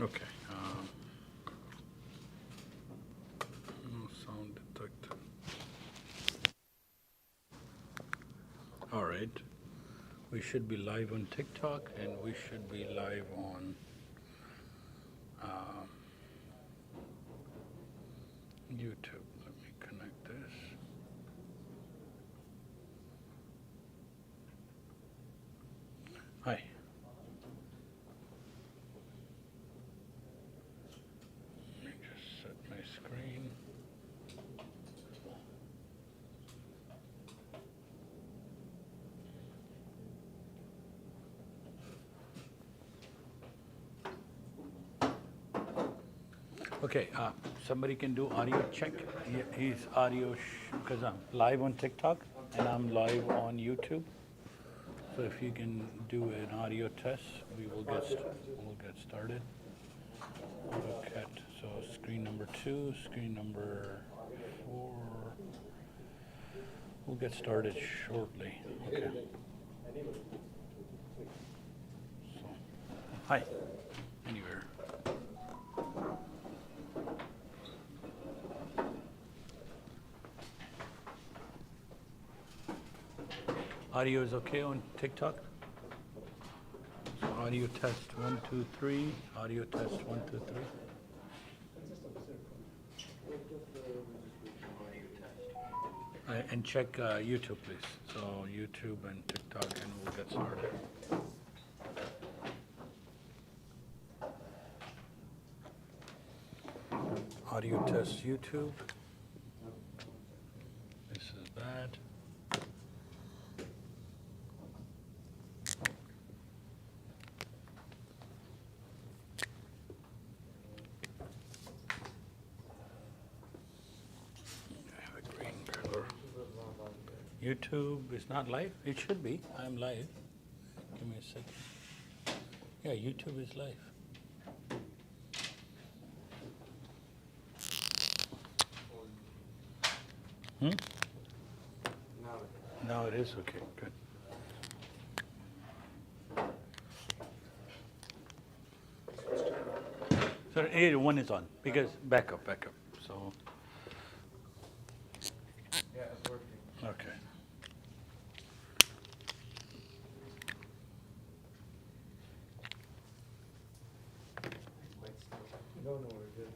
Okay. No sound detected. All right. We should be live on TikTok and we should be live on YouTube. Let me connect this. Hi. Let me just set my screen. Okay, somebody can do audio check. He's audio, because I'm live on TikTok and I'm live on YouTube. So if you can do an audio test, we'll get started. AutoCAD. So screen number 2, screen number 4. We'll get started shortly. Okay. So, hi. Anywhere. Audio is okay on TikTok? So audio test 1, 2, 3. Audio test 1, 2, 3. And check YouTube, please. So YouTube and TikTok, and we'll get started. Audio test YouTube. This is that. YouTube is not live? It should be. I'm live. Give me a second. Yeah, YouTube is live. Now it is okay. Good. So one is on because back up. So. Yeah, it's working. Okay. No, we're good.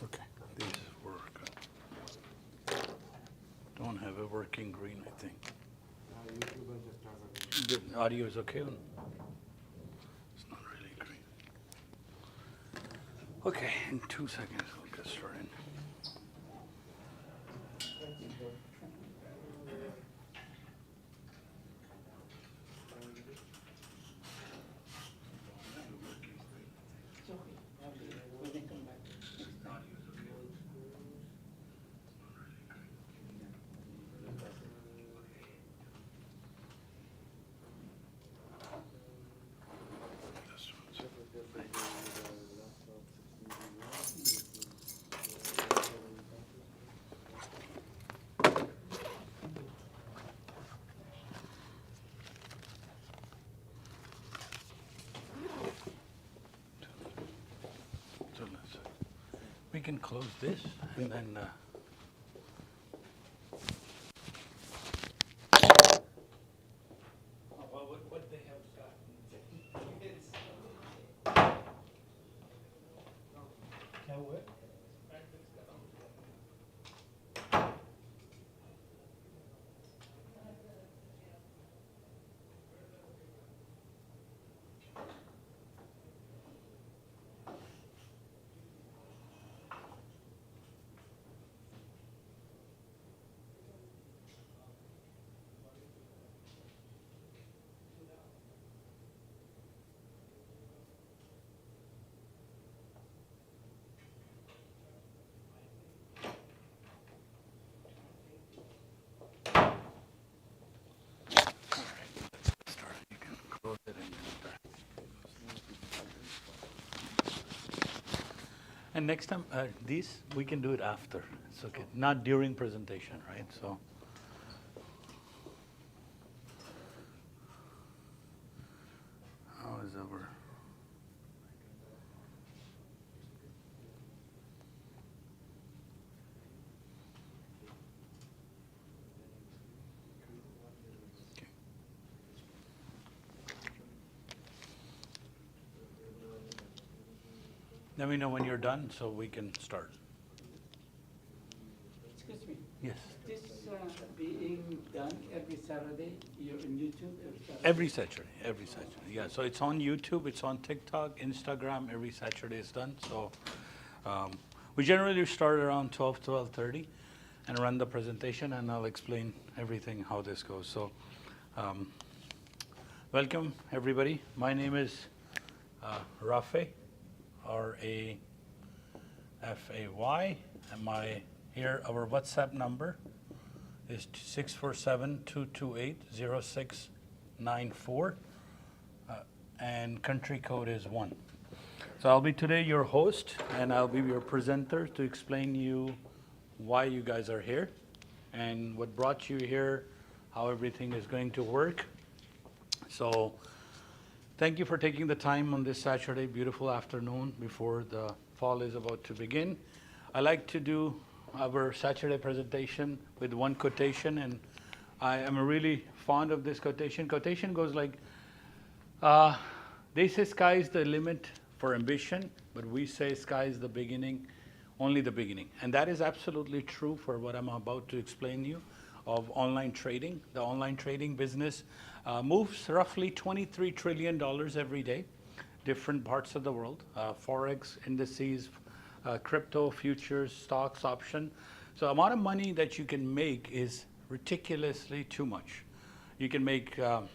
Okay, these work. Don't have a working green, I think. The audio is okay? It's not really green. Okay, in 2 seconds we'll get started. We can close this and then what they have Can what? And next time, these, we can do it after. It's okay. Not during presentation, right? So. How is our... Okay. Let me know when you're done so we can start. Excuse me. Yes. This being done every Saturday, you're on YouTube Every Saturday, yeah. So it's on YouTube, it's on TikTok, Instagram, every Saturday is done. So we generally start around 12:30 and run the presentation, and I'll explain everything, how this goes. So welcome, everybody. My name is Rafay, R-A-F-A-Y, and our WhatsApp number is 647-228-0694, and country code is 1. So I'll be today your host, and I'll be your presenter to explain you why you guys are here and what brought you here, how everything is going to work. So thank you for taking the time on this Saturday, beautiful afternoon before the fall is about to begin. I like to do our Saturday presentation with one quotation, and I am really fond of this quotation. Quotation goes like, they say sky is the limit for ambition, but we say sky is the beginning, only the beginning. And that is absolutely true for what I'm about to explain to you of online trading. The online trading business moves roughly $23 trillion every day, different parts of the world, forex, indices, crypto, futures, stocks, option. So the amount of money that you can make is ridiculously too much. You can make $10,000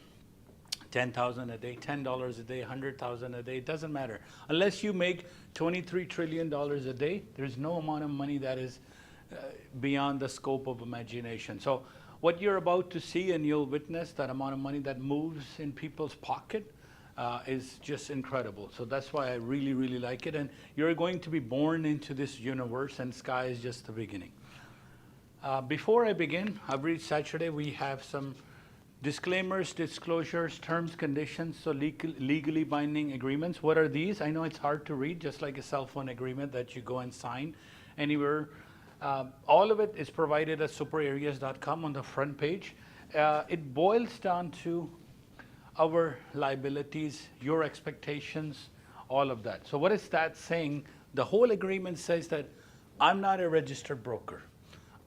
a day, $10 a day, $100,000 a day, it doesn't matter. Unless you make $23 trillion a day, there's no amount of money that is beyond the scope of imagination. So what you're about to see, and you'll witness that amount of money that moves in people's pocket, is just incredible. So that's why I really, really like it. And you're going to be born into this universe, and sky is just the beginning. Before I begin, every Saturday we have some disclaimers, disclosures, terms, conditions, so legally binding agreements. What are these? I know it's hard to read, just like a cell phone agreement that you go and sign anywhere. All of it is provided at superareas.com on the front page. It boils down to our liabilities, your expectations, all of that. So what is that saying? The whole agreement says that I'm not a registered broker.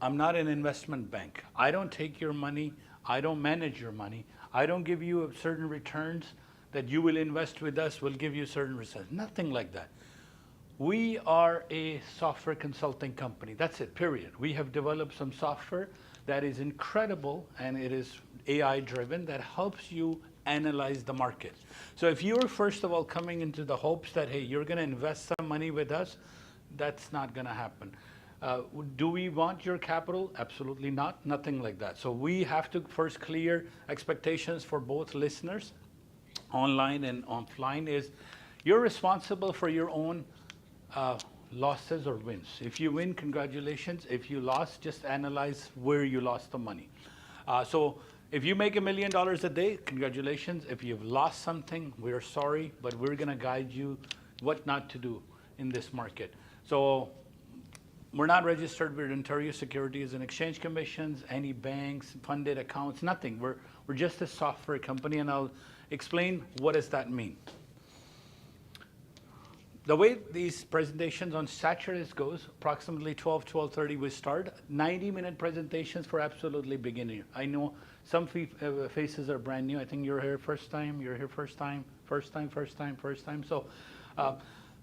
I'm not an investment bank. I don't take your money. I don't manage your money. I don't give you certain returns that you will invest with us, will give you certain returns. Nothing like that. We are a software consulting company. That's it, period. We have developed some software that is incredible, and it is AI driven, that helps you analyze the market. So if you're first of all coming into the hopes that, hey, you're going to invest some money with us, that's not going to happen. Do we want your capital? Absolutely not. Nothing like that. So we have to first clear expectations for both listeners, online and offline, is you're responsible for your own losses or wins. If you win, congratulations. If you lost, just analyze where you lost the money. So if you make $1 million a day, congratulations. If you've lost something, we're sorry, but we're going to guide you what not to do in this market. So we're not registered with Ontario Securities and Exchange Commissions, any banks, funded accounts, nothing. We're just a software company, and I'll explain what does that mean. The way these presentations on Saturdays goes, approximately 12:30 we start. 90-minute presentations for absolutely beginner. I know some faces are brand new. I think you're here first time, you're here first time. So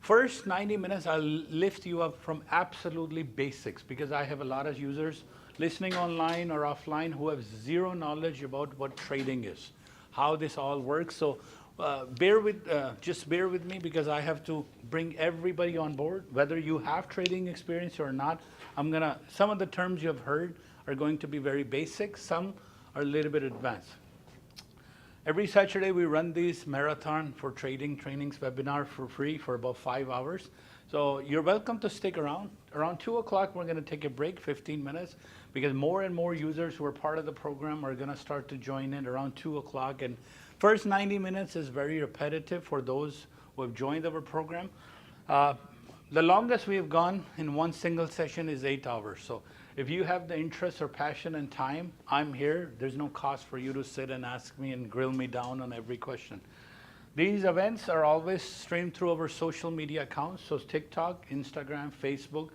first 90 minutes, I'll lift you up from absolutely basics, because I have a lot of users listening online or offline who have zero knowledge about what trading is, how this all works. So just bear with me, because I have to bring everybody on board, whether you have trading experience or not. Some of the terms you have heard are going to be very basic, some are a little bit advanced. Every Saturday we run these marathon for trading trainings webinar for free for about 5 hours. So you're welcome to stick around. Around 2 o'clock, we're going to take a break, 15 minutes, because more and more users who are part of the program are going to start to join in around 2 o'clock. And first 90 minutes is very repetitive for those who have joined our program. The longest we have gone in one single session is 8 hours. So if you have the interest or passion and time, I'm here. There's no cost for you to sit and ask me and grill me down on every question. These events are always streamed through our social media accounts, so TikTok, Instagram, Facebook.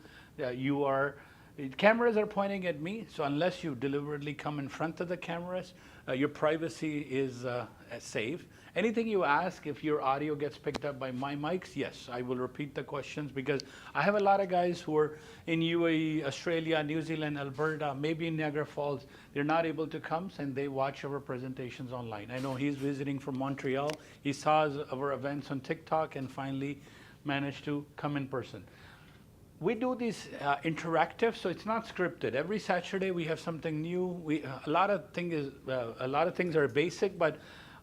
Cameras are pointing at me, so unless you deliberately come in front of the cameras, your privacy is safe. Anything you ask, if your audio gets picked up by my mics, yes, I will repeat the questions, because I have a lot of guys who are in UAE, Australia, New Zealand, Alberta, maybe in Niagara Falls. They're not able to come, and they watch our presentations online. I know he's visiting from Montreal. He saw our events on TikTok and finally managed to come in person. We do these interactive, so it's not scripted. Every Saturday we have something new. A lot of things are basic, but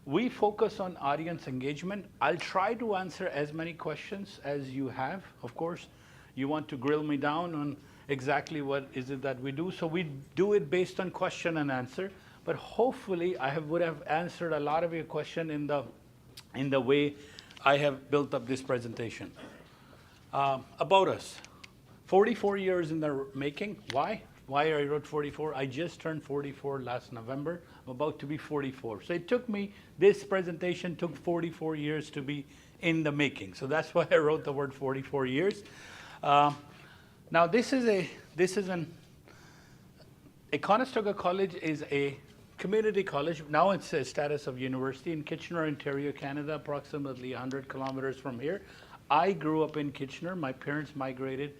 we focus on audience engagement. I'll try to answer as many questions as you have. Of course, you want to grill me down on exactly what is it that we do. So we do it based on question and answer. But hopefully, would have answered a lot of your question in the way I have built up this presentation. About us. 44 years in the making. Why? Why I wrote 44? I just turned 44 last November. I'm about to be 44. So it took me, this presentation took 44 years to be in the making. So that's why I wrote the word 44 years. Now Conestoga College is a community college. Now it's a status of university in Kitchener, Ontario, Canada, approximately 100 kilometers from here. I grew up in Kitchener. My parents migrated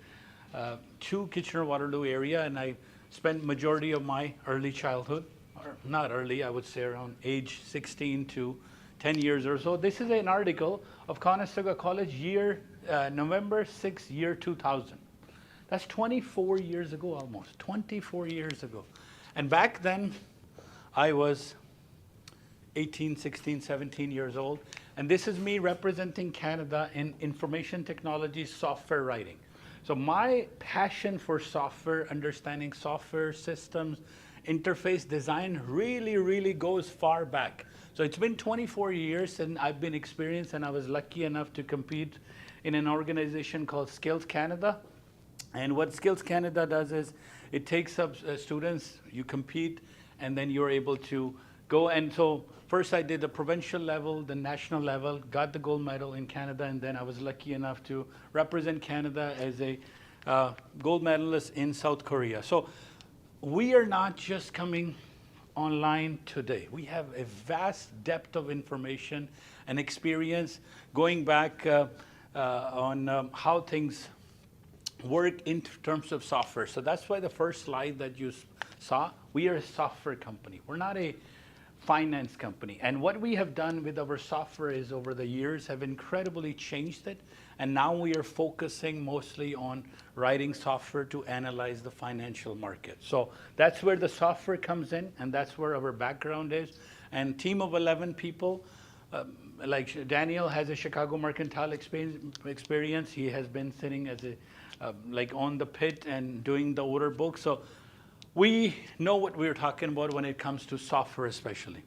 to Kitchener-Waterloo area, and I spent majority of my early childhood, or not early, I would say around age 16 to 10 years or so. This is an article of Conestoga College, November 6, year 2000. That's 24 years ago almost, 24 years ago. And back then, I was 18, 16, 17 years old. And this is me representing Canada in information technology software writing. So my passion for software, understanding software systems, interface design really, really goes far back. So it's been 24 years and I've been experienced, and I was lucky enough to compete in an organization called Skills Canada. And what Skills Canada does is it takes up students, you compete, and then you're able to go. And so first I did the provincial level, the national level, got the gold medal in Canada, and then I was lucky enough to represent Canada as a gold medalist in South Korea. So we are not just coming online today. We have a vast depth of information and experience going back on how things work in terms of software. So that's why the first slide that you saw, we are a software company. We're not a finance company. And what we have done with our software is over the years have incredibly changed it. And now we are focusing mostly on writing software to analyze the financial market. So that's where the software comes in, and that's where our background is. And team of 11 people, like Daniel has a Chicago Mercantile experience. He has been sitting as a like on the pit and doing the order book. So we know what we're talking about when it comes to software especially.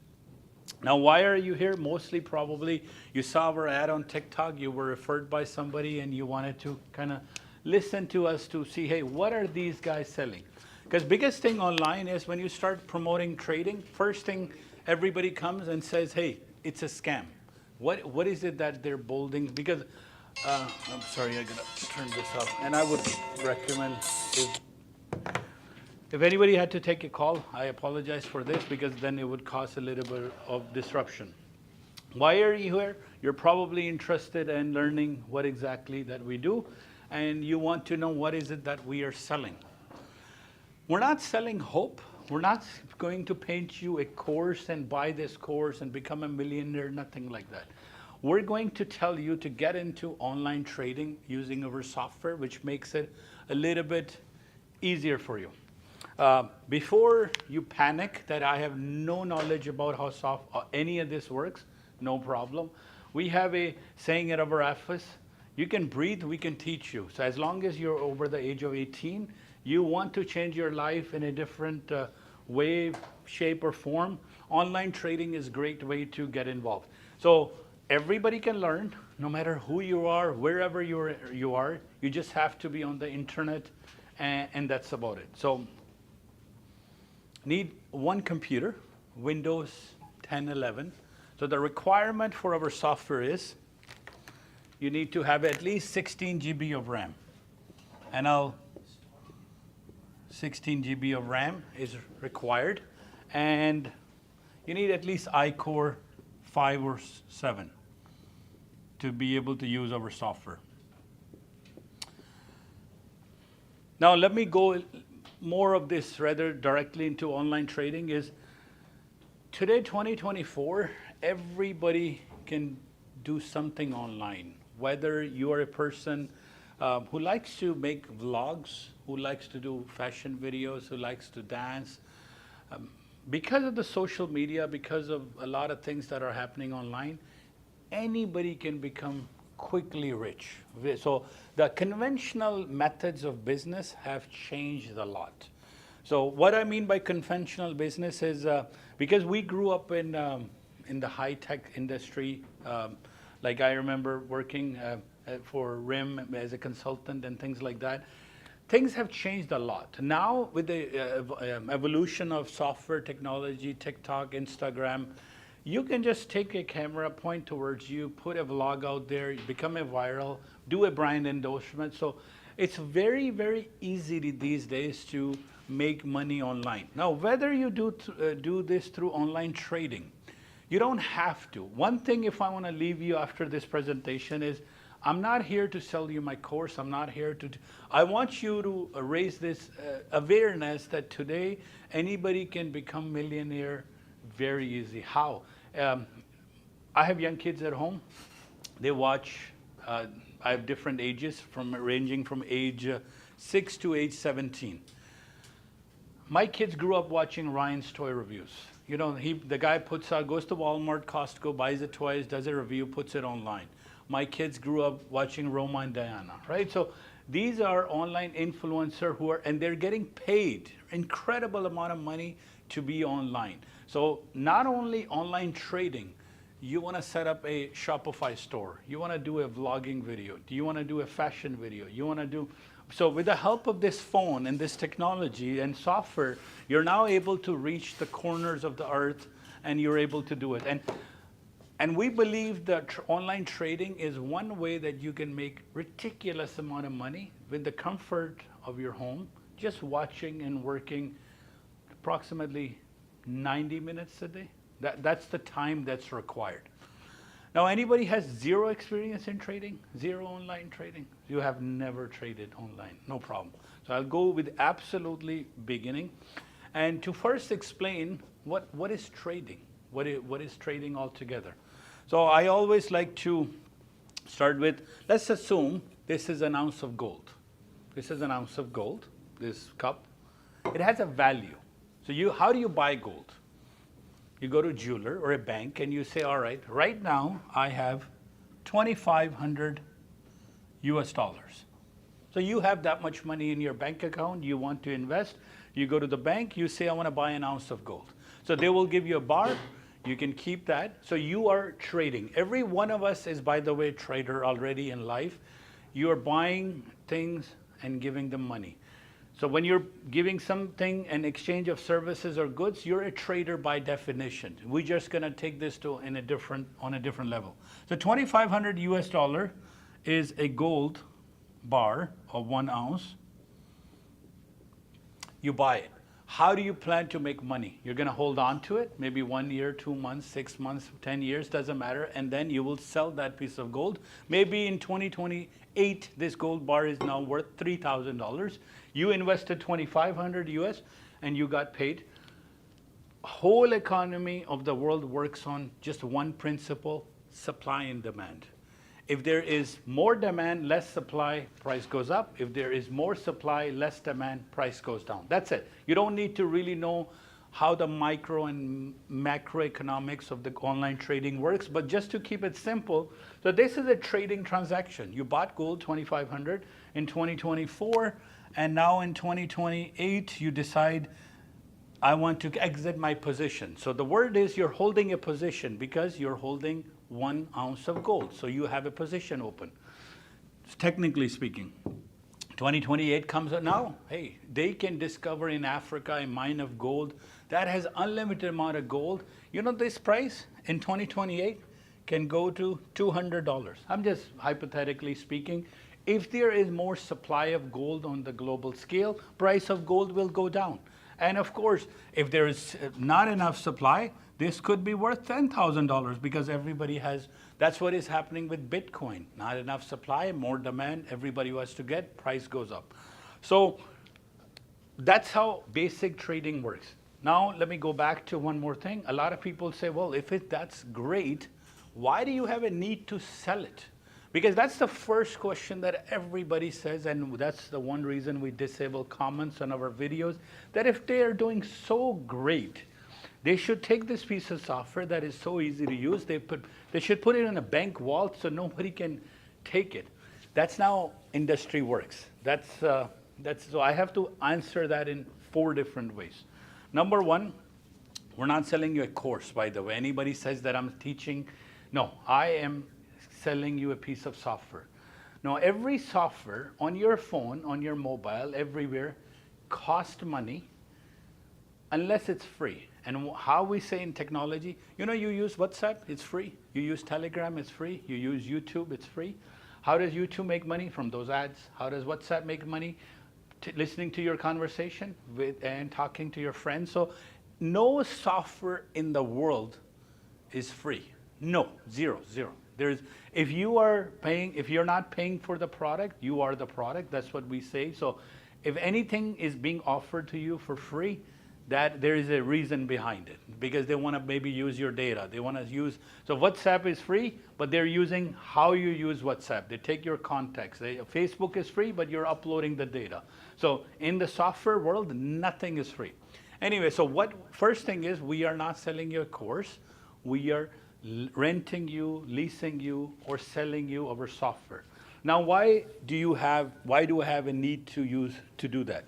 Now, why are you here? Mostly probably you saw our ad on TikTok, you were referred by somebody and you wanted to kind of listen to us to see, hey, what are these guys selling? Because biggest thing online is when you start promoting trading, first thing everybody comes and says, hey, it's a scam. What is it that they're bolding? Because, I'm sorry, I gotta turn this off. And I would recommend if anybody had to take a call, I apologize for this because then it would cause a little bit of disruption. Why are you here? You're probably interested in learning what exactly that we do, and you want to know what is it that we are selling. We're not selling hope. We're not going to paint you a course and buy this course and become a millionaire, nothing like that. We're going to tell you to get into online trading using our software, which makes it a little bit easier for you. Before you panic that I have no knowledge about how any of this works, no problem. We have a saying at our office, You can breathe, we can teach you. So as long as you're over the age of 18, you want to change your life in a different way, shape, or form, online trading is a great way to get involved. So everybody can learn, no matter who you are, wherever you are. You just have to be on the internet, and that's about it. So need one computer, Windows 10, 11. So the requirement for our software is you need to have at least 16 GB of RAM. And 16 GB of RAM is required. And you need at least iCore 5 or 7 to be able to use our software. Now let me go more of this rather directly into online trading. Is today, 2024, everybody can do something online. Whether you are a person who likes to make vlogs, who likes to do fashion videos, who likes to dance, because of the social media, because of a lot of things that are happening online, anybody can become quickly rich. So the conventional methods of business have changed a lot. So what I mean by conventional business is because we grew up in the high-tech industry, like I remember working for RIM as a consultant and things like that. Things have changed a lot. Now with the evolution of software technology, TikTok, Instagram, you can just take a camera, point towards you, put a vlog out there, become a viral, do a brand endorsement. So it's very, very easy these days to make money online. Now, whether you do this through online trading, you don't have to. One thing, if I want to leave you after this presentation, is I'm not here to sell you my course. I'm not here to. I want you to raise this awareness that today anybody can become millionaire very easy. How? I have young kids at home. They watch. I have different ages, ranging from age 6 to age 17. My kids grew up watching Ryan's toy reviews. You know, the guy goes to Walmart, Costco, buys the toys, does a review, puts it online. My kids grew up watching Roma and Diana, right? So these are online influencers and they're getting paid incredible amount of money to be online. So not only online trading, you want to set up a Shopify store. You want to do a vlogging video. Do you want to do a fashion video? You want to do. So with the help of this phone and this technology and software, you're now able to reach the corners of the earth and you're able to do it. And we believe that online trading is one way that you can make ridiculous amount of money with the comfort of your home, just watching and working approximately 90 minutes a day. That's the time that's required. Now, anybody has zero experience in trading, zero online trading? You have never traded online, no problem. So I'll go with absolutely beginning. And to first explain what is trading, what is trading altogether. So I always like to start with, let's assume this is an ounce of gold. This is an ounce of gold, this cup. It has a value. So how do you buy gold? You go to a jeweler or a bank and you say, all right, right now I have 2,500 US dollars. So you have that much money in your bank account, you want to invest, you go to the bank, you say, I want to buy an ounce of gold. So they will give you a bar, you can keep that. So you are trading. Every one of us is, by the way, a trader already in life. You are buying things and giving them money. So when you're giving something in exchange of services or goods, you're a trader by definition. We're just going to take this on a different level. So 2,500 US dollar is a gold bar of 1 ounce. You buy it. How do you plan to make money? You're going to hold on to it, maybe 1 year, 2 months, 6 months, 10 years, doesn't matter. And then you will sell that piece of gold. Maybe in 2028, this gold bar is now worth $3,000. You invested 2,500 US and you got paid. Whole economy of the world works on just one principle, supply and demand. If there is more demand, less supply, price goes up. If there is more supply, less demand, price goes down. That's it. You don't need to really know how the micro and macroeconomics of the online trading works, but just to keep it simple, so this is a trading transaction. You bought gold 2,500 in 2024, and now in 2028, you decide, I want to exit my position. So the word is you're holding a position because you're holding 1 ounce of gold. So you have a position open, technically speaking. 2028 comes out now, hey, they can discover in Africa a mine of gold that has unlimited amount of gold. You know, this price in 2028 can go to $200. I'm just hypothetically speaking. If there is more supply of gold on the global scale, price of gold will go down. And of course, if there is not enough supply, this could be worth $10,000 because everybody has, that's what is happening with Bitcoin. Not enough supply, more demand, everybody wants to get, price goes up. So that's how basic trading works. Now, let me go back to one more thing. A lot of people say, well, if that's great, why do you have a need to sell it? Because that's the first question that everybody says, and that's the one reason we disable comments on our videos, that if they are doing so great, they should take this piece of software that is so easy to use, they should put it in a bank vault so nobody can take it. That's how industry works. So I have to answer that in 4 different ways. Number 1, we're not selling you a course, by the way. Anybody says that I'm teaching, no, I am selling you a piece of software. Now, every software on your phone, on your mobile, everywhere, costs money unless it's free. And how we say in technology, you know, you use WhatsApp, it's free. You use Telegram, it's free. You use YouTube, it's free. How does YouTube make money? From those ads. How does WhatsApp make money? Listening to your conversation and talking to your friends. So no software in the world is free. No, zero. If you're not paying for the product, you are the product. That's what we say. So if anything is being offered to you for free, that there is a reason behind it, because they want to maybe use your data. They want to use, so WhatsApp is free, but they're using how you use WhatsApp. They take your contacts. Facebook is free, but you're uploading the data. So in the software world, nothing is free. Anyway, so first thing is, we are not selling you a course. We are renting you, leasing you, or selling you our software. Now, why do I have a need to do that?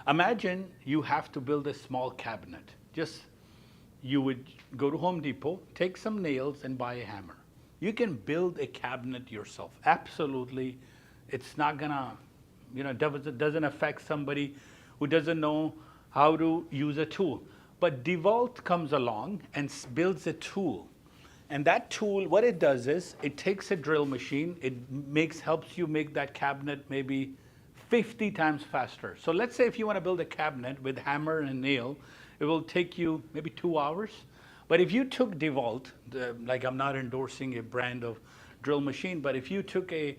Imagine you have to build a small cabinet. You would go to Home Depot, take some nails, and buy a hammer. You can build a cabinet yourself. Absolutely, it's not gonna, doesn't affect somebody who doesn't know how to use a tool. But DeWalt comes along and builds a tool. And that tool, what it does is, it takes a drill machine, helps you make that cabinet maybe 50 times faster. So let's say if you want to build a cabinet with hammer and nail, it will take you maybe 2 hours. But if you took DeWalt, like I'm not endorsing a brand of drill machine, but if you took a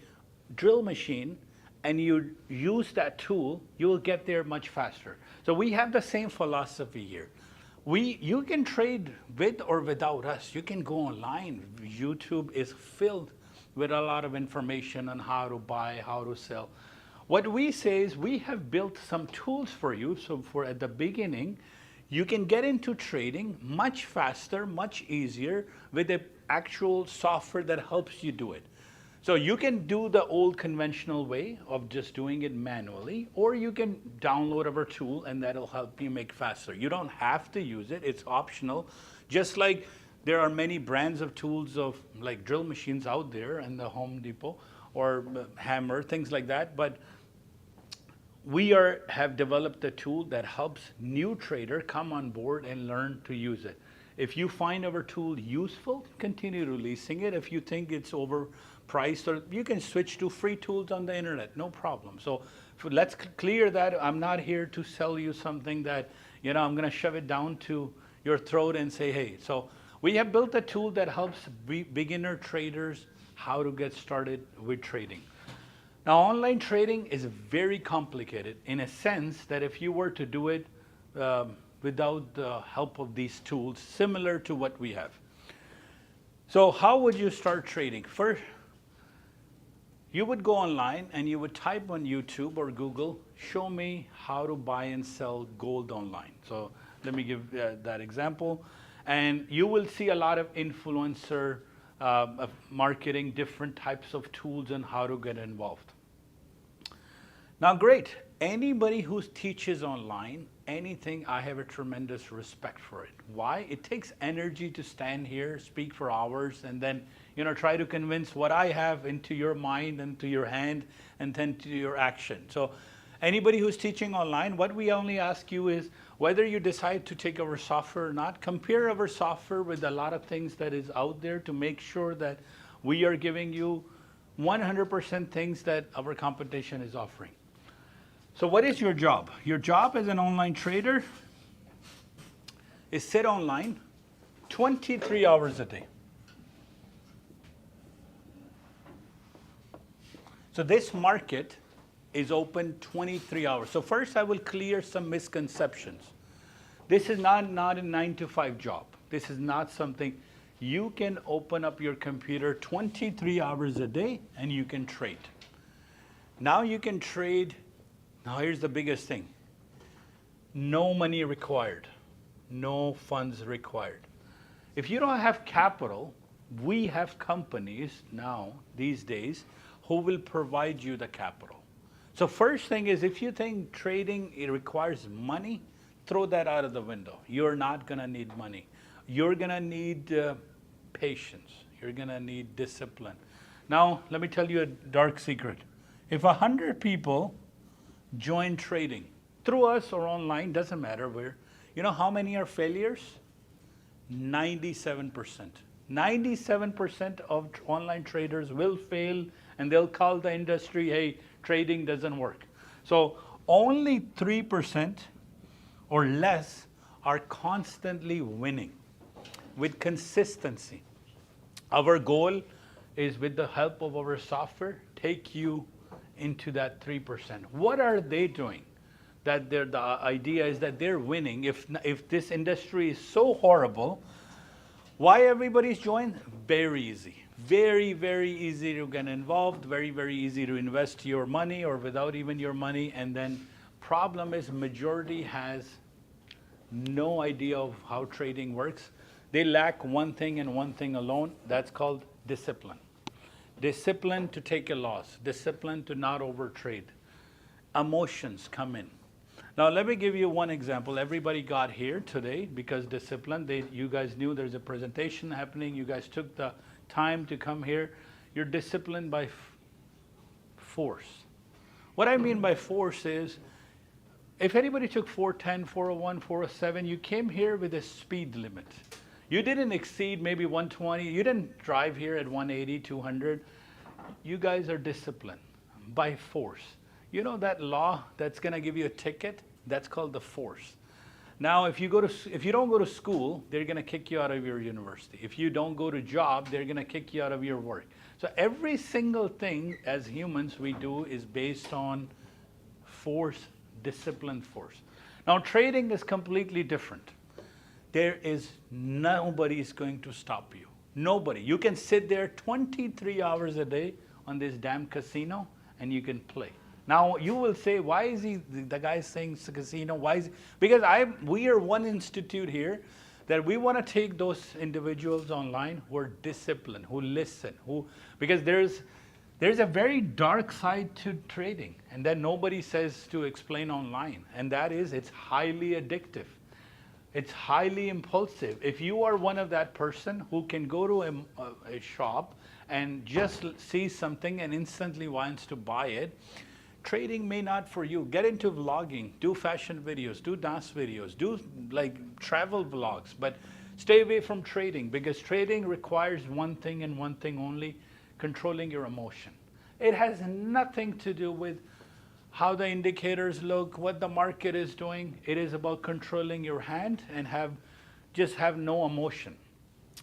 drill machine and you use that tool, you will get there much faster. So we have the same philosophy here. You can trade with or without us. You can go online. YouTube is filled with a lot of information on how to buy, how to sell. What we say is we have built some tools for you. So at the beginning, you can get into trading much faster, much easier with the actual software that helps you do it. So you can do the old conventional way of just doing it manually, or you can download our tool and that'll help you make faster. You don't have to use it, it's optional. Just like there are many brands of tools of like drill machines out there in the Home Depot or hammer, things like that. But we have developed a tool that helps new trader come on board and learn to use it. If you find our tool useful, continue releasing it. If you think it's overpriced, or you can switch to free tools on the internet, no problem. So let's clear that. I'm not here to sell you something that, I'm going to shove it down to your throat and say, hey. So we have built a tool that helps beginner traders how to get started with trading. Now, online trading is very complicated in a sense that if you were to do it without the help of these tools, similar to what we have. So how would you start trading? First, you would go online and you would type on YouTube or Google, show me how to buy and sell gold online. So let me give that example. And you will see a lot of influencer of marketing, different types of tools and how to get involved. Now, great. Anybody who teaches online, anything, I have a tremendous respect for it. Why? It takes energy to stand here, speak for hours, and then try to convince what I have into your mind and to your hand and then to your action. So anybody who's teaching online, what we only ask you is whether you decide to take our software or not, compare our software with a lot of things that is out there to make sure that we are giving you 100% things that our competition is offering. So what is your job? Your job as an online trader is sit online 23 hours a day. So this market is open 23 hours. So first I will clear some misconceptions. This is not a 9-to-5 job. This is not something you can open up your computer 23 hours a day and you can trade. Now you can trade. Now here's the biggest thing. No money required. No funds required. If you don't have capital, we have companies now, these days, who will provide you the capital. So first thing is, if you think trading, it requires money, throw that out of the window. You're not gonna need money. You're gonna need patience. You're gonna need discipline. Now, let me tell you a dark secret. If 100 people join trading through us or online, doesn't matter where, you know how many are failures? 97%. 97% of online traders will fail and they'll call the industry, hey, trading doesn't work. So only 3% or less are constantly winning with consistency. Our goal is, with the help of our software, take you into that 3%. What are they doing? That the idea is that they're winning. If this industry is so horrible, why everybody's joined? Very easy. Very, very easy to get involved, very, very easy to invest your money or without even your money. And then problem is majority has no idea of how trading works. They lack one thing and one thing alone. That's called discipline. Discipline to take a loss. Discipline to not overtrade. Emotions come in. Now let me give you one example. Everybody got here today because discipline. You guys knew there's a presentation happening. You guys took the time to come here. You're disciplined by force. What I mean by force is, if anybody took 410, 401, 407, you came here with a speed limit. You didn't exceed maybe 120. You didn't drive here at 180, 200. You guys are disciplined by force. You know that law that's going to give you a ticket? That's called the force. Now, if you don't go to school, they're going to kick you out of your university. If you don't go to job, they're going to kick you out of your work. So every single thing as humans we do is based on force, disciplined force. Now, trading is completely different. There is nobody's going to stop you. Nobody. You can sit there 23 hours a day on this damn casino and you can play. Now you will say, why is the guy saying casino? Why is because we are one institute here that we want to take those individuals online who are disciplined, who listen, because there's a very dark side to trading, and that nobody says to explain online, and that is it's highly addictive. It's highly impulsive. If you are one of that person who can go to a shop and just see something and instantly wants to buy it, trading may not for you. Get into vlogging, do fashion videos, do dance videos, do like travel vlogs, but stay away from trading, because trading requires one thing and one thing only: controlling your emotion. It has nothing to do with how the indicators look, what the market is doing. It is about controlling your hand and just have no emotion.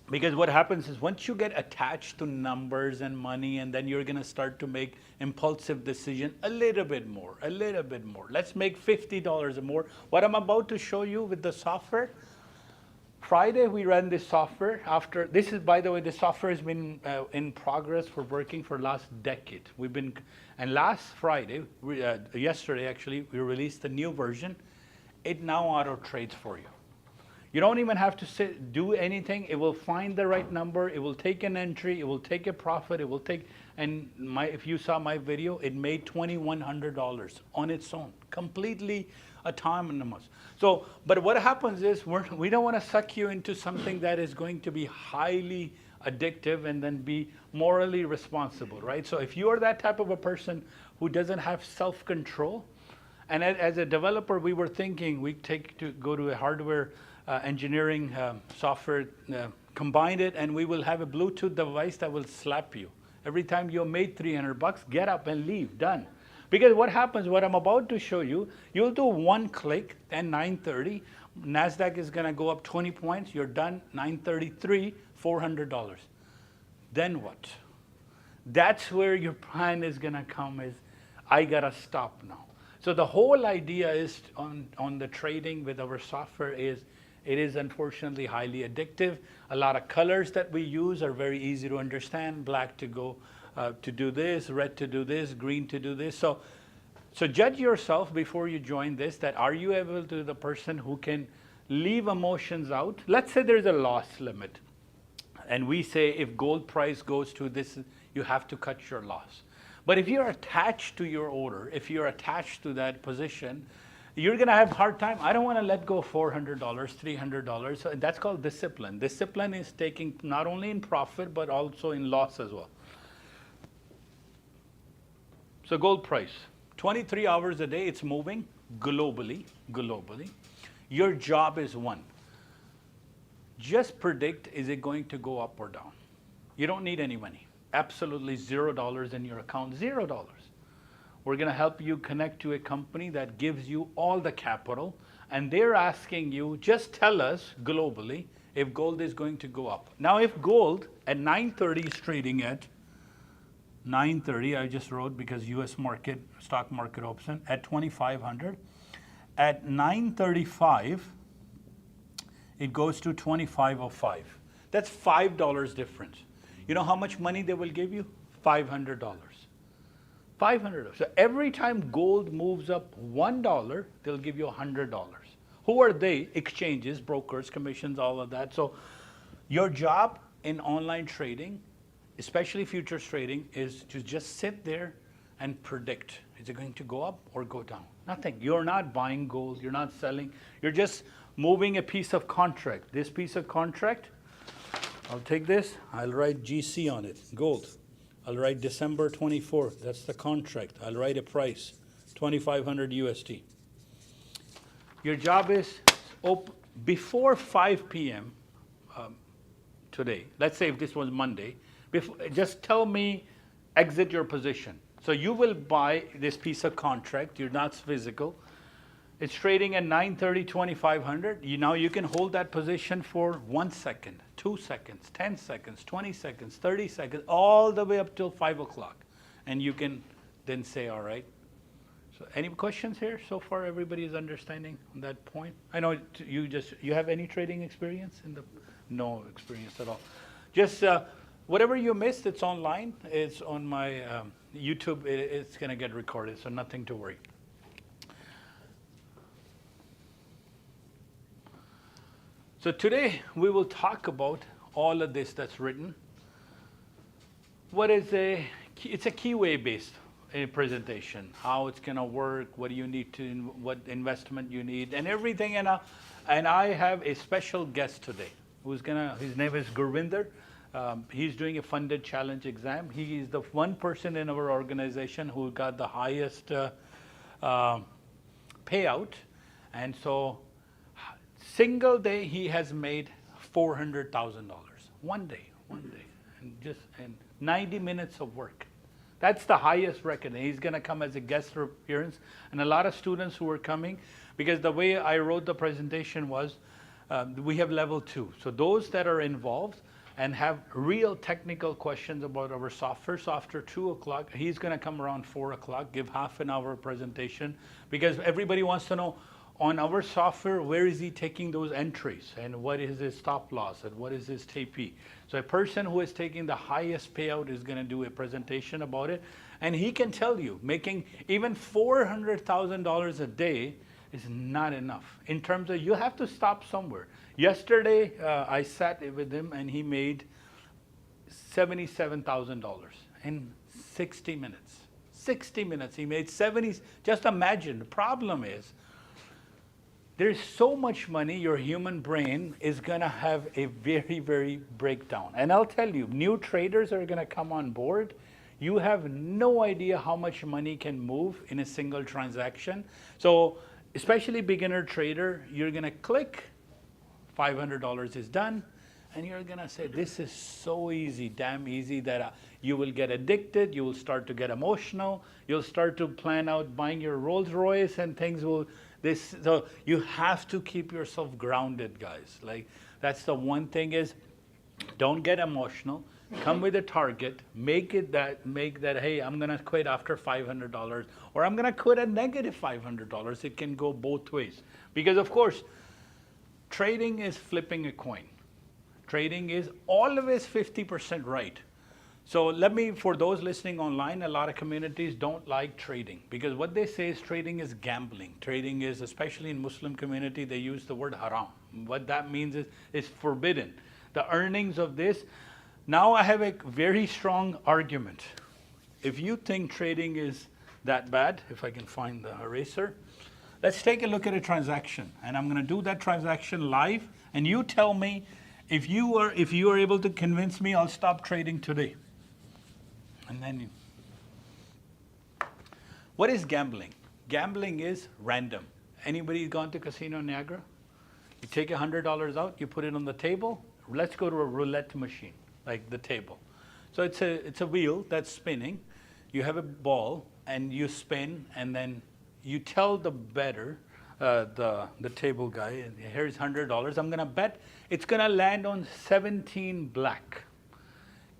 Because what happens is once you get attached to numbers and money, and then you're going to start to make impulsive decision a little bit more. Let's make $50 or more. What I'm about to show you with the software, Friday we ran this software. After this is, by the way, the software has been in progress for working for last decade. And last Friday, yesterday actually, we released the new version. It now auto trades for you. You don't even have to do anything. It will find the right number. It will take an entry. It will take a profit. It will take, and if you saw my video, it made $2,100 on its own, completely autonomous. So, but what happens is we don't want to suck you into something that is going to be highly addictive and then be morally responsible, right? So if you are that type of a person who doesn't have self-control, and as a developer, we were thinking we go to a hardware engineering software, combine it, and we will have a Bluetooth device that will slap you. Every time you made $300, get up and leave, done. Because what happens, what I'm about to show you, you'll do one click, and 9:30, Nasdaq is gonna go up 20 points, you're done, 9:33, $400. Then what? That's where your plan is gonna come, is I gotta stop now. So the whole idea is on the trading with our software is, it is unfortunately highly addictive. A lot of colors that we use are very easy to understand. Black to go to do this, red to do this, green to do this. So judge yourself before you join this, that are you able to be the person who can leave emotions out? Let's say there's a loss limit. And we say if gold price goes to this, you have to cut your loss. But if you're attached to your order, if you're attached to that position, you're going to have a hard time. I don't want to let go $400, $300. So that's called discipline. Discipline is taking not only in profit, but also in loss as well. So gold price, 23 hours a day, it's moving globally. Your job is one. Just predict, is it going to go up or down? You don't need any money. Absolutely $0 in your account, $0. We're going to help you connect to a company that gives you all the capital, and they're asking you, just tell us globally if gold is going to go up. Now, if gold at 9:30 is trading at 9:30, I just wrote because US market, stock market option at 2,500. At 9:35, it goes to 2,505. That's $5 difference. You know how much money they will give you? $500. $500. So every time gold moves up $1, they'll give you $100. Who are they? Exchanges, brokers, commissions, all of that. So your job in online trading, especially futures trading, is to just sit there and predict. Is it going to go up or go down? Nothing. You're not buying gold. You're not selling. You're just moving a piece of contract. This piece of contract, I'll take this. I'll write GC on it, gold. I'll write December 24th. That's the contract. I'll write a price, 2,500 USD. Your job is before 5 p.m. Today. Let's say if this was Monday, just tell me, exit your position. So you will buy this piece of contract. You're not physical. It's trading at 9:30, 2,500. Now you can hold that position for 1 second, 2 seconds, 10 seconds, 20 seconds, 30 seconds, all the way up till 5 o'clock. And you can then say, all right. So any questions here? So far, everybody is understanding on that point? I know you have any trading experience in the? No experience at all. Just whatever you missed, it's online. It's on my YouTube. It's going to get recorded, so nothing to worry. So today we will talk about all of this that's written. It's a keyway based presentation. How it's going to work, what do you need to, what investment you need, and everything. And I have a special guest today his name is Gurvinder. He's doing a funded challenge exam. He is the one person in our organization who got the highest payout. And so single day he has made $400,000. One day, and 90 minutes of work. That's the highest record. He's going to come as a guest appearance. And a lot of students who are coming, because the way I wrote the presentation was, we have level 2. So those that are involved and have real technical questions about our software. So after 2 o'clock, he's going to come around 4 o'clock, give half an hour presentation, because everybody wants to know, on our software, where is he taking those entries, and what is his stop loss, and what is his TP. So a person who is taking the highest payout is going to do a presentation about it, and he can tell you making even $400,000 a day is not enough. In terms of, you have to stop somewhere. Yesterday, I sat with him and he made $77,000 in 60 minutes. 60 minutes, he made 70. Just imagine, the problem is, there's so much money, your human brain is gonna have a very, very breakdown. And I'll tell you, new traders are gonna come on board. You have no idea how much money can move in a single transaction. So, especially beginner trader, you're gonna click, $500 is done, and you're gonna say, this is so easy, damn easy, that you will get addicted, you will start to get emotional, you'll start to plan out buying your Rolls Royce, and things will, so you have to keep yourself grounded, guys. Like, that's the one thing is, don't get emotional, come with a target, make that, hey, I'm gonna quit after $500, or I'm gonna quit at negative $500. It can go both ways. Because of course, trading is flipping a coin. Trading is always 50% right. So let me, for those listening online, a lot of communities don't like trading because what they say is trading is gambling. Trading is, especially in Muslim community, they use the word haram. What that means is it's forbidden. The earnings of this, now I have a very strong argument. If you think trading is that bad, if I can find the eraser, let's take a look at a transaction. And I'm gonna do that transaction live, and you tell me if you are able to convince me, I'll stop trading today. And then, what is gambling? Gambling is random. Anybody gone to Casino Niagara? You take $100 out, you put it on the table. Let's go to a roulette machine, like the table. So it's a wheel that's spinning. You have a ball, and you spin, and then you tell the bettor, the table guy, here's $100. I'm gonna bet it's gonna land on 17 black.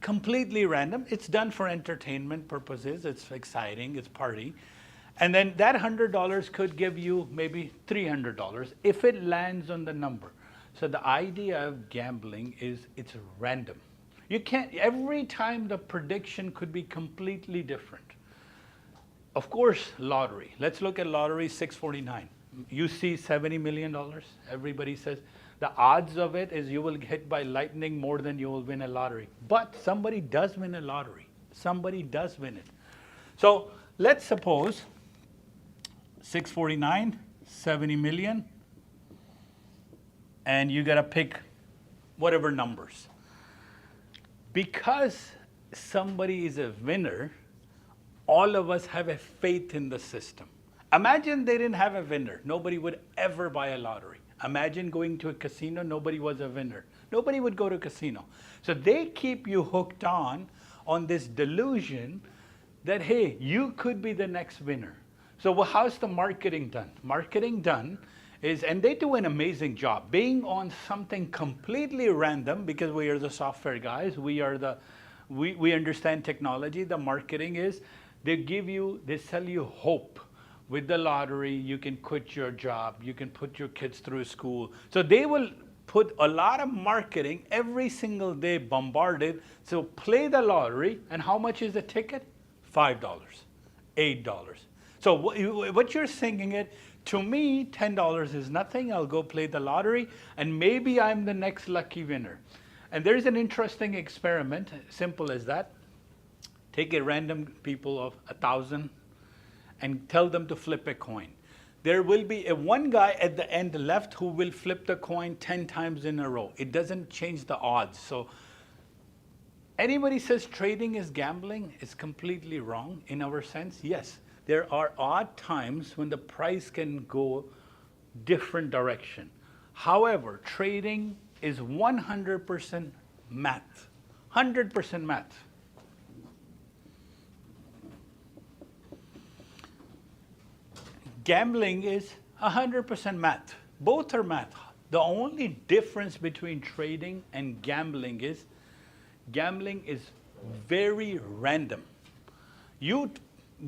Completely random. It's done for entertainment purposes. It's exciting. It's party. And then that $100 could give you maybe $300 if it lands on the number. So the idea of gambling is it's random. You can't, every time the prediction could be completely different. Of course, lottery. Let's look at lottery 649. You see $70 million. Everybody says, the odds of it is you will get hit by lightning more than you will win a lottery. But somebody does win a lottery. Somebody does win it. So let's suppose 649, 70 million, and you got to pick whatever numbers. Because somebody is a winner, all of us have a faith in the system. Imagine they didn't have a winner. Nobody would ever buy a lottery. Imagine going to a casino, nobody was a winner. Nobody would go to a casino. So they keep you hooked on this delusion that, hey, you could be the next winner. So how's the marketing done? Marketing done is, and they do an amazing job, being on something completely random, because we are the software guys, we understand technology. The marketing is, they sell you hope. With the lottery, you can quit your job, you can put your kids through school. So they will put a lot of marketing every single day, bombarded. So play the lottery, and how much is the ticket? $5, $8. So what you're thinking it, to me, $10 is nothing. I'll go play the lottery, and maybe I'm the next lucky winner. And there's an interesting experiment, simple as that. Take a random people of 1,000, and tell them to flip a coin. There will be one guy at the end left who will flip the coin 10 times in a row. It doesn't change the odds. So anybody says trading is gambling is completely wrong in our sense. Yes, there are odd times when the price can go different direction. However, trading is 100% math, 100% math. Gambling is 100% math. Both are math. The only difference between trading and gambling is very random.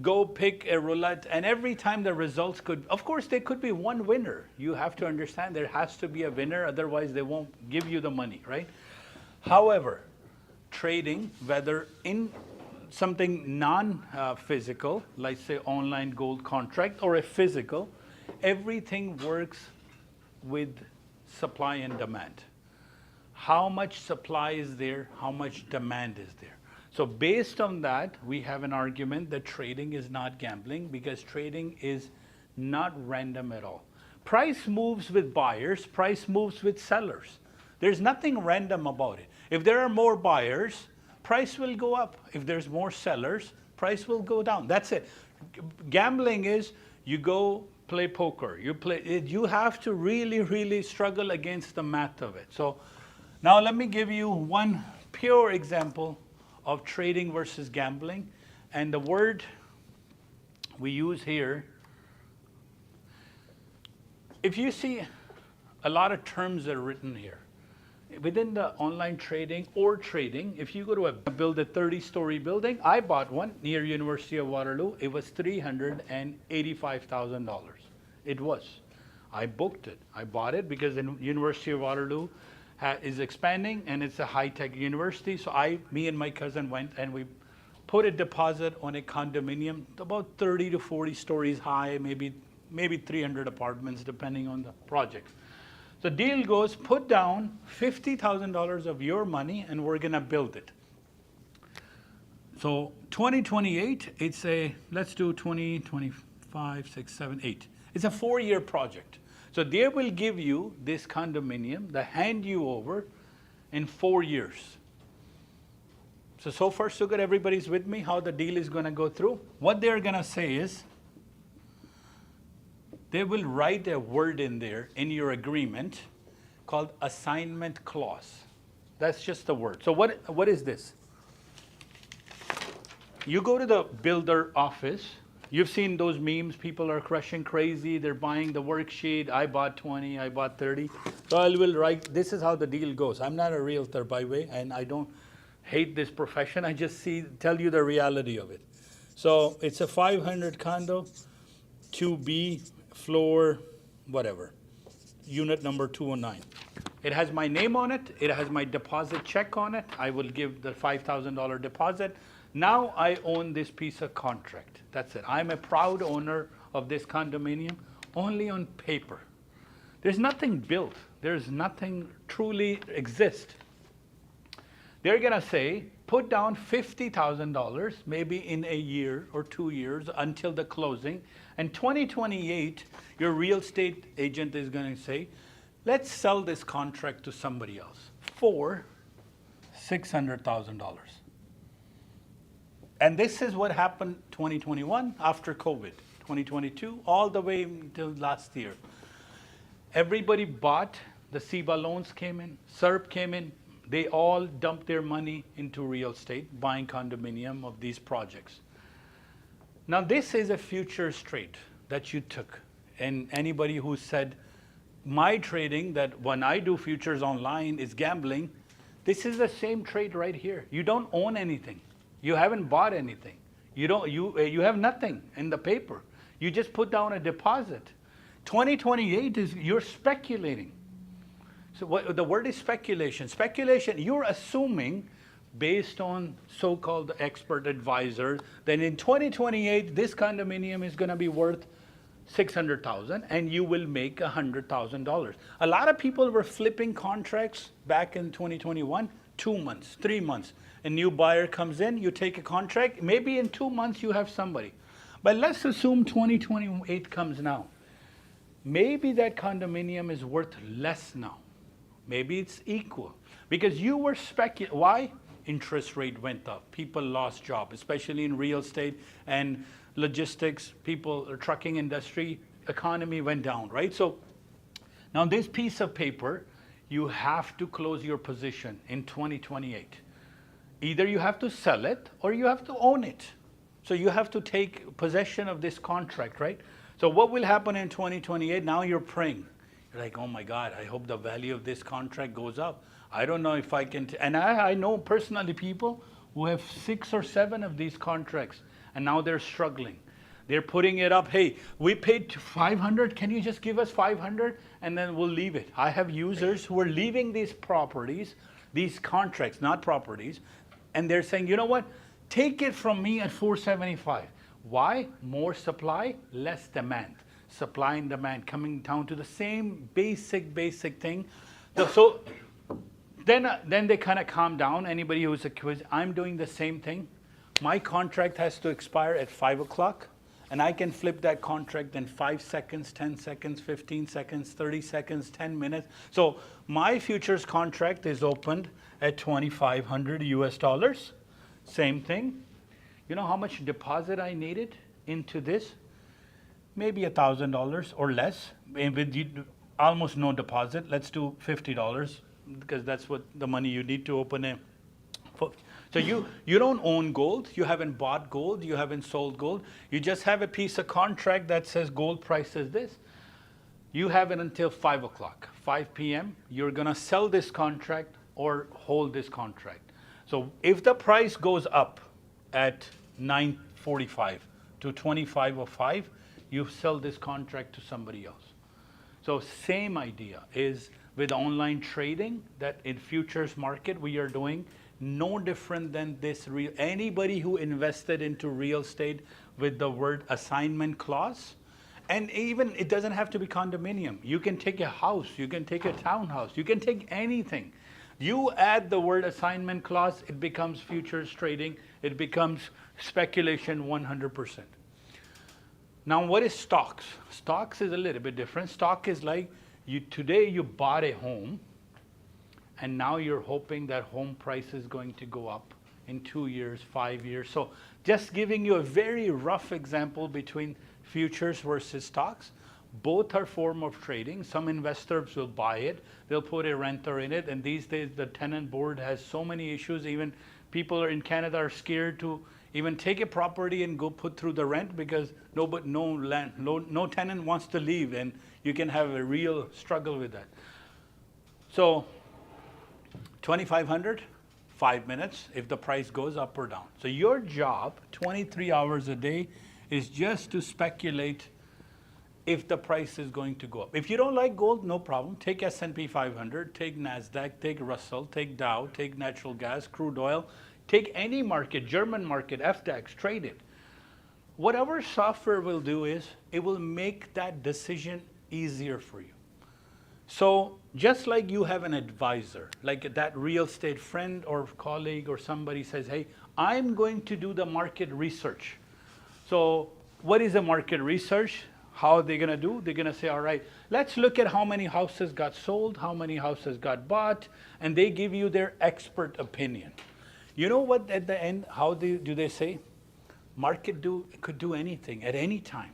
go pick a roulette, and every time the results could, of course, there could be one winner. You have to understand there has to be a winner, otherwise they won't give you the money, right? However, trading, whether in something non-physical, like say online gold contract, or a physical, everything works with supply and demand. How much supply is there? How much demand is there? So based on that, we have an argument that trading is not gambling, because trading is not random at all. Price moves with buyers, price moves with sellers. There's nothing random about it. If there are more buyers, price will go up. If there's more sellers, price will go down. That's it. Gambling is you go play poker. You have to really, really struggle against the math of it. So now let me give you one pure example of trading versus gambling. And the word we use here, if you see a lot of terms that are written here, within the online trading or trading, if you go to build a 30-story building, I bought one near University of Waterloo. It was $385,000. It was. I booked it. I bought it because the University of Waterloo is expanding, and it's a high-tech university. So me and my cousin went and we put a deposit on a condominium, about 30 to 40 stories high, maybe 300 apartments, depending on the project. The deal goes, put down $50,000 of your money and we're gonna build it. So 2028, it's let's do 20, 25, 6, 7, 8. It's a 4-year project. So they will give you this condominium, they hand you over in 4 years. So far so good, everybody's with me, how the deal is gonna go through? What they're gonna say is, they will write a word in there in your agreement called assignment clause. That's just the word. So what is this? You go to the builder office. You've seen those memes. People are crushing crazy. They're buying the worksheet. I bought 20. I bought 30. So I will write. This is how the deal goes. I'm not a realtor, by the way, and I don't hate this profession. I just tell you the reality of it. So it's a 500 condo, 2B. Floor, whatever, unit number 209. It has my name on it. It has my deposit check on it. I will give the $5,000 deposit. Now I own this piece of contract. That's it. I'm a proud owner of this condominium, only on paper. There's nothing built. There's nothing truly exist. They're gonna say, put down $50,000, maybe in a year or 2 years until the closing. And 2028, your real estate agent is going to say, let's sell this contract to somebody else for $600,000. And this is what happened 2021 after COVID, 2022, all the way until last year. Everybody bought, the SEBA loans came in, SERP came in, they all dumped their money into real estate, buying condominium of these projects. Now this is a futures trade that you took. And anybody who said, my trading, that when I do futures online is gambling, this is the same trade right here. You don't own anything. You haven't bought anything. You have nothing in the paper. You just put down a deposit. 2028 is, you're speculating. So the word is speculation. Speculation, you're assuming based on so-called expert advisors, then in 2028, this condominium is going to be worth $600,000 and you will make $100,000. A lot of people were flipping contracts back in 2021, 2 months, 3 months. A new buyer comes in, you take a contract, maybe in 2 months you have somebody. But let's assume 2028 comes now. Maybe that condominium is worth less now. Maybe it's equal. Because you were speculating. Why? Interest rate went up. People lost jobs, especially in real estate and logistics, trucking industry, economy went down, right? So now this piece of paper, you have to close your position in 2028. Either you have to sell it or you have to own it. So you have to take possession of this contract, right? So what will happen in 2028? Now you're praying. You're like, oh my God, I hope the value of this contract goes up. I don't know if I can, and I know personally people who have 6 or 7 of these contracts, and now they're struggling. They're putting it up, hey, we paid 500, can you just give us 500? And then we'll leave it. I have users who are leaving these properties, these contracts, not properties, and they're saying, you know what, take it from me at 475. Why? More supply, less demand. Supply and demand coming down to the same basic thing. So then they kind of calm down. Anybody who's a quiz, I'm doing the same thing. My contract has to expire at 5 o'clock. And I can flip that contract in 5 seconds, 10 seconds, 15 seconds, 30 seconds, 10 minutes. So my futures contract is opened at 2,500 US dollars. Same thing. You know how much deposit I needed into this? Maybe $1,000 or less. And with almost no deposit, let's do $50 because that's what the money you need to open it. So you don't own gold, you haven't bought gold, you haven't sold gold, you just have a piece of contract that says gold price is this. You have it until 5 o'clock, 5 p.m. You're gonna sell this contract or hold this contract. So if the price goes up at 9:45 to 25:05, you sell this contract to somebody else. So same idea is with online trading that in futures market we are doing. No different than this. Anybody who invested into real estate with the word assignment clause, and even it doesn't have to be condominium. You can take a house, you can take a townhouse, you can take anything. You add the word assignment clause, it becomes futures trading, it becomes speculation 100%. Now what is stocks? Stocks is a little bit different. Stock is like today you bought a home, and now you're hoping that home price is going to go up in 2 years, 5 years. So just giving you a very rough example between futures versus stocks. Both are form of trading. Some investors will buy it. They'll put a renter in it. And these days, the tenant board has so many issues. Even people in Canada are scared to even take a property and go put through the rent because no tenant wants to leave. And you can have a real struggle with that. So 2,500, 5 minutes if the price goes up or down. So your job, 23 hours a day, is just to speculate if the price is going to go up. If you don't like gold, no problem. Take S&P 500, take Nasdaq, take Russell, take Dow, take natural gas, crude oil, take any market, German market, FDAX, trade it. Whatever software will do is it will make that decision easier for you. So just like you have an advisor, like that real estate friend or colleague or somebody says, hey, I'm going to do the market research. So what is the market research? How are they going to do? They're going to say, all right, let's look at how many houses got sold, how many houses got bought, and they give you their expert opinion. You know what at the end, how do they say? Market could do anything at any time.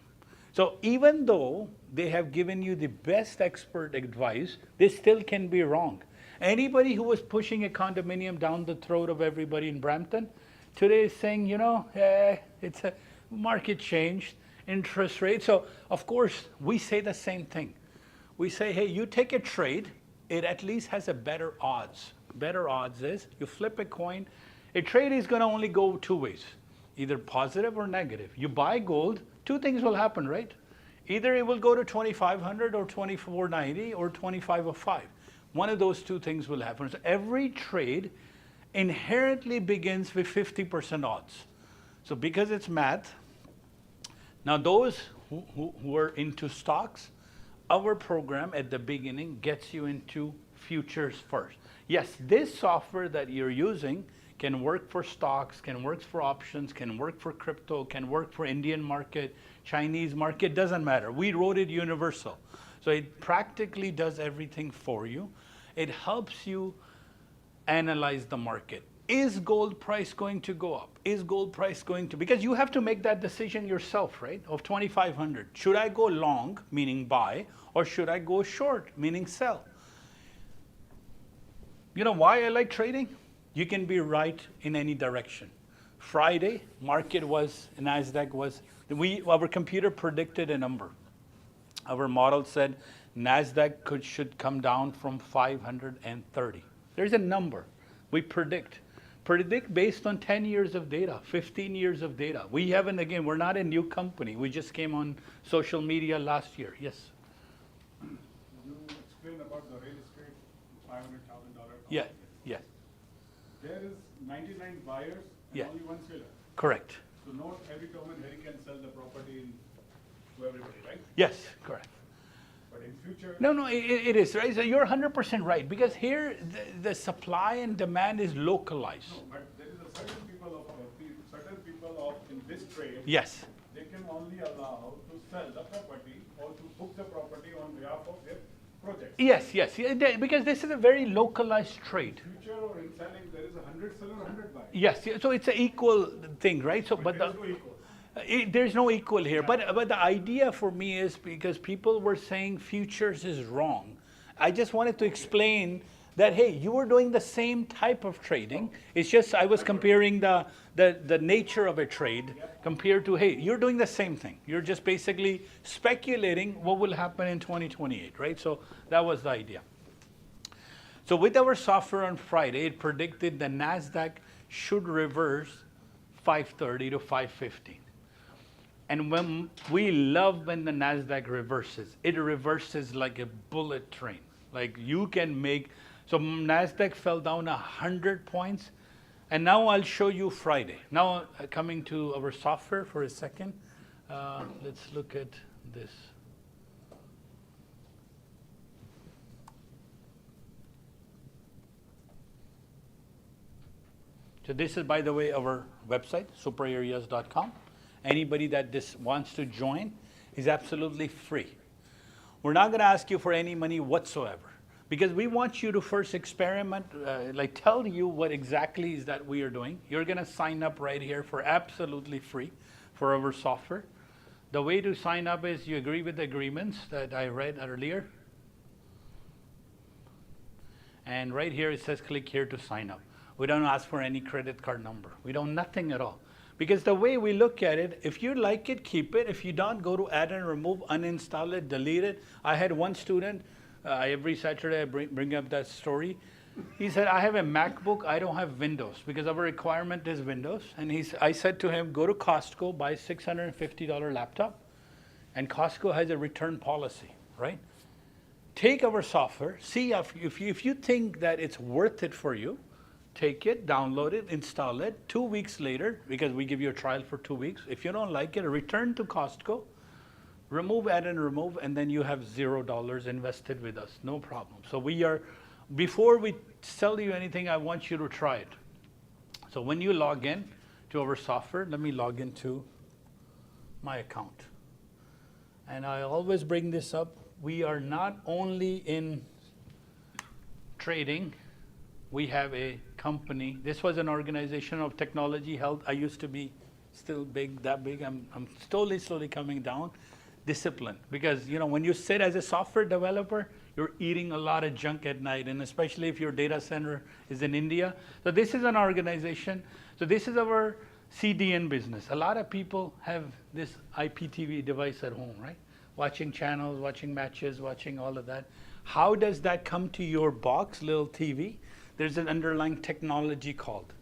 So even though they have given you the best expert advice, they still can be wrong. Anybody who was pushing a condominium down the throat of everybody in Brampton, today is saying, you know, it's a market changed, interest rate. So of course, we say the same thing. We say, hey, you take a trade, it at least has a better odds. Better odds is, you flip a coin, a trade is gonna only go 2 ways, either positive or negative. You buy gold, 2 things will happen, right? Either it will go to 2,500 or 2,490 or 2505. One of those 2 things will happen. So every trade inherently begins with 50% odds. So because it's math, now those who are into stocks, our program at the beginning gets you into futures first. Yes, this software that you're using can work for stocks, can work for options, can work for crypto, can work for Indian market, Chinese market, doesn't matter. We wrote it universal. So it practically does everything for you. It helps you analyze the market. Is gold price going to go up? Is gold price going to, because you have to make that decision yourself, right? Of 2,500. Should I go long, meaning buy, or should I go short, meaning sell? You know why I like trading? You can be right in any direction. Friday, market was, Nasdaq was, our computer predicted a number. Our model said Nasdaq should come down from 530. There's a number we predict. predict based on 10 years of data, 15 years of data. We haven't, again, we're not a new company. We just came on social media last year. Yes? You explained about the real estate $500,000. Yeah, yes. There is 99 buyers and Yeah. only one seller. Correct. So not every Tom and Harry can sell the property to everybody, right? Yes, correct. But in future, No, it is, right? So you're 100% right, because here the supply and demand is localized. no, but there is a certain people in this trade, Yes. they can only allow to sell the property or to book the property on behalf of their projects. Yes, because this is a very localized trade. Future or in selling, there is 100 seller, 100 buyer. Yes, so it's an equal thing, right? So, But there is no equal. there's no equal here. But the idea for me is because people were saying futures is wrong. I just wanted to explain that, hey, you were doing the same type of trading. It's just I was comparing the nature of a trade compared to, hey, you're doing the same thing. You're just basically speculating what will happen in 2028, right? So that was the idea. So with our software on Friday, it predicted the Nasdaq should reverse 530 to 515. And when we love when the Nasdaq reverses, it reverses like a bullet train. Like you can make, so Nasdaq fell down 100 points. And now I'll show you Friday. Now coming to our software for a second, let's look at this. So this is, by the way, our website, superareas.com. Anybody that wants to join is absolutely free. We're not going to ask you for any money whatsoever, because we want you to first experiment, like tell you what exactly is that we are doing. You're going to sign up right here for absolutely free for our software. The way to sign up is you agree with the agreements that I read earlier. And right here it says click here to sign up. We don't ask for any credit card number. We don't, nothing at all. Because the way we look at it, if you like it, keep it. If you don't, go to add and remove, uninstall it, delete it. I had one student, every Saturday I bring up that story. He said, I have a MacBook, I don't have Windows, because our requirement is Windows. And I said to him, go to Costco, buy a $650 laptop, and Costco has a return policy, right? Take our software, see if you think that it's worth it for you, take it, download it, install it. 2 weeks later, because we give you a trial for 2 weeks, if you don't like it, return to Costco, remove, add and remove, and then you have $0 invested with us, no problem. So we are, before we sell you anything, I want you to try it. So when you log in to our software, let me log into my account. And I always bring this up. We are not only in trading, we have a company. This was an organization of technology, health. I used to be still big, that big. I'm slowly coming down. Discipline, because when you sit as a software developer, you're eating a lot of junk at night, and especially if your data center is in India. So this is an organization. So this is our CDN business. A lot of people have this IPTV device at home, right? Watching channels, watching matches, watching all of that. How does that come to your box, little TV? There's an underlying technology called,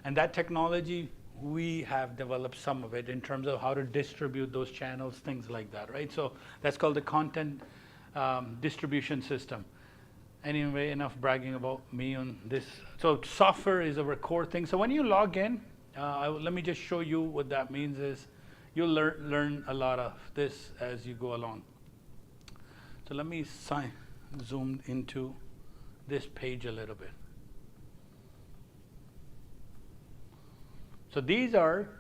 and that technology, we have developed some of it in terms of how to distribute those channels, things like that, right? So that's called the content distribution system. Anyway, enough bragging about me on this. So software is our core thing. So when you log in, let me just show you what that means is you'll learn a lot of this as you go along. So let me zoom into this page a little bit. So these are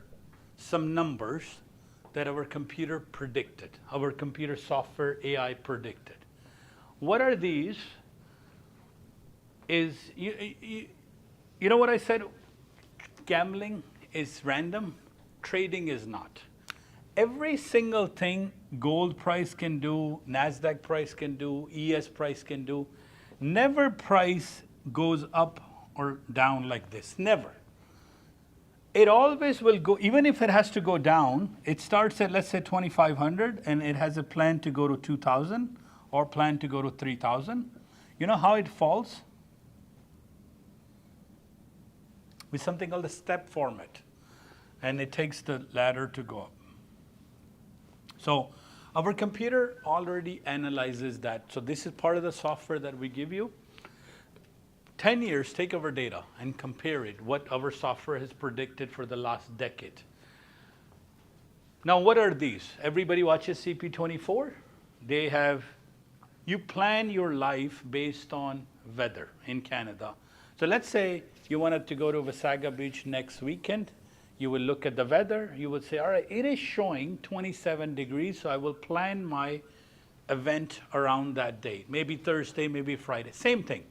some numbers that our computer predicted, our computer software AI predicted. What are these? Is, you know what I said? Gambling is random, trading is not. Every single thing gold price can do, Nasdaq price can do, ES price can do, never price goes up or down like this, never. It always will go, even if it has to go down, it starts at, let's say, 2,500, and it has a plan to go to 2,000 or plan to go to 3,000. You know how it falls? with something called the step format. And it takes the ladder to go up. So our computer already analyzes that. So this is part of the software that we give you. 10 years, take our data and compare it, what our software has predicted for the last decade. Now, what are these? Everybody watches CP24. They have, you plan your life based on weather in Canada. So let's say you wanted to go to Wasaga Beach next weekend. You will look at the weather. You would say, all right, it is showing 27 degrees, so I will plan my event around that date. Maybe Thursday, maybe Friday. Same thing.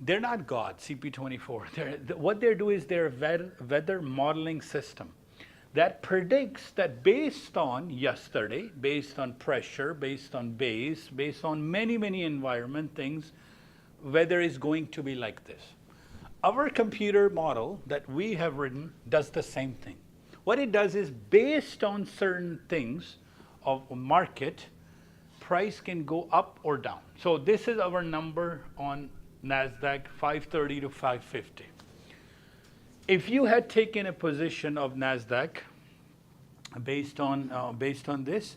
They're not God, CP24. What they do is they're a weather modeling system that predicts that based on yesterday, based on pressure, based on base, based on many, many environment things, weather is going to be like this. Our computer model that we have written does the same thing. What it does is based on certain things of market, price can go up or down. So this is our number on Nasdaq, 530 to 550. If you had taken a position of Nasdaq based on this,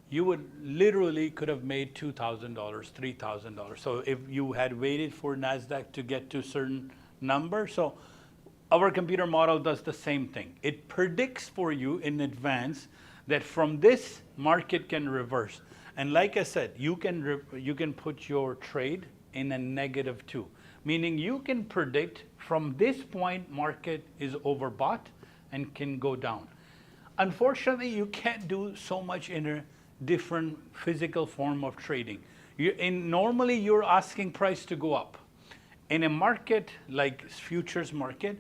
you would literally could have made $2,000, $3,000. So if you had waited for Nasdaq to get to certain number, so our computer model does the same thing. It predicts for you in advance that from this market can reverse. And like I said, you can put your trade in a -2, meaning you can predict from this point market is overbought and can go down. Unfortunately, you can't do so much in a different physical form of trading. Normally, you're asking price to go up. In a market like futures market,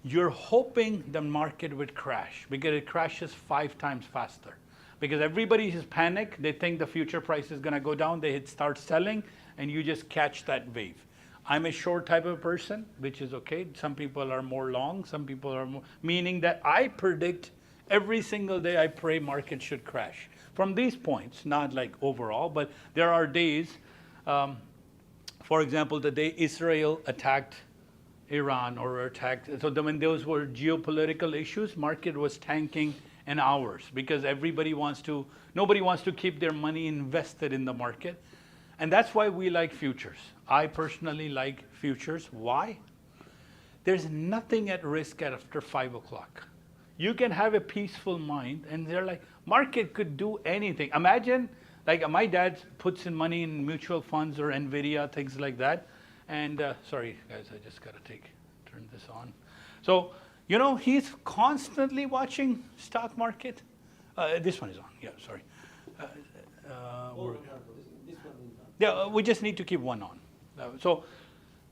you're hoping the market would crash because it crashes 5 times faster. Because everybody is panicked, they think the future price is going to go down, they start selling, and you just catch that wave. I'm a short type of person, which is okay. Some people are more long, some people are more, meaning that I predict every single day I pray market should crash. From these points, not like overall, but there are days, for example, the day Israel attacked Iran or attacked, so when those were geopolitical issues, market was tanking in hours because nobody wants to keep their money invested in the market. And that's why we like futures. I personally like futures. Why? There's nothing at risk after 5 o'clock. You can have a peaceful mind, and they're like, market could do anything. Imagine, like my dad puts in money in mutual funds or NVIDIA, things like that. And sorry, guys, I just got to turn this on. So, he's constantly watching stock market. This one is on, yeah, sorry. Yeah, we just need to keep one on. So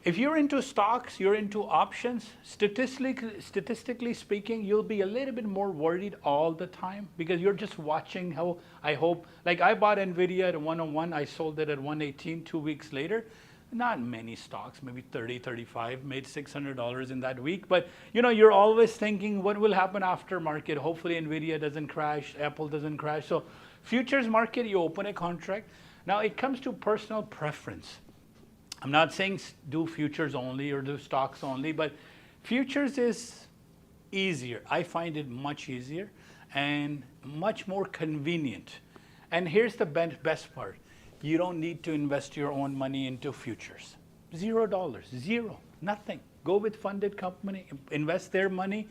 if you're into stocks, you're into options, statistically speaking, you'll be a little bit more worried all the time because you're just watching how, I hope, like I bought NVIDIA at 101, I sold it at 118 2 weeks later. Not many stocks, maybe 30, 35, made $600 in that week. But you're always thinking what will happen after market. Hopefully NVIDIA doesn't crash, Apple doesn't crash. So futures market, you open a contract. Now it comes to personal preference. I'm not saying do futures only or do stocks only, but futures is easier. I find it much easier and much more convenient. And here's the best part. You don't need to invest your own money into futures. $0, zero, nothing. Go with funded company, invest their money.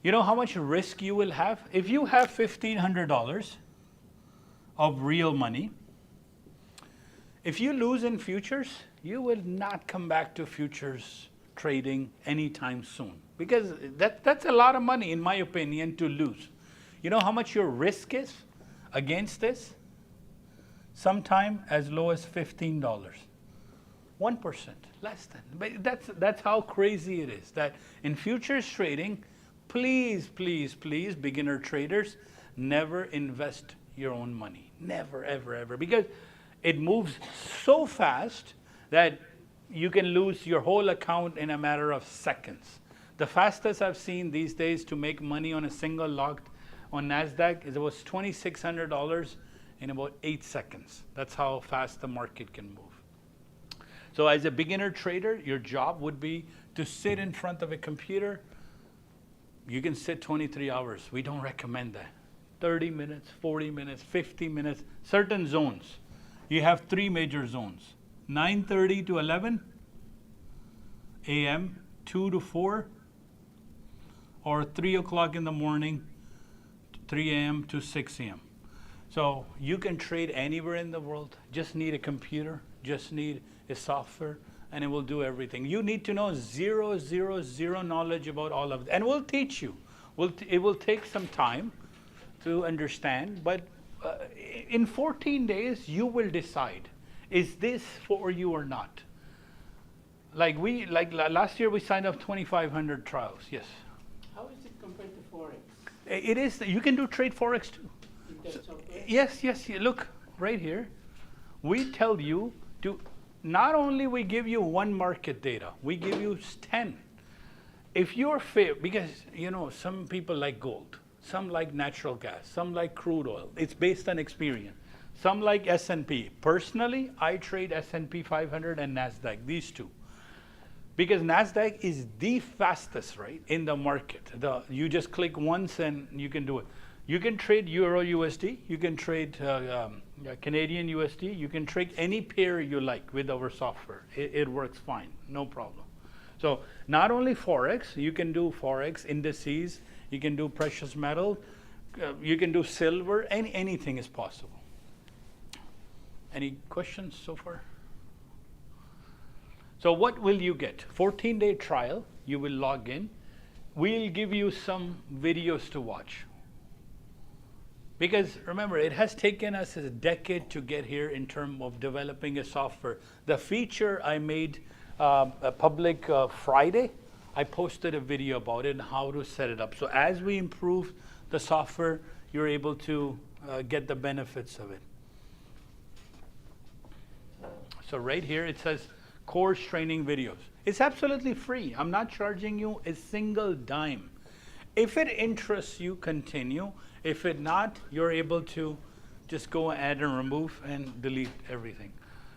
You know how much risk you will have? If you have $1,500 of real money, if you lose in futures, you will not come back to futures trading anytime soon. Because that's a lot of money, in my opinion, to lose. You know how much your risk is against this? Sometime as low as $15. 1%, less than. But that's how crazy it is. That in futures trading, please, please, please, beginner traders, never invest your own money. Never, ever, ever. Because it moves so fast that you can lose your whole account in a matter of seconds. The fastest I've seen these days to make money on a single lot on Nasdaq it was $2,600 in about 8 seconds. That's how fast the market can move. So as a beginner trader, your job would be to sit in front of a computer, you can sit 23 hours. We don't recommend that. 30 minutes, 40 minutes, 50 minutes, certain zones. You have 3 major zones. 9:30 to 11 a.m., 2 to 4, or 3 o'clock in the morning, 3 a.m. to 6 a.m. So you can trade anywhere in the world. Just need a computer, just need a software, and it will do everything. You need to know zero knowledge about all of it. And we'll teach you. It will take some time to understand, but in 14 days, you will decide, is this for you or not? Like last year, we signed up 2,500 trials, yes. How is it compared to forex? It is, you can do trade forex too. In terms of Yes, look, right here. We tell you to, not only we give you 1 market data, we give you 10. If you're fair, because some people like gold, some like natural gas, some like crude oil. It's based on experience. Some like S&P. Personally, I trade S&P 500 and Nasdaq, these 2. Because Nasdaq is the fastest, right, in the market. You just click once and you can do it. You can trade Euro USD, you can trade Canadian USD, you can trade any pair you like with our software. It works fine, no problem. So not only Forex, you can do Forex, indices, you can do precious metal, you can do silver, anything is possible. Any questions so far? So what will you get? 14-day trial, you will log in. We'll give you some videos to watch. Because remember, it has taken us a decade to get here in terms of developing a software. The feature I made public Friday, I posted a video about it and how to set it up. So as we improve the software, you're able to get the benefits of it. So right here it says course training videos. It's absolutely free. I'm not charging you a single dime. If it interests you, continue. If it not, you're able to just go ahead and remove and delete everything.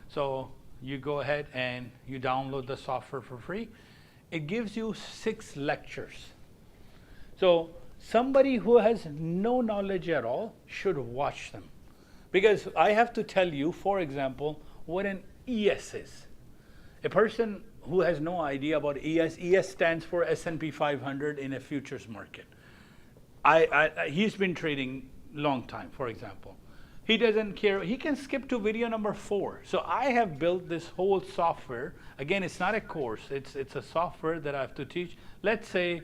So you go ahead and you download the software for free. It gives you 6 lectures. So somebody who has no knowledge at all should watch them. Because I have to tell you, for example, what an ES is. A person who has no idea about ES stands for S&P 500 in a futures market. He's been trading long time, for example. He doesn't care. He can skip to video number 4. So I have built this whole software. Again, it's not a course. It's a software that I have to teach. Let's say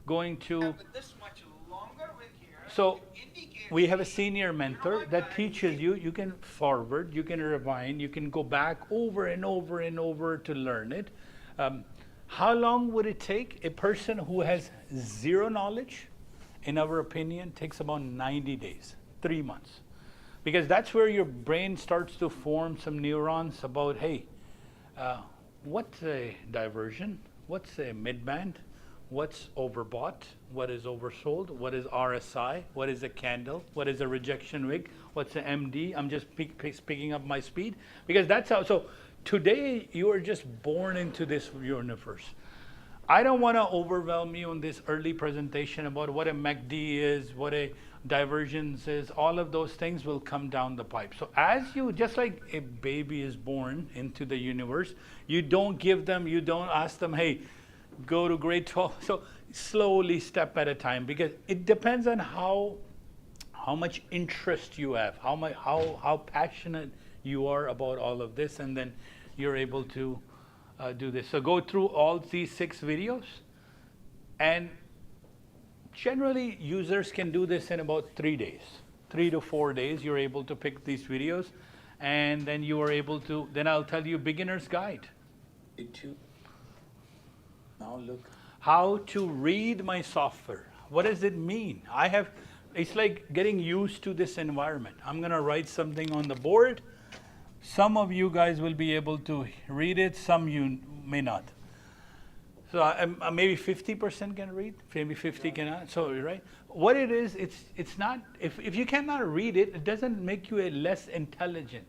going to... This much longer with here, so we have a senior mentor that teaches you. You can forward, you can rewind, you can go back over and over and over to learn it. How long would it take? A person who has 0 knowledge, in our opinion, takes about 90 days, 3 months. Because that's where your brain starts to form some neurons about, hey, what's a diversion? What's a midband? What's overbought? What is oversold? What is RSI? What is a candle? What is a rejection wick? What's an MD? I'm just picking up my speed. Because that's how, so today you are just born into this universe. I don't want to overwhelm you on this early presentation about what a MACD is, what a divergence is. All of those things will come down the pipe. So as you, just like a baby is born into the universe, you don't ask them, hey, go to grade 12. So slowly, step at a time, because it depends on how much interest you have, how passionate you are about all of this, and then you're able to do this. So go through all these 6 videos, and generally users can do this in about 3 days. 3 to 4 days, you're able to pick these videos, and then you are able to, then I'll tell you beginner's guide. Now look. How to read my software. What does it mean? It's like getting used to this environment. I'm gonna write something on the board. Some of you guys will be able to read it, some you may not. So maybe 50% can read, maybe 50 cannot, so right? What it is, it's not, if you cannot read it, it doesn't make you a less intelligent.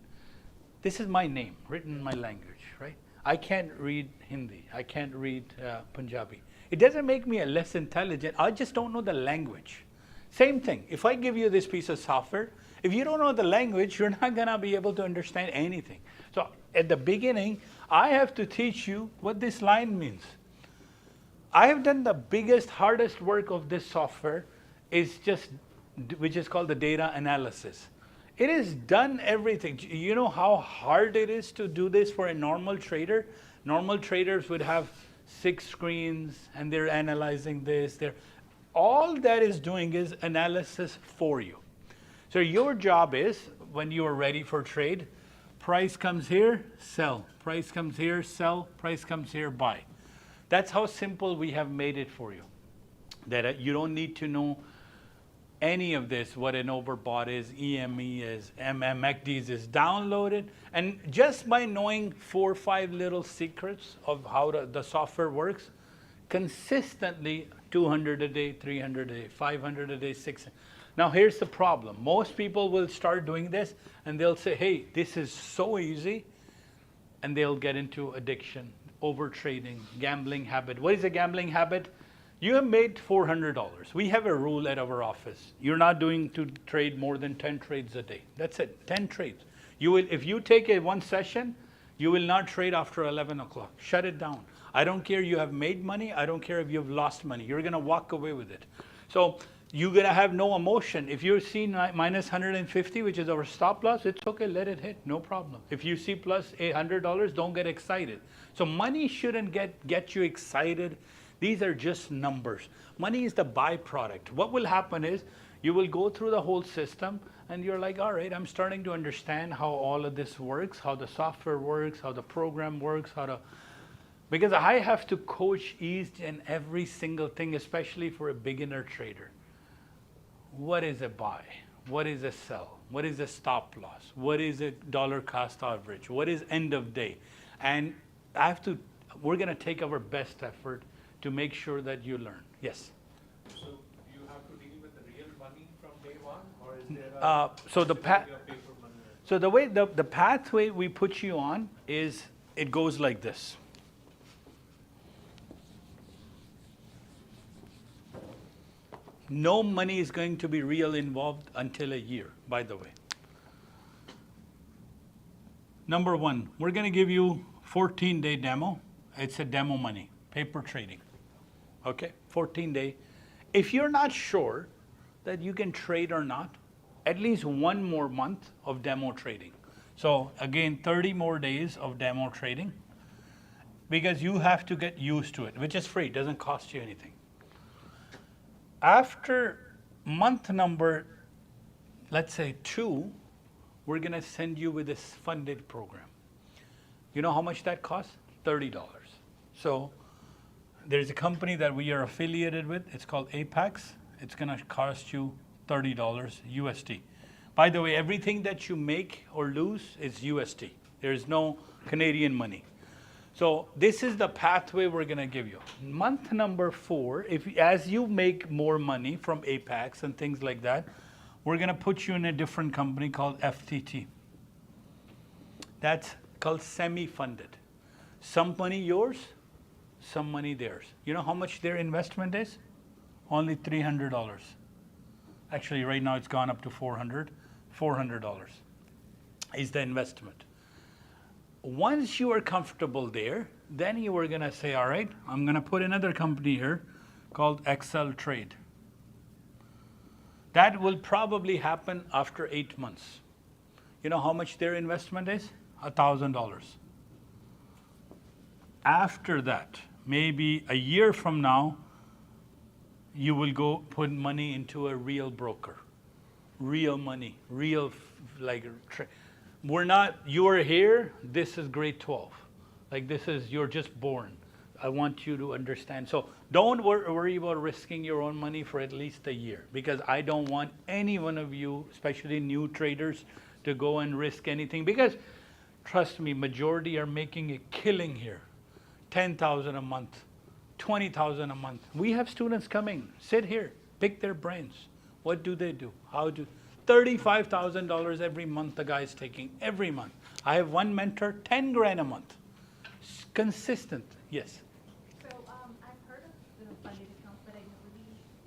This is my name, written in my language, right? I can't read Hindi. I can't read Punjabi. It doesn't make me a less intelligent. I just don't know the language. Same thing. If I give you this piece of software, if you don't know the language, you're not going to be able to understand anything. So at the beginning, I have to teach you what this line means. I have done the biggest, hardest work of this software, which is called the data analysis. It has done everything. You know how hard it is to do this for a normal trader? Normal traders would have 6 screens and they're analyzing this. All that is doing is analysis for you. So your job is, when you are ready for trade, price comes here, sell. Price comes here, sell. Price comes here, buy. That's how simple we have made it for you. That you don't need to know any of this, what an overbought is, EME is, MACDs is. Downloaded, and just by knowing 4 or 5 little secrets of how the software works, consistently 200 a day, 300 a day, 500 a day, 600. Now here's the problem. Most people will start doing this and they'll say, hey, this is so easy, and they'll get into addiction, over trading, gambling habit. What is a gambling habit? You have made $400. We have a rule at our office. You're not doing to trade more than 10 trades a day. That's it, 10 trades. If you take one session, you will not trade after 11 o'clock. Shut it down. I don't care you have made money. I don't care if you have lost money. You're going to walk away with it. So you're going to have no emotion. If you see minus 150, which is our stop loss, it's okay, let it hit, no problem. If you see plus $100, don't get excited. So money shouldn't get you excited. These are just numbers. Money is the byproduct. What will happen is you will go through the whole system and you're like, all right, I'm starting to understand how all of this works, how the software works, how the program works, because I have to coach each and every single thing, especially for a beginner trader. What is a buy? What is a sell? What is a stop loss? What is a dollar cost average? What is end of day? And we're going to take our best effort to make sure that you learn. Yes? So you have to deal with the real money from day one, or is there so the way the pathway we put you on is, it goes like this. No money is going to be real involved until a year, by the way. Number 1, we're going to give you 14-day demo. It's a demo money, paper trading. Okay, 14-day. If you're not sure that you can trade or not, at least 1 more month of demo trading. So again, 30 more days of demo trading, because you have to get used to it, which is free, doesn't cost you anything. After month number, let's say 2, we're going to send you with this funded program. You know how much that costs? $30. So there's a company that we are affiliated with. It's called Apex. It's going to cost you $30 USD. By the way, everything that you make or lose is USD. There's no Canadian money. So this is the pathway we're going to give you. Month number 4, as you make more money from Apex and things like that, we're going to put you in a different company called FTT. That's called semi-funded. Some money yours, some money theirs. You know how much their investment is? Only $300. Actually, right now it's gone up to $400 is the investment. Once you are comfortable there, then you are going to say, all right, I'm going to put another company here called Excel Trade. That will probably happen after 8 months. You know how much their investment is? $1,000. After that, maybe a year from now, you will go put money into a real broker. Real money, you are here, this is grade 12. Like you're just born. I want you to understand. So don't worry about risking your own money for at least a year, because I don't want any one of you, especially new traders, to go and risk anything, because trust me, majority are making a killing here. 10,000 a month, 20,000 a month. We have students coming, sit here, pick their brains. What do they do? How do? $35,000 every month the guy's taking, every month. I have one mentor, 10 grand a month. consistent, yes. So I've heard of funded accounts, but I don't really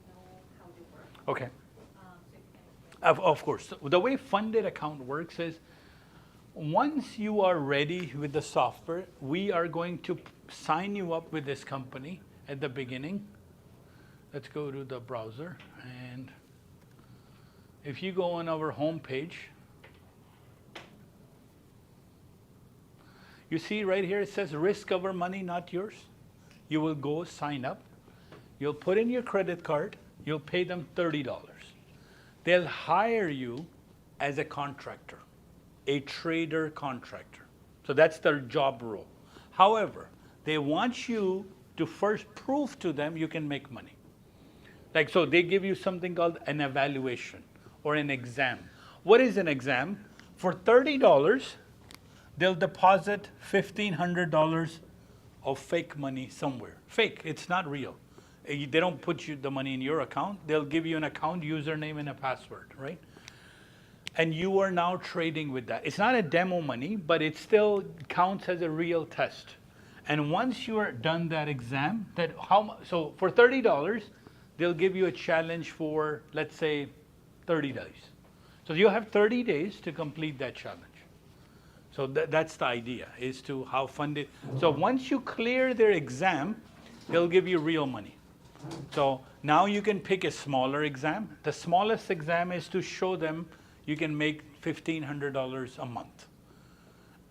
know how they work. Okay. So you can explain. Of course. The way funded account works is once you are ready with the software, we are going to sign you up with this company at the beginning. Let's go to the browser, and if you go on our home page, you see right here it says risk cover money, not yours. You will go sign up. You'll put in your credit card. You'll pay them $30. They'll hire you as a contractor, a trader contractor. So that's their job role. However, they want you to first prove to them you can make money. Like, so they give you something called an evaluation or an exam. What is an exam? For $30, they'll deposit $1,500 of fake money somewhere. Fake, it's not real. They don't put you the money in your account. They'll give you an account username and a password, right? And you are now trading with that. It's not a demo money, but it still counts as a real test. And once you are done that exam, so for $30, they'll give you a challenge for, let's say, 30 days. So you have 30 days to complete that challenge. So that's the idea, is to how funded. So once you clear their exam, they'll give you real money. So now you can pick a smaller exam. The smallest exam is to show them you can make $1,500 a month.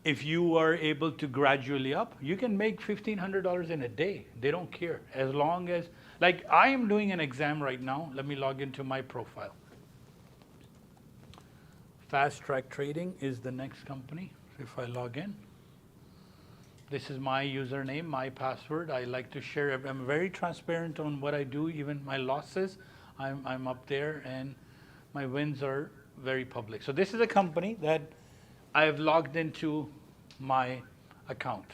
If you are able to gradually up, you can make $1,500 in a day. They don't care. As long as, like I am doing an exam right now. Let me log into my profile. Fast Track Trading is the next company. If I log in, this is my username, my password. I like to share. I'm very transparent on what I do, even my losses. I'm up there, and my wins are very public. So this is a company that I have logged into my account.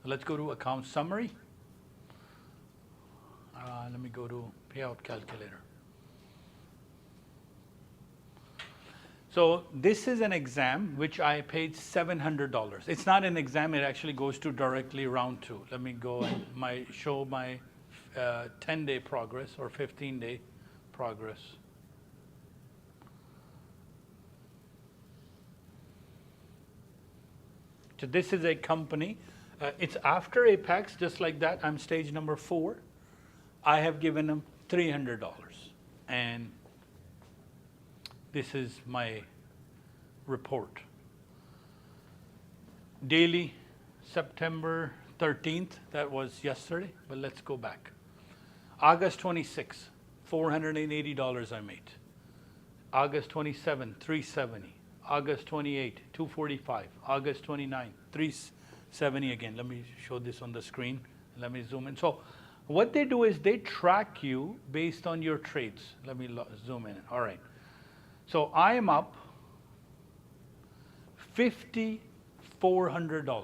Let's go to account summary. Let me go to payout calculator. So this is an exam which I paid $700. It's not an exam, it actually goes to directly round 2. Let me go and show my 10-day progress or 15-day progress. So this is a company. It's after Apex, just like that. I'm stage number 4. I have given them $300. And this is my report. Daily, September 13th, that was yesterday, but let's go back. August 26th, $480 I made. August 27th, $370. August 28, $245. August 29, $370 again. Let me show this on the screen. Let me zoom in. So what they do is they track you based on your trades. Let me zoom in. All right. So I am up $5,400.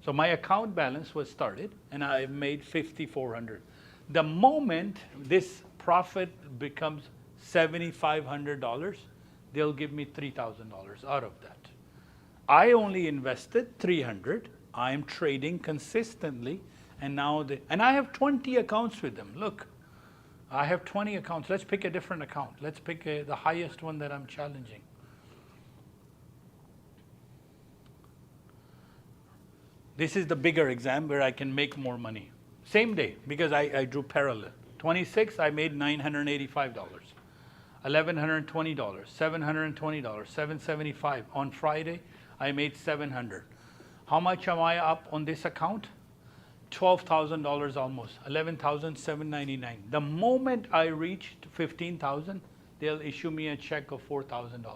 So my account balance was started, and I made $5,400. The moment this profit becomes $7,500, they'll give me $3,000 out of that. I only invested $300. I am trading consistently, and now and I have 20 accounts with them. Look, I have 20 accounts. Let's pick a different account. Let's pick the highest one that I'm challenging. This is the bigger exam where I can make more money. Same day, because I drew parallel. 26, I made $985. $1,120, $720, $775. On Friday, I made $700. How much am I up on this account? $12,000 almost, $11,799. The moment I reached $15,000, they'll issue me a check of $4,000.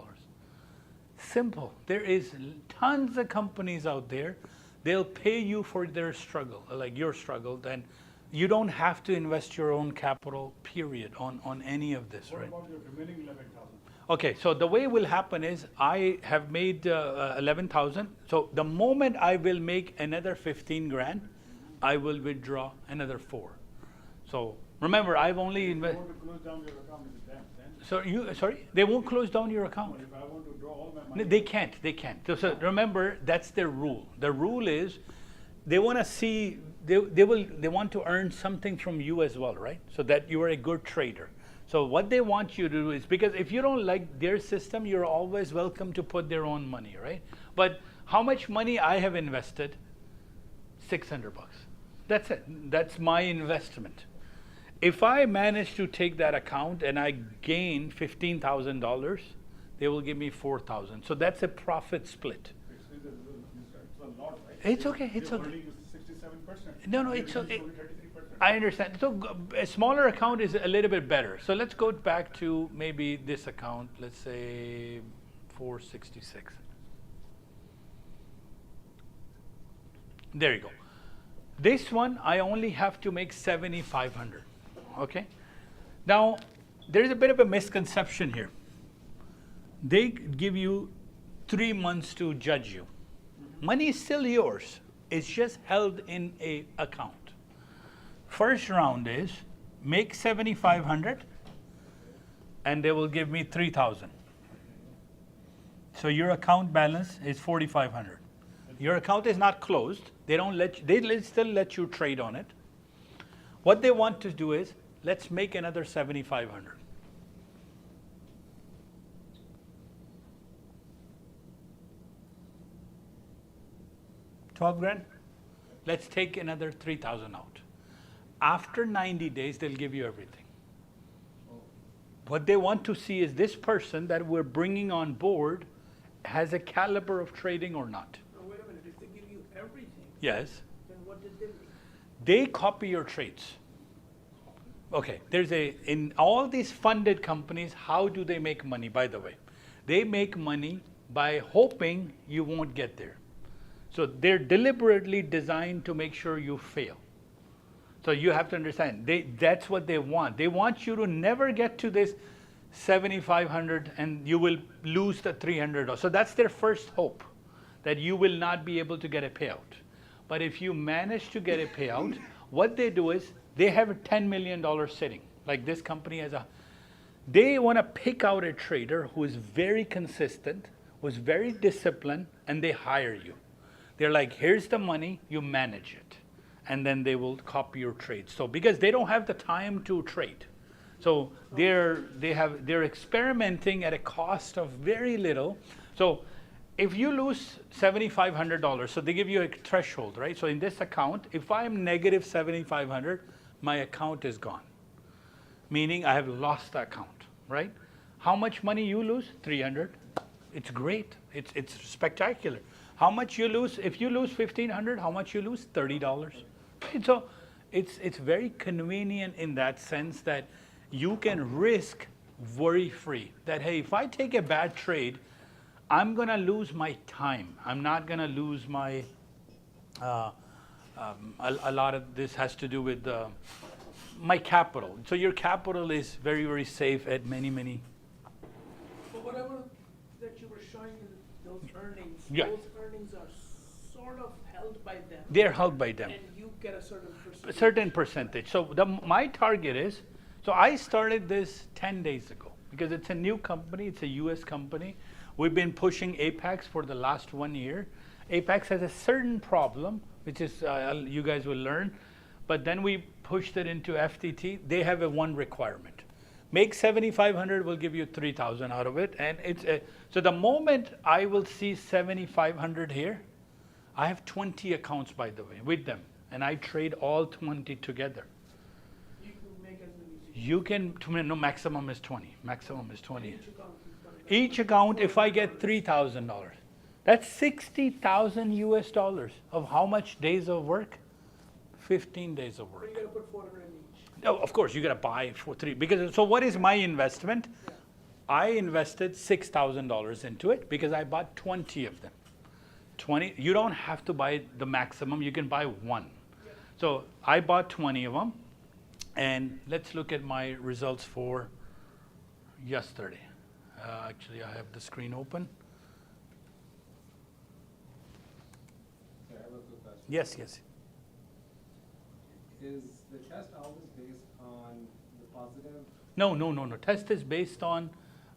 Simple. There is tons of companies out there. They'll pay you for their struggle, like your struggle. Then you don't have to invest your own capital, period, on any of this, right? What about your remaining 11,000? Okay, so the way it will happen is I have made 11,000. So the moment I will make another 15 grand, I will withdraw another 4. So remember, I've only If you invested. want to close down your account with them, then Sorry, they won't close down your account. If I want to draw all my money. They can't. So remember, that's their rule. The rule is they want to see, they want to earn something from you as well, right? So that you are a good trader. So what they want you to do is, because if you don't like their system, you're always welcome to put their own money, right? But how much money I have invested? $600. That's it. That's my investment. If I manage to take that account and I gain $15,000, they will give me $4,000. So that's a profit split. It's a lot, right? It's okay. It's You're okay. earning 67%. No, You're it's okay. earning 33%. I understand. So a smaller account is a little bit better. So let's go back to maybe this account. Let's say 466. There you go. This one, I only have to make 7,500. Okay. Now, there's a bit of a misconception here. They give you 3 months to judge you. Money is still yours. It's just held in a account. First round is make 7,500, and they will give me 3,000. So your account balance is 4,500. Your account is not closed. They don't let you, they still let you trade on it. What they want to do is, let's make another 7,500. $12,000. Let's take another 3,000 out. After 90 days, they'll give you everything. What they want to see is this person that we're bringing on board has a caliber of trading or not. Now, wait a minute, if they give you everything, Yes. then what did they do? They copy your trades. Okay, in all these funded companies, how do they make money, by the way? They make money by hoping you won't get there. So they're deliberately designed to make sure you fail. So you have to understand, that's what they want. They want you to never get to this 7,500 and you will lose the 300. So that's their first hope, that you will not be able to get a payout. But if you manage to get a payout, what they do is they have a $10 million sitting. Like this company has they want to pick out a trader who is very consistent, who is very disciplined, and they hire you. They're like, here's the money, you manage it. And then they will copy your trade. So because they don't have the time to trade. So they're experimenting at a cost of very little. So if you lose $7,500, so they give you a threshold, right? So in this account, if I'm negative 7,500, my account is gone. Meaning I have lost the account, right? How much money you lose? 300. It's great. It's spectacular. How much you lose? If you lose 1,500, how much you lose? $30. Right? So it's very convenient in that sense that you can risk worry-free. That, hey, if I take a bad trade, I'm going to lose my time. I'm not going to lose my, a lot of this has to do with my capital. So your capital is very, very safe at many. But whatever that you were showing in those earnings, Yeah. those earnings are sort of held by them. They're held by them. And you get a certain percentage. Certain percentage. So my target is, so I started this 10 days ago because it's a new company, it's a US company. We've been pushing Apex for the last 1 year. Apex has a certain problem, which is, you guys will learn, but then we pushed it into FTT. They have a one requirement. Make 7,500, we'll give you 3,000 out of it. And it's so the moment I will see 7,500 here, I have 20 accounts, by the way, with them. And I trade all 20 together. You can make as many as You can, no, maximum is 20. Maximum is 20. each account is gonna- Each account, if I get $3,000, that's 60,000 US dollars of how much days of work? 15 days of So work. you gotta put 400 in each. Oh, of course, you gotta buy for 3, because, so what is my investment? Yeah. I invested $6,000 into it because I bought 20 of them. 20, you don't have to buy the maximum, you can buy one. So I bought 20 of them, and let's look at my results for yesterday. Actually, I have the screen open. Yeah, I have a quick question. Yes. Is the test always based on the positive No. Test is based on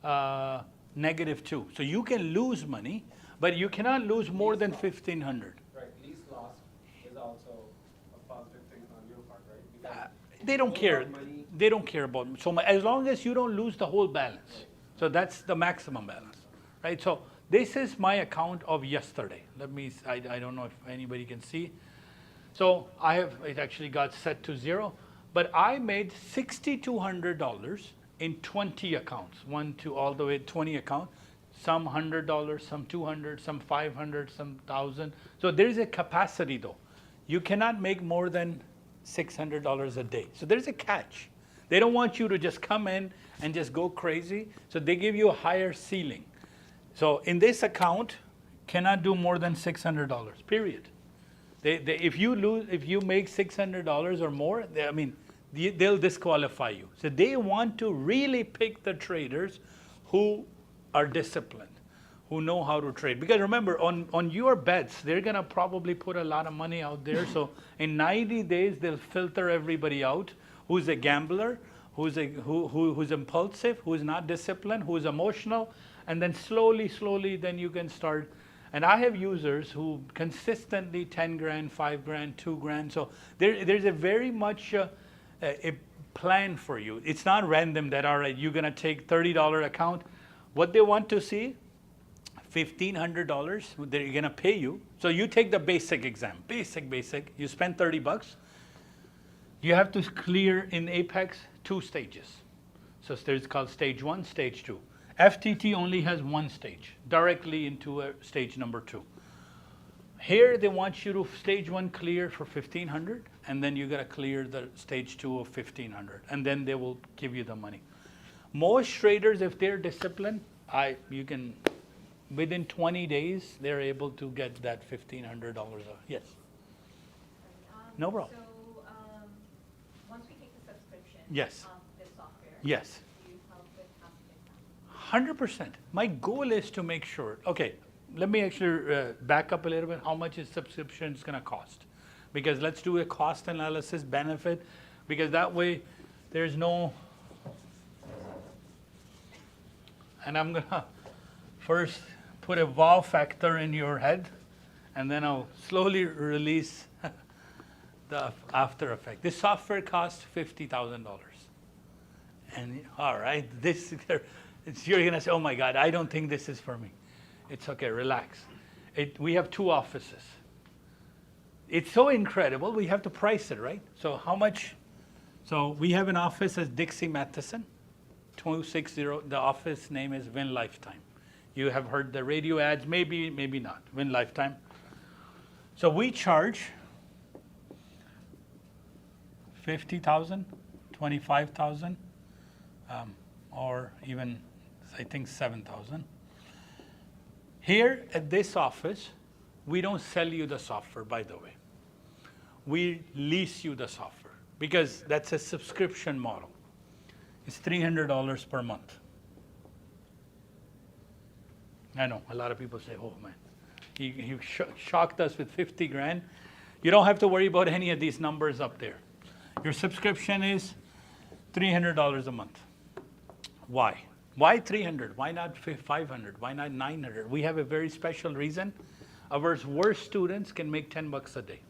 -2. So you can lose money, but you cannot lose more than 1,500. Right, least loss is also a positive thing on your part, right? Because They don't more care. money- They don't care about so much, as long as you don't lose the whole balance. So that's the maximum balance, right? So this is my account of yesterday. I don't know if anybody can see. So it actually got set to 0, but I made $6,200 in 20 accounts, 1 to all the way 20 accounts. Some $100, some 200, some 500, some 1,000. So there's a capacity though. You cannot make more than $600 a day. So there's a catch. They don't want you to just come in and just go crazy. So they give you a higher ceiling. So in this account, cannot do more than $600, period. If you make $600 or more, they'll disqualify you. So they want to really pick the traders who are disciplined, who know how to trade. Because remember, on your bets, they're gonna probably put a lot of money out there. So in 90 days, they'll filter everybody out who's a gambler, who's impulsive, who's not disciplined, who's emotional, and then slowly, then you can start. And I have users who consistently 10 grand, 5 grand, 2 grand. So there's a very much a plan for you. It's not random that, all right, you're gonna take $30 account. What they want to see, $1,500, they're gonna pay you. So you take the basic exam, basic, you spend $30. You have to clear in Apex 2 stages. So there's called stage 1, stage 2. FTT only has 1 stage, directly into stage number 2. Here they want you to stage 1 clear for 1,500, and then you gotta clear the stage 2 of 1,500, and then they will give you the money. Most traders, if they're disciplined, within 20 days, they're able to get that $1,500. Yes. No problem. So, once we take the subscription. Yes. Of the software. Yes. Do you help with how to get that? 100%. My goal is to make sure, okay, let me actually back up a little bit. How much is subscription is gonna cost? Because let's do a cost analysis benefit, because that way there's no, and I'm gonna first put a wow factor in your head, and then I'll slowly release the after effect. This software costs $50,000. And all right, you're gonna say, oh my God, I don't think this is for me. It's okay, relax. We have 2 offices. It's so incredible, we have to price it, right? So how much? So we have an office as Dixie Matheson, 260, the office name is Win Lifetime. You have heard the radio ads, maybe not, Win Lifetime. So we charge $50,000, $25,000, or even, I think, $7,000. Here at this office, we don't sell you the software, by the way. We lease you the software, because that's a subscription model. It's $300 per month. I know, a lot of people say, oh man, he shocked us with 50 grand. You don't have to worry about any of these numbers up there. Your subscription is $300 a month. Why? Why 300? Why not 500? Why not 900? We have a very special reason. Our worst students can make $10 a day.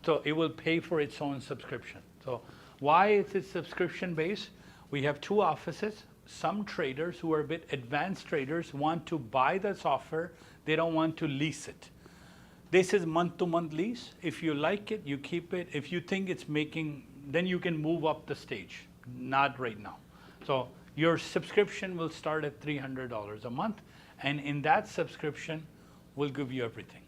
So it will pay for its own subscription. So why is it subscription based? We have 2 offices. Some traders who are a bit advanced traders want to buy the software. They don't want to lease it. This is month-to-month lease. If you like it, you keep it. If you think it's making, then you can move up the stage. Not right now. So your subscription will start at $300 a month. And in that subscription, we'll give you everything.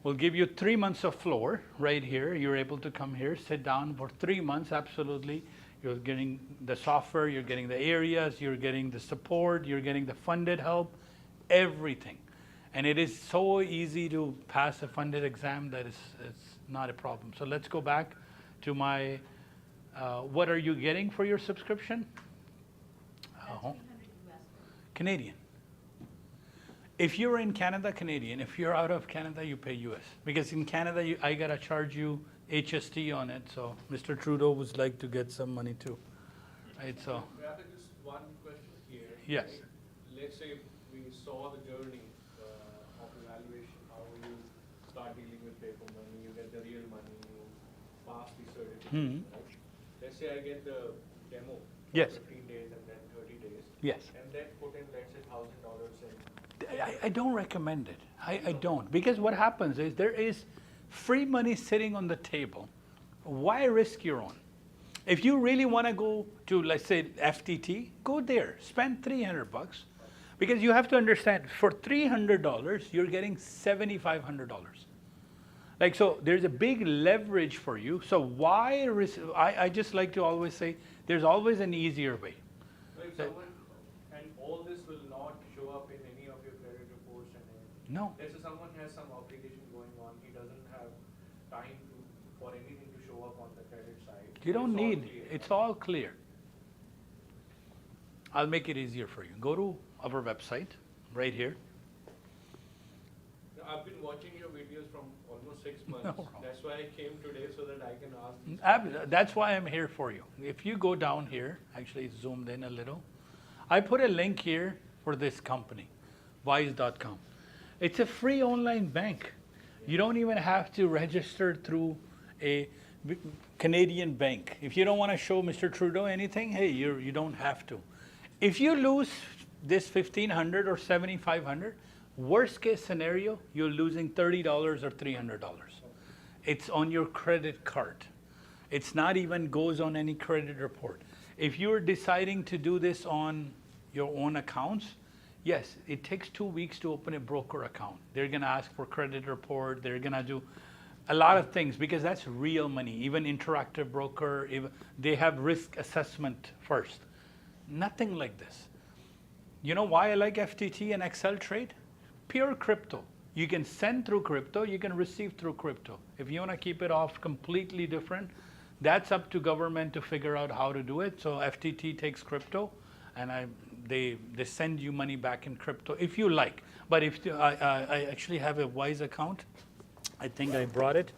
We'll give you 3 months of floor right here. You're able to come here, sit down for 3 months, absolutely. You're getting the software, you're getting the areas, you're getting the support, you're getting the funded help, everything. And it is so easy to pass a funded exam that it's not a problem. So let's go back to my, what are you getting for your subscription? Canadian. If you're in Canada, Canadian. If you're out of Canada, you pay US. Because in Canada, I gotta charge you HST on it. So Mr. Trudeau would like to get some money too. right? So, Rafay, just one question here. Yes. Right? Let's say we saw the journey of evaluation, how you start dealing with paper money, you get the real money, you pass the certification, right? Let's say I get the demo for Yes. 15 days and then 30 days. yes. And then put in, let's say, $1,000 in. I don't recommend it. I don't. Because what happens is there is free money sitting on the table. Why risk your own? If you really want to go to, let's say, FTT, go there. Spend $300. Because you have to understand, for $300, you're getting $7,500. Like, so there's a big leverage for you. So why risk? I just like to always say, there's always an easier way. So if someone, and all this will not show up in any of your credit reports and anything. No. Let's say someone has some obligation going on, he doesn't have time for anything to show up on the credit side. You don't It's all need, clear. it's all clear. I'll make it easier for you. Go to our website, right here. I've been watching your videos from almost 6 months. No problem. That's why I came today so that I can ask these. That's why I'm here for you. If you go down here, actually it's zoomed in a little. I put a link here for this company, wise.com. It's a free online bank. You don't even have to register through a Canadian bank. If you don't want to show Mr. Trudeau anything, hey, you don't have to. If you lose this $1,500 or $7,500, worst case scenario, you're losing $30 or $300. It's on your credit card. It's not even goes on any credit report. If you're deciding to do this on your own accounts, yes, it takes 2 weeks to open a broker account. They're going to ask for credit report. They're going to do a lot of things because that's real money. Even Interactive Broker, they have risk assessment first. Nothing like this. You know why I like FTT and Excel Trade? Pure crypto. You can send through crypto, you can receive through crypto. If you want to keep it off completely different, that's up to government to figure out how to do it. So FTT takes crypto, and they send you money back in crypto if you like. But if I actually have a Wise account, I think I brought it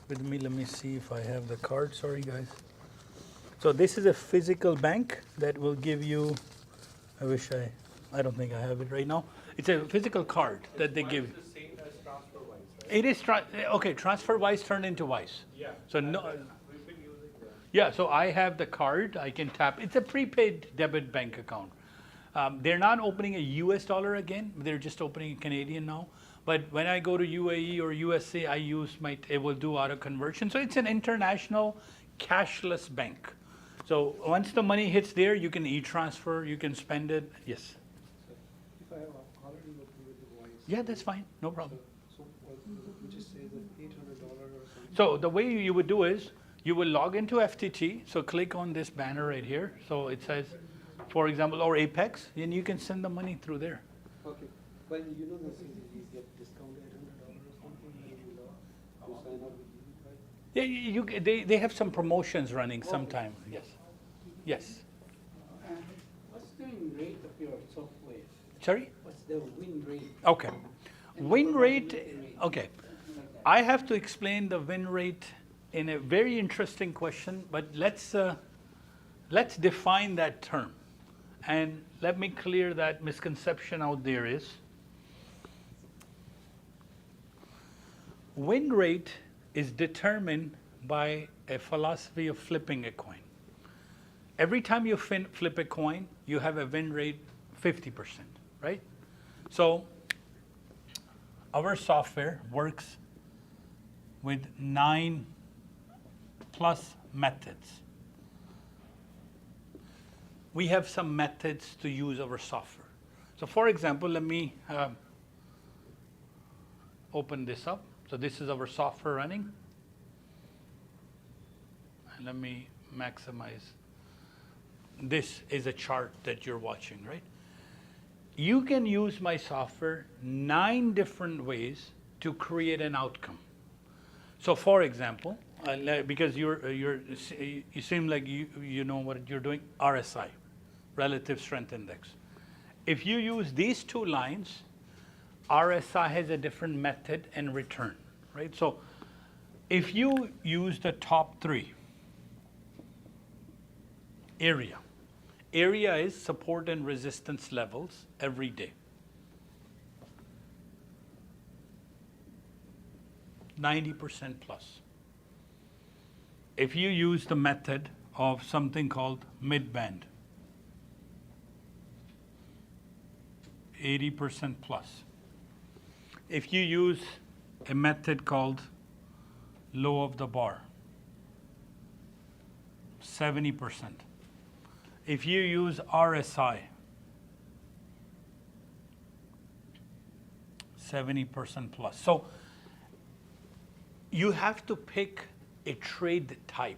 with me. Let me see if I have the card. Sorry, guys. So this is a physical bank that will give you. I don't think I have it right now. It's a physical card that they give. It's the same as TransferWise, right? It is okay. TransferWise turned into Wise. Yeah. So no. We've been using that. Yeah. So I have the card. I can tap. It's a prepaid debit bank account. They're not opening a US dollar again. They're just opening a Canadian now. But when I go to UAE or USA, I use it will do auto conversion. So it's an international cashless bank. So once the money hits there, you can e-transfer, you can spend it. Yes. If I have already worked with the Wise. Yeah, that's fine. No problem. So we just say that $800 or something. So the way you would do is you will log into FTT. So click on this banner right here. So it says, for example, or Apex, and you can send the money through there. Okay. Well, you know the CCGs get discount $800 or something when you sign up with you, right? Yeah, they have some promotions running sometime. Yes. Yes. What's the win rate of your software? Sorry? What's the win rate? Okay. And Win rate, probability rate, okay. something like that. I have to explain the win rate in a very interesting question, but let's define that term. And let me clear that misconception out there is, win rate is determined by a philosophy of flipping a coin. Every time you flip a coin, you have a win rate 50%, right? So our software works with 9+ methods. We have some methods to use our software. So for example, let me open this up. So this is our software running. And let me maximize. This is a chart that you're watching, right? You can use my software 9 different ways to create an outcome. So for example, because you seem like you know what you're doing, RSI, Relative Strength Index. If you use these 2 lines, RSI has a different method and return, right? So if you use the top 3 area, area is support and resistance levels every day. 90% plus. If you use the method of something called mid-band, 80% plus. If you use a method called low of the bar, 70%. If you use RSI, 70% plus. So you have to pick a trade type.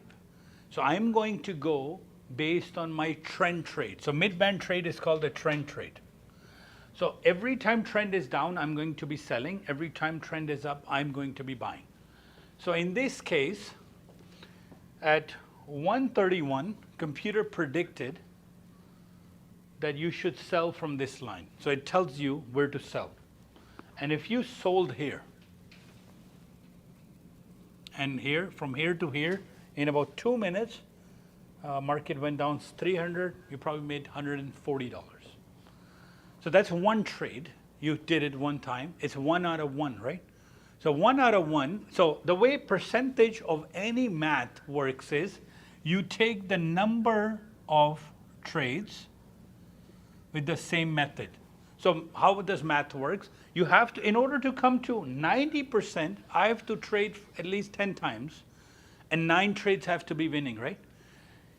So I'm going to go based on my trend trade. So mid-band trade is called a trend trade. So every time trend is down, I'm going to be selling. Every time trend is up, I'm going to be buying. So in this case, at 131, computer predicted that you should sell from this line. So it tells you where to sell. And if you sold here, and here, from here to here, in about 2 minutes, market went down 300, you probably made $140. So that's one trade. You did it one time. It's 1 out of 1, right? So 1 out of 1. So the way percentage of any math works is you take the number of trades with the same method. So how does math works? You have to, in order to come to 90%, I have to trade at least 10 times, and 9 trades have to be winning, right?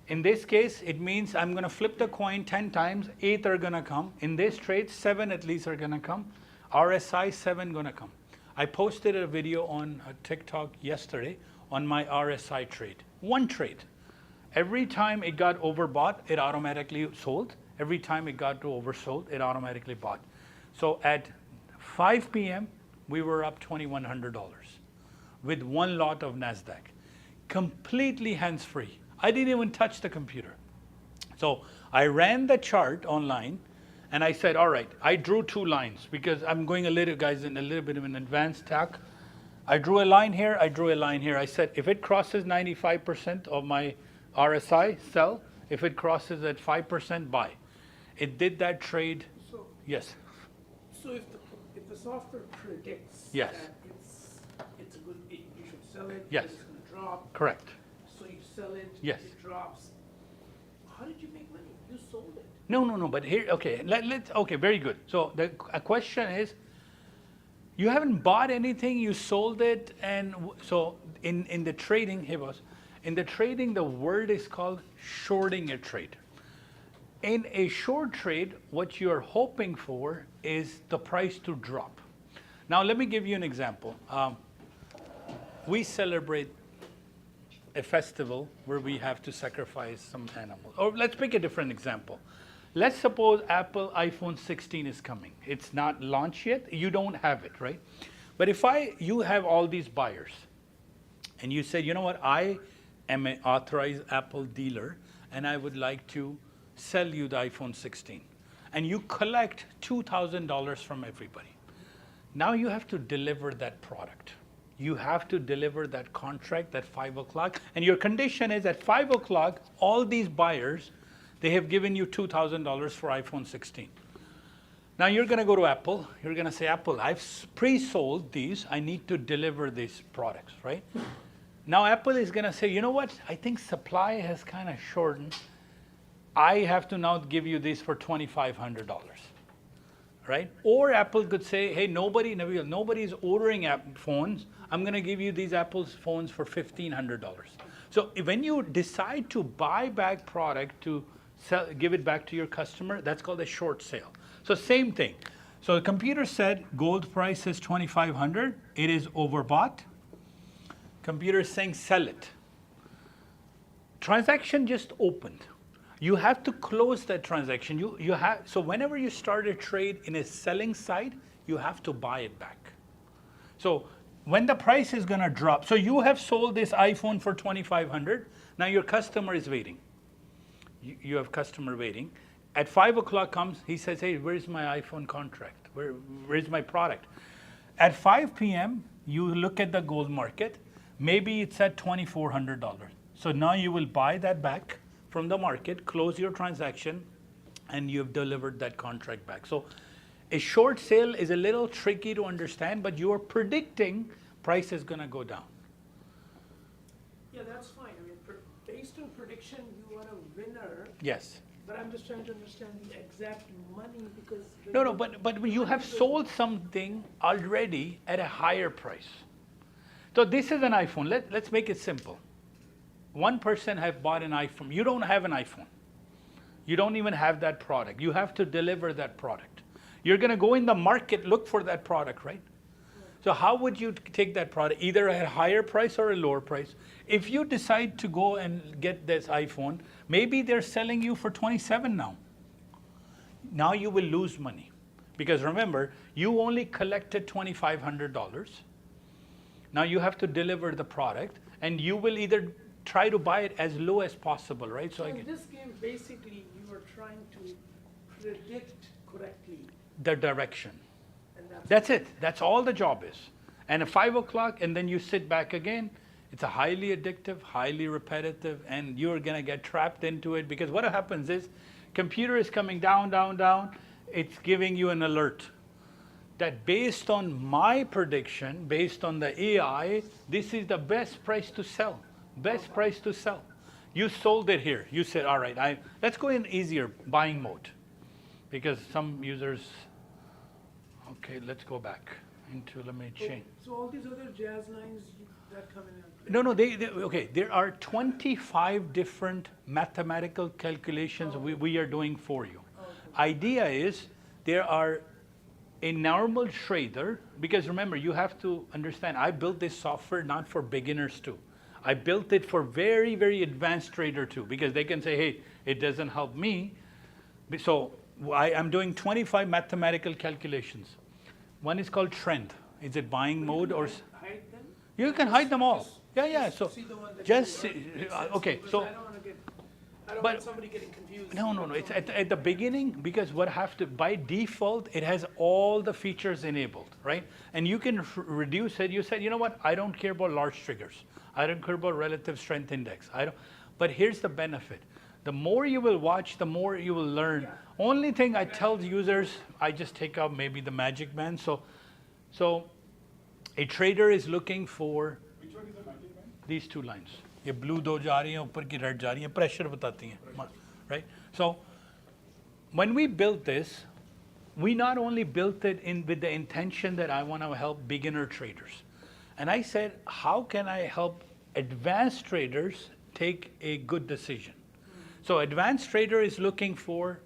In this case, it means I'm going to flip the coin 10 times, 8 are going to come. In this trade, 7 at least are going to come. RSI, 7 going to come. I posted a video on TikTok yesterday on my RSI trade. One trade. Every time it got overbought, it automatically sold. Every time it got to oversold, it automatically bought. So at 5 p.m., we were up $2,100 with one lot of Nasdaq. Completely hands-free. I didn't even touch the computer. So I ran the chart online, and I said, all right, I drew 2 lines because I'm going a little, guys, in a little bit of an advanced tack. I drew a line here, I drew a line here. I said, if it crosses 95% of my RSI, sell. If it crosses at 5%, buy. It did that trade. So, Yes. so if the software predicts Yes. that it's a good, you should sell it, Yes. it's going to drop, Correct. so you sell it, Yes. it drops. How did you make money? You sold it. No, but here, okay, okay, very good. So the question is, you haven't bought anything, you sold it, and so in the trading, hey boss, in the trading, the word is called shorting a trade. In a short trade, what you're hoping for is the price to drop. Now, let me give you an example. We celebrate a festival where we have to sacrifice some animal. Or let's pick a different example. Let's suppose Apple iPhone 16 is coming. It's not launched yet. You don't have it, right? But if you have all these buyers, and you say, you know what, I am an authorized Apple dealer, and I would like to sell you the iPhone 16. And you collect $2,000 from everybody. Now you have to deliver that product. You have to deliver that contract at 5 o'clock. And your condition is at 5 o'clock, all these buyers, they have given you $2,000 for iPhone 16. Now you're going to go to Apple. You're going to say, Apple, I've pre-sold these. I need to deliver these products, right? Now Apple is going to say, you know what? I think supply has kind of shortened. I have to now give you this for $2,500, right? Or Apple could say, hey, nobody's ordering phones. I'm going to give you these Apple's phones for $1,500. So when you decide to buy back product to sell, give it back to your customer, that's called a short sale. So same thing. So the computer said gold price is $2,500. It is overbought. Computer is saying sell it. Transaction just opened. You have to close that transaction. So whenever you start a trade in a selling side, you have to buy it back. So when the price is going to drop, so you have sold this iPhone for $2,500. Now your customer is waiting. You have customer waiting. At 5 o'clock comes, he says, hey, where's my iPhone contract? Where's my product? At 5 p.m., you look at the gold market. Maybe it's at $2,400. So now you will buy that back from the market, close your transaction, and you've delivered that contract back. So a short sale is a little tricky to understand, but you are predicting price is going to go down. Yeah, that's fine. I mean, based on prediction, you want a winner, Yes. but I'm just trying to understand the exact money because. No, but you have sold something already at a higher price. So this is an iPhone. Let's make it simple. One person have bought an iPhone. You don't have an iPhone. You don't even have that product. You have to deliver that product. You're going to go in the market, look for that product, right? So how would you take that product, either at a higher price or a lower price? If you decide to go and get this iPhone, maybe they're selling you for 27 now. Now you will lose money. Because remember, you only collected $2,500. Now you have to deliver the product, and you will either try to buy it as low as possible, right? So in this game, basically, you are trying to predict correctly. The direction. And That's it. That's all the job is. And at 5 o'clock, and then you sit back again. It's a highly addictive, highly repetitive, and you're going to get trapped into it, because what happens is, computer is coming down, down, down. It's giving you an alert that based on my prediction, based on the AI, this is the best price to sell. Best price to sell. You sold it here. You said, all right, let's go in easier buying mode, because some users. Okay, let's go back into, let me change. So all these other jazz lines that come in. No, okay, there are 25 different mathematical calculations we are doing for you. Idea is, there are a normal trader, because remember, you have to understand, I built this software not for beginners too. I built it for very, very advanced trader too, because they can say, hey, it doesn't help me. So I'm doing 25 mathematical calculations. One is called trend. Is it buying mode or? Hide them? You can hide them all. Yeah. So See the one that just you see, want. okay. Because So I don't want somebody getting confused. no. It's at the beginning, because by default it has all the features enabled, right? And you can reduce it. You said, you know what? I don't care about large triggers. I don't care about relative strength index. But here's the benefit. The more you will watch, the more you will learn. Yeah. Only thing I tell users, I just take out maybe the magic band. So a trader is looking for. Which one is the magic band? These two lines. ये blue दो जा रही हैं, ऊपर की red जा रही हैं, pressure बताती हैं, right? So when we built this, we not only built it with the intention that I want to help beginner traders. And I said, how can I help advanced traders take a good decision? So advanced trader is looking for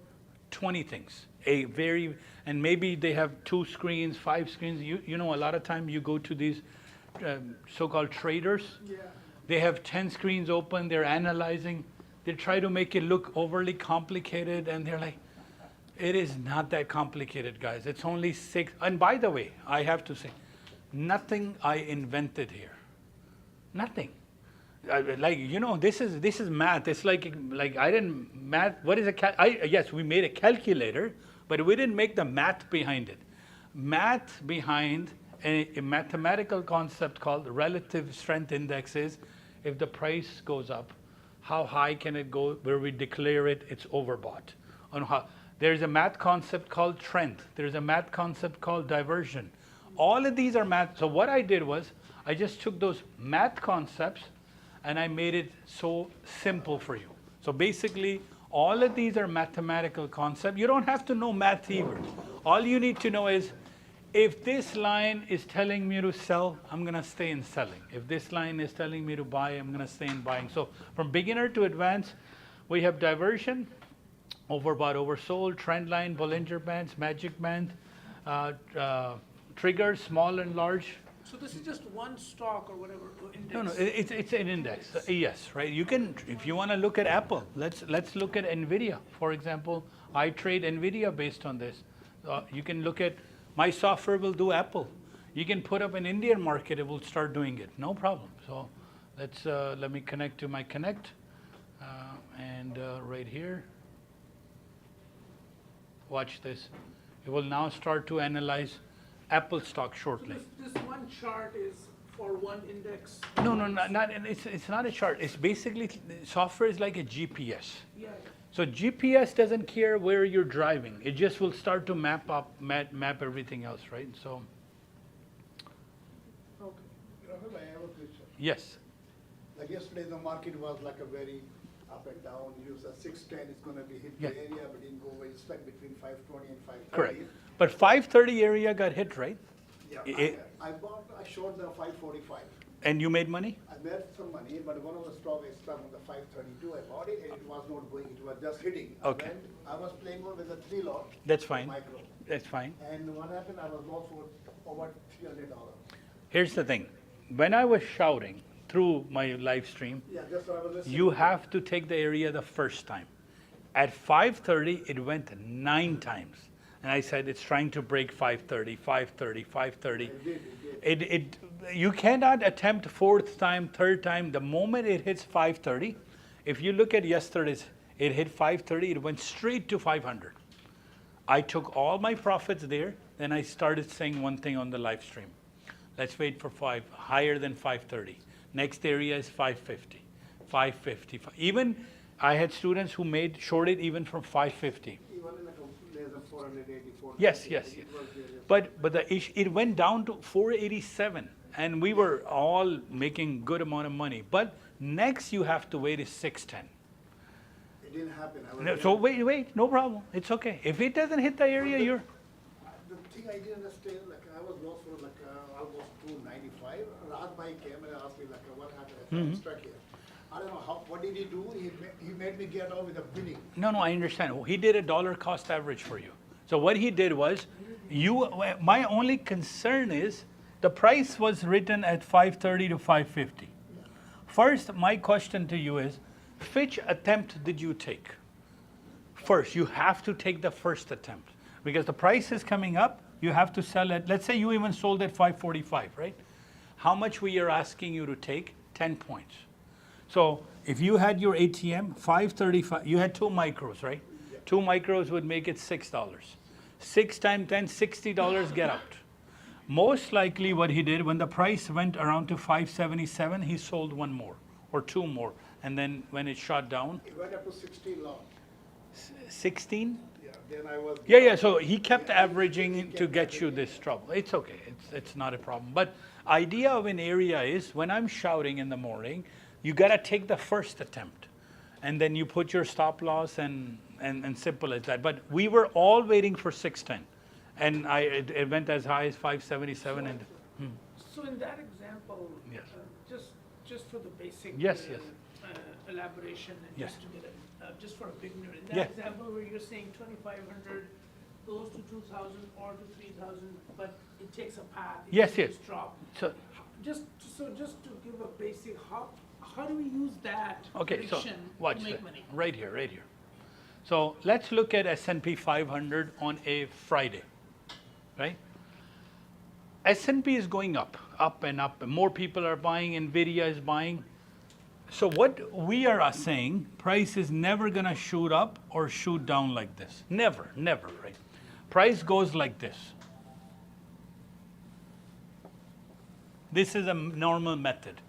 20 things. And maybe they have 2 screens, 5 screens. You know, a lot of time you go to these so-called traders. Yeah. They have 10 screens open, they're analyzing. They try to make it look overly complicated, and they're like, it is not that complicated, guys. It's only 6. And by the way, I have to say, nothing I invented here. Nothing. This is math. It's like I didn't math. What is yes, we made a calculator, but we didn't make the math behind it. Math behind a mathematical concept called relative strength index is, if the price goes up, how high can it go? Where we declare it, it's overbought. There's a math concept called trend. There's a math concept called diversion. All of these are math. So what I did was, I just took those math concepts and I made it so simple for you. So basically, all of these are mathematical concepts. You don't have to know math either. All you need to know is, if this line is telling me to sell, I'm going to stay in selling. If this line is telling me to buy, I'm going to stay in buying. So from beginner to advanced, we have diversion, overbought, oversold, trend line, Bollinger Bands, magic band, triggers, small and large. So this is just one stock or whatever index? No, it's an index. Yes, right. You can, if you want to look at Apple, let's look at NVIDIA. For example, I trade NVIDIA based on this. You can look at, my software will do Apple. You can put up an Indian market, it will start doing it, no problem. So let me connect to my Connect, and right here, watch this. It will now start to analyze Apple stock shortly. So this one chart is or one index? No, not it's not a chart. It's basically, software is like a GPS. Yeah, So GPS doesn't care where you're driving. It just will start to map everything else, right? So, okay. Rafay, I have a question. yes. Like yesterday, the market was like a very up and down. You said 610 is gonna be hit Yeah. the area, but didn't go away. It's like between 520 and 530. Correct. But 530 area got hit, right? Yeah, It- I short the 545. And you made money? I made some money, but one of the stock is stuck on the 532. I bought it and it was not going, it was just hitting. Okay. And I was playing on with a 3 lot. That's fine. Micro. That's fine. And what happened, I was lost for over $300. Here's the thing. When I was shouting through my live stream, Yeah, that's what I was listening. you have to take the area the first time. At 530, it went 9 times. And I said, it's trying to break 530, 530, 530. It did. You cannot attempt fourth time, third time. The moment it hits 530, if you look at yesterday's, it hit 530, it went straight to 500. I took all my profits there, then I started saying one thing on the live stream. Let's wait for higher than 530. Next area is 550, 550. Even I had students who shorted even from 550. Even in the less than 480, 480. Yes. It was there, yes. But the issue, it went down to 487, and we were all making good amount of money. But next you have to wait is 610. It didn't happen. I was No, there. so wait, no problem. It's okay. If it doesn't hit the area, you're. The thing I didn't understand, like I was lost for like almost 295. Rahat Bhai came and asked me like what happened. I said, I'm stuck here. I don't know what did he do? He made me get out with a bidding. No, I understand. He did a dollar cost average for you. So what he did was, my only concern is the price was written at 530 to 550. First, my question to you is, which attempt did you take? First, you have to take the first attempt because the price is coming up. You have to sell it. Let's say you even sold at 545, right? How much we are asking you to take? 10 points. So if you had your ATM, 535, you had 2 micros, right? 2 micros would make it $6. 6 times 10, $60, get out. Most likely what he did, when the price went around to 577, he sold 1 more or 2 more. And then when it shot down, It went up to 16 long. 16? Yeah, then I was. Yeah, so he kept Yeah, averaging he to kept get you this trouble. It's okay, it's not a problem. But idea of an area is, when I'm shouting in the morning, you gotta take the first attempt. And then you put your stop loss and simple as that. But we were all waiting for 610. And it went as high as 577 and, So in that example, Yes. Just for the basic Yes. elaboration and Yes. just to get just for a beginner, in Yeah. that example where you're saying 2,500 goes to 2,000 or to 3,000, but it takes a path. It Yes, doesn't yes. just drop. so, Just to give a basic, how do we use that okay, so prediction watch to make that. money? Right here. So let's look at S&P 500 on a Friday, right? S&P is going up and up. More people are buying, NVIDIA is buying. So what we are saying, price is never gonna shoot up or shoot down like this. Never, right? Price goes like this. This is a normal method.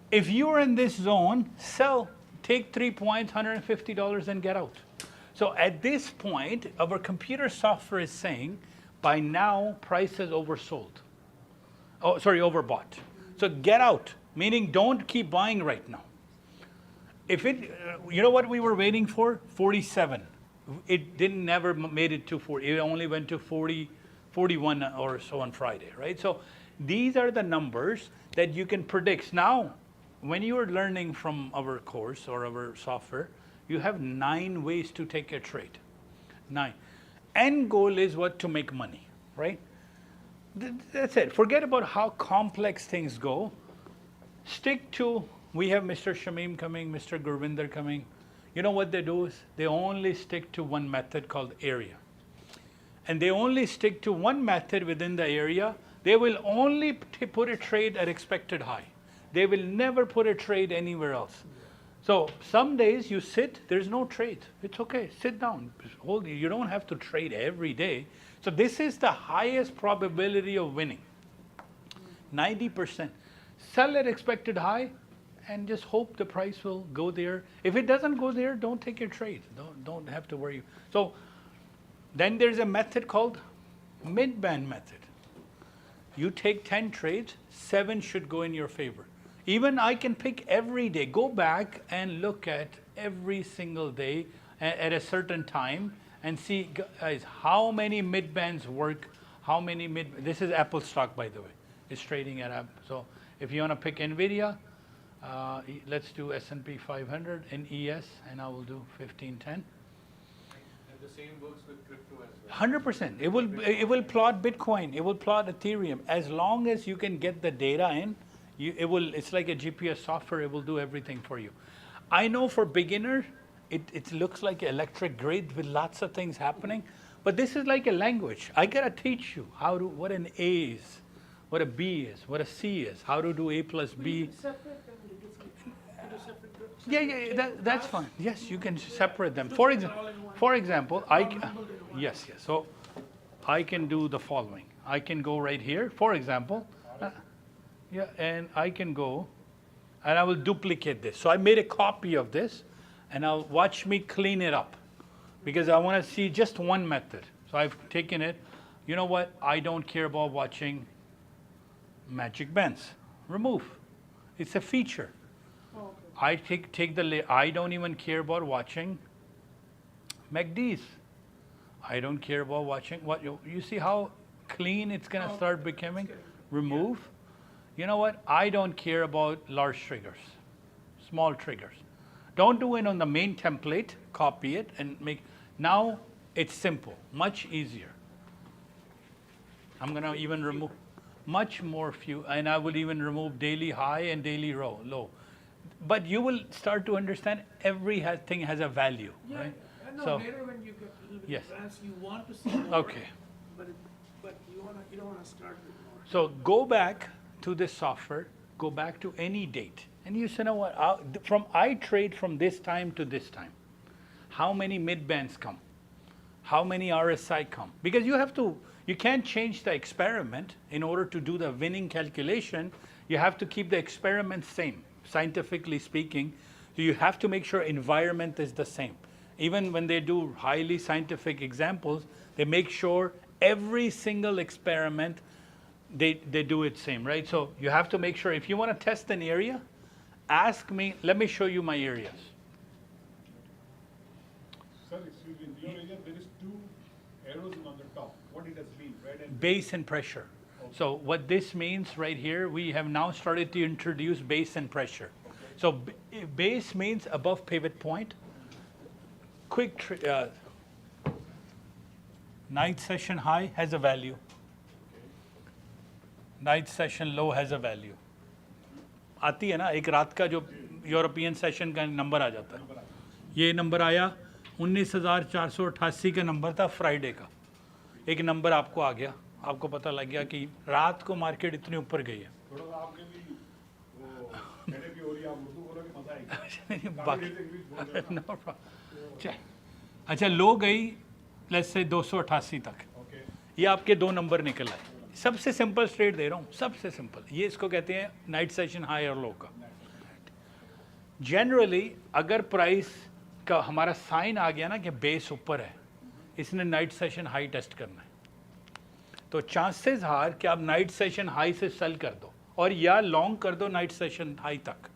If you're in this zone, sell, take 3 points, $150 and get out. So at this point, our computer software is saying, by now, price is oversold. Oh, sorry, overbought. So get out, meaning don't keep buying right now. If it, you know what we were waiting for? 47. It never made it to 40. It only went to 40, 41 or so on Friday, right? So these are the numbers that you can predict. Now, when you are learning from our course or our software, you have 9 ways to take a trade. 9. End goal is what? To make money, right? That's it. Forget about how complex things go. Stick to, we have Mr. Shamim coming, Mr. Gurvinder coming. You know what they do is, they only stick to one method called area. And they only stick to one method within the area. They will only put a trade at expected high. They will never put a trade anywhere else. So some days you sit, there's no trade. It's okay, sit down. You don't have to trade every day. So this is the highest probability of winning. 90%. Sell at expected high and just hope the price will go there. If it doesn't go there, don't take your trade. Don't have to worry. So then there's a method called mid-band method. You take 10 trades, 7 should go in your favor. Even I can pick every day. Go back and look at every single day at a certain time and see, guys, how many mid-bands work, how many this is Apple stock, by the way. It's trading at Apple. So if you want to pick NVIDIA, let's do S&P 500 and ES, and I will do 1510. And the same works with crypto as well. 100%. It will plot Bitcoin. It will plot Ethereum. As long as you can get the data in, it's like a GPS software. It will do everything for you. I know for beginner, it looks like electric grid with lots of things happening, but this is like a language. I gotta teach you what an A is, what a B is, what a C is, how to do A plus B. Separate them into separate groups? Yeah, that's fine. Yes, you can separate them. For example, yes. So I can do the following. I can go right here, for example, and I can go, and I will duplicate this. So I made a copy of this, and I'll watch me clean it up, because I want to see just one method. So I've taken it. You know what? I don't care about watching magic bands. Remove. It's a feature. Oh, okay. I I don't even care about watching MACDs. I don't care about watching you see how clean it's gonna start becoming? Remove. You know what? I don't care about large triggers, small triggers. Don't do it on the main template, copy it and make, now it's simple, much easier. I'm gonna even remove much more few, and I will even remove daily high and daily low. But you will start to understand thing has a value, Yeah, right? no, So, later when you get a little bit yes. advanced, you want to see more. okay. But you don't wanna start with more. So go back to this software, go back to any date. And you say, you know what, I trade from this time to this time. How many mid-bands come? How many RSI come? Because you can't change the experiment in order to do the winning calculation. You have to keep the experiment same, scientifically speaking. So you have to make sure environment is the same. Even when they do highly scientific examples, they make sure every single experiment, they do it same, right? So you have to make sure, if you want to test an area, ask me, let me show you my areas. Sir, excuse me, in your area, there is 2 arrows on the top. What it does mean, red and Base and pressure. So what this means right here, we have now started to introduce base and pressure. So base means above pivot point. Night session high has a value. Night session low has a value. आती है ना, एक रात का जो European session का number आ जाता है, ये नंबर आया 19,488 का नंबर था फ्राइडे का, एक नंबर आपको आ गया, आपको पता लग गया कि रात को मार्केट इतनी ऊपर गई है। थोड़ा सा आपके भी वो कहने की हो रही है, आप उर्दू बोलोगे मजा आएगा। No problem. अच्छा, लो गई लेट्स से 288 तक, ये आपके 2 नंबर निकल आए। सबसे सिंपल ट्रेड दे रहा हूँ, सबसे सिंपल, ये इसको कहते हैं नाइट सेशन हाई और लो का। जनरली अगर प्राइस का हमारा साइन आ गया ना कि बेस ऊपर है, इसने नाइट सेशन हाई टेस्ट करना है, तो चांसेस आर कि आप नाइट सेशन हाई से सेल कर दो और या लॉन्ग कर दो नाइट सेशन हाई तक।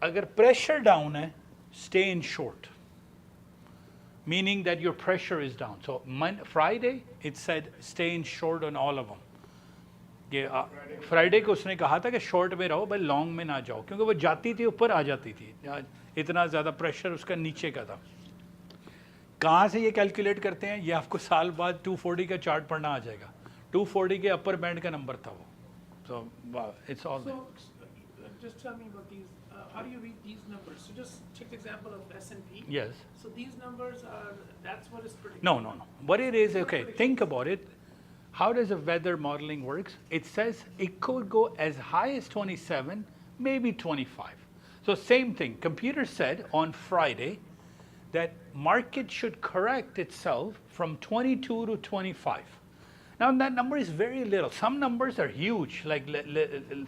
अगर प्रेशर डाउन है, stay in short, meaning that your pressure is down. So Friday, it said stay in short on all of them. ये फ्राइडे को उसने कहा था कि शॉर्ट में रहो, भाई लॉन्ग में ना जाओ, क्योंकि वो जाती थी ऊपर आ जाती थी, इतना ज़्यादा प्रेशर उसका नीचे का था। कहाँ से ये कैलकुलेट करते हैं? ये आपको साल बाद 240 का चार्ट पढ़ना आ जाएगा। 240 के अपर बैंड का नंबर था वो। So it's all there. So just tell me about these. How do you read these numbers? So just take the example of S&P. Yes. So these numbers that's what is predicted. No. What it is, okay, think about it. How does the weather modeling works? It says it could go as high as 27, maybe 25. So same thing. Computer said on Friday that market should correct itself from 22 to 25. Now that number is very little. Some numbers are huge, like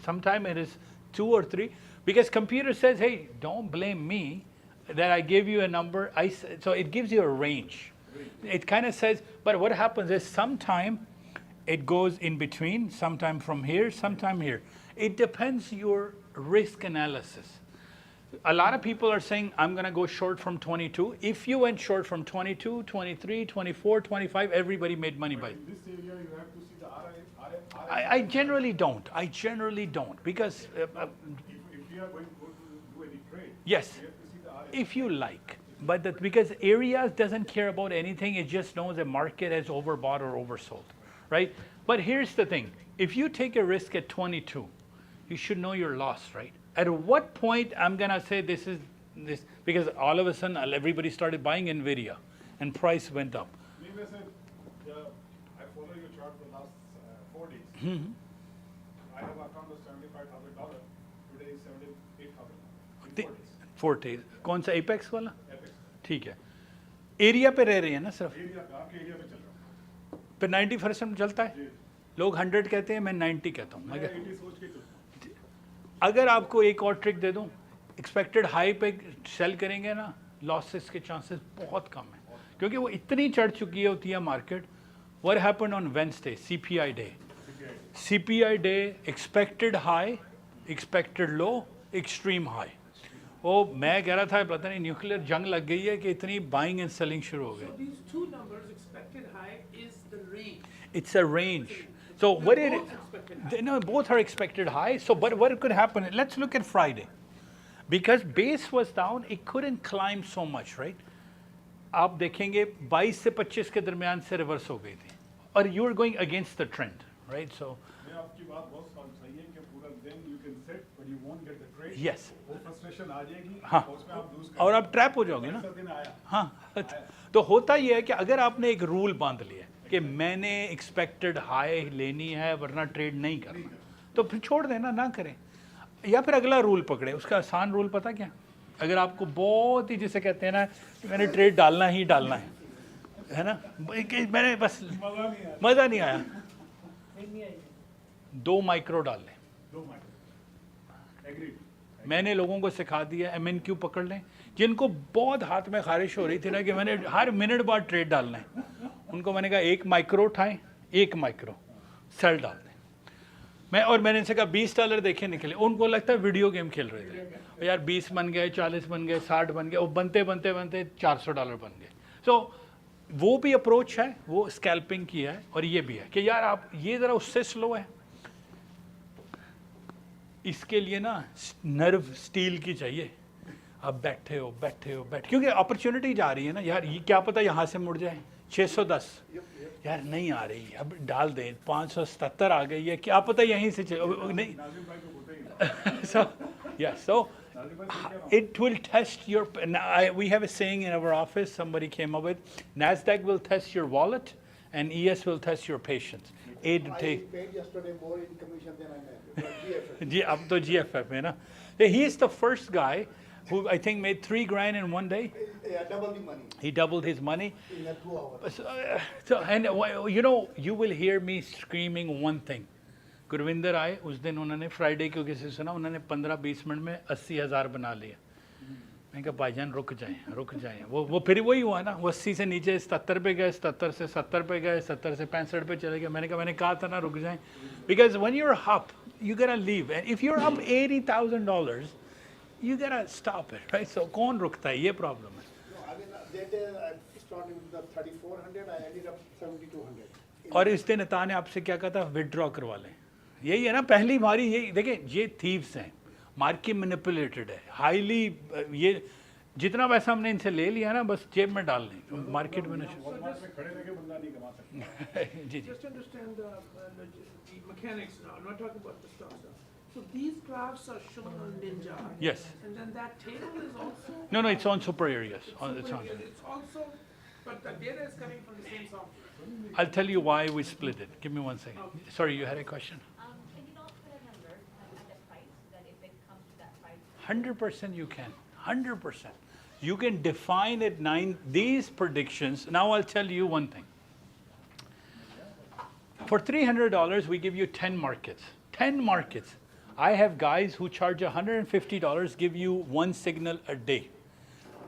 sometimes it is 2 or 3, because computer says, hey, don't blame me that I gave you a number. So it gives you a range. It kind of says, but what happens is sometime it goes in between, sometime from here, sometime here. It depends your risk analysis. A lot of people are saying, I'm going to go short from 22. If you went short from 22, 23, 24, 25, everybody made money by it. In this area, you have to see the RI. I generally don't. I generally don't, because If you are going to do any trade, yes, you have to see the RI. if you like. But because areas doesn't care about anything, it just knows the market has overbought or oversold, right? But here's the thing. If you take a risk at 22, you should know your loss, right? At what point I'm going to say this is this, because all of a sudden everybody started buying NVIDIA and price went up. Me, I said, I follow your chart for the last 4 days. I have account of $75,000. Today is $78,000 in 4 days. 4 days. कौन सा apex वाला? Epic. ठीक है. Area पे रह रही है ना सिर्फ? एरिया आपके एरिया में चल रहा हूँ. पे 90% चलता है? जी. लोग 100 कहते हैं, मैं 90 कहता हूँ. मैं 80 सोच के चलता हूँ. अगर आपको एक और ट्रिक दे दूं, एक्सपेक्टेड हाई पे सेल करेंगे ना, लॉसेस के चांसेस बहुत कम है, क्योंकि वो इतनी चढ़ चुकी होती है market. What happened on Wednesday? CPI day. CPI day, expected high, expected low, extreme high. वो मैं कह रहा था पता नहीं न्यूक्लियर जंग लग गई है कि इतनी बाइंग एंड सेलिंग शुरू हो गई. So these two numbers, expected high is the range. It's a range. So what it is, no, both are expected high. So but what could happen? Let's look at Friday. Because base was down, it couldn't climb so much, right? आप देखेंगे 22 से 25 के दरमियान से reverse हो गई थी, और you are going against the trend, right? So मैं आपकी बात बहुत सही है कि पूरा दिन you can sit but you won't get the trade. yes, वो frustration आ जाएगी. हाँ, और उसमें आप lose और करेंगे. आप ट्रैप हो जाओगे ना. ऐसा दिन आया. हाँ, तो होता ये है कि अगर आपने एक रूल बांध लिया कि मैंने एक्सपेक्टेड हाई लेनी है वरना ट्रेड नहीं करना, तो फिर छोड़ देना, ना करें. या फिर अगला रूल पकड़े. उसका आसान रूल पता क्या? अगर आपको बहुत ही जिसे कहते हैं ना कि मैंने ट्रेड डालना ही डालना है ना, मैंने बस मज़ा नहीं आया, 2 माइक्रो डाल लें. 2 माइक्रो. Agreed. मैंने लोगों को सिखा दिया MNQ पकड़ लें. जिनको बहुत हाथ में खारिश हो रही थी ना कि मैंने हर मिनट बाद ट्रेड डालना है, उनको मैंने कहा 1 माइक्रो उठाएं, 1 माइक्रो सेल डाल दें. मैंने इनसे कहा $20 देखे निकले. उनको लगता है वीडियो गेम खेल रहे थे. यार 20 बन गए, 40 बन गए, 60 बन गए, वो बनते बनते बनते $400 बन गए. सो वो भी अप्रोच है, वो स्कैल्पिंग की है, और ये भी है कि यार आप ये ज़रा उससे स्लो है. इसके लिए ना नर्व स्टील की चाहिए. आप बैठे हो, क्योंकि अपॉर्चुनिटी जा रही है ना यार. ये क्या पता यहाँ से मुड़ जाए. 610 यार नहीं आ रही, अब डाल दें. 577 आ गई है, क्या पता यहीं से नहीं. so it will test your. We have a saying in our office, somebody came up with, Nasdaq will test your wallet and ES will test your patience. I paid yesterday more in commission than I made. GFF. अब तो GFF है ना. He is the first guy who I think made $3 grand in one day. Yeah, double the money He doubled his money. in 2 hours. And you know, you will hear me screaming one thing. Gurvinder आए उस दिन, उन्होंने Friday को किसी सुना, उन्होंने 15-20 minute में 80,000 बना लिया. मैंने कहा भाईजान रुक जाएं. वो फिर वही हुआ ना, वो 80 से नीचे 77 पे गए, 77 से 70 पे गए, 70 से 65 पे चले गए. मैंने कहा था ना रुक जाएं. Because when you're up, you gotta leave. And if you're up $80,000, you gotta stop it, right? So कौन रुकता है, ये प्रॉब्लम है. No, I mean, that day I started with the 3,400, I ended up 7,200. और इस दिन अता ने आपसे क्या कहा था, विड्रॉ करवा लें. यही है ना पहली बारी. यही देखें, ये थीव्स हैं, मार्केट मैनिपुलेटेड है हाईली. ये जितना पैसा हमने इनसे ले लिया ना, बस जेब में डाल लें, मार्केट में. Walmart में खड़े रह के बंदा नहीं कमा सकता. जी. Just understand the mechanics now. I'm not talking about the stocks now. So these graphs are shown on Ninja. Yes. And then that table is also. No, it's on super areas. It's on. It's also, but the data is coming from the same software. I'll tell you why we split it. Give me 1 second. Sorry, you had a question? Can you not put a number at the price, that if it comes to that price? 100% you can. 100%. You can define it these predictions. Now I'll tell you one thing. For $300, we give you 10 markets. 10 markets. I have guys who charge $150, give you 1 signal a day.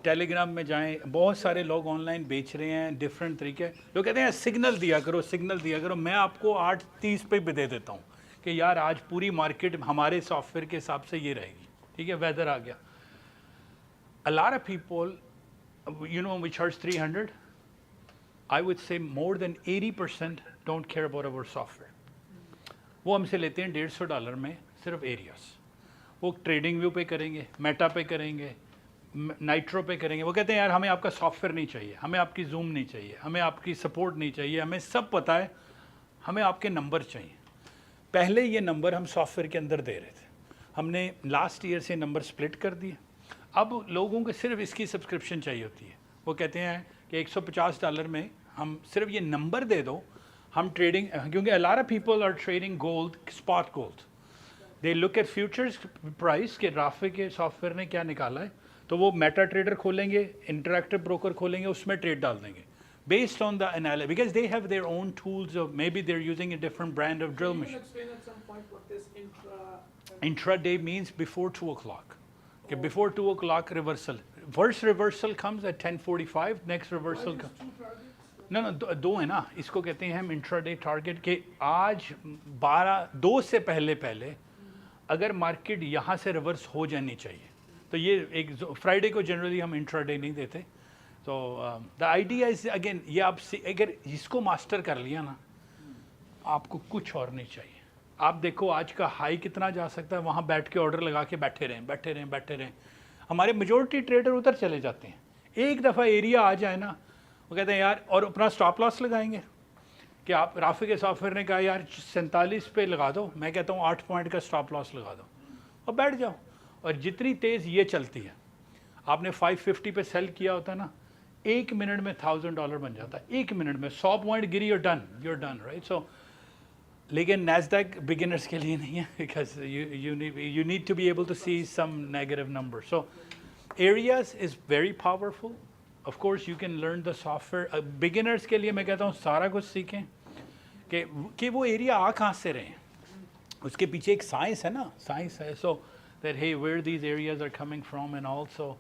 Telegram में जाएं, बहुत सारे लोग online बेच रहे हैं different तरीके। लोग कहते हैं सिग्नल दिया करो, सिग्नल दिया करो। मैं आपको 8:30 पे भी दे देता हूँ कि यार आज पूरी मार्केट हमारे सॉफ्टवेयर के हिसाब से ये रहेगी, ठीक है, वेदर आ गया। A lot of people, you know, we charge 300. I would say more than 80% don't care about our software. वो हमसे लेते हैं $150 में सिर्फ एरियाज। वो ट्रेडिंग व्यू पे करेंगे, मेटा पे करेंगे, नाइट्रो पे करेंगे। वो कहते हैं यार हमें आपका सॉफ्टवेयर नहीं चाहिए, हमें आपकी जूम नहीं चाहिए, हमें आपकी सपोर्ट नहीं चाहिए, हमें सब पता है, हमें आपके नंबर चाहिए। पहले ये नंबर हम सॉफ्टवेयर के अंदर दे रहे थे, हमने लास्ट ईयर से नंबर स्प्लिट कर दिए। अब लोगों को सिर्फ इसकी सब्सक्रिप्शन चाहिए होती है। वो कहते हैं कि $150 में हम सिर्फ ये नंबर दे दो, हम ट्रेडिंग, क्योंकि a lot of people are trading gold, spot gold. They look at futures price के राफे के सॉफ्टवेयर ने क्या निकाला है, तो वो मेटा ट्रेडर खोलेंगे, इंटरैक्टिव ब्रोकर खोलेंगे, उसमें ट्रेड डाल देंगे based on the analysis, because they have their own tools, of maybe they're using a different brand of drill Can you machine. explain at some point what this Intraday means before 2 o'clock. Okay, before 2 o'clock reversal. First reversal comes at 10:45, next reversal comes. two targets? No, दो है ना, इसको कहते हैं हम intraday target के। आज 2 से पहले अगर मार्केट यहाँ से रिवर्स हो जानी चाहिए, तो ये एक फ्राइडे को जनरली हम इंट्राडे नहीं देते। तो द आइडिया इज अगेन, ये आप अगर इसको मास्टर कर लिया ना, आपको कुछ और नहीं चाहिए। आप देखो आज का हाई कितना जा सकता है, वहाँ बैठ के ऑर्डर लगा के बैठे रहें। हमारे मेजोरिटी ट्रेडर उधर चले जाते हैं। एक दफ़ा एरिया आ जाए ना, वो कहते हैं यार, और अपना स्टॉप लॉस लगाएंगे कि आप राफे के सॉफ्टवेयर ने कहा यार 47 पे लगा दो, मैं कहता हूँ 8 पॉइंट का स्टॉप लॉस लगा दो और बैठ जाओ। और जितनी तेज़ ये चलती है, आपने 550 पे सेल किया होता है ना, 1 मिनट में $1000 बन जाता है। 1 मिनट में 100 point Giri, you're done, right? So, लेकिन Nasdaq बिगिनर्स के लिए नहीं है, because you need to be able to see some negative numbers. So, areas is very powerful. Of course, you can learn the software. Beginners के लिए मैं कहता हूँ सारा कुछ सीखें कि वो एरिया आ कहाँ से रहे हैं। उसके पीछे एक साइंस है ना, साइंस है। So that hey, where these areas are coming from, and also.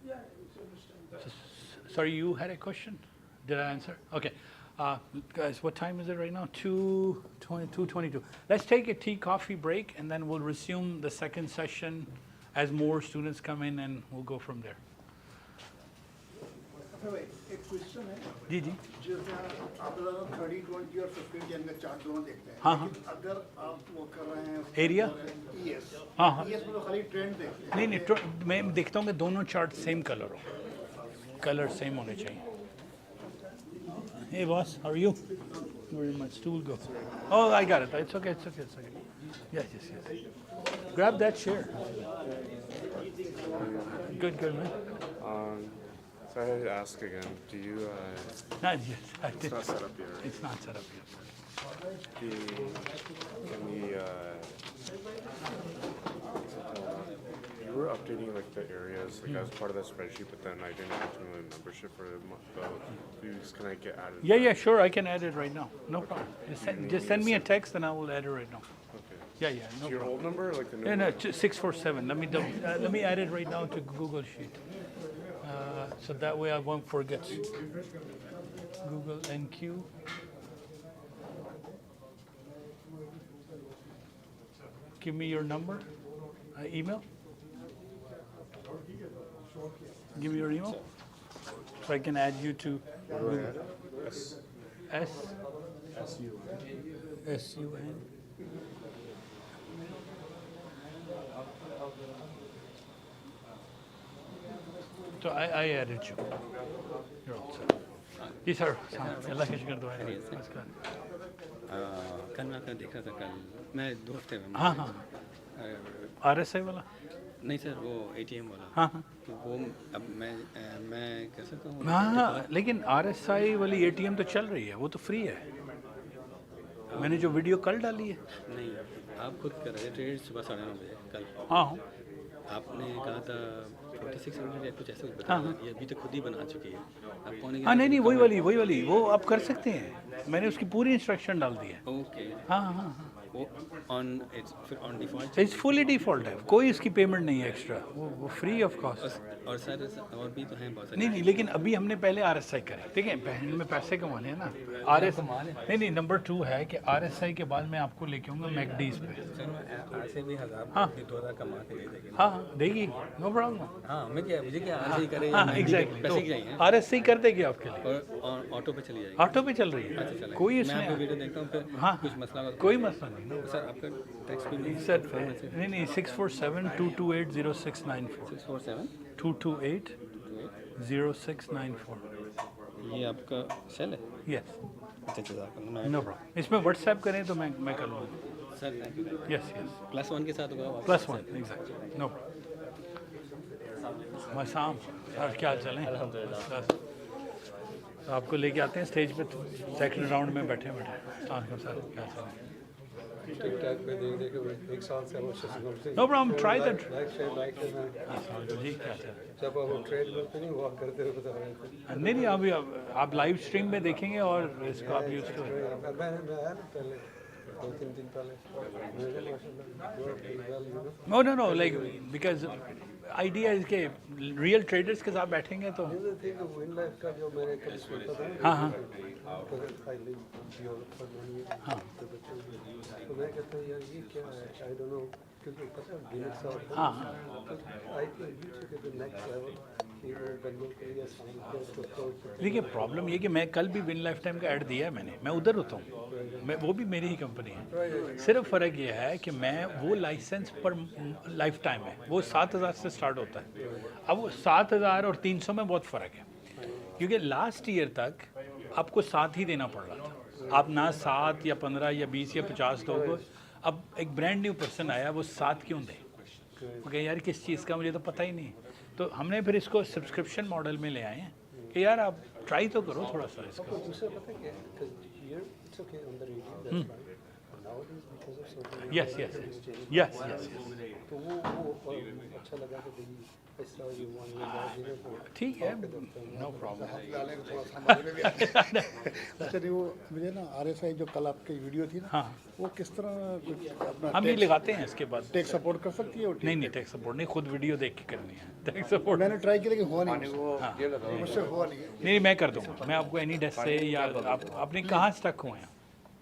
Yeah, it's understandable. Sorry, you had a question? Did I answer? Okay. Guys, what time is it right now? 2:22. Let's take a tea coffee break, and then we'll resume the second session as more students come in, and we'll go from there. एक question है जी जी। जैसे आप 30, 20 और 15 दिन का chart दोनों देखते हैं, हाँ, हाँ। लेकिन अगर आप वो कर रहे हैं एरिया? ES, हाँ, हाँ। ES में तो खाली ट्रेंड देखते हैं। नहीं, मैं देखता हूँ कि दोनों चार्ट सेम कलर हो, कलर सेम होने चाहिए। Hey boss, how are you? Where did my stool go? Oh, I got it. It's okay. Yes. Grab that chair. Good, man. So I had to ask again, do you, Not yet. it's not set up yet, right? It's not set up yet. You were updating like the areas, like as part of that spreadsheet, but then I didn't continue a membership for views. Can I get added? Yeah, sure. I can add it right now. No problem. Just send me a text and I will add it right now. Okay. Yeah, no So your problem. old number or like the new No, one? 647. Let me add it right now to Google Sheet. So that way I won't forget. Google NQ. Give me your number, email. Give me your email, so I can add you to Google. S-U-N. So I added you. You're all set. जी sir, Allah का शुक्र दुआ है। नमस्कार। कल मैं आपका देखा था, कल मैं 2 हफ्ते में। हाँ। RSI वाला? नहीं सर, वो ATM वाला। हाँ। तो वो अब मैं कह सकता हूँ। हाँ, लेकिन RSI वाली ATM तो चल रही है, वो तो फ्री है। मैंने जो वीडियो कल डाली है। नहीं, आप खुद कर रहे थे ट्रेड सुबह 9:30 बजे कल। हाँ। आपने कहा था 4600 या कुछ ऐसा कुछ हाँ, बताया, ये अभी तो खुद ही बना चुकी है। आप कौन हाँ नहीं वही वाली वो आप कर सकते हैं, मैंने उसकी पूरी इंस्ट्रक्शन डाल दी है। ओके, हाँ हाँ हाँ वो ऑन फिर on default it's fully default है, कोई इसकी पेमेंट नहीं है एक्स्ट्रा, वो फ्री ऑफ कॉस्ट। और सर और भी तो हैं बहुत सारे। नहीं लेकिन अभी हमने पहले RSI करे, ठीक है, पहले में पैसे कमाने हैं ना। नहीं नंबर 2 है कि RSI के बाद मैं आपको लेके आऊँगा मैकडीज पे। सर मैं ऐसे भी 1000 हाँ 2000 कमा के दे देंगे। हाँ देगी, नो प्रॉब्लम। हाँ मैं क्या, मुझे क्या RSI करे, हाँ एग्जैक्टली, पैसे की चाहिए RSI कर देगी आपके लिए, और ऑटो पे चली जाएगी। ऑटो पे चल रही है, चलेगा। कोई मैं इसमें आपको वीडियो देखता हूँ, फिर हाँ कुछ मसला होगा तो- कोई मसला नहीं सर आपका टैक्स भी सर। नहीं 647-228-0694 647 228 0694। ये आपका सेल है? यस अच्छा नो प्रॉब्लम, इसमें व्हाट्सएप करें तो मैं कर लूँगा। Sir thank you. यस +1 के साथ होगा +1 एग्जैक्टली, नो प्रॉब्लम। मसाम सर क्या चलें, तो आपको लेके आते हैं स्टेज पे, सेकंड राउंड में बैठे सर क्या चलें। टिकटॉक पे देख देख 1 साल से हम उससे no problem, try that. Like जी क्या चलें। जब हम ट्रेड करते नहीं वॉक करते हुए बता रहे थे। नहीं अभी आप लाइव स्ट्रीम में देखेंगे और इसको आप यूज़ करें। मैं आया ना पहले 2-3 दिन पहले, No, like because idea is कि real traders के साथ बैठेंगे तो विन लाइफ का जो मैंने कल सुनता था, हाँ हाँ हाँ तो मैं कहता हूँ यार ये क्या है, आई डोंट नो, क्योंकि पता है बिजनेस का हाँ I think you took it the next level, you know बंदों के लिए सामने को देखिए प्रॉब्लम ये कि मैं कल भी विन लाइफ टाइम का ऐड दिया है मैंने, मैं उधर होता हूँ, मैं वो भी मेरी ही कंपनी है। सिर्फ फ़र्क ये है कि मैं वो लाइसेंस पर लाइफ टाइम है, वो 7000 से स्टार्ट होता है। अब वो 7000 और 300 में बहुत फ़र्क है, क्योंकि लास्ट ईयर तक आपको 7 ही देना पड़ रहा था, आप ना 7 या 15 या 20 या 50 दोगे। अब एक ब्रांड न्यू पर्सन आया, वो 7 क्यों दे, ओके यार किस चीज़ का मुझे तो पता ही नहीं। तो हमने फिर इसको सब्सक्रिप्शन मॉडल में ले आए हैं कि यार आप ट्राई तो करो थोड़ा सा इसको। दूसरा पता क्या है, because here it's okay on the radio, that's fine. But nowadays because of social media, Yes. तो वो अच्छा लगा कि भाई इस तरह ये वन में ठीक है, नो प्रॉब्लम। अच्छा नहीं वो मुझे ना RSI जो कल आपकी वीडियो थी ना, हाँ वो किस तरह कुछ अपना हम ये लगाते हैं इसके बाद। टेक सपोर्ट कर सकती है वो? नहीं टेक सपोर्ट नहीं, खुद वीडियो देख के करनी है टेक सपोर्ट। मैंने ट्राई किया लेकिन हुआ नहीं, मुझसे हुआ नहीं। नहीं मैं कर दूँगा, मैं आपको एनी डेस्क से या आप अपने कहाँ स्टक हुए हैं।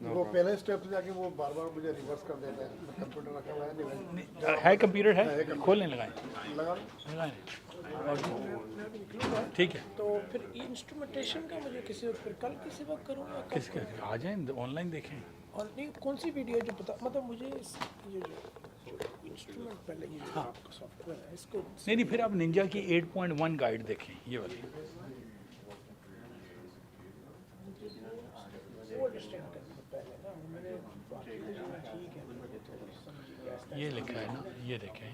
वो पहले स्टेप से जाके वो बार बार मुझे रिवर्स कर देता है, कंप्यूटर रखा हुआ है नहीं है कंप्यूटर है, खोलने लगाएं लगा लगाएं ठीक है। तो फिर इंस्ट्रूमेंटेशन का मुझे किसी वक्त फिर कल किसी वक्त करूँगा किसके आ जाएं ऑनलाइन देखें। और नहीं कौन सी वीडियो जो पता मतलब मुझे ये जो इंस्ट्रूमेंट पहले ये जो आपका सॉफ्टवेयर है इसको नहीं फिर आप निंजा की 8.1 गाइड देखें, ये वाली वो अंडरस्टैंड करना पहले ना मैंने बाकी ठीक है मुझे थोड़ी समझ ये लिखा है ना, ये देखें,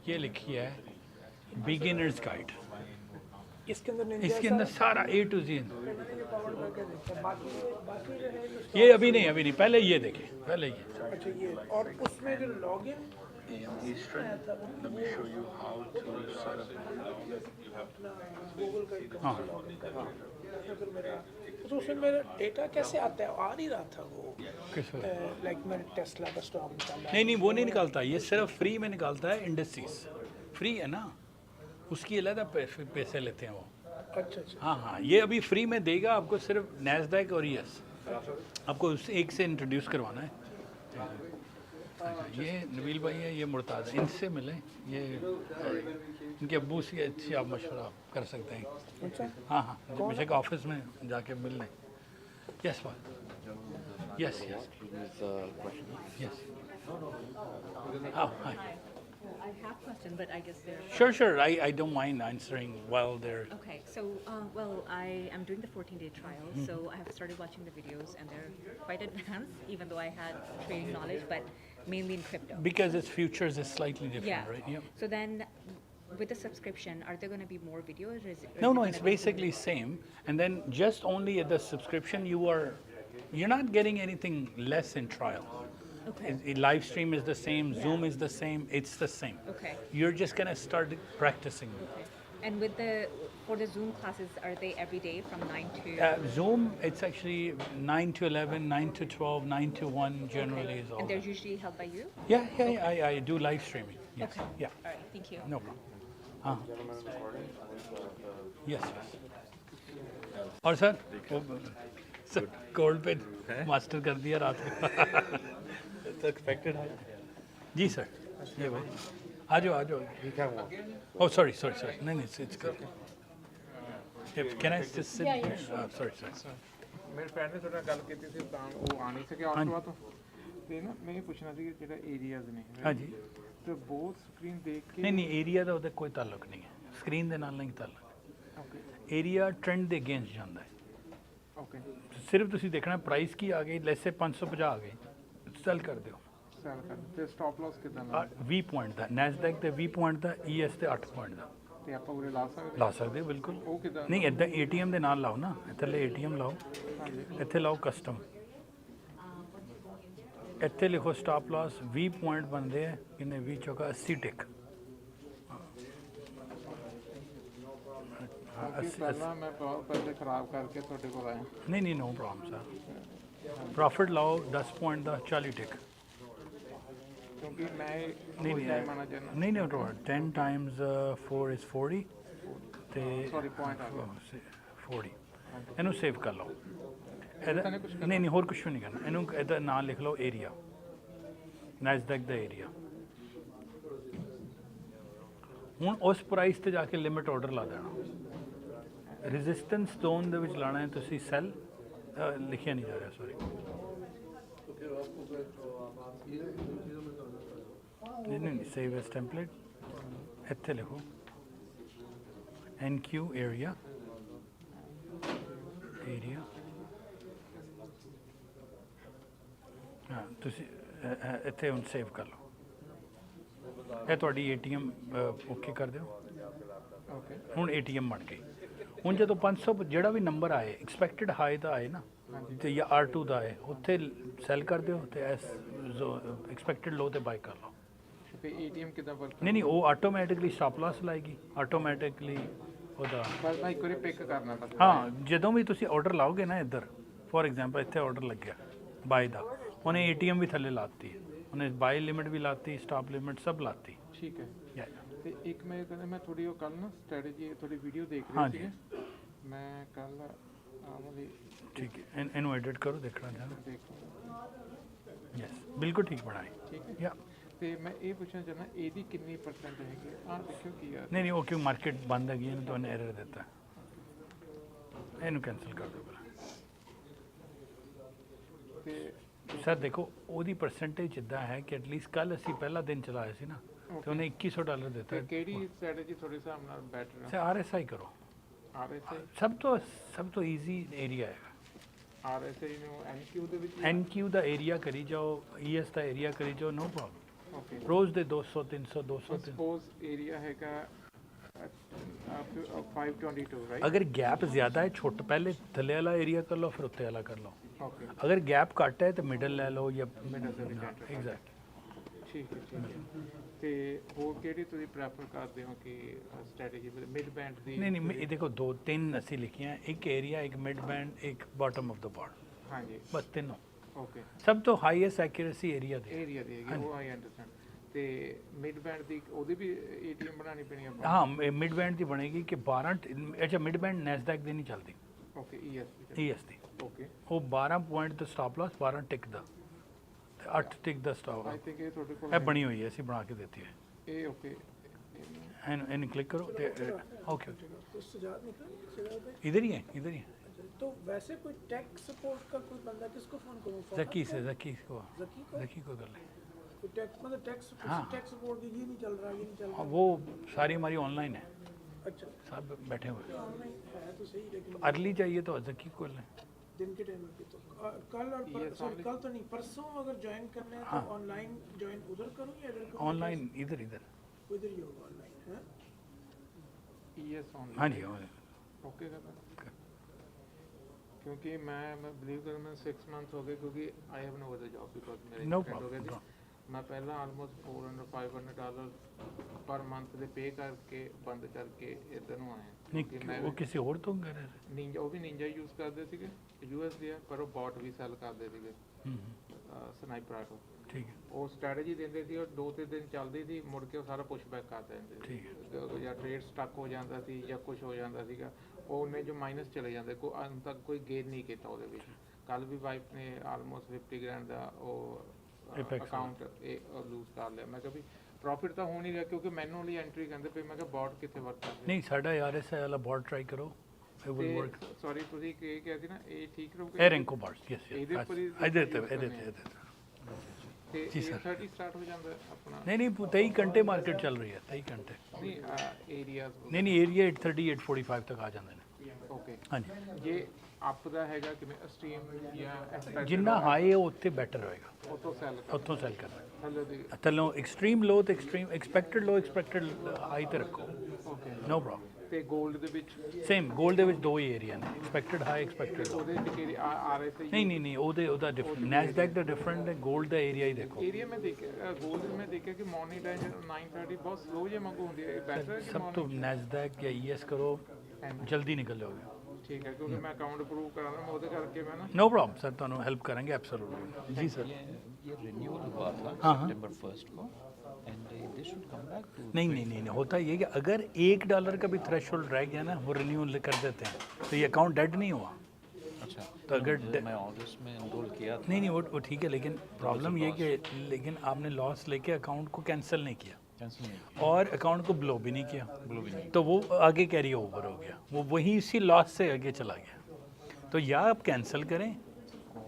ये लिखी है बिगिनर्स गाइड, इसके अंदर इसके अंदर सारा A to Z। पावर करके देखते हैं बाकी जो है जो ये अभी नहीं पहले ये देखें, पहले ये। अच्छा ये और उसमें जो लॉगिन गूगल का हाँ लॉगिन करके फिर मेरा तो उसमें मेरा डेटा कैसे आता है, आ नहीं रहा था वो किस वक्त? लाइक मैंने टेस्ला का स्टॉक निकाला नहीं वो नहीं निकालता, ये सिर्फ फ्री में निकालता है, इंडस्ट्रीज फ्री है ना, उसकी अलग पैसे लेते हैं वो। अच्छा हाँ ये अभी फ्री में देगा आपको, सिर्फ नैस्डैक और यस आपको उस एक से इंट्रोड्यूस करवाना है। ये नबील भाई है, ये मुर्ताज़ है, इनसे मिलें, ये इनके अब्बू से अच्छी आप मशवरा कर सकते हैं। अच्छा हाँ बेशक ऑफिस में जाके मिल लें। Yes yes hi. I have questions, but I guess they're... Sure. I don't mind answering while they're... Okay, so, I am doing the 14-day trial, so I have started watching the videos, and they're quite advanced, even though I had trading knowledge, but mainly in crypto. Because its futures is slightly different, Yeah. right? Yeah. So then, with the subscription, are there going to be more videos? Or is it, or No, is it it's gonna be- basically same. And then just only at the subscription, you're not getting anything less in trial. Okay. Live stream is the same, Zoom is the same, it's the same. Okay. You're just gonna start practicing. And with for the Zoom classes, are they every day from 9 to? Zoom, it's actually 9 to 11, 9 to 12, 9 to 1 generally is all. And they're that. usually held by you? Yeah, I do live streaming. Yes. Okay. Yeah. All right, thank you. No problem. Yes. और sir sir gold पे master कर दिया रात को it's expected है जी sir ये भाई आ जाओ ओह सॉरी नहीं it's good can I just sit sorry ਮੇਰੇ ਫਰੈਂਡ ਨੇ ਤੁਹਾਡੇ ਨਾਲ ਗੱਲ ਕੀਤੀ ਸੀ ਤਾਂ ਉਹ ਆ ਨਹੀਂ ਸਕਿਆ ਆਟਵਾ ਤੋਂ ਤੇ ਨਾ ਮੈਂ ਇਹ ਪੁੱਛਣਾ ਸੀ ਕਿ ਜਿਹੜਾ ਏਰੀਆਜ਼ ਨੇ ਹਾਂਜੀ ਤੇ ਬਹੁਤ ਸਕਰੀਨ ਦੇਖ ਕੇ ਨਹੀਂ ਏਰੀਆ ਦਾ ਉਹਦਾ ਕੋਈ ਤਾਲੁਕ ਨਹੀਂ ਹੈ ਸਕਰੀਨ ਦੇ ਨਾਲ ਨਹੀਂ ਤਾਲੁਕ ਓਕੇ ਏਰੀਆ ਟ੍ਰੈਂਡ ਦੇ ਅਗੇਂਸਟ ਜਾਂਦਾ ਹੈ ਓਕੇ ਸਿਰਫ ਤੁਸੀਂ ਦੇਖਣਾ ਪ੍ਰਾਈਸ ਕੀ ਆ ਗਈ ਲੈਸੇ 550 ਆ ਗਈ ਸੈਲ ਕਰ ਦਿਓ ਸੈਲ ਕਰ ਤੇ ਸਟਾਪ ਲਾਸ ਕਿਦਾਂ 20 ਪੁਆਇੰਟ ਦਾ ਨੈਸਡੈਕ ਤੇ 20 ਪੁਆਇੰਟ ਦਾ ਈਐਸ ਤੇ 8 ਪੁਆਇੰਟ ਦਾ ਤੇ ਆਪਾਂ ਉਰੇ ਲਾ ਸਕਦੇ ਲਾ ਸਕਦੇ ਹੋ ਬਿਲਕੁਲ ਉਹ ਕਿਦਾਂ ਨਹੀਂ ਇੱਦਾਂ ਏਟੀਐਮ ਦੇ ਨਾਲ ਲਾਓ ਨਾ ਇੱਥੇ ਏਟੀਐਮ ਲਾਓ ਇੱਥੇ ਲਾਓ ਕਸਟਮ ਇੱਥੇ ਲਿਖੋ ਸਟਾਪ ਲਾਸ 20 ਪੁਆਇੰਟ ਬਣਦੇ ਆ ਕਿੰਨੇ 20 ਚੌਕਾ 80 ਟਿਕ ਪਹਿਲਾਂ ਮੈਂ ਬਹੁਤ ਪੈਸੇ ਖਰਾਬ ਕਰਕੇ ਤੁਹਾਡੇ ਕੋਲ ਆਇਆ ਨਹੀਂ ਨੋ ਪ੍ਰੋਬਲਮ ਸਰ ਪ੍ਰੋਫਿਟ ਲਾਓ 10 ਪੁਆਇੰਟ ਦਾ 40 ਟਿਕ ਕਿਉਂਕਿ ਮੈਂ ਨਹੀਂ ਨਹੀਂ 10 ਟਾਈਮਸ 4 ਇਜ਼ 40 ਤੇ ਸੌਰੀ ਪੁਆਇੰਟ ਆ ਗਿਆ 40 ਇਹਨੂੰ ਸੇਵ ਕਰ ਲਓ ਨਹੀਂ ਹੋਰ ਕੁਝ ਨਹੀਂ ਕਰਨਾ ਇਹਨੂੰ ਇਹਦਾ ਨਾਂ ਲਿਖ ਲਓ ਏਰੀਆ ਨੈਸਡੈਕ ਦਾ ਏਰੀਆ ਹੁਣ ਉਸ ਪ੍ਰਾਈਸ ਤੇ ਜਾ ਕੇ ਲਿਮਿਟ ਆਰਡਰ ਲਾ ਦੇਣਾ ਰੈਜ਼ਿਸਟੈਂਸ ਜ਼ੋਨ ਦੇ ਵਿੱਚ ਲਾਣਾ ਹੈ ਤੁਸੀਂ ਸੈਲ ਲਿਖਿਆ ਨਹੀਂ ਜਾ ਰਿਹਾ ਸੌਰੀ नहीं save as template ਇੱਥੇ ਲਿਖੋ NQ area ਹਾਂ ਤੁਸੀਂ ਇੱਥੇ ਹੁਣ ਸੇਵ ਕਰ ਲਓ ਇਹ ਤੁਹਾਡੀ ATM ਓਕੇ ਕਰ ਦਿਓ ਓਕੇ ਹੁਣ ATM ਬਣ ਗਈ ਹੁਣ ਜਦੋਂ 500 ਜਿਹੜਾ ਵੀ ਨੰਬਰ ਆਏ ਐਕਸਪੈਕਟਡ ਹਾਈ ਦਾ ਆਏ ਨਾ ਤੇ ਜਾਂ R2 ਦਾ ਆਏ ਉੱਥੇ ਸੈਲ ਕਰ ਦਿਓ ਤੇ ਐਸ ਐਕਸਪੈਕਟਡ ਲੋ ਤੇ ਬਾਈ ਕਰ ਲਓ ਤੇ ATM ਕਿਦਾਂ ਵਰਕ ਨਹੀਂ ਉਹ ਆਟੋਮੈਟਿਕਲੀ ਸਟਾਪ ਲਾਸ ਲਾਏਗੀ ਆਟੋਮੈਟਿਕਲੀ ਉਹਦਾ ਬਸ ਮੈਂ ਇੱਕ ਵਾਰੀ ਪਿਕ ਕਰਨਾ ਤਾਂ ਹਾਂ ਜਦੋਂ ਵੀ ਤੁਸੀਂ ਆਰਡਰ ਲਾਓਗੇ ਨਾ ਇੱਧਰ ਫੋਰ ਐਗਜ਼ਾਮਪਲ ਇੱਥੇ ਆਰਡਰ ਲੱਗਿਆ ਬਾਈ ਦਾ ਉਹਨੇ ATM ਵੀ ਥੱਲੇ ਲਾਤੀ ਉਹਨੇ ਬਾਈ ਲਿਮਿਟ ਵੀ ਲਾਤੀ ਸਟਾਪ ਲਿਮਿਟ ਸਭ ਲਾਤੀ ਠੀਕ ਹੈ ਤੇ ਇੱਕ ਮੈਂ ਕਹਿੰਦਾ ਮੈਂ ਥੋੜੀ ਉਹ ਕੱਲ ਨਾ ਸਟ੍ਰੈਟਜੀ ਥੋੜੀ ਵੀਡੀਓ ਦੇਖ ਰਹੀ ਹਾਂਜੀ ਸੀ ਮੈਂ ਕੱਲ ਵਾਲੀ ਠੀਕ ਹੈ ਇਹਨੂੰ ਐਡਿਟ ਕਰੋ ਦੇਖਣਾ ਚਾਹੁੰਦਾ ਦੇਖੋ ਯੈਸ ਬਿਲਕੁਲ ਠੀਕ ਬਣਾਏ ਠੀਕ ਹੈ ਯਾ ਤੇ ਮੈਂ ਇਹ ਪੁੱਛਣਾ ਚਾਹੁੰਦਾ ਇਹਦੀ ਕਿੰਨੀ ਪਰਸੈਂਟ ਹੈਗੀ ਆਹ ਦੇਖਿਓ ਕੀ ਆ ਨਹੀਂ ਉਹ ਕਿਉਂ ਮਾਰਕੀਟ ਬੰਦ ਹੈਗੀ ਇਹਨੂੰ ਤੁਹਾਨੂੰ ਐਰਰ ਦਿੱਤਾ ਇਹਨੂੰ ਕੈਂਸਲ ਕਰ ਦਿਓ ਤੇ ਸਰ ਦੇਖੋ ਉਹਦੀ ਪਰਸੈਂਟੇਜ ਇਦਾਂ ਹੈ ਕਿ ਐਟਲੀਸਟ ਕੱਲ ਅਸੀਂ ਪਹਿਲਾ ਦਿਨ ਚਲਾਇਆ ਸੀ ਨਾ ਤੇ ਉਹਨੇ $2100 ਦਿੱਤਾ ਤੇ ਕਿਹੜੀ ਸਟ੍ਰੈਟਜੀ ਤੁਹਾਡੇ ਹਿਸਾਬ ਨਾਲ ਬੈਟਰ ਹੈ ਸਰ RSI ਕਰੋ RSI ਸਭ ਤੋਂ ਈਜ਼ੀ ਏਰੀਆ ਹੈ RSI ਨੂੰ NQ ਦੇ ਵਿੱਚ NQ ਦਾ ਏਰੀਆ ਕਰੀ ਜਾਓ ES ਦਾ ਏਰੀਆ ਕਰੀ ਜਾਓ ਨੋ ਪ੍ਰੋਬਲਮ ਓਕੇ ਰੋਜ਼ ਦੇ 200 300 200 ਸਪੋਜ਼ ਏਰੀਆ ਹੈਗਾ 522 ਰਾਈਟ ਅਗਰ ਗੈਪ ਜ਼ਿਆਦਾ ਹੈ ਛੋਟ ਪਹਿਲੇ ਥੱਲੇ ਵਾਲਾ ਏਰੀਆ ਕਰ ਲਓ ਫਿਰ ਉੱਤੇ ਵਾਲਾ ਕਰ ਲਓ ਓਕੇ ਅਗਰ ਗੈਪ ਘੱਟ ਹੈ ਤਾਂ ਮਿਡਲ ਲੈ ਲਓ ਜਾਂ ਮਿਡਲ ਦੇ ਵਿੱਚ ਐਗਜ਼ੈਕਟ ਠੀਕ ਹੈ ਤੇ ਹੋਰ ਕਿਹੜੀ ਤੁਸੀਂ ਪ੍ਰੈਫਰ ਕਰਦੇ ਹੋ ਕਿ ਸਟ੍ਰੈਟਜੀ ਮਿਡ ਬੈਂਡ ਦੀ ਨਹੀਂ ਇਹ ਦੇਖੋ ਦੋ ਤਿੰਨ ਅਸੀਂ ਲਿਖੀਆਂ ਇੱਕ ਏਰੀਆ ਇੱਕ ਮਿਡ ਬੈਂਡ ਇੱਕ ਬਾਟਮ ਆਫ ਦਾ ਬਾਰ ਹਾਂਜੀ ਬਸ ਤਿੰਨੋਂ ਓਕੇ ਸਭ ਤੋਂ ਹਾਈਐਸਟ ਐਕੂਰੇਸੀ ਏਰੀਆ ਦੀ ਏਰੀਆ ਦੀ ਹੈਗੀ ਉਹ ਆਈ ਅੰਡਰਸਟੈਂਡ ਤੇ ਮਿਡ ਬੈਂਡ ਦੀ ਉਹਦੀ ਵੀ ATM ਬਣਾਉਣੀ ਪੈਣੀ ਆਪਾਂ ਹਾਂ ਮਿਡ ਬੈਂਡ ਦੀ ਬਣੇਗੀ ਕਿ 12 ਅੱਛਾ ਮਿਡ ਬੈਂਡ ਨੈਸਡੈਕ ਦੀ ਨਹੀਂ ਚੱਲਦੀ ਓਕੇ ES ਦੀ ਓਕੇ ਉਹ 12 ਪੁਆਇੰਟ ਦਾ ਸਟਾਪ ਲਾਸ 12 ਟਿਕ ਦਾ ਤੇ 8 ਟਿਕ ਦਾ ਸਟਾਪ ਆਈ ਥਿੰਕ ਇਹ ਤੁਹਾਡੇ ਕੋਲ ਇਹ ਬਣੀ ਹੋਈ ਹੈ ਅਸੀਂ ਬਣਾ ਕੇ ਦਿੱਤੀ ਹੈ ਇਹ ਓਕੇ ਇਹਨੂੰ ਕਲਿੱਕ ਕਰੋ ਤੇ ਓਕੇ तो सुजात निकल जगह पे इधर ही है तो वैसे कोई टेक सपोर्ट का कोई बंदा किसको फोन करूं जकी से जकी को जकी को कर ले कोई टेक मतलब टेक सपोर्ट ये नहीं चल रहा ये नहीं चल रहा वो सारी हमारी ऑनलाइन है अच्छा सब बैठे हुए ऑनलाइन है तो सही लेकिन अर्ली चाहिए तो जकी को लें दिन के टाइम पे तो कल और कल तो नहीं परसों अगर ज्वाइन करना है तो ऑनलाइन ज्वाइन उधर करूं या इधर करूं ऑनलाइन इधर ही होगा ऑनलाइन है ES ऑनलाइन हाँ जी ओके क्योंकि मैं बिलीव करूँ मैं 6 months हो गए क्योंकि I have no other job because मेरे No एक्सीडेंट हो गए problem. थे। मैं पहला ऑलमोस्ट $400-500 पर मंथ ਦੇ पे करके बंद करके इधर ਨੂੰ ਆਇਆ नहीं वो किसी और तो कर रहे थे। ਨਿੰਜਾ ਉਹ ਵੀ ਨਿੰਜਾ ਯੂਜ਼ ਕਰਦੇ ਸੀਗੇ USD ਆ ਪਰ ਉਹ ਬੌਟ ਵੀ ਸੈਲ ਕਰਦੇ ਸੀਗੇ ਸਨਾਈਪਰ ਆਟੋ ठीक है ਉਹ ਸਟ੍ਰੈਟਜੀ ਦਿੰਦੇ ਸੀ ਉਹ 2-3 ਦਿਨ ਚੱਲਦੀ ਸੀ ਮੁੜ ਕੇ ਉਹ ਸਾਰਾ ਪੁਸ਼ ਬੈਕ ਕਰ ਦਿੰਦੇ ਸੀ ठीक है ਜਾਂ ਟ੍ਰੇਡ ਸਟਕ ਹੋ ਜਾਂਦਾ ਸੀ ਜਾਂ ਕੁਝ ਹੋ ਜਾਂਦਾ ਸੀਗਾ ਉਹਨੇ ਜੋ ਮਾਈਨਸ ਚਲੇ ਜਾਂਦੇ ਕੋਈ ਅੰਤ ਤੱਕ ਕੋਈ ਗੇਨ ਨਹੀਂ ਕੀਤਾ ਉਹਦੇ ਵਿੱਚ ਕੱਲ ਵੀ ਵਾਈਫ ਨੇ ਆਲਮੋਸਟ 50 grand ਦਾ ਉਹ ਅਕਾਊਂਟ ਲੂਜ਼ ਕਰ ਲਿਆ ਮੈਂ ਕਿਹਾ ਵੀ ਪ੍ਰੋਫਿਟ ਤਾਂ ਹੋ ਨਹੀਂ ਰਿਹਾ ਕਿਉਂਕਿ ਮੈਨੂਅਲੀ ਐਂਟਰੀ ਕਰਦੇ ਪਏ ਮੈਂ ਕਿਹਾ ਬੌਟ ਕਿੱਥੇ ਵਰਕ ਕਰਦੇ नहीं साढ़ा RSI वाला बहुत ट्राई करो it will work ਸੌਰੀ ਤੁਸੀਂ ਇਹ ਕਿਹਾ ਸੀ ਨਾ ਇਹ ਠੀਕ ਰਹੂਗਾ एयर एंको बार्स yes ਇਹਦੇ ਉੱਪਰ ਹੀ I did it ਤੇ ਜੀ ਸਰ। 30 ਸਟਾਰਟ ਹੋ ਜਾਂਦਾ ਆਪਣਾ नहीं 23 घंटे मार्केट चल रही है 23 घंटे ਨਹੀਂ ਏਰੀਆਜ਼ नहीं एरिया 830 845 तक आ जाते हैं ਓਕੇ हाँ जी ਜੇ ਅਪ ਦਾ ਹੈਗਾ ਕਿਵੇਂ ਸਟ੍ਰੀਮ ਜਾਂ ਐਕਸਪੈਕਟ जिन्ना हाई है उत्थे बेटर होएगा ਉਤੋਂ ਸੈਲ ਉੱਥੋਂ ਸੈਲ ਕਰਨਾ ਥੱਲੇ ਦੀ ਥੱਲੋਂ ਐਕਸਟ੍ਰੀਮ ਲੋ ਤੇ ਐਕਸਟ੍ਰੀਮ ਐਕਸਪੈਕਟਡ ਲੋ ਐਕਸਪੈਕਟਡ ਹਾਈ ਤੇ ਰੱਖੋ ਓਕੇ ਨੋ ਪ੍ਰੋਬਲਮ ਤੇ 골ਡ ਦੇ ਵਿੱਚ ਸੇਮ 골ਡ ਦੇ ਵਿੱਚ ਦੋ ਹੀ ਏਰੀਆ ਨੇ ਐਕਸਪੈਕਟਡ ਹਾਈ ਐਕਸਪੈਕਟਡ ਲੋ ਉਹਦੇ ਵਿੱਚ ਕਿਹੜੀ RSI ਨਹੀਂ ਉਹਦਾ ਡਿਫਰੈਂਟ ਨੈਸਡੈਕ ਦਾ ਡਿਫਰੈਂਟ ਹੈ 골ਡ ਦਾ ਏਰੀਆ ਹੀ ਦੇਖੋ ਏਰੀਆ ਮੈਂ ਦੇਖਿਆ 골ਡ ਮੈਂ ਦੇਖਿਆ ਕਿ ਮਾਰਨਿੰਗ ਟਾਈਮ 9:30 ਬਹੁਤ ਸਲੋ ਜਿਹਾ ਮੰਗੂ ਹੁੰਦੀ ਹੈ ਬੈਟਰ ਹੈ ਕਿ ਸਭ ਤੋਂ ਨੈਸਡੈਕ ਜਾਂ ਈਐਸ ਕਰੋ ਜਲਦੀ ਨਿਕਲ ਜਾਓਗੇ ਠੀਕ ਹੈ ਕਿਉਂਕਿ ਮੈਂ ਅਕਾਊਂਟ ਅਪਰੂਵ ਕਰਾਉਣਾ ਮੈਂ ਉਹਦੇ ਕਰਕੇ ਮੈਂ ਨਾ नो प्रॉब्लम सर ਤੁਹਾਨੂੰ हेल्प करेंगे एब्सोल्युटली जी सर ये रिन्यूअल हुआ था हाँ, हाँ। सितंबर 1 को and they should come back to नहीं होता ये कि अगर $1 का भी थ्रेशोल्ड रह गया ना वो रिन्यूअल कर देते हैं तो ये अकाउंट डेड नहीं हुआ अच्छा तो अगर मैं अगस्त में एनरोल किया था नहीं वो ठीक है लेकिन प्रॉब्लम ये कि लेकिन आपने लॉस लेके अकाउंट को कैंसिल नहीं किया कैंसिल नहीं किया और अकाउंट को ब्लो भी नहीं किया ब्लो भी नहीं तो वो आगे कैरी ओवर हो गया वो वहीं इसी लॉस से आगे चला गया तो या आप कैंसिल करें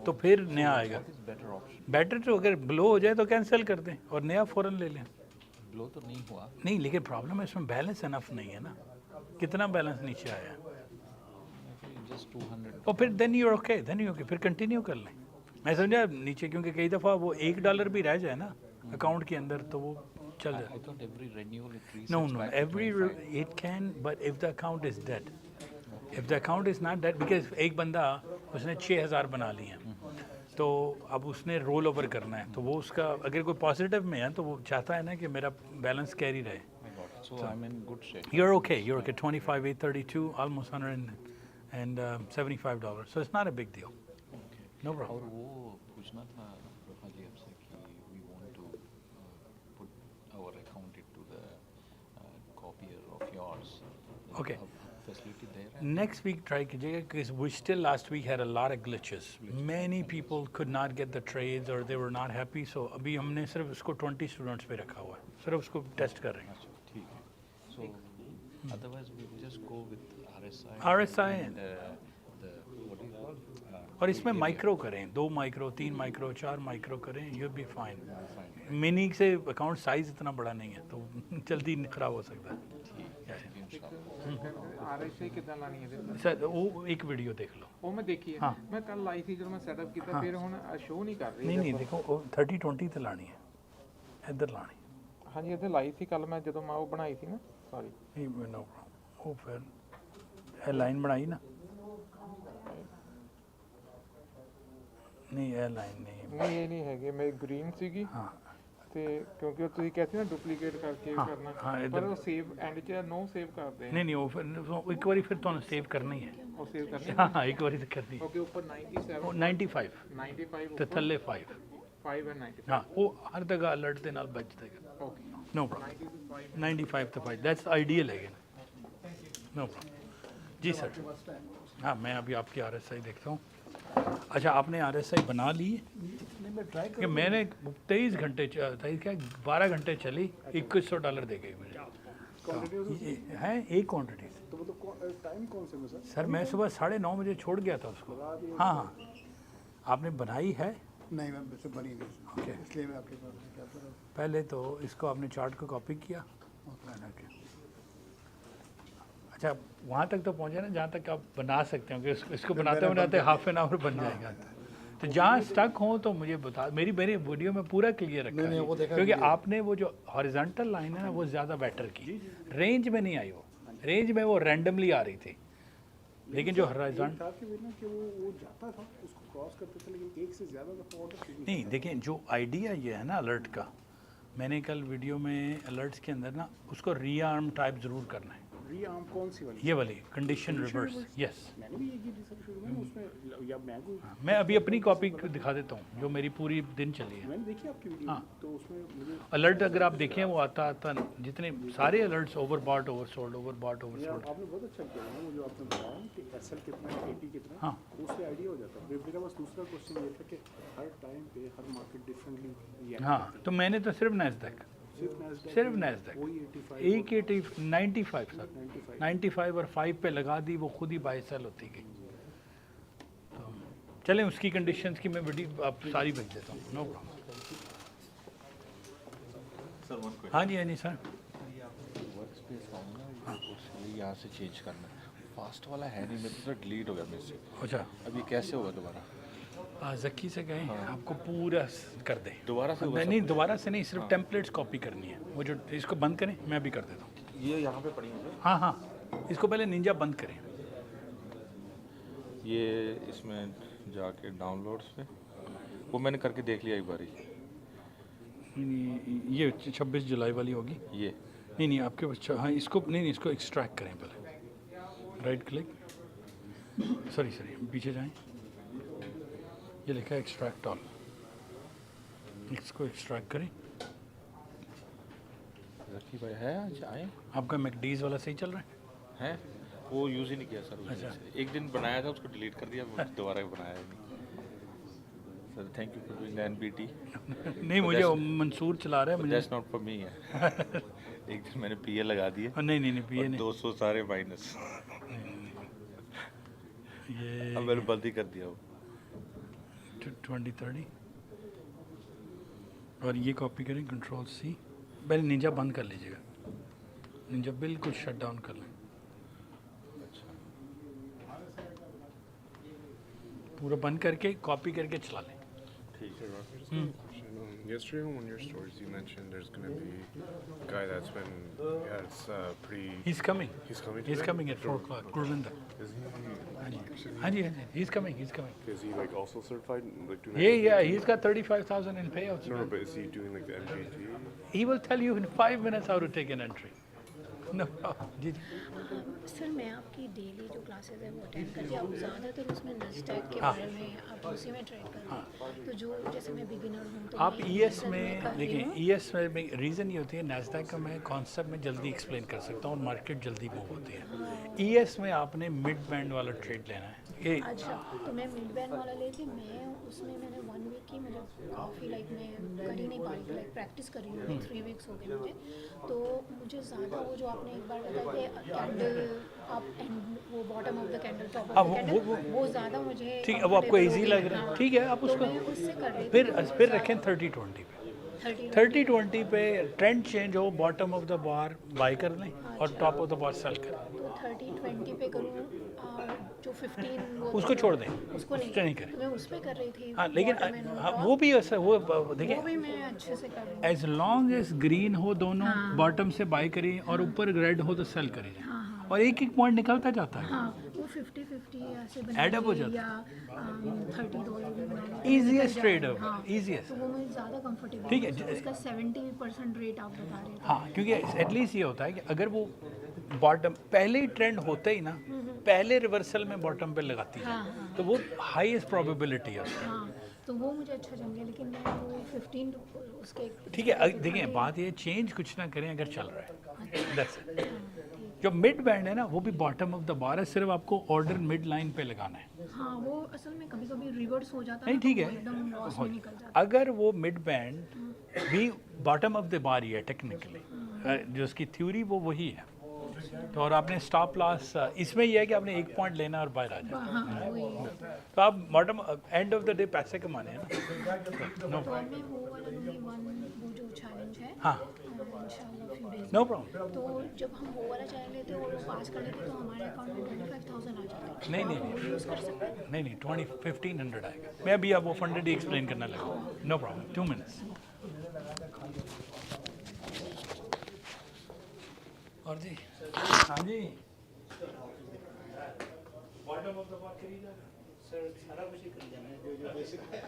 तो फिर नया आएगा बेटर ऑप्शन बेटर तो अगर ब्लो हो जाए तो कैंसिल कर दें और नया फ़ौरन ले लें ब्लो तो नहीं हुआ नहीं लेकिन प्रॉब्लम है इसमें बैलेंस इनफ नहीं है ना कितना बैलेंस नीचे आया जस्ट 200 और फिर देन यू ओके फिर कंटिन्यू कर लें मैं समझा नीचे क्योंकि कई दफ़ा वो $1 भी रह जाए ना अकाउंट के अंदर तो वो चल I जाए thought every renewal it resets No, back to every 25. it can, but if the account is dead, if the account is not dead, because एक बंदा उसने 6,000 बना लिए हैं, तो अब उसने रोल ओवर करना है, तो वो उसका अगर कोई पॉजिटिव में है तो वो चाहता है ना कि मेरा बैलेंस कैरी रहे. I got it. So I'm in good shape. You're okay. 25,832, almost $175. So it's not a big deal. Okay. No और problem. वो पूछना था रफा जी आपसे कि we want to put our account into the copier of yours. Okay. Facility there. Next week try कीजिएगा because we still last week had a lot of glitches. Many people could not get the trades or they were not happy. So अभी हमने सिर्फ उसको 20 students पे रखा हुआ है. सिर्फ उसको टेस्ट कर रहे हैं. अच्छा ठीक है. So otherwise we will just go with RSI. RSI and the what do you call? और इसमें माइक्रो करें 2 माइक्रो 3 माइक्रो 4 माइक्रो करें यू बी फाइन मिनी से अकाउंट साइज इतना बड़ा नहीं है तो जल्दी खराब हो सकता है RSI ਕਿਦਾਂ ਲਾਣੀ ਹੈ ਇਹਦੇ सर वो एक वीडियो देख लो ਉਹ ਮੈਂ ਦੇਖੀ ਹੈ ਮੈਂ ਕੱਲ ਲਾਈ ਸੀ ਜਦੋਂ ਮੈਂ ਸੈਟਅਪ ਕੀਤਾ ਫਿਰ ਹੁਣ ਸ਼ੋ ਨਹੀਂ ਕਰ ਰਹੀ नहीं देखो 30-20 ਤੇ ਲਾਣੀ ਹੈ ਇੱਧਰ ਲਾਣੀ ਹਾਂਜੀ ਇੱਥੇ ਲਾਈ ਸੀ ਕੱਲ ਮੈਂ ਜਦੋਂ ਮੈਂ ਉਹ ਬਣਾਈ ਸੀ ਨਾ ਸੌਰੀ ਨਹੀਂ नो ਉਹ ਫਿਰ ਇਹ ਲਾਈਨ ਬਣਾਈ ਨਾ ਨਹੀਂ ਇਹ ਲਾਈਨ ਨਹੀਂ ਇਹ ਨਹੀਂ ਹੈਗੇ ਮੇਰੇ ਗ੍ਰੀਨ ਸੀਗੀ ਹਾਂ ਤੇ ਕਿਉਂਕਿ ਉਹ ਤੁਸੀਂ ਕਹਿੰਦੇ ਨਾ ਡੁਪਲੀਕੇਟ ਕਰਕੇ ਕਰਨਾ ਪਰ ਉਹ ਸੇਵ ਐਂਡ 'ਚ ਨੋ ਸੇਵ ਕਰਦੇ ਨਹੀਂ ਉਹ ਫਿਰ ਇੱਕ ਵਾਰੀ ਫਿਰ ਤੁਹਾਨੂੰ ਸੇਵ ਕਰਨਾ ਹੀ ਹੈ ਉਹ ਸੇਵ ਕਰਨੀ ਹਾਂ ਇੱਕ ਵਾਰੀ ਤਾਂ ਕਰਨੀ ਓਕੇ ਉੱਪਰ 97 ਉਹ 95 95 ਤੇ ਥੱਲੇ 5 5 ਐਂਡ 95 ਹਾਂ ਉਹ ਹਰ ਜਗ੍ਹਾ ਅਲਰਟ ਦੇ ਨਾਲ ਬਚ ਜਾਏਗਾ okay no problem 95 to 5 that's ideal है नो प्रॉब्लम जी सर हाँ मैं अभी आपकी RSI देखता हूँ अच्छा आपने RSI बना ली कि मैंने 23 घंटे क्या 12 घंटे चली $2100 दे गई मुझे है एक क्वान्टिटी तो मतलब टाइम कौन से में सर मैं सुबह 9:30 बजे छोड़ गया था उसको हाँ आपने बनाई है नहीं मैम वैसे बनी नहीं ओके इसलिए मैं आपके पास क्या कर रहा हूँ पहले तो इसको आपने चार्ट को कॉपी किया अच्छा वहाँ तक तो पहुँचे ना जहाँ तक आप बना सकते हो कि इसको बनाते हाफ एन आवर बन जाएगा तो जहाँ स्टक हो तो मुझे बता मेरी वीडियो में पूरा क्लियर रखा है क्योंकि आपने वो जो हॉरिजॉन्टल लाइन है ना वो ज़्यादा बेटर की रेंज में नहीं आई वो रेंज में वो रैंडमली आ रही थी लेकिन जो हॉरिजॉन्टल था कि वो जाता था, उसको क्रॉस करते थे, लेकिन एक से ज़्यादा दफ़ा ऑर्डर नहीं, देखिए जो आइडिया ये है ना अलर्ट का, मैंने कल वीडियो में अलर्ट्स के अंदर ना उसको रीआर्म टाइप ज़रूर करना है। रीआर्म कौन सी वाली? ये वाली कंडीशन रिवर्स, यस। मैंने भी ये की थी सर शुरू में, उसमें या मैं अभी अपनी कॉपी दिखा देता हूँ जो मेरी पूरी दिन चली है। मैंने देखी आपकी वीडियो। हाँ, तो उसमें मुझे अलर्ट अगर आप देखें वो आता जितने सारे alerts over bought over sold over bought over sold. आपने बहुत अच्छा किया है वो जो आपने बताया कि एसएल कितना है, एटी कितना है, हाँ, उससे आइडिया हो जाता है। मेरा बस दूसरा क्वेश्चन ये था कि हर टाइम पे हर मार्केट डिफरेंटली रिएक्ट हाँ, तो मैंने तो सिर्फ नैस्डैक, सिर्फ नैस्डैक 95 सर 95 और 5 पे लगा दी, वो खुद ही बाय सेल होती गई। तो चलें उसकी कंडीशंस की मैं वीडियो आप सारी भेज देता हूँ, नो प्रॉब्लम। हाँ जी, हाँ जी सर। वर्क स्पेस आऊँगा उसके यहाँ से चेंज करना, फास्ट वाला है नहीं, मेरे तो डिलीट हो गया मेरे से। अच्छा, अभी कैसे होगा दोबारा? जक्की से गए आपको पूरा कर दे दोबारा से? नहीं, दोबारा से नहीं, सिर्फ टेम्पलेट्स कॉपी करनी है। वो जो इसको बंद करें, मैं भी कर देता हूँ। ये यहाँ पे पड़ी है? हाँ हाँ, इसको पहले निंजा बंद करें। ये इसमें जाके डाउनलोड्स पे वो मैंने करके देख लिया एक बारी। ये 26 जुलाई वाली होगी ये? नहीं, आपके पास हाँ, इसको नहीं, इसको एक्सट्रैक्ट करें पहले, राइट क्लिक, सॉरी पीछे जाएं, ये लिखा है एक्सट्रैक्ट ऑल, इसको एक्सट्रैक्ट करें। रखी भाई है आज आए? आपका मैकडीज वाला सही चल रहा है? हैं? वो यूज़ ही नहीं किया सर। अच्छा, एक दिन बनाया था, उसको डिलीट कर दिया, दोबारा बनाया नहीं। Sir thank you for doing NPT. नहीं, मुझे मंसूर चला रहा है, मुझे दैट्स नॉट फॉर मी है। एक दिन मैंने पीए लगा दिए। नहीं पीए नहीं, 200 सारे माइनस। ये अब मैंने बंद ही कर दिया वो। 2030 और ये कॉपी करें, कंट्रोल सी, पहले निंजा बंद कर लीजिएगा, निंजा बिल्कुल शट डाउन कर लें, पूरा बंद करके कॉपी करके चला लें। ठीक है। Yesterday on one of your stories you mentioned there's going to be a guy that's been, yeah, it's pretty... He's coming. He's coming He's today? coming at 4 o'clock, Gurvinder. Is he? हाँ जी, he's coming. Is he like also certified? Like doing Yeah, he's got 35,000 in payouts. No, but is he doing like the NPT? He will tell you in 5 minutes how to take an entry. No problem. जी sir मैं आपकी daily जो classes है वो attend करती हूँ, ज़्यादातर उसमें नस्डैक के हाँ, बारे में आप उसी में ट्रेड करते हैं। तो जो जैसे मैं बिगिनर हूँ तो आप ईएस में देखिए, ईएस में रीज़न ये होती है, नैस्डैक का मैं कॉन्सेप्ट में जल्दी एक्सप्लेन कर सकता हूँ और मार्केट जल्दी मूव होती है। ईएस में आपने मिड बैंड वाला ट्रेड लेना है। अच्छा, तो मैं मिड बैंड वाला लेती, मैं उसमें मैंने 1 वीक की मुझे काफ़ी लाइक मैं कर ही नहीं पा रही थी, लाइक प्रैक्टिस कर रही हूँ, 3 वीक्स हो गए मुझे। तो मुझे ज़्यादा वो जो आपने एक बार बताया कि कैंडल अप एंड वो bottom of the candle, top of the candle, वो ज़्यादा मुझे ठीक है, वो आपको इजी लग रहा है, ठीक है, आप उसको उससे कर रही फिर रखें 30-20 पे। 30-20 पे ट्रेंड चेंज हो, bottom of the bar buy कर लें और top of the bar sell करें। तो 30-20 पे करूँ और जो 15 उसको छोड़ दें, उसको नहीं करें। तो मैं उस पे कर रही थी। हाँ, लेकिन वो भी ऐसा वो देखिए, वो भी मैं अच्छे से कर रही हूँ। एज लॉन्ग एज ग्रीन हो दोनों, बॉटम से बाय करें और ऊपर रेड हो तो सेल करें, और एक पॉइंट निकलता जाता है। हाँ, वो 50-50 ऐसे बना Add up हो ली जाता या $30 भी बना ली, Easiest trade हाँ, होगा, easiest। तो वो मुझे ज़्यादा कंफर्टेबल, ठीक है, उसका 70% रेट आप बता रहे थे। हाँ, क्योंकि एटलीस्ट ये होता है कि अगर वो बॉटम पहले ही ट्रेंड होते ही ना, पहले रिवर्सल में बॉटम पे लगाती है, तो वो हाईएस्ट प्रोबेबिलिटी है उसकी। हाँ, तो वो मुझे अच्छा जम गया, लेकिन मैं वो 15 उसके ठीक है, देखिए बात ये चेंज कुछ ना करें अगर चल रहा है, that's it। जो मिड बैंड है ना, वो भी बॉटम ऑफ द बार है, सिर्फ आपको ऑर्डर मिड लाइन पे लगाना है। हाँ, वो असल में कभी-कभी रिवर्स हो जाता है। नहीं, ठीक है, एकदम लॉस में निकल जाता है। अगर वो मिड बैंड भी बॉटम ऑफ द बार ही है टेक्निकली, जो उसकी थ्योरी वो वही है, तो और आपने स्टॉप लॉस इसमें यह है कि आपने 1 पॉइंट लेना और बाहर आ जाए, तो आप bottom end of the day पैसे कमाने हैं ना। नो तो मैं वो वाला लूँगी, वो जो चैलेंज है, हाँ, इंशाल्लाह फ्यू डेज नो प्रॉब्लम। तो जब हम वो वाला चैलेंज लेते हैं और वो पास कर लेते हैं, तो हमारे अकाउंट में 25,000 आ जाता है। नहीं, यूज़ कर सकते हैं। नहीं 1500 आएगा। मैं अभी आप वो फंडेड ही एक्सप्लेन करने लगा, नो प्रॉब्लम, 2 मिनट्स। और जी, हाँ जी, बॉटम ऑफ द बार खरीदा सर सारा कुछ ही कर जाना है जो जो बेसिक है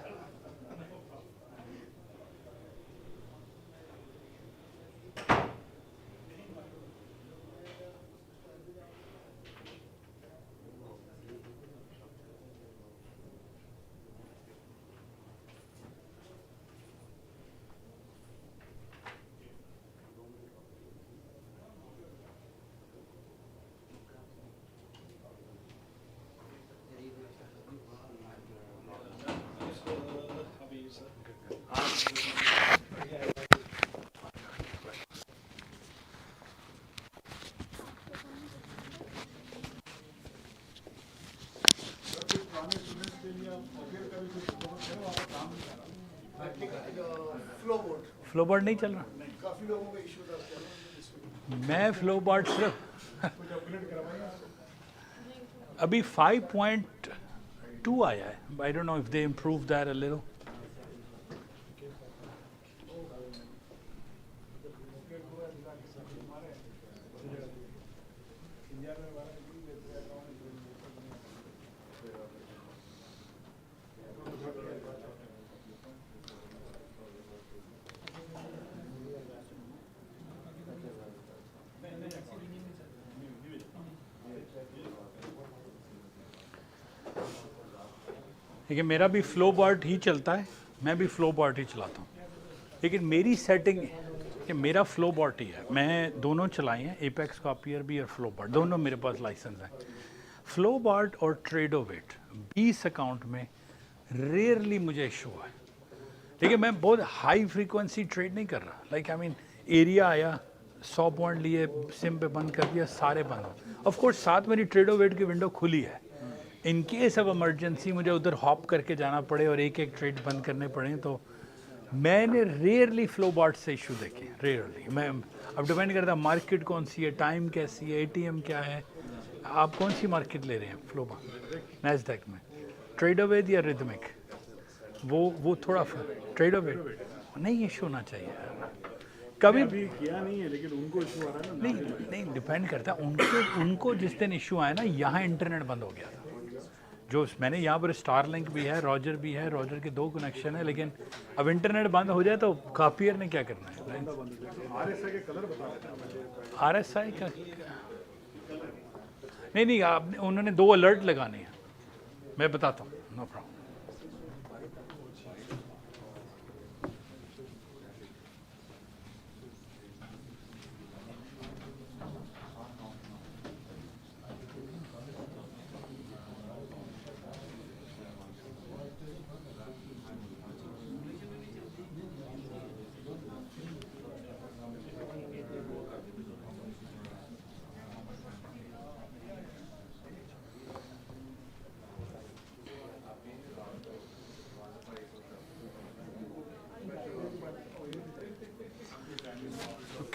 फ्लो बोर्ड नहीं चल रहा काफी लोगों का इशू था मैं फ्लो बोर्ड सिर्फ अभी 5.2 आया है I don't know if they improve that a little देखिए मेरा भी फ्लो बोर्ड ही चलता है मैं भी फ्लो बोर्ड ही चलाता हूँ लेकिन मेरी सेटिंग कि मेरा फ्लो बोर्ड ही है मैं दोनों चलाए हैं एपेक्स कॉपियर भी और फ्लो बोर्ड दोनों मेरे पास लाइसेंस है फ्लो बोर्ड और ट्रेडोवेट 20 अकाउंट में रेयरली मुझे इशू है देखिए मैं बहुत हाई फ्रीक्वेंसी ट्रेड नहीं कर रहा लाइक आई मीन एरिया आया 100 पॉइंट लिए सिम पे बंद कर दिया सारे बंद ऑफ कोर्स साथ मेरी ट्रेडोवेट की विंडो खुली है इन केस ऑफ इमरजेंसी मुझे उधर हॉप करके जाना पड़े और एक एक ट्रेड बंद करने पड़े तो मैंने रेयरली फ्लो बोर्ड से इशू देखे रेयरली मैं अब डिपेंड करता है मार्केट कौन सी है टाइम कैसी है एटीएम क्या है आप कौन सी मार्केट ले रहे हैं फ्लो बोर्ड नैस्डैक में ट्रेडोवेट या रिदमिक वो थोड़ा ट्रेडोवेट नहीं इशू होना चाहिए कभी अभी किया नहीं है लेकिन उनको इशू आ रहा है ना नहीं डिपेंड करता है उनको जिस दिन इशू आया ना यहाँ इंटरनेट बंद हो गया था जो मैंने यहाँ पर स्टारलिंक भी है रॉजर के 2 कनेक्शन है लेकिन अब इंटरनेट बंद हो जाए तो कॉपियर ने क्या करना है RSI के कलर बता रहे थे RSI का नहीं आपने उन्होंने 2 अलर्ट लगाने हैं मैं बताता हूँ no problem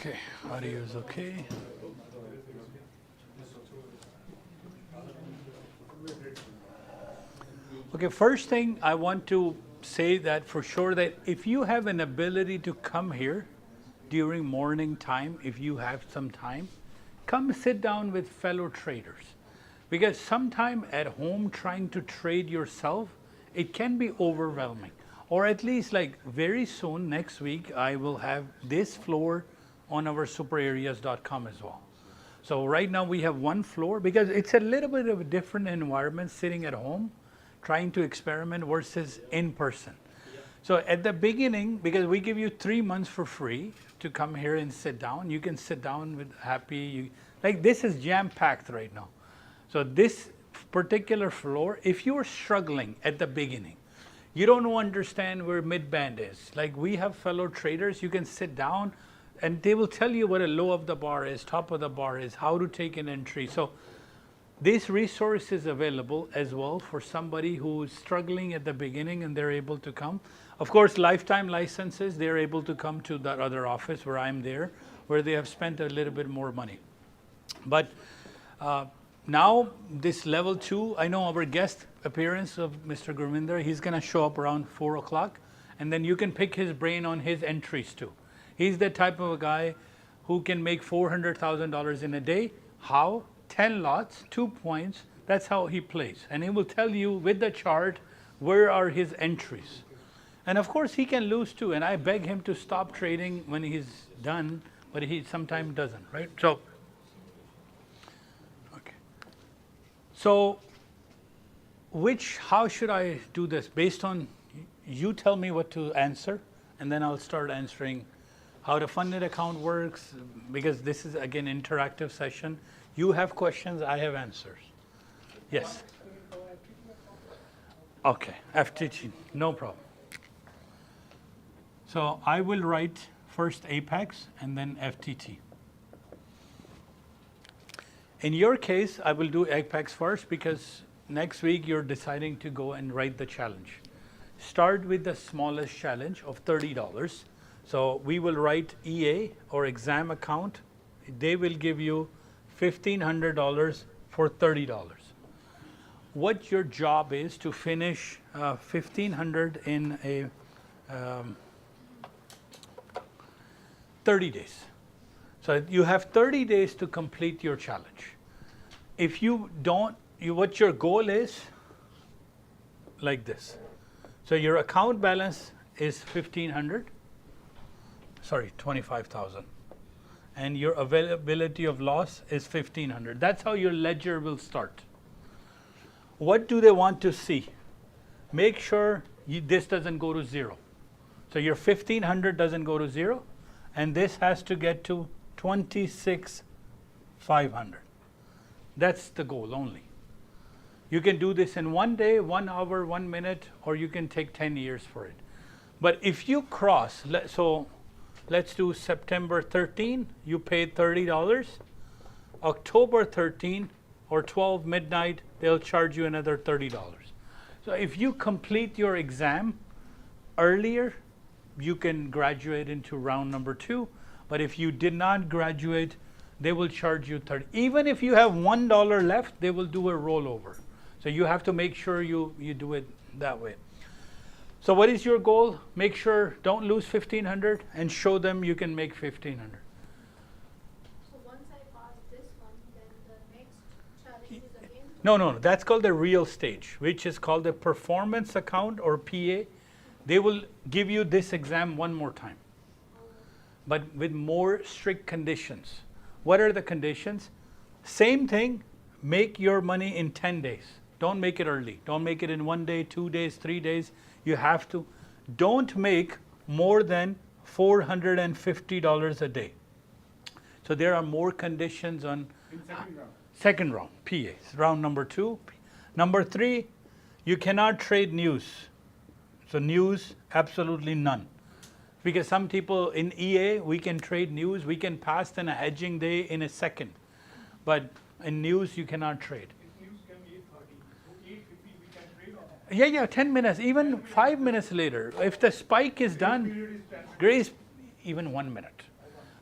Okay, audio is okay. Okay, first thing I want to say that for sure that if you have an ability to come here during morning time, if you have some time, come sit down with fellow traders. Because sometime at home trying to trade yourself, it can be overwhelming. Or at least like very soon, next week, I will have this floor on our superareas.com as well. So right now we have one floor because it's a little bit of a different environment sitting at home, trying to experiment versus in person. So at the beginning, because we give you 3 months for free to come here and sit down, you can sit down with happy, like this is jam-packed right now. So this particular floor, if you're struggling at the beginning, you don't understand where mid-band is. Like we have fellow traders, you can sit down and they will tell you what a low of the bar is, top of the bar is, how to take an entry. So this resource is available as well for somebody who is struggling at the beginning and they're able to come. Of course, lifetime licenses, they're able to come to that other office where I'm there, where they have spent a little bit more money. But now this level 2, I know our guest appearance of Mr. Gurvinder, he's gonna show up around 4 o'clock and then you can pick his brain on his entries too. He's the type of a guy who can make $400,000 in a day. How? 10 lots, 2 points, That's how he plays. And he will tell you with the chart where are his entries. And of course he can lose too. And I beg him to stop trading when he's done, but he sometimes doesn't, right? So, okay. So, how should I do this? Based on, you tell me what to answer, and then I'll start answering how the funded account works, because this is again interactive session. You have questions, I have answers. Yes. Okay, FTT, no problem. So I will write first Apex and then FTT. In your case, I will do Apex first because next week you're deciding to go and write the challenge. Start with the smallest challenge of $30. So we will write EA or exam account. They will give you $1,500 for $30. What your job is to finish 1,500 in a 30 days. So you have 30 days to complete your challenge. If you don't, what your goal is, like this. So your account balance is 1,500, sorry, 25,000. And your availability of loss is 1,500. That's how your ledger will start. What do they want to see? Make sure this doesn't go to zero. So your 1,500 doesn't go to zero, and this has to get to 26,500. That's the goal only. You can do this in 1 day, 1 hour, 1 minute, or you can take 10 years for it. But if you cross, so let's do September 13, you paid $30. October 13 or 12 midnight, they'll charge you another $30. So if you complete your exam earlier, you can graduate into round number 2. But if you did not graduate, they will charge you $30. Even if you have $1 left, they will do a rollover. So you have to make sure you do it that way. So what is your goal? Make sure don't lose 1,500 and show them you can make 1,500. So once I pass this one, then the next challenge is again? No. That's called the real stage, which is called the performance account or PA. They will give you this exam one more time, but with more strict conditions. What are the conditions? Same thing, make your money in 10 days. Don't make it early. Don't make it in 1 day, 2 days, 3 days. You have to. Don't make more than $450 a day. So there are more conditions on second round, PAs, round number 2. Number 3, you cannot trade news. So news, absolutely none. Because some people in EA, we can trade news, we can pass in a hedging day in a second. But in news, you cannot trade. If news can be 8:30, 8:50, we can trade on that. Yeah, 10 minutes, even 5 minutes later. If the spike is done, grace, even 1 minute.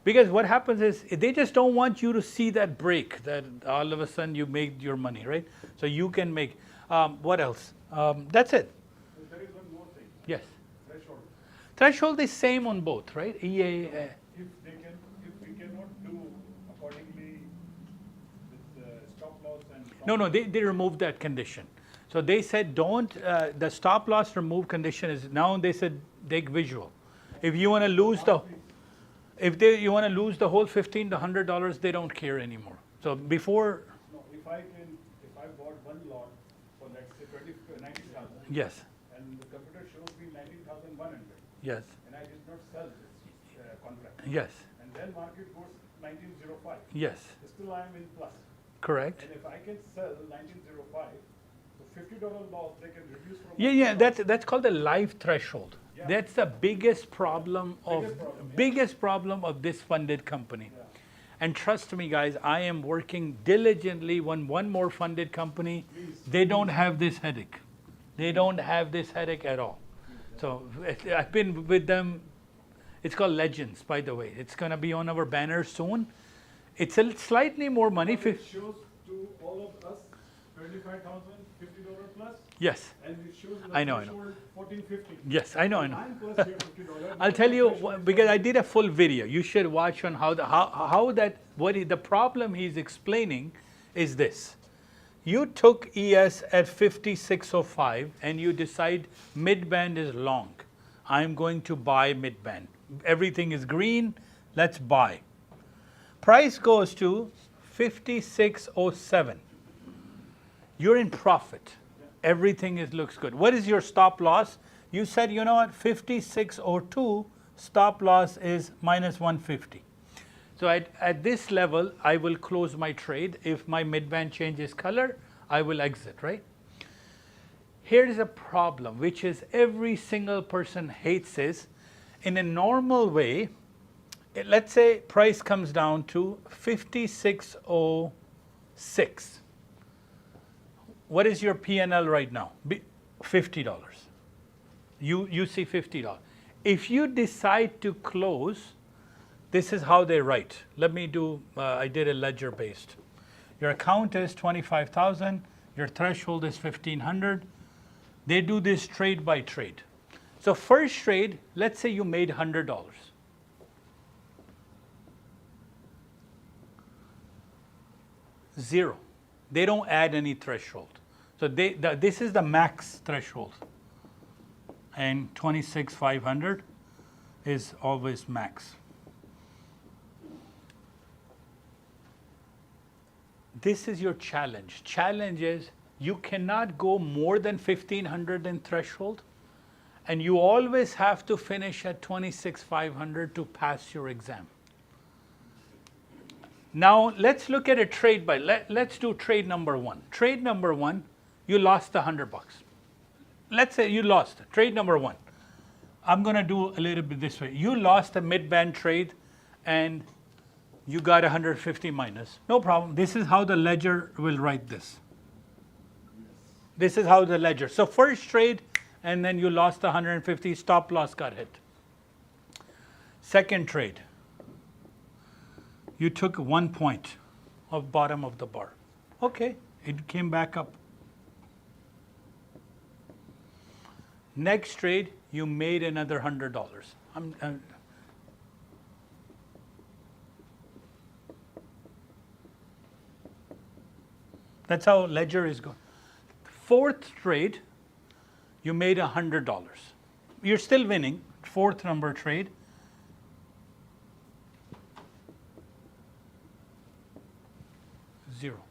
Because what happens is, they just don't want you to see that break, that all of a sudden you made your money, right? So you can make, what else? That's it. There is one more thing. Yes. Threshold. Threshold is same on both, right? EA. If we cannot do accordingly with stop loss and No, they removed that condition. So they said don't, the stop loss remove condition is, now they said take visual. If you want to lose you want to lose the whole $15 to $100, they don't care anymore. So before. No, if I bought one lot for let's say 90,000. Yes. And the computer shows me 19,100. Yes. And I did not sell this contract. Yes. And then market goes 1905. Yes. Still I am in plus. Correct. And if I can sell 1905, so $50 loss they can reduce from. Yeah, that's called the live threshold. Yeah. That's the biggest problem of this funded company. Yeah. And trust me, guys, I am working diligently on one more funded company. They don't have this headache. They don't have this headache at all. So I've been with them. It's called Legends, by the way. It's going to be on our banner soon. It's a slightly more money. It shows to all of us $25,000, $50 plus. Yes. And it shows I know. $14.50. Yes, I know. $50. I'll tell you because I did a full video. You should watch on the problem he's explaining is this. You took ES at 56.05 and you decide mid-band is long. I'm going to buy mid-band. Everything is green, let's buy. Price goes to 56.07. You're in profit. Everything looks good. What is your stop loss? You said, you know what, 56.02, stop loss is minus 150. So at this level, I will close my trade. If my mid-band changes color, I will exit, right? Here is a problem, which is every single person hates is, in a normal way, let's say price comes down to 56.06. What is your P&L right now? $50. You see $50. If you decide to close, this is how they write. Let me do, I did a ledger based. Your account is 25,000, your threshold is 1,500. They do this trade by trade. So first trade, let's say you made $100. Zero. They don't add any threshold. So this is the max threshold. And 26,500 is always max. This is your challenge. Challenge is you cannot go more than 1,500 in threshold, and you always have to finish at 26,500 to pass your exam. Now let's look at a trade by, let's do trade number one. Trade number one, you lost $100. Let's say you lost trade number one. I'm going to do a little bit this way. You lost a mid-band trade and you got 150 minus. No problem. This is how the ledger will write this. This is how the ledger. So first trade, and then you lost 150, stop loss got hit. Second trade, you took 1 point of bottom of the bar. Okay, it came back up. Next trade, you made another $100. That's how ledger is going. Fourth trade, you made $100. You're still winning. Fourth number trade. Zero.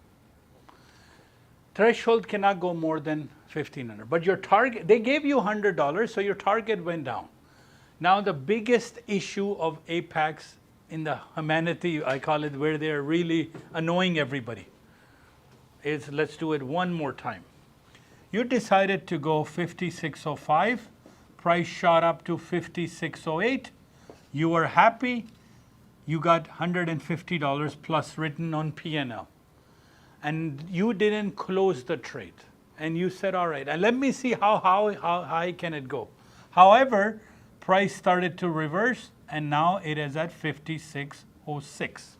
Threshold cannot go more than 1,500. But your target, they gave you $100, so your target went down. Now the biggest issue of Apex in the humanity, I call it, where they're really annoying everybody, is let's do it one more time. You decided to go 56.05, price shot up to 56.08. You were happy, you got $150 plus written on P&L. And you didn't close the trade. And you said, all right, and let me see how high can it go. However, price started to reverse, and now it is at 56.06.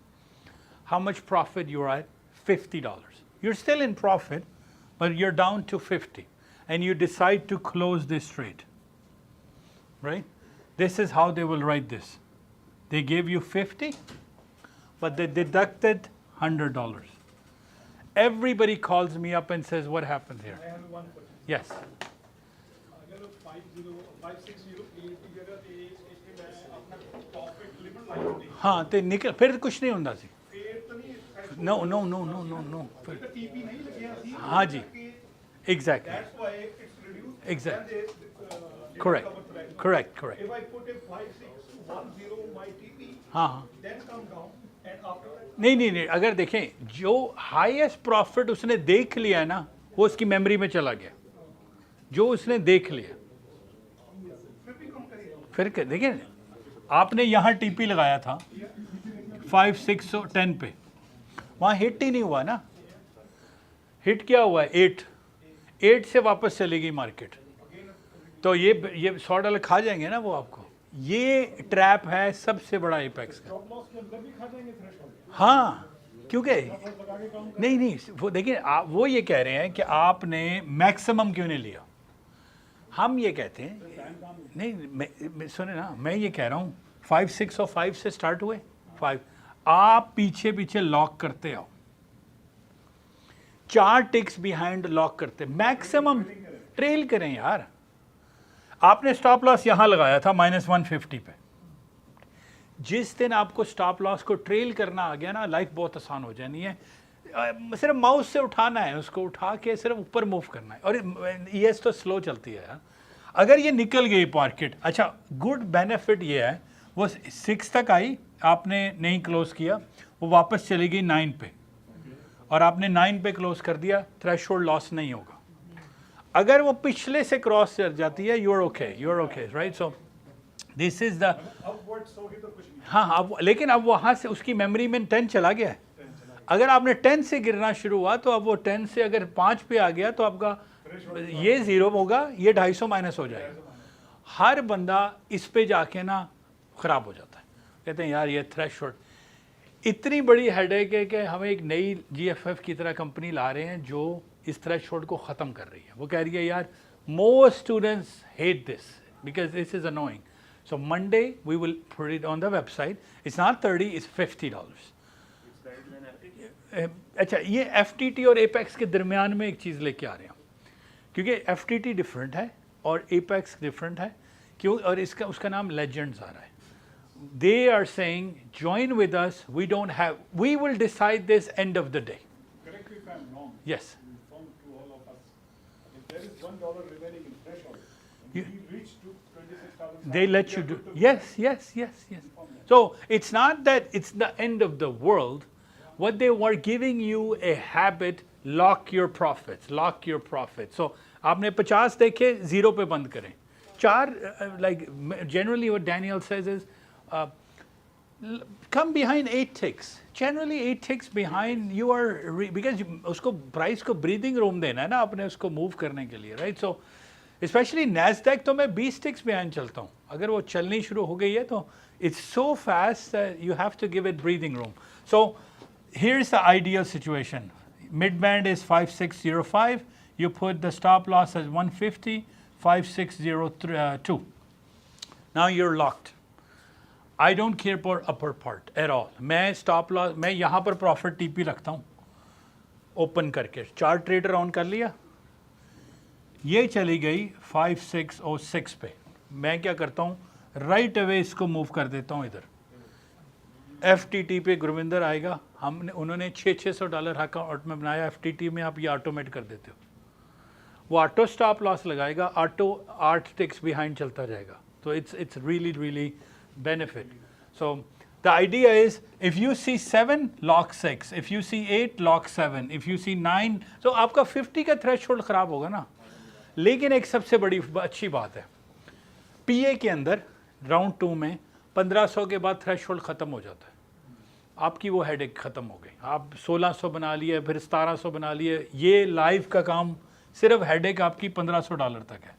How much profit you are at? $50. You're still in profit, but you're down to 50. And you decide to close this trade, right? This is how they will write this. They gave you 50, but they deducted $100. Everybody calls me up and says, what happened here? I have one question. Yes. अगर 560 की जगह पे मैं अपना profit limit लाई होती है। हाँ ते निकल फिर कुछ नहीं होता सी। फिर तो नहीं। No no no no no no। फिर तो TP नहीं लगे सी। हाँ जी। Exactly. That's why it's reduced. Exactly. Correct. Correct. Correct. If I put a 5610 my TP, हाँ। then come down and after that. नहीं अगर देखें जो हाईएस्ट प्रॉफिट उसने देख लिया ना वो उसकी मेमोरी में चला गया जो उसने देख लिया फिर देखिए आपने यहाँ टीपी लगाया था 5, 6, 10 पे वहाँ हिट ही नहीं हुआ ना हिट क्या हुआ 8 से वापस चलेगी मार्केट तो ये $100 खा जाएंगे ना वो आपको ये ट्रैप है सबसे बड़ा एपेक्स का हाँ क्योंकि नहीं वो देखिए वो ये कह रहे हैं कि आपने मैक्सिमम क्यों नहीं लिया हम ये कहते हैं नहीं सुने ना मैं ये कह रहा हूँ 5, 6 और 5 से स्टार्ट हुए 5 आप पीछे लॉक करते आओ 4 टिक्स बिहाइंड लॉक करते, मैक्सिमम ट्रेल करें यार। आपने स्टॉप लॉस यहां लगाया था -150 पे, जिस दिन आपको स्टॉप लॉस को ट्रेल करना आ गया ना, लाइफ बहुत आसान हो जानी है। सिर्फ माउस से उठाना है, उसको उठा के सिर्फ ऊपर मूव करना है। और ईएस तो स्लो चलती है यार। अगर ये निकल गई मार्केट, अच्छा गुड बेनिफिट ये है, वो 6 तक आई, आपने नहीं क्लोज किया, वो वापस चली गई 9 पे, और आपने 9 पे क्लोज कर दिया, थ्रेशोल्ड लॉस नहीं होगा। अगर वो पिछले से क्रॉस कर जाती है, you are okay, right. So this is the, हाँ अब, लेकिन अब वहाँ से उसकी मेमोरी में 10 चला गया है। अगर आपने 10 से गिरना शुरू हुआ, तो अब वो 10 से अगर 5 पे आ गया, तो आपका ये 0 होगा, ये 250 माइनस हो जाएगा। हर बंदा इस पे जाके ना खराब हो जाता है, कहते हैं यार ये थ्रेशोल्ड। इतनी बड़ी हेडेक है कि हमें एक नई जीएफएफ की तरह कंपनी ला रहे हैं जो इस थ्रेशोल्ड को ख़त्म कर रही है। वो कह रही है यार most students hate this because this is annoying, so Monday we will put it on the website. It's not 30, it's $50। अच्छा, ये एफटीटी और एपेक्स के दरमियान में एक चीज़ लेके आ रहे हैं, क्योंकि एफटीटी डिफरेंट है और एपेक्स डिफरेंट है, क्यों, और इसका उसका नाम लेजेंड्स आ रहा है। They are saying, join with us. We don't have. We will decide this end of the day. Correct me if I'm wrong. Yes. Inform to all of us. If there is $1 remaining in threshold, and we reach to 26,000. They let you do. Yes. So it's not that it's the end of the world. What they were giving you a habit. Lock your profits. So आपने 50 देखे, 0 पे बंद करें। 4 like generally what Daniel says is. Come behind 8 ticks. Generally 8 ticks behind you are because उसको price को breathing room देना है ना अपने उसको मूव करने के लिए, राइट। सो स्पेशली नैस्डैक तो मैं 20 टिक्स बिहाइंड चलता हूँ। अगर वो चलनी शुरू हो गई है तो it's so fast you have to give it breathing room. So here is the ideal situation. Mid band is 5605. You put the stop loss as 150, 5602. Now you're locked. I don't care for upper part at all. मैं stop loss, मैं यहाँ पर profit TP रखता हूँ open करके। Chart trader on कर लिया, ये चली गई 5606 पे। मैं क्या करता हूँ, राइट अवे इसको मूव कर देता हूँ इधर। एफटीटी पे गुरविंदर आएगा, हमने उन्होंने $600 अकाउंट में बनाया। एफटीटी में आप ये ऑटोमेट कर देते हो, वो ऑटो स्टॉप लॉस लगाएगा, ऑटो 8 टिक्स बिहाइंड चलता जाएगा। तो it's really benefit. So the idea is if you see 7 lock 6, if you see 8 lock 7, if you see 9, so आपका 50 का थ्रेशोल्ड खराब होगा ना। लेकिन एक सबसे बड़ी अच्छी बात है, पीए के अंदर राउंड 2 में 1500 के बाद थ्रेशोल्ड ख़त्म हो जाता है। आपकी वो हेडेक ख़त्म हो गई, आप 1600 बना लिए, फिर 1700 बना लिए। ये लाइव का काम, सिर्फ हेडेक आपकी $1500 तक है।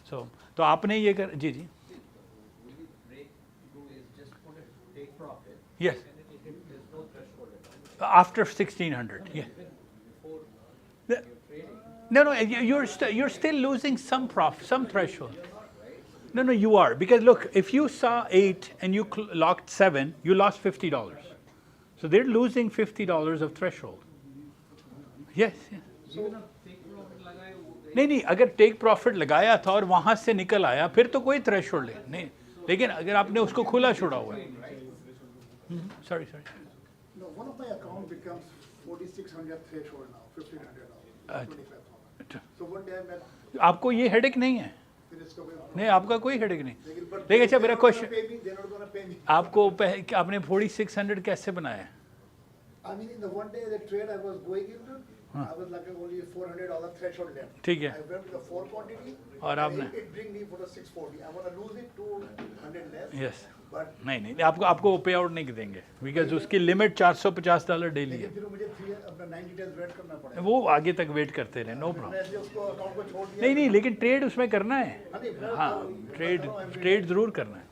सो तो आपने ये कर, जी yes, after 1600, yeah. No, you're still losing some profit, some threshold. No, you are, because look, if you saw 8 and you locked 7, you lost $50. So they're losing $50 of threshold. Yes. नहीं, अगर take profit लगाया था और वहां से निकल आया, फिर तो कोई थ्रेशोल्ड नहीं। लेकिन अगर आपने उसको खुला छोड़ा हुआ है, sorry. No, one of my account becomes 4600 threshold now, 1500 now, 25,000. So one day I met. आपको ये हेडेक नहीं है? नहीं, आपका कोई हेडेक नहीं। लेकिन अच्छा मेरा क्वेश्चन, आपको आपने 4600 कैसे बनाया? I mean, in the one day the trade I was going into, I was like only $400 threshold left. ठीक है। I went to the 4 quantity, और आपने it bring me for the 640. I want to lose it 200 less. Yes. But नहीं, आपको पे out नहीं देंगे, because उसकी लिमिट $450 डेली है। फिर मुझे 90 days वेट करना पड़ेगा। वो आगे तक वेट करते रहे, नो प्रॉब्लम। नहीं, लेकिन ट्रेड उसमें करना है। हाँ, ट्रेड ज़रूर करना है।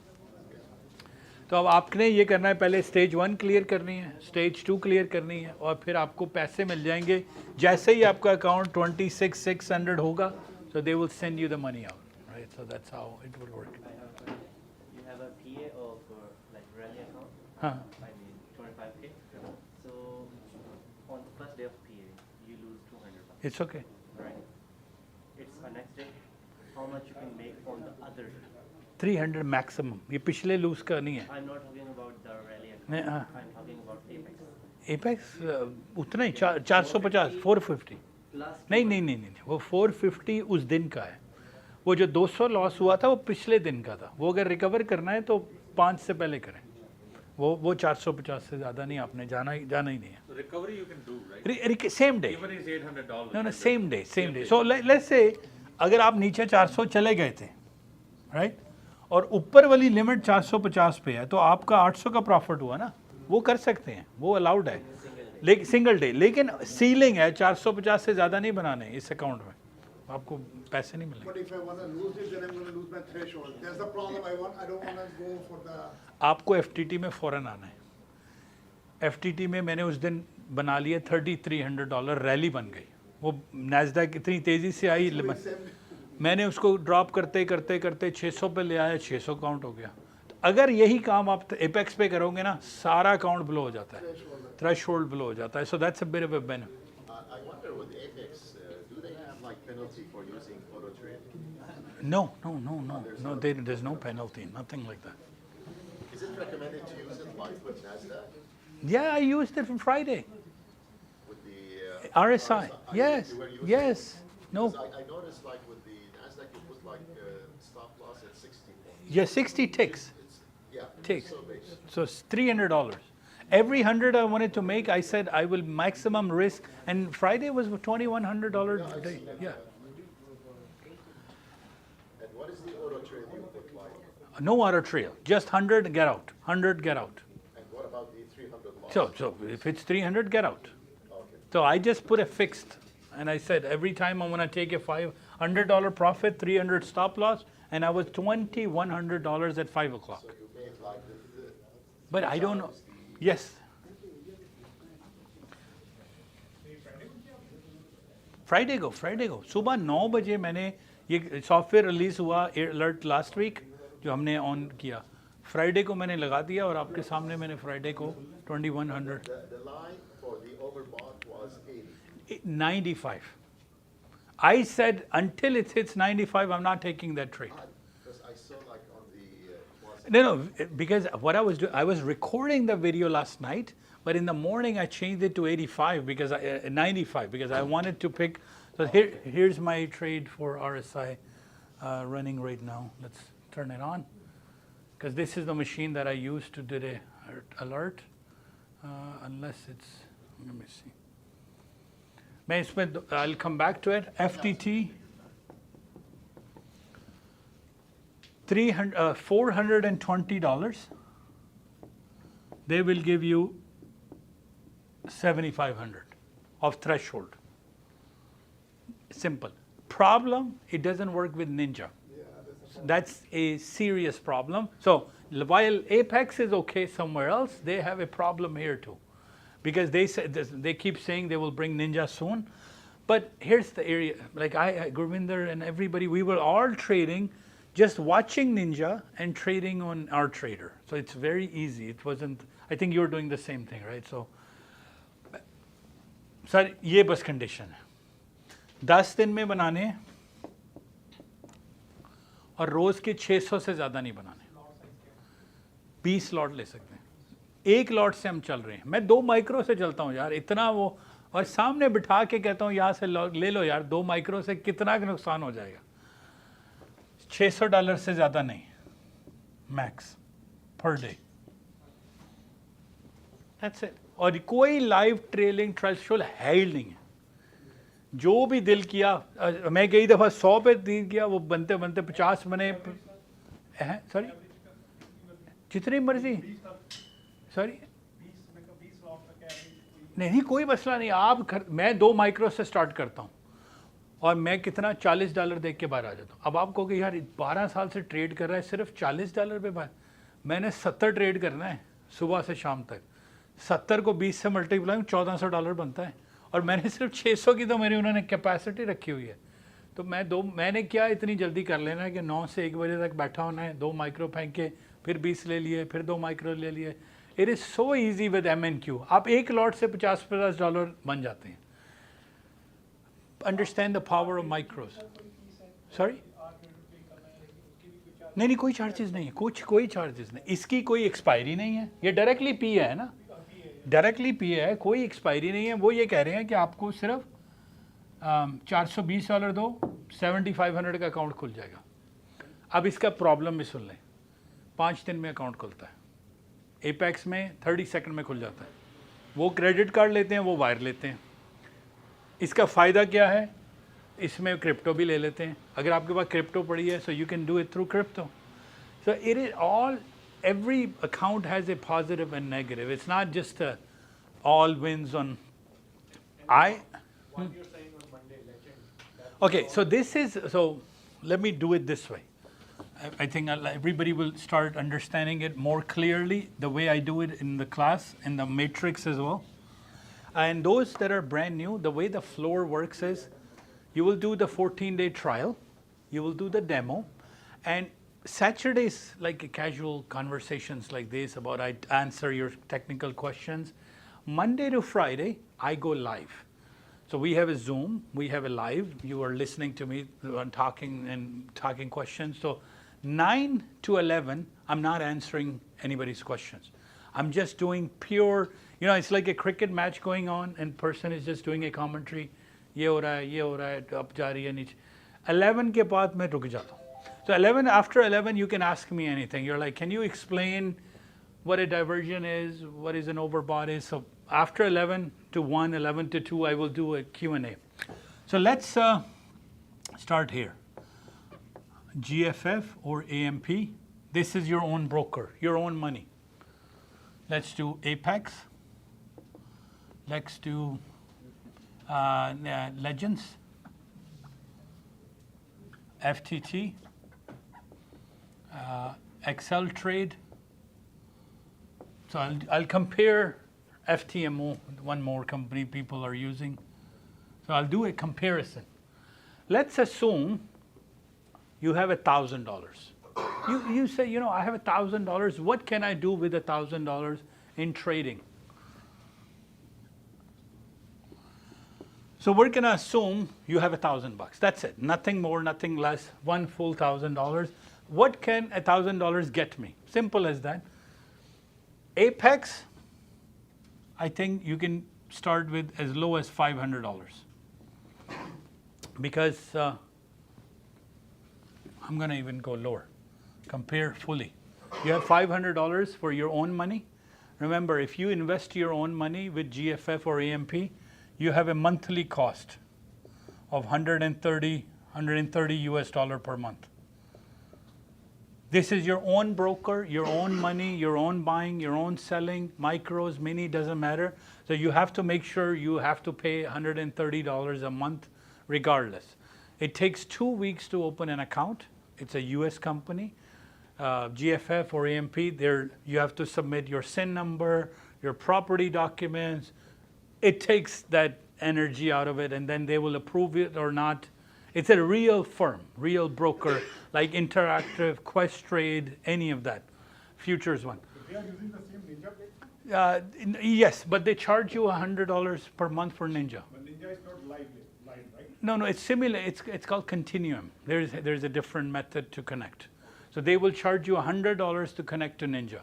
तो अब आपने ये करना है, पहले स्टेज 1 क्लियर करनी है, स्टेज 2 क्लियर करनी है, और फिर आपको पैसे मिल जाएंगे जैसे ही आपका अकाउंट 26,600 होगा। So they will send you the money out, right. So that's how it will work. I mean 25K. So on the first day of PA, you lose It's okay. Right. It's a next day. How much you can make on the other? 300 maximum. ये पिछले loose का नहीं है. I'm not talking about the rally. नहीं, I'm talking about Apex. Apex उतना ही 450 450. नहीं, वो 450 उस दिन का है. वो जो 200 लॉस हुआ था वो पिछले दिन का था. वो अगर रिकवर करना है तो 5 से पहले करें. वो 450 से ज़्यादा नहीं, आपने जाना ही नहीं है. Recovery you can do, right? Same day. Even is $800. No, same day. So let's say अगर आप नीचे 400 चले गए थे, राइट, और ऊपर वाली लिमिट 450 पे है, तो आपका 800 का प्रॉफिट हुआ ना, वो कर सकते हैं, वो अलाउड है, लेकिन सिंगल डे. लेकिन सीलिंग है 450 से ज़्यादा नहीं बनाने इस अकाउंट में, आपको पैसे नहीं मिलेंगे. आपको FTT में फ़ौरन आना है. FTT में मैंने उस दिन बना लिए $3,300 रैली बन गई. वो नैस्डैक इतनी तेज़ी से आई, मैंने उसको ड्रॉप करते करते करते 600 पे ले आया, 600 काउंट हो गया. तो अगर यही काम आप एपेक्स पे करोगे ना, सारा अकाउंट ब्लो हो जाता है, थ्रेशोल्ड ब्लो हो जाता है. So that's a bit of a benefit. I wonder with Apex, do they have like penalty for using auto trade? No. There's no penalty, nothing like that. Is it recommended to use it like with Nasdaq? Yeah, I used it on Friday. With the RSI. Yes. Yes. No. I noticed like with the Nasdaq, you put like stop loss at 60. Yeah, 60 ticks. Yeah. Ticks. So big. So it's $300. Every 100 I wanted to make, I said I will maximum risk, and Friday was $2,100 a day. Yeah. And what is the auto trade you put like? No auto trail, just 100 get out, 100 get out. And what about the 300 loss? So if it's 300, get out. Okay. So I just put a fixed, and I said every time I'm gonna take a $500 profit, 300 stop loss, and I was $2,100 at 5 o'clock. So you made like But I don't know. Yes. Friday go. सुबह 9 बजे मैंने ये software release हुआ alert last week जो हमने on किया. Friday को मैंने लगा दिया और आपके सामने मैंने फ्राइडे को 2100. The line for the overbought was 80. 95. I said until it hits 95, I'm not taking that trade. Because I saw like on the No, because what I was doing, I was recording the video last night, but in the morning I changed it to 85 because 95 because I wanted to pick. So here's my trade for RSI running right now. Let's turn it on because this is the machine that I used to do the alert. Unless it's, let me see. I'll come back to it. FTT. $420. They will give you 7,500 of threshold. Simple. Problem, it doesn't work with Ninja. That's a serious problem. So while Apex is okay somewhere else, they have a problem here too. Because they keep saying they will bring Ninja soon. But here's the area, like Gurvinder and everybody, we were all trading, just watching Ninja and trading on our trader. So it's very easy. It wasn't, I think you're doing the same thing, right? So, sir, ये बस condition है. 10 दिन में बनाने और रोज के 600 से ज़्यादा नहीं बनाने. 20 लॉट ले सकते हैं. एक लॉट से हम चल रहे हैं. मैं 2 माइक्रो से चलता हूँ यार, इतना वो, और सामने बिठा के कहता हूँ यहाँ से ले लो यार, 2 माइक्रो से कितना नुकसान हो जाएगा. $600 से ज़्यादा नहीं, max per day. That's it. और कोई लाइव ट्रेलिंग थ्रेशोल्ड है ही नहीं है. जो भी दिल किया, मैं कई दफ़ा 100 पे दिल किया, वो बनते बनते 50 बने. सॉरी, जितनी मर्जी. सॉरी, नहीं कोई मसला नहीं. मैं 2 माइक्रो से स्टार्ट करता हूँ और मैं कितना $40 देख के बाहर आ जाता हूँ. अब आप कहोगे यार 12 साल से ट्रेड कर रहा है, सिर्फ $40 पे बाहर. मैंने 70 ट्रेड करना है सुबह से शाम तक. 70 को 20 से मल्टीप्लाई $1,400 बनता है. और मैंने सिर्फ 600 की तो मेरी उन्होंने कैपेसिटी रखी हुई है. तो मैंने क्या इतनी जल्दी कर लेना है कि 9 से 1 बजे तक बैठा होना है. 2 माइक्रो फेंक के फिर 20 ले लिए, फिर 2 माइक्रो ले लिए. It is so easy with MNQ. आप एक लॉट से $50 बन जाते हैं. understand the power of micros. Sorry? नहीं कोई चार्जेस नहीं है, कोई चार्जेस नहीं, इसकी कोई एक्सपायरी नहीं है, ये डायरेक्टली पी है ना, डायरेक्टली पी है, कोई एक्सपायरी नहीं है। वो ये कह रहे हैं कि आपको सिर्फ $420 दो, 7500 का अकाउंट खुल जाएगा। अब इसका प्रॉब्लम भी सुन लें, 5 दिन में अकाउंट खुलता है, एपेक्स में 30 सेकंड में खुल जाता है। वो क्रेडिट कार्ड लेते हैं, वो वायर लेते हैं। इसका फ़ायदा क्या है, इसमें क्रिप्टो भी ले लेते हैं। अगर आपके पास क्रिप्टो पड़ी है, so you can do it through crypto. So it is all, every account has a positive and negative. It's not just all wins on Okay, so this is, so let me do it this way. I think everybody will start understanding it more clearly the way I do it in the class, in the matrix as well. And those that are brand new, the way the floor works is you will do the 14-day trial, you will do the demo, and Saturdays, like casual conversations like this about I answer your technical questions. Monday to Friday, I go live. So we have a Zoom, we have a live. You are listening to me talking questions. So 9 to 11, I'm not answering anybody's questions. I'm just doing pure, it's like a cricket match going on and person is just doing a commentary. ये हो रहा है, up जा रही है नीचे. 11 के बाद मैं रुक जाता हूँ. So after 11, you can ask me anything. You're like, can you explain what a diversion is, what is an overbought is? So after 11 to 1, 11 to 2, I will do a Q&A. So let's start here. GFF or AMP, this is your own broker, your own money. Let's do Apex. Let's do Legends, FTT, Excel Trade. So I'll compare FTMO, one more company people are using. So I'll do a comparison. Let's assume you have $1,000. You say, I have $1,000. What can I do with $1,000 in trading? So we're going to assume you have $1,000. That's it. Nothing more, nothing less. One full $1,000. What can $1,000 get me? Simple as that. Apex, I think you can start with as low as $500. Because I'm going to even go lower. Compare fully. You have $500 for your own money. Remember, if you invest your own money with GFF or AMP, you have a monthly cost of $130 US per month. This is your own broker, your own money, your own buying, your own selling, micros, mini, doesn't matter. So you have to make sure you have to pay $130 a month regardless. It takes 2 weeks to open an account. It's a US company. GFF or AMP, you have to submit your SIN number, your property documents. It takes that energy out of it, and then they will approve it or not. It's a real firm, real broker, like Interactive, Questrade, any of that. Futures one. They are using the same Ninja plate? Yes, but they charge you $100 per month for Ninja. But Ninja is not live, right? No, it's similar. It's called Continuum. There's a different method to connect. So they will charge you $100 to connect to Ninja.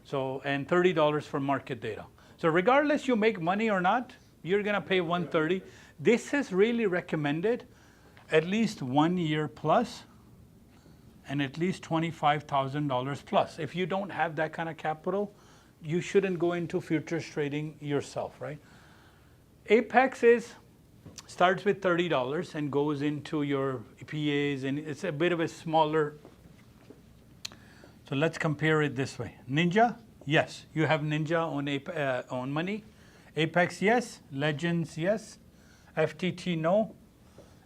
So, and $30 for market data. So regardless you make money or not, you're going to pay $130. This is really recommended at least 1 year plus and at least $25,000 plus. If you don't have that kind of capital, you shouldn't go into futures trading yourself, right? Apex starts with $30 and goes into your PAs, and it's a bit of a smaller. So let's compare it this way. Ninja, yes, you have Ninja on money. Apex, yes. Legends, yes. FTT, no.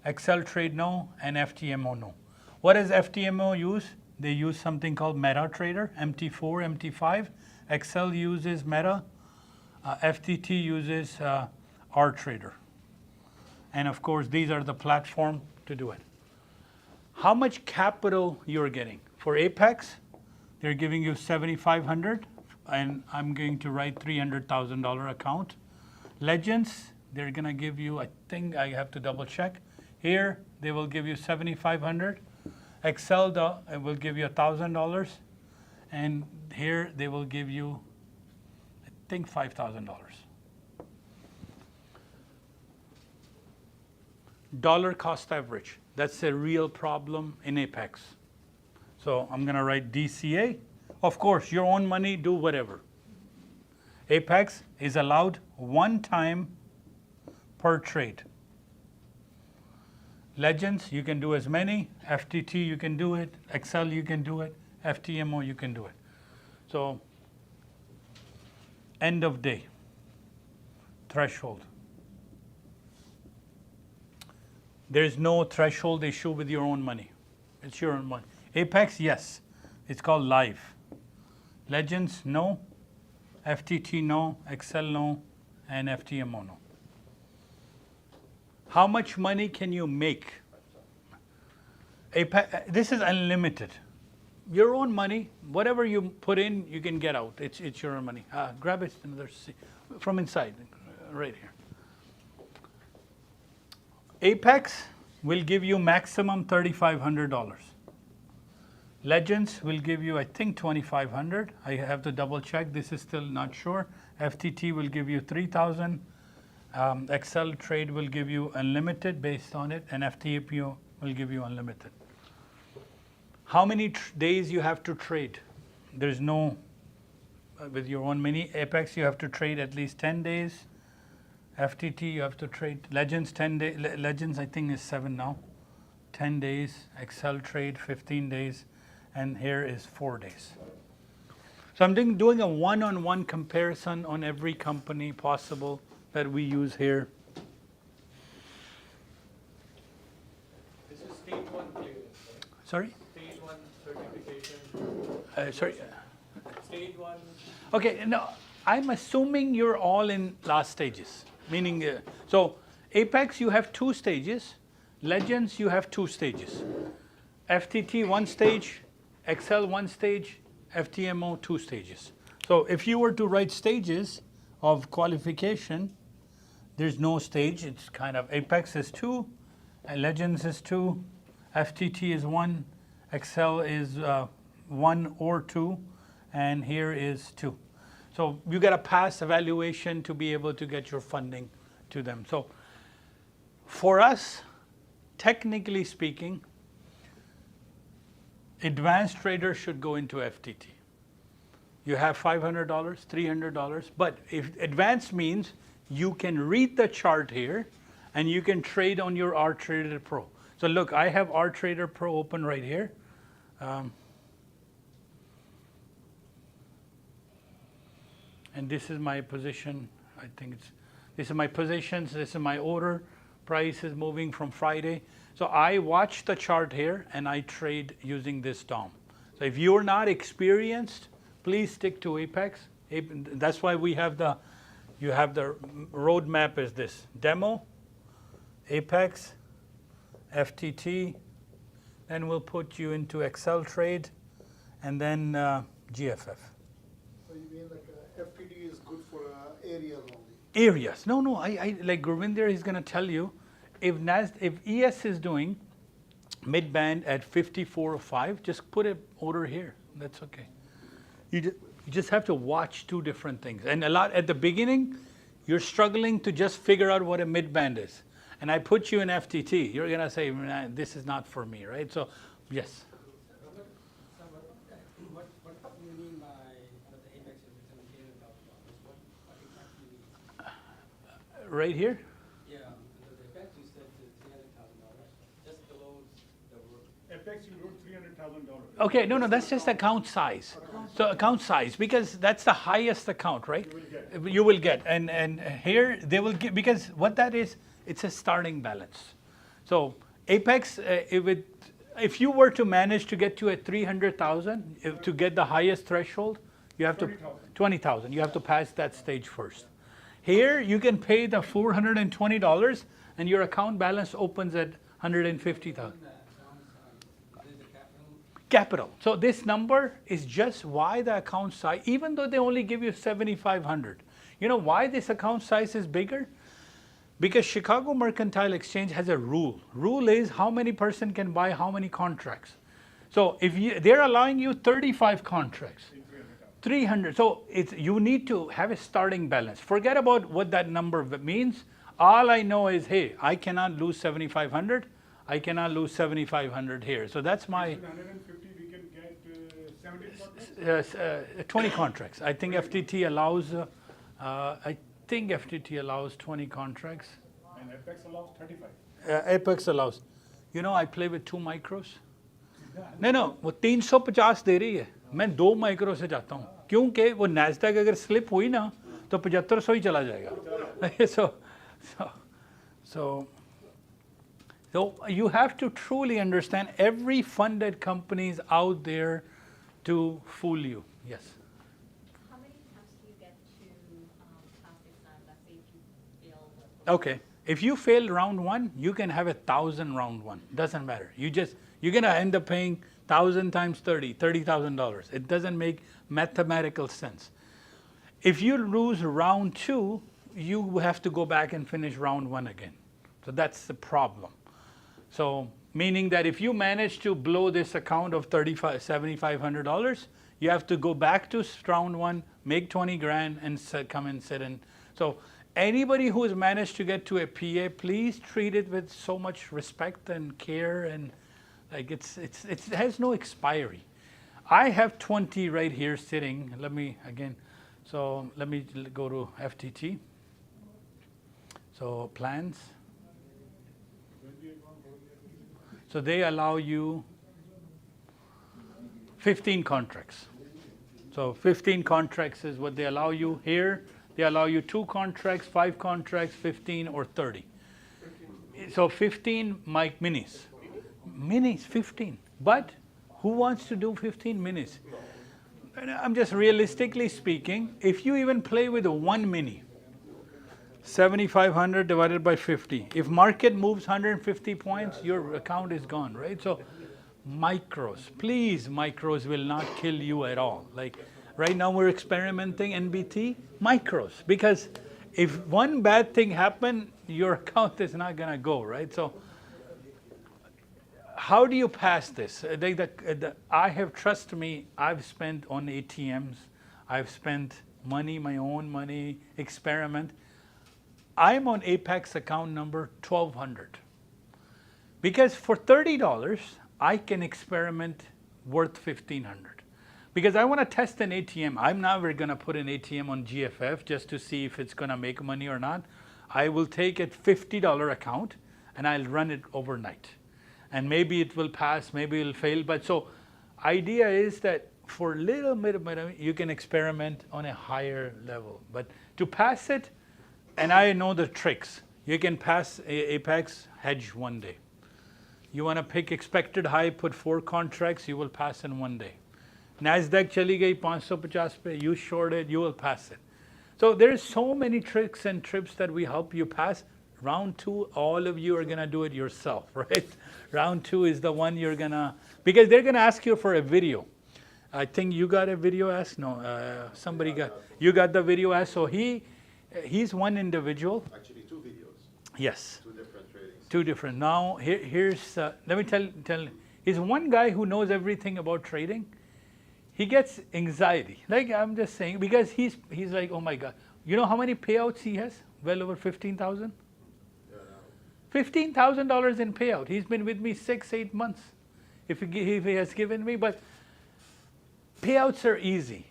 Excel Trade, no. And FTMO, no. What does FTMO use? They use something called MetaTrader, MT4, MT5. Excel uses Meta. FTT uses RTrader. And of course, these are the platform to do it. How much capital you're getting? For Apex, they're giving you $7,500, and I'm going to write $300,000 account. Legends, they're going to give you, I think I have to double check. Here, they will give you $7,500. Excel will give you $1,000. And here, they will give you, I think, $5,000. Dollar cost average. That's a real problem in Apex. So I'm going to write DCA. Of course, your own money, do whatever. Apex is allowed one time per trade. Legends, you can do as many. FTT, you can do it. Excel, you can do it. FTMO, you can do it. So, end of day, threshold. There's no threshold issue with your own money. It's your own money. Apex, yes. It's called live. Legends, no. FTT, no. Excel, no. And FTMO, no. How much money can you make? This is unlimited. Your own money, whatever you put in, you can get out. It's your own money. Grab it from inside, right here. Apex will give you maximum $3,500. Legends will give you, I think, $2,500. I have to double check. This is still not sure. FTT will give you $3,000. Excel trade will give you unlimited based on it, and FTPO will give you unlimited. How many days you have to trade? There's no, with your own mini Apex, you have to trade at least 10 days. FTT, you have to trade. Legends, 10 days. Legends, I think, is 7 now. 10 days. Excel trade, 15 days. And here is 4 days. So I'm doing a one-on-one comparison on every company possible that we use here. This is stage 1 clearance, right? Sorry? Stage 1 certification. Sorry? Stage 1. Okay, no, I'm assuming you're all in last stages. Meaning, so Apex, you have 2 stages. Legends, you have 2 stages. FTT, 1 stage. Excel, 1 stage. FTMO, 2 stages. So if you were to write stages of qualification, there's no stage. It's kind of Apex is 2, Legends is 2, FTT is 1, Excel is 1 or 2, and here is 2. So you got to pass evaluation to be able to get your funding to them. So for us, technically speaking, advanced traders should go into FTT. You have $500, $300, but if advanced means you can read the chart here and you can trade on your RTrader Pro. So look, I have RTrader Pro open right here. And this is my position. I think this is my positions. This is my order. Price is moving from Friday. So I watch the chart here and I trade using this DOM. So if you're not experienced, please stick to Apex. That's why we have you have the roadmap is this. Demo, Apex, FTT, then we'll put you into Excel trade, and then GFF. So you mean like FTD is good for areas only? Areas. No, I like Gurvinder is going to tell you, if ES is doing mid-band at 54.5, just put an order here. That's okay. You just have to watch 2 different things. And a lot at the beginning, you're struggling to just figure out what a mid-band is. And I put you in FTT. You're going to say, nah, this is not for me, right? So, yes. What do you mean by the Apex is $7,000? What exactly means? Right here? Yeah, the Apex you said $300,000. Just below the Apex you wrote $300,000. Okay, no, that's just account size. So account size, because that's the highest account, right? You will get. And here they will give, because what that is, it's a starting balance. So Apex, if you were to manage to get to a 300,000, to get the highest threshold, you have to 20,000. You have to pass that stage first. Here you can pay the $420, and your account balance opens at 150,000. Capital. So this number is just why the account size, even though they only give you 7,500. You know why this account size is bigger? Because Chicago Mercantile Exchange has a rule. Rule is how many person can buy how many contracts. So if they're allowing you 35 contracts, 300. So you need to have a starting balance. Forget about what that number means. All I know is, hey, I cannot lose 7,500. I cannot lose 7,500 here. So that's my 150 we can get 17 20 contracts. I think FTT allows. I think FTT allows 20 contracts. And Apex allows 35. Apex allows. You know, I play with 2 micros. No, वो 350 दे रही है. मैं 2 micro से जाता हूँ. क्योंकि वो Nasdaq अगर स्लिप हुई ना, तो 7500 ही चला जाएगा. So you have to truly understand every funded company is out there to fool you. Yes. How many attempts do you get to pass the exam? Let's say if you fail. Okay. If you fail round 1, you can have 1,000 round 1. Doesn't matter. You're gonna end up paying 1,000 times 30, $30,000. It doesn't make mathematical sense. If you lose round 2, you have to go back and finish round 1 again. So that's the problem. So meaning that if you manage to blow this account of $7,500, you have to go back to round 1, make 20 grand, and come and sit in. So anybody who has managed to get to a PA, please treat it with so much respect and care, and like it has no expiry. I have 20 right here sitting. Let me go to FTT. So plans. So they allow you 15 contracts. So 15 contracts is what they allow you here. They allow you 2 contracts, 5 contracts, 15 or 30. So 15 minis. Minis, 15. But who wants to do 15 minis? I'm just realistically speaking, if you even play with 1 mini, 7,500 divided by 50. If market moves 150 points, your account is gone, right? So micros, please, micros will not kill you at all. Like right now we're experimenting NBT, micros, because if one bad thing happened, your account is not gonna go, right? So how do you pass this? Trust me, I've spent on ATMs, I've spent money, my own money, experiment. I'm on Apex account number 1200. Because for $30, I can experiment worth 1,500. Because I want to test an ATM. I'm never going to put an ATM on GFF just to see if it's going to make money or not. I will take a $50 account and I'll run it overnight. And maybe it will pass, maybe it'll fail. But so idea is that for little bit of money, you can experiment on a higher level. But to pass it, and I know the tricks. You can pass Apex, hedge 1 day. You want to pick expected high, put 4 contracts, you will pass in 1 day. Nasdaq chali gayi 550 pe, you short it, you will pass it. So there's so many tricks and tips that we help you pass. Round 2, all of you are gonna do it yourself, right? Round 2 is the one you're gonna, because they're gonna ask you for a video. I think you got a video ask? No, you got the video ask. So he's one individual. Actually, 2 videos. Yes. 2 different tradings. 2 different. Now, here's, let me tell, he's one guy who knows everything about trading. He gets anxiety. Like I'm just saying, because he's like, oh my God. You know how many payouts he has? Well over 15,000? $15,000 in payout. He's been with me 6-8 months. If he has given me, but payouts are easy.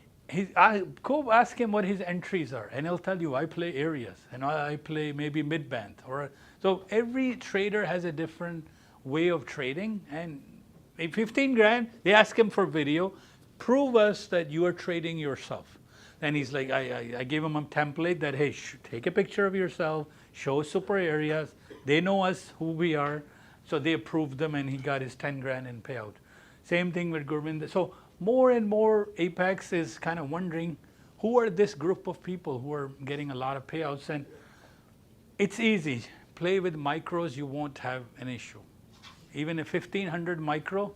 I go ask him what his entries are, and he'll tell you, I play areas, and I play maybe mid-band. So every trader has a different way of trading, and 15 grand, they ask him for video, prove us that you are trading yourself. And he's like, I gave him a template that, hey, take a picture of yourself, show super areas, they know us, who we are, so they approved them, and he got his 10 grand in payout. Same thing with Gurvind. So more and more Apex is kind of wondering who are this group of people who are getting a lot of payouts, and it's easy. Play with micros, you won't have an issue. Even a 1,500 micro,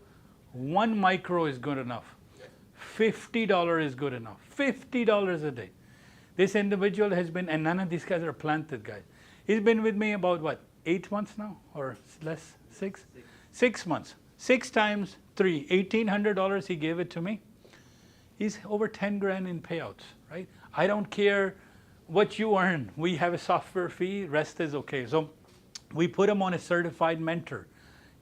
1 micro is good enough. $50 is good enough. $50 a day. This individual has been, and none of these guys are planted guys. He's been with me about what, 8 months now, or less, 6? 6 months. 6 times 3, $1,800 he gave it to me. He's over 10 grand in payouts, right? I don't care what you earn. We have a software fee, rest is okay. So we put him on a certified mentor.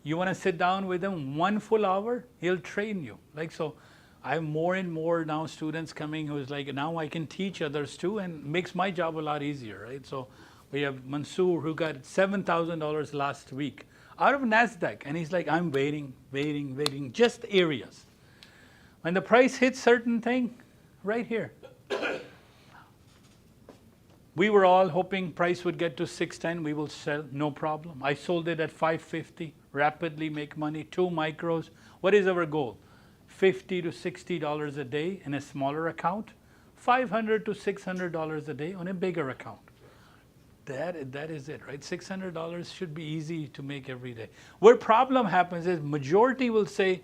You want to sit down with him 1 full hour, he'll train you. Like, so I have more and more now students coming who's like, now I can teach others too, and makes my job a lot easier, right? So we have Mansoor who got $7,000 last week out of Nasdaq, and he's like, I'm waiting, just areas. When the price hits certain thing, right here. We were all hoping price would get to 610, we will sell, no problem. I sold it at 550, rapidly make money, 2 micros. What is our goal? $50 to $60 a day in a smaller account, $500 to $600 a day on a bigger account. That is it, right? $600 should be easy to make every day. Where problem happens is majority will say,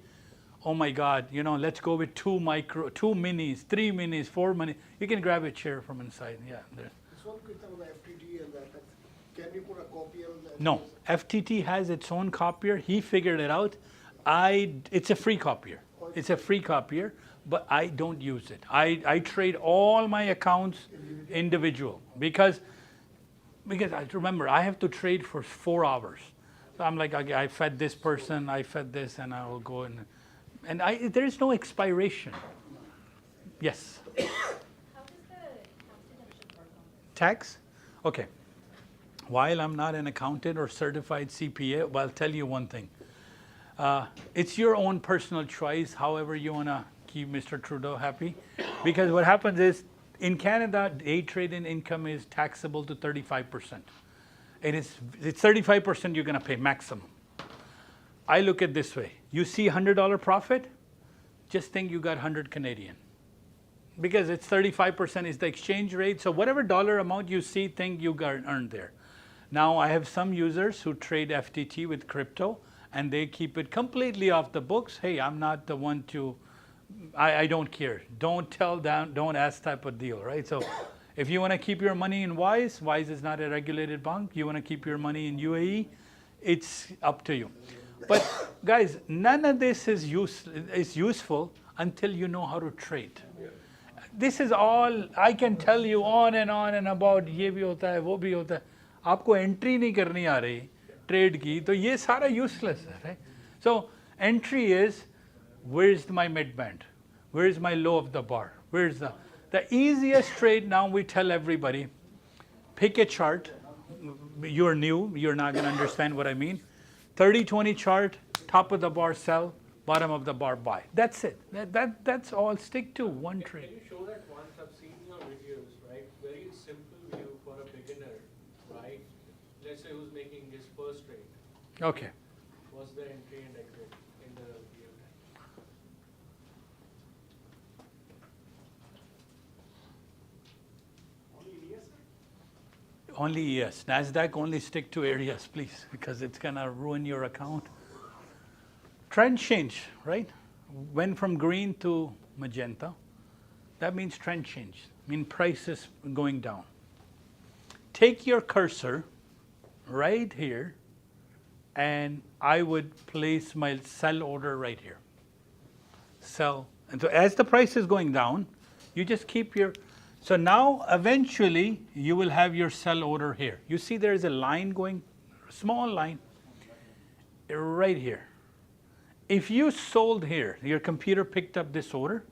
oh my God, you know, let's go with 2 minis, 3 minis, 4 minis. You can grab a chair from inside, yeah. There. This one with the FTT and that, can we put a copier? No, FTT has its own copier. He figured it out. It's a free copier. It's a free copier, but I don't use it. I trade all my accounts individual because I remember I have to trade for 4 hours. So I'm like, okay, I fed this person, I fed this, and I will go and there is no expiration. Yes. How does the tax deduction work on this? Tax? Okay. While I'm not an accountant or certified CPA, well, I'll tell you one thing. It's your own personal choice, however you want to keep Mr. Trudeau happy. Because what happens is, in Canada, day trading income is taxable to 35%. It's 35% you're going to pay maximum. I look at it this way. You see $100 profit, just think you got 100 Canadian. Because it's 35% is the exchange rate. So whatever dollar amount you see, think you got earned there. Now I have some users who trade FTT with crypto, and they keep it completely off the books. Hey, I'm not the one to, I don't care. Don't tell them, don't ask type of deal, right? So if you want to keep your money in Wise is not a regulated bank. You want to keep your money in UAE, it's up to you. But guys, none of this is useful until you know how to trade. This is all, I can tell you on and about ये भी होता है, वो भी होता है. आपको entry नहीं करनी आ रही trade की, तो ये सारा useless है, right? So entry is, where's my mid band? Where's my low of the bar? Where's the easiest trade now we tell everybody, pick a chart. You're new, you're not going to understand what I mean. 30-20 chart, top of the bar sell, bottom of the bar buy. That's it. That's all. Stick to one trade. Can you show that once? I've seen your videos, right? Very simple view for a beginner, right? Let's say who's making his first trade. Okay. What's the entry and exit in the view? Only yes. Nasdaq, only stick to areas, please, because it's going to ruin your account. Trend change, right? Went from green to magenta. That means trend change. I mean price is going down. Take your cursor right here, and I would place my sell order right here. Sell. And so as the price is going down, you just keep your... So now, eventually, you will have your sell order here. You see there is a line going, small line, right here. If you sold here, your computer picked up this order,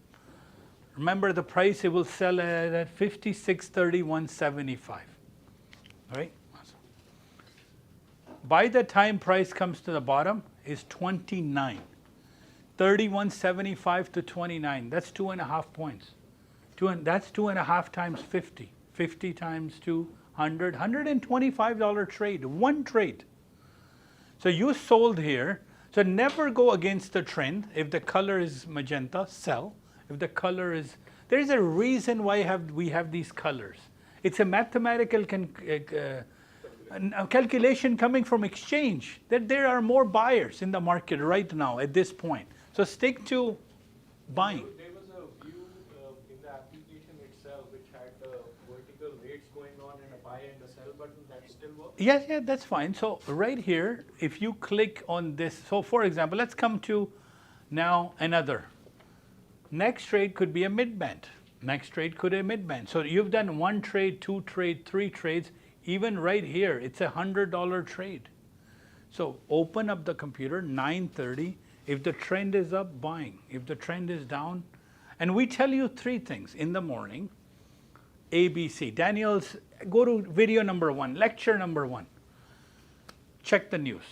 remember the price, it will sell at 56.3175, all right? By the time price comes to the bottom, is 29. 31.75 to 29, that's 2.5 points. That's 2.5 times 50. 50 times 200, $125 trade, one trade. So you sold here. So never go against the trend. If the color is magenta, sell. If the color is, there is a reason why we have these colors. It's a mathematical calculation coming from exchange, that there are more buyers in the market right now at this point. So stick to buying. There was a view in the application itself which had the vertical rates going on down and a buy and a sell button, that still works? Yes, yeah, that's fine. So right here, if you click on this, so for example, let's come to now another. Next trade could be a mid-band. Next trade could be a mid-band. So you've done 1 trade, 2 trade, 3 trades. Even right here, it's a $100 trade. So open up the computer, 9:30. If the trend is up, buying. If the trend is down, and we tell you 3 things in the morning, A, B, C. Daniel's, go to video number 1, lecture number 1. Check the news.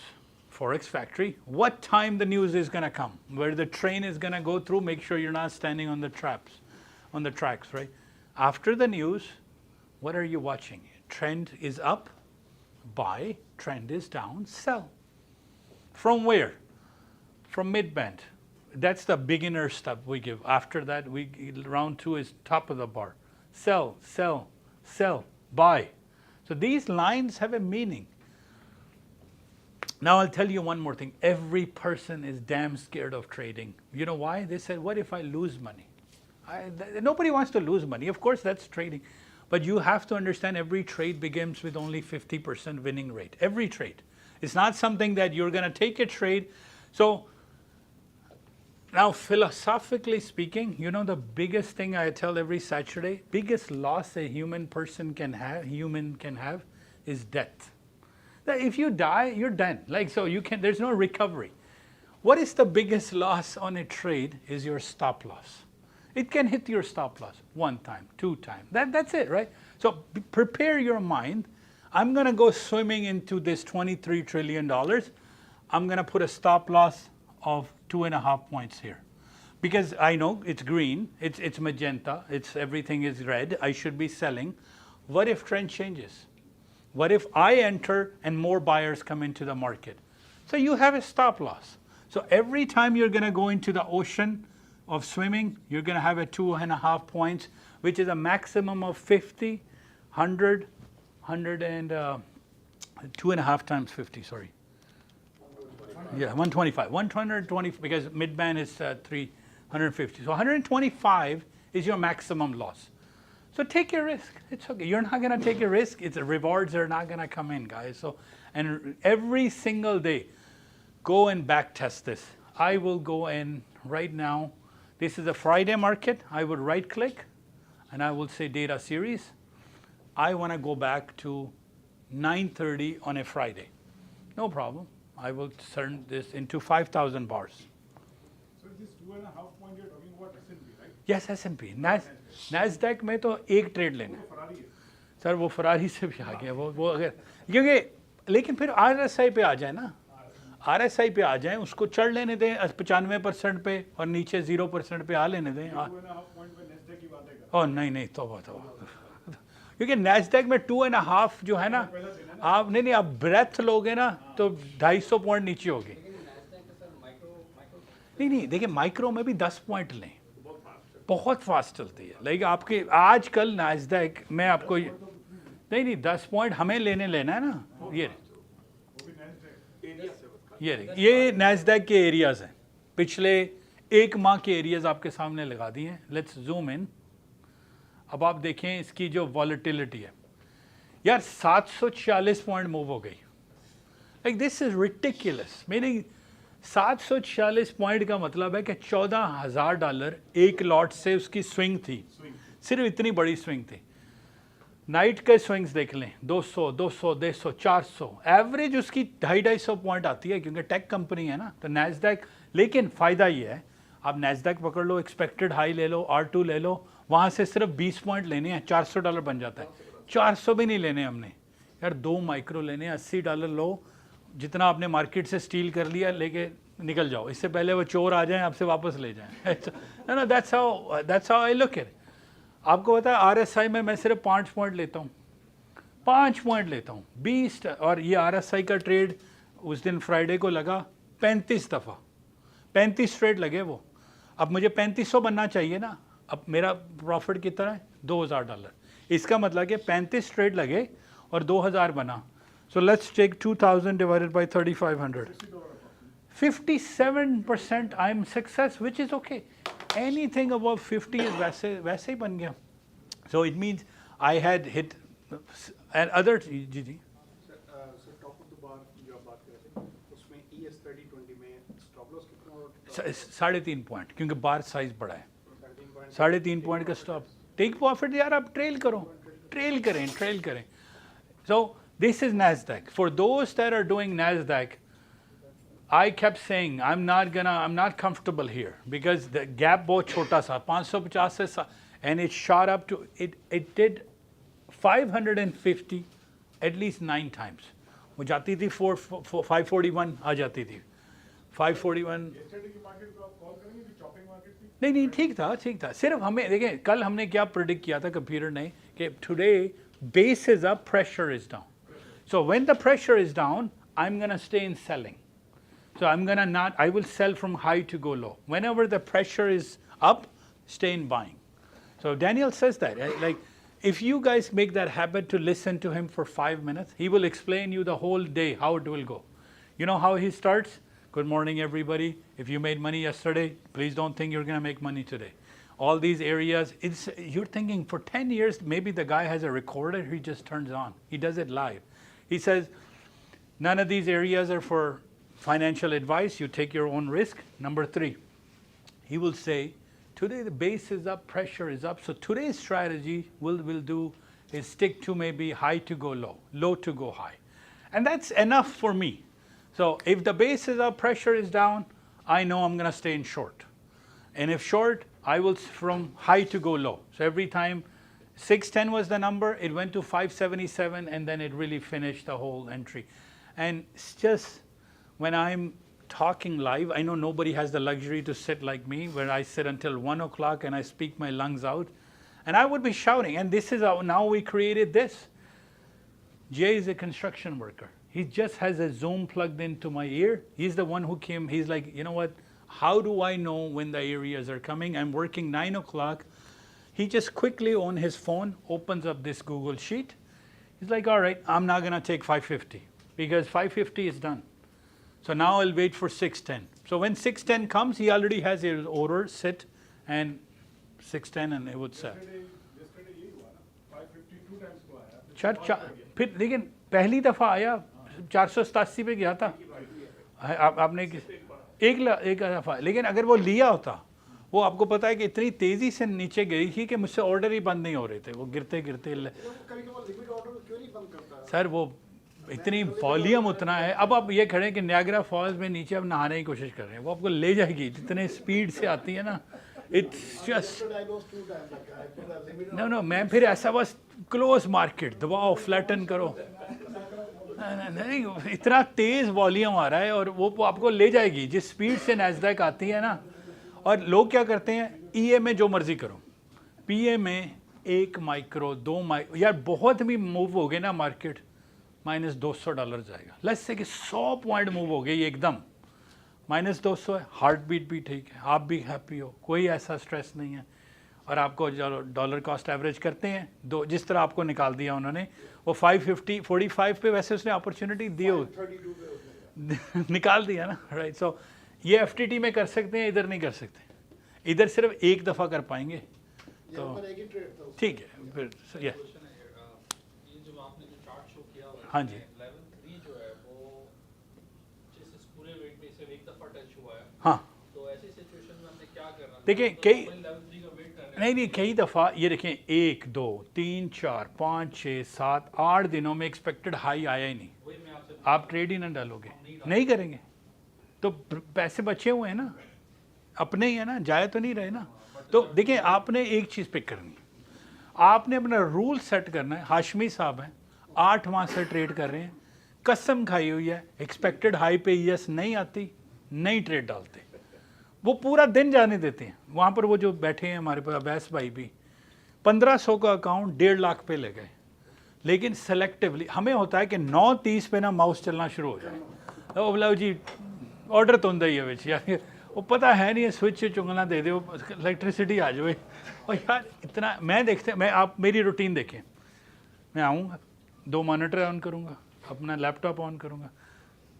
Forex Factory, what time the news is going to come, where the train is going to go through, make sure you're not standing on the tracks, right? After the news, what are you watching? Trend is up, buy, trend is down, sell. From where? From mid-band. That's the beginner stuff we give. After that, round 2 is top of the bar. Sell, sell, sell, buy. So these lines have a meaning. Now I'll tell you one more thing. Every person is damn scared of trading. You know why? They said, what if I lose money? Nobody wants to lose money. Of course, that's trading. But you have to understand every trade begins with only 50% winning rate. Every trade. It's not something that you're going to take a trade. So now philosophically speaking, you know the biggest thing I tell every Saturday, biggest loss a human can have is death. If you die, you're done. Like, so there's no recovery. What is the biggest loss on a trade is your stop loss. It can hit your stop loss 1 time, 2 times. That's it, right? So prepare your mind. I'm going to go swimming into this $23 trillion. I'm going to put a stop loss of 2.5 points here. Because I know it's green, it's magenta, everything is red, I should be selling. What if trend changes? What if I enter and more buyers come into the market? So you have a stop loss. So every time you're going to go into the ocean of swimming, you're going to have a 2.5 points, which is a maximum of 50, 100, 100 and 2.5 times 50, sorry. Yeah, 125. 120, because mid-band is 350. So 125 is your maximum loss. So take a risk. It's okay. You're not going to take a risk. It's rewards are not going to come in, guys. So, and every single day, go and back test this. I will go in right now. This is a Friday market. I would right click and I will say data series. I want to go back to 9:30 on a Friday. No problem. I will turn this into 5,000 bars. So this 2.5 point you're talking about S&P, right? Yes, S&P. Nasdaq में तो एक trade लेना है sir, वो Ferrari से भी आ गया वो अगर क्योंकि लेकिन फिर RSI पे आ जाए ना, RSI पे आ जाए, उसको चढ़ लेने दें 95% पे और नीचे 0% पे आ लेने दें। ओह नहीं तो क्योंकि नैस्डैक में 2.5 जो है ना, आप नहीं आप ब्रेथ लोगे ना तो 250 पॉइंट नीचे होगी। नहीं देखिए माइक्रो में भी 10 पॉइंट लें, बहुत फास्ट चलती है। लाइक आपके आजकल नैस्डैक में आपको नहीं 10 पॉइंट हमें लेना है ना। ये नैस्डैक के एरियाज हैं, पिछले 1 माह के एरियाज आपके सामने लगा दिए हैं। Let's zoom in. अब आप देखें इसकी जो वॉलेटिलिटी है यार, 746 पॉइंट मूव हो गई। Like this is ridiculous. Meaning 746 point का मतलब है कि $14,000 एक लॉट से उसकी स्विंग थी, सिर्फ इतनी बड़ी स्विंग थी। नाइट के स्विंग्स देख लें, 200, 200, 250, 400, एवरेज उसकी 250 पॉइंट आती है क्योंकि टेक कंपनी है ना। तो नैस्डैक, लेकिन फ़ायदा ये है आप नैस्डैक पकड़ लो, एक्सपेक्टेड हाई ले लो, R2 ले लो, वहाँ से सिर्फ 20 पॉइंट लेने हैं, $400 बन जाता है। 400 भी नहीं लेने हमने यार, 2 माइक्रो लेने, $80 लो, जितना आपने मार्केट से स्टील कर लिया लेके निकल जाओ, इससे पहले वो चोर आ जाएं आपसे वापस ले जाएं। ना that's how I look at. आपको पता है RSI में मैं सिर्फ 5 पॉइंट लेता हूँ, 5 पॉइंट लेता हूँ 20। और ये RSI का ट्रेड उस दिन फ्राइडे को लगा 35 दफ़ा, 35 ट्रेड लगे वो। अब मुझे 3500 बनना चाहिए ना। अब मेरा प्रॉफिट कितना है? $2,000। इसका मतलब कि 35 ट्रेड लगे और 2,000 बना। So let's take 2,000 divided by 3,500, 57% I am success, which is okay. Anything above 50 is वैसे ही बन गया। So it means I had hit and other जी जी sir top of the bar जो आप बात कर रहे थे उसमें ES 30-20 में स्टॉप लॉस कितना और 3.5 पॉइंट, क्योंकि बार साइज बड़ा है। 3.5 पॉइंट का स्टॉप, टेक प्रॉफिट यार, आप ट्रेल करो, ट्रेल करें। So this is Nasdaq. For those that are doing Nasdaq, I kept saying I'm not comfortable here because the gap बहुत छोटा सा 550 से, and it shot up to it did 550 at least 9 times. वो जाती थी 541 आ जाती थी 541। नहीं ठीक था। सिर्फ हमें देखें, कल हमने क्या प्रेडिक्ट किया था कंप्यूटर ने कि today base is up, pressure is down. So when the pressure is down, I'm going to stay in selling. So I will sell from high to go low. Whenever the pressure is up, stay in buying. So Daniel says that, like, if you guys make that habit to listen to him for 5 minutes, he will explain you the whole day how it will go. You know how he starts? Good morning, everybody. If you made money yesterday, please don't think you're going to make money today. All these areas, you're thinking for 10 years, maybe the guy has a recorder he just turns on. He does it live. He says, none of these areas are for financial advice. You take your own risk. Number 3, he will say, today the base is up, pressure is up. So today's strategy we'll do is stick to maybe high to go low, low to go high. And that's enough for me. So if the base is up, pressure is down, I know I'm going to stay in short. And if short, I will from high to go low. So every time 610 was the number, it went to 577, and then it really finished the whole entry. And it's just when I'm talking live, I know nobody has the luxury to sit like me, where I sit until 1 o'clock and I speak my lungs out. And I would be shouting, and this is how now we created this. Jay is a construction worker. He just has a Zoom plugged into my ear. He's the one who came, he's like, you know what? How do I know when the areas are coming? I'm working 9 o'clock. He just quickly on his phone opens up this Google sheet. He's like, all right, I'm not going to take 550 because 550 is done. So now I'll wait for 610. So when 610 comes, he already has his order sit and 610 and it would sell. फिर लेकिन पहली दफ़ा आया 487 पे गया था आपने एक दफ़ा, लेकिन अगर वो लिया होता, वो आपको पता है कि इतनी तेज़ी से नीचे गई थी कि मुझसे ऑर्डर ही बंद नहीं हो रहे थे, वो गिरते सर वो इतनी वॉल्यूम उतना है। अब आप ये खड़े कि नियाग्रा फॉल्स में नीचे अब नहाने की कोशिश कर रहे हैं, वो आपको ले जाएगी जितने स्पीड से आती है ना, इट्स जस्ट नो मैं फिर ऐसा बस क्लोज मार्केट दबाओ, फ्लैटन करो, नहीं इतना तेज़ वॉल्यूम आ रहा है और वो आपको ले जाएगी जिस स्पीड से नैस्डैक आती है ना। और लोग क्या करते हैं, ईए में जो मर्जी करो, पीए में 1 माइक्रो 2 माइक्रो, यार बहुत भी मूव हो गए ना मार्केट, -$200 जाएगा। लेट्स से कि 100 पॉइंट मूव हो गई एकदम, -200 है, हार्ट बीट भी ठीक है, आप भी हैप्पी हो, कोई ऐसा स्ट्रेस नहीं है। और आपको डॉलर कॉस्ट एवरेज करते हैं दो, जिस तरह आपको निकाल दिया उन्होंने, वो 550 45 पे वैसे उसने अपॉर्चुनिटी दी हो निकाल दिया ना, राइट। सो ये एफटीटी में कर सकते हैं, इधर नहीं कर सकते, इधर सिर्फ एक दफ़ा कर पाएंगे। तो ठीक है फिर ये हाँ जी हाँ देखिए कई नहीं कई दफ़ा ये देखें 1 2 3 4 5 6 7 8 दिनों में एक्सपेक्टेड हाई आया ही नहीं, आप ट्रेड ही ना डालोगे, नहीं करेंगे तो पैसे बचे हुए हैं ना, अपने ही है ना, जाए तो नहीं रहे ना। तो देखिए आपने एक चीज़ पिक करनी है, आपने अपना रूल सेट करना है। हाशमी साहब हैं 8 माह से ट्रेड कर रहे हैं, कसम खाई हुई है एक्सपेक्टेड हाई पे यस नहीं आती, नहीं ट्रेड डालते, वो पूरा दिन जाने देते हैं। वहाँ पर वो जो बैठे हैं हमारे पास अवैस भाई भी 1500 का अकाउंट 1.5 लाख पे ले गए, लेकिन सेलेक्टिवली हमें होता है कि 9:30 पे ना माउस चलना शुरू हो जाए, तो बोला जी ऑर्डर तो ही है बिच यार, वो पता है नहीं है स्विच चुंगना दे दो इलेक्ट्रिसिटी आ जाए। और यार इतना मैं देखते मैं आप मेरी रूटीन देखें, मैं आऊँगा 2 मॉनिटर ऑन करूँगा, अपना लैपटॉप ऑन करूँगा,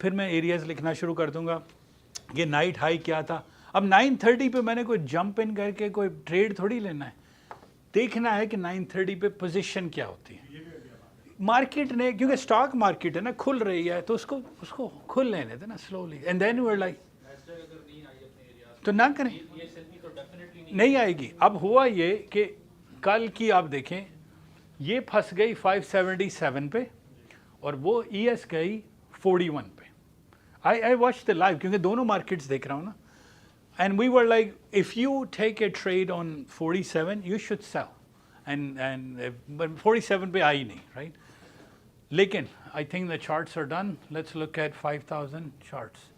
फिर मैं एरियाज़ लिखना शुरू कर दूँगा कि नाइट हाई क्या था। अब 9:30 पे मैंने कोई जंप इन करके कोई ट्रेड थोड़ी लेना है, देखना है कि 9:30 पे पोजीशन क्या होती है। मार्केट ने क्योंकि स्टॉक मार्केट है ना खुल रही है तो उसको खुल लेने देना slowly and then we are like तो ना करें नहीं आएगी। अब हुआ ये कि कल की आप देखें ये फंस गई 577 पे और वो ES गई 41 पे। आई वॉच द लाइव क्योंकि दोनों मार्केट्स देख रहा हूँ ना and we were like if you take a trade on 47 you should sell and 47 पे आई नहीं राइट लेकिन I think the charts are done. Let's look at 5000 charts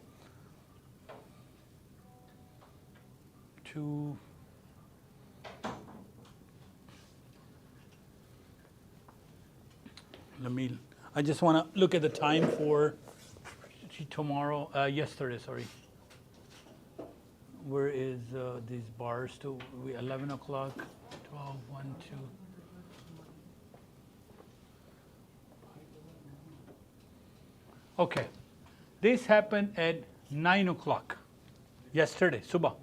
to I just want to look at the time for tomorrow, yesterday, sorry. Where is these bars to 11 o'clock, 12, 1, 2. Okay, this happened at 9 o'clock yesterday, subah.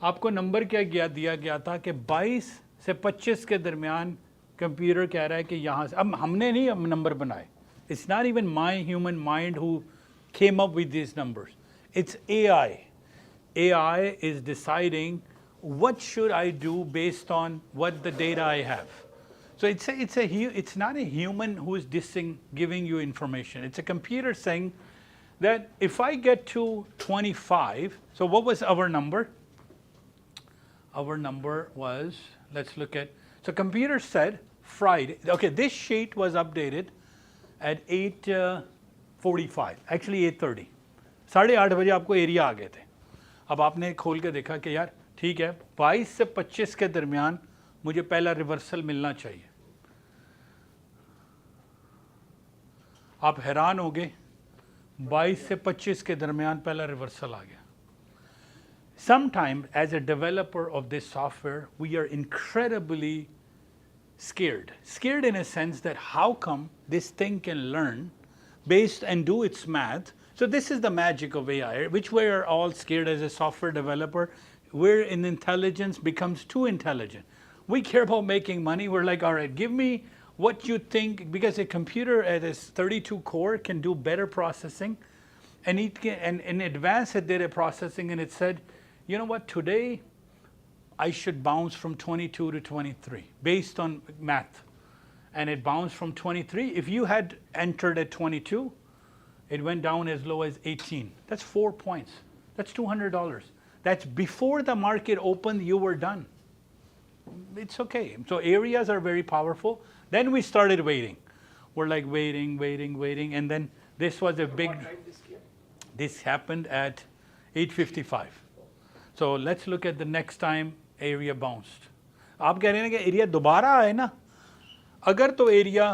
आपको number क्या दिया गया था कि 22 से 25 के दरमियान computer कह रहा है कि यहाँ से अब हमने नहीं अब नंबर बनाए it's not even my human mind who came up with this numbers it's AI is deciding what should I do based on what the data I have. So it's not a human who is giving you information. It's a computer saying that if I get to 25, so what was our number? Our number was, let's look at, so computer said Friday, okay, this sheet was updated at 8:45, actually 8:30. 8:30 बजे आपको area आ गए थे। अब आपने खोल के देखा कि यार ठीक है 22 से 25 के दरमियान मुझे पहला रिवर्सल मिलना चाहिए। आप हैरान हो गए 22 से 25 के दरमियान पहला रिवर्सल आ गया। Sometimes, as a developer of this software, we are incredibly scared. Scared in a sense that how come this thing can learn based and do its math. So this is the magic of AI, which we are all scared as a software developer, where in intelligence becomes too intelligent. We care about making money. We're like, all right, give me what you think, because a computer at its 32 core can do better processing. And in advance it did a processing and it said, you know what, today I should bounce from 22 to 23 based on math. And it bounced from 23. If you had entered at 22, it went down as low as 18. That's 4 points. That's $200. That's before the market opened, you were done. It's okay. So areas are very powerful. Then we started waiting. We're like waiting. And then this was a big, this happened at 8:55. So let's look at the next time area bounced. आप कह रहे हैं कि area दोबारा आए ना, अगर तो एरिया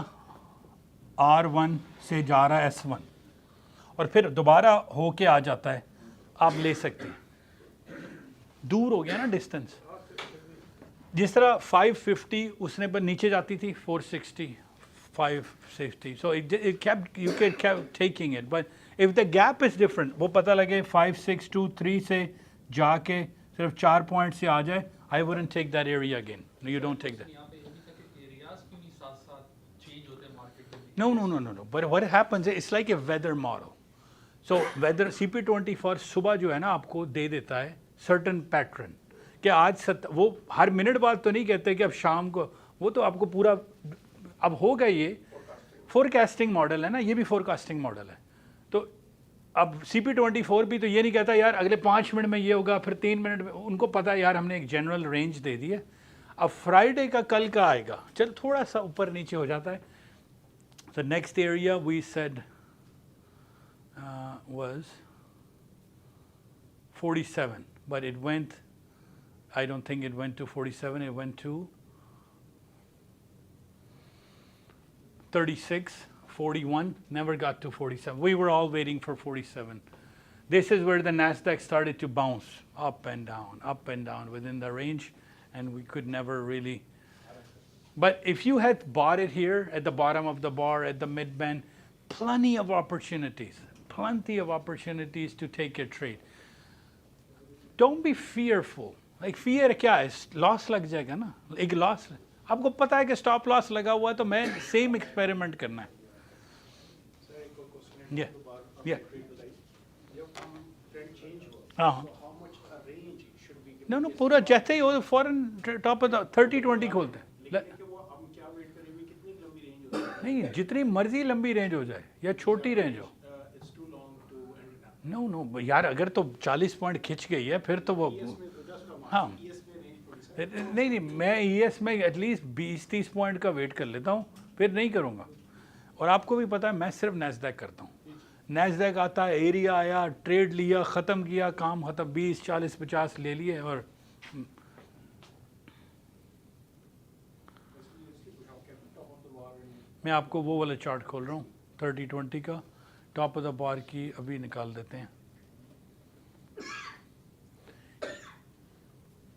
R1 से जा रहा है S1 और फिर दोबारा होके आ जाता है, आप ले सकते हैं। दूर हो गया ना डिस्टेंस, जिस तरह 550 उसने पर नीचे जाती थी 460, 560. So it kept, you kept taking it. But if the gap is different, वो पता लगे 5623 से जाके सिर्फ 4 पॉइंट से आ जाए, I wouldn't take that area again. No, you don't take that. No. But what happens is it's like a weather model. So weather CP24 सुबह जो है ना आपको दे देता है certain pattern कि आज वो हर मिनट बाद तो नहीं कहते कि अब शाम को, वो तो आपको पूरा अब होगा। ये forecasting मॉडल है ना, ये भी forecasting मॉडल है। तो अब CP24 भी तो ये नहीं कहता यार अगले 5 मिनट में ये होगा, फिर 3 मिनट में, उनको पता है यार हमने एक जनरल रेंज दे दी है। अब फ्राइडे का कल का आएगा, चल थोड़ा सा ऊपर नीचे हो जाता है। The next area we said was 47, but it went, I don't think it went to 47, it went to 36, 41, never got to 47. We were all waiting for 47. This is where the Nasdaq started to bounce up and down within the range, and we could never really. But if you had bought it here at the bottom of the bar, at the mid-band, plenty of opportunities to take a trade. Don't be fearful. Like fear क्या है? Loss लग जाएगा ना, एक loss. आपको पता है कि स्टॉप लॉस लगा हुआ है, तो मैं सेम एक्सपेरिमेंट करना है। हाँ नो पूरा जैसे ही वो फॉरन टॉप ऑफ द 30-20 खोलते हैं। नहीं, जितनी मर्जी लंबी रेंज हो जाए या छोटी रेंज हो, नो यार, अगर तो 40 पॉइंट खिंच गई है फिर तो वो, हाँ नहीं मैं ईएस में एटलीस्ट 20-30 पॉइंट का वेट कर लेता हूँ, फिर नहीं करूँगा। और आपको भी पता है मैं सिर्फ नैस्डैक करता हूँ। नैस्डैक आता है, एरिया आया, ट्रेड लिया, ख़त्म किया, काम ख़त्म, 20, 40, 50 ले लिए। और मैं आपको वो वाला चार्ट खोल रहा हूँ 30-20 का, टॉप ऑफ द बार की अभी निकाल देते हैं।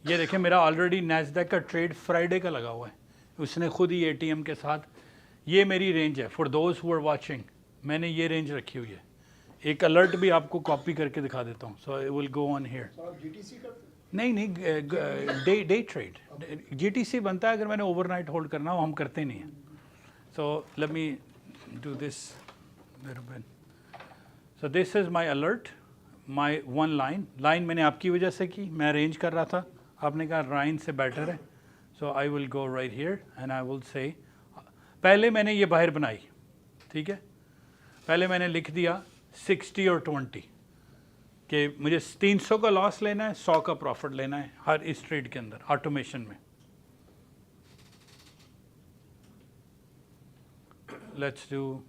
ये देखें, मेरा ऑलरेडी नैस्डैक का ट्रेड फ्राइडे का लगा हुआ है, उसने खुद ही एटीएम के साथ। ये मेरी रेंज है for those who are watching, मैंने ये रेंज रखी हुई है। एक अलर्ट भी आपको कॉपी करके दिखा देता हूँ, so I will go on here. नहीं डे ट्रेड जीटीसी बनता है, अगर मैंने ओवरनाइट होल्ड करना हो, हम करते नहीं हैं। So let me do this. So this is my alert, my one line मैंने आपकी वजह से की, मैं अरेंज कर रहा था, आपने कहा लाइन से बेटर है। So I will go right here and I will say, पहले मैंने ये बाहर बनाई, ठीक है, पहले मैंने लिख दिया 60 और 20 कि मुझे 300 का लॉस लेना है, 100 का प्रॉफिट लेना है हर इस ट्रेड के अंदर, ऑटोमेशन में। Let's do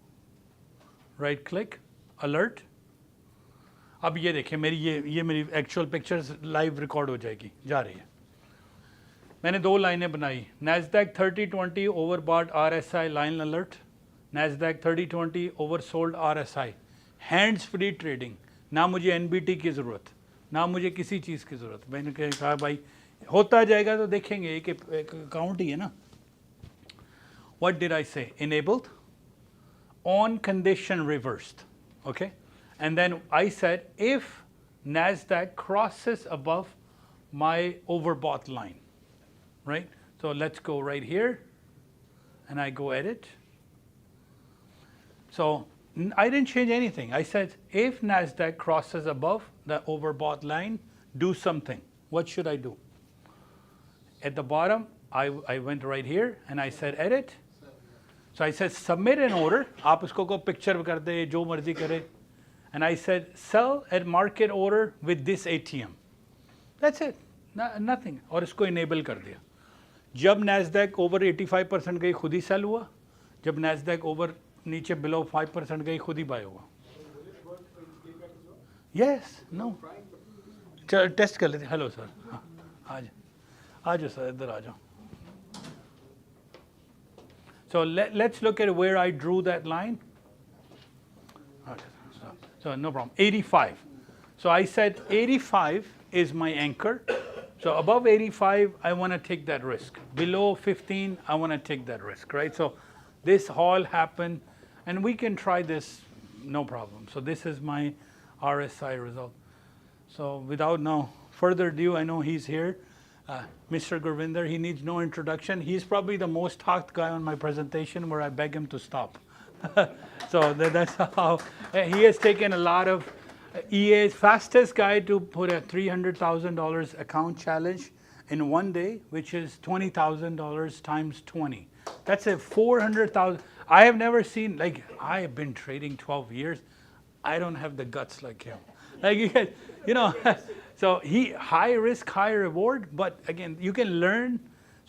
right click, alert. अब ये देखें, मेरी ये मेरी एक्चुअल पिक्चर्स लाइव रिकॉर्ड हो जाएगी, जा रही है। मैंने 2 लाइनें बनाई, Nasdaq 30-20 overbought RSI line alert, Nasdaq 30-20 oversold RSI, hands free trading, ना मुझे NBT की ज़रूरत, ना मुझे किसी चीज़ की ज़रूरत। मैंने कहा भाई होता जाएगा तो देखेंगे, एक अकाउंट ही है ना। व्हाट डिड आई से, enabled on condition reversed, okay, and then I said if Nasdaq crosses above my overbought line, right? So let's go right here and I go edit. So I didn't change anything. I said if Nasdaq crosses above the overbought line, do something. What should I do? At the bottom I went right here and I said edit. So I said submit an order. आप उसको को picture कर दे, जो मर्जी करे। And I said sell at market order with this ATM. That's it, nothing. और इसको enable कर दिया। जब Nasdaq ओवर 85% गई खुद ही सेल हुआ, जब Nasdaq ओवर नीचे बिलो 5% गई खुद ही बाय हुआ। Yes, no. चल टेस्ट कर लेते। हेलो सर, हाँ आ जाओ सर, इधर आ जाओ। So let's look at where I drew that line. So no problem, 85. So I said 85 is my anchor. So above 85, I want to take that risk. Below 15, I want to take that risk, right? So this all happened, and we can try this, no problem. So this is my RSI result. So without no further ado, I know he's here. Mr. Gurvinder, he needs no introduction. He's probably the most talked guy on my presentation where I beg him to stop. So that's how he has taken a lot of EA's fastest guy to put a $300,000 account challenge in one day, which is $20,000 times 20. That's a 400,000. I have never seen, like, I have been trading 12 years. I don't have the guts like him. Like, you know, so he high risk, high reward, but again, you can learn.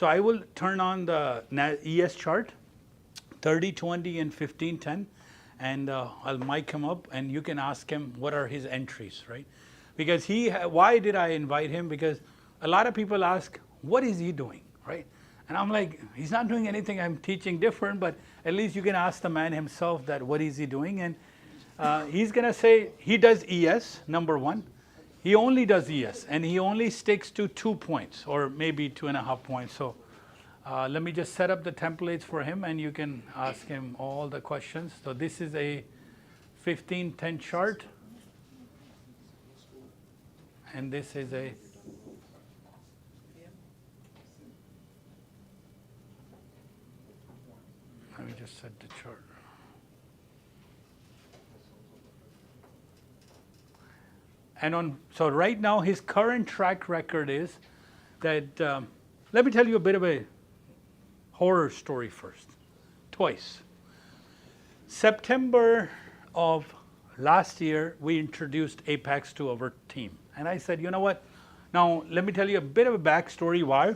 So I will turn on the ES chart. 30-20 and 15-10, and I'll mic him up and you can ask him what are his entries, right? Because why did I invite him? Because a lot of people ask, what is he doing, right? And I'm like, he's not doing anything, I'm teaching different, but at least you can ask the man himself that what is he doing, and he's gonna say he does ES, number one. He only does ES, and he only sticks to 2 points, or maybe 2.5 points. So let me just set up the templates for him and you can ask him all the questions. So this is a 15-10 chart, and this is a just set the chart. And so right now his current track record is that, let me tell you a bit of a horror story first. Twice. September of last year, we introduced Apex to our team. And I said, you know what? Now, let me tell you a bit of a backstory why.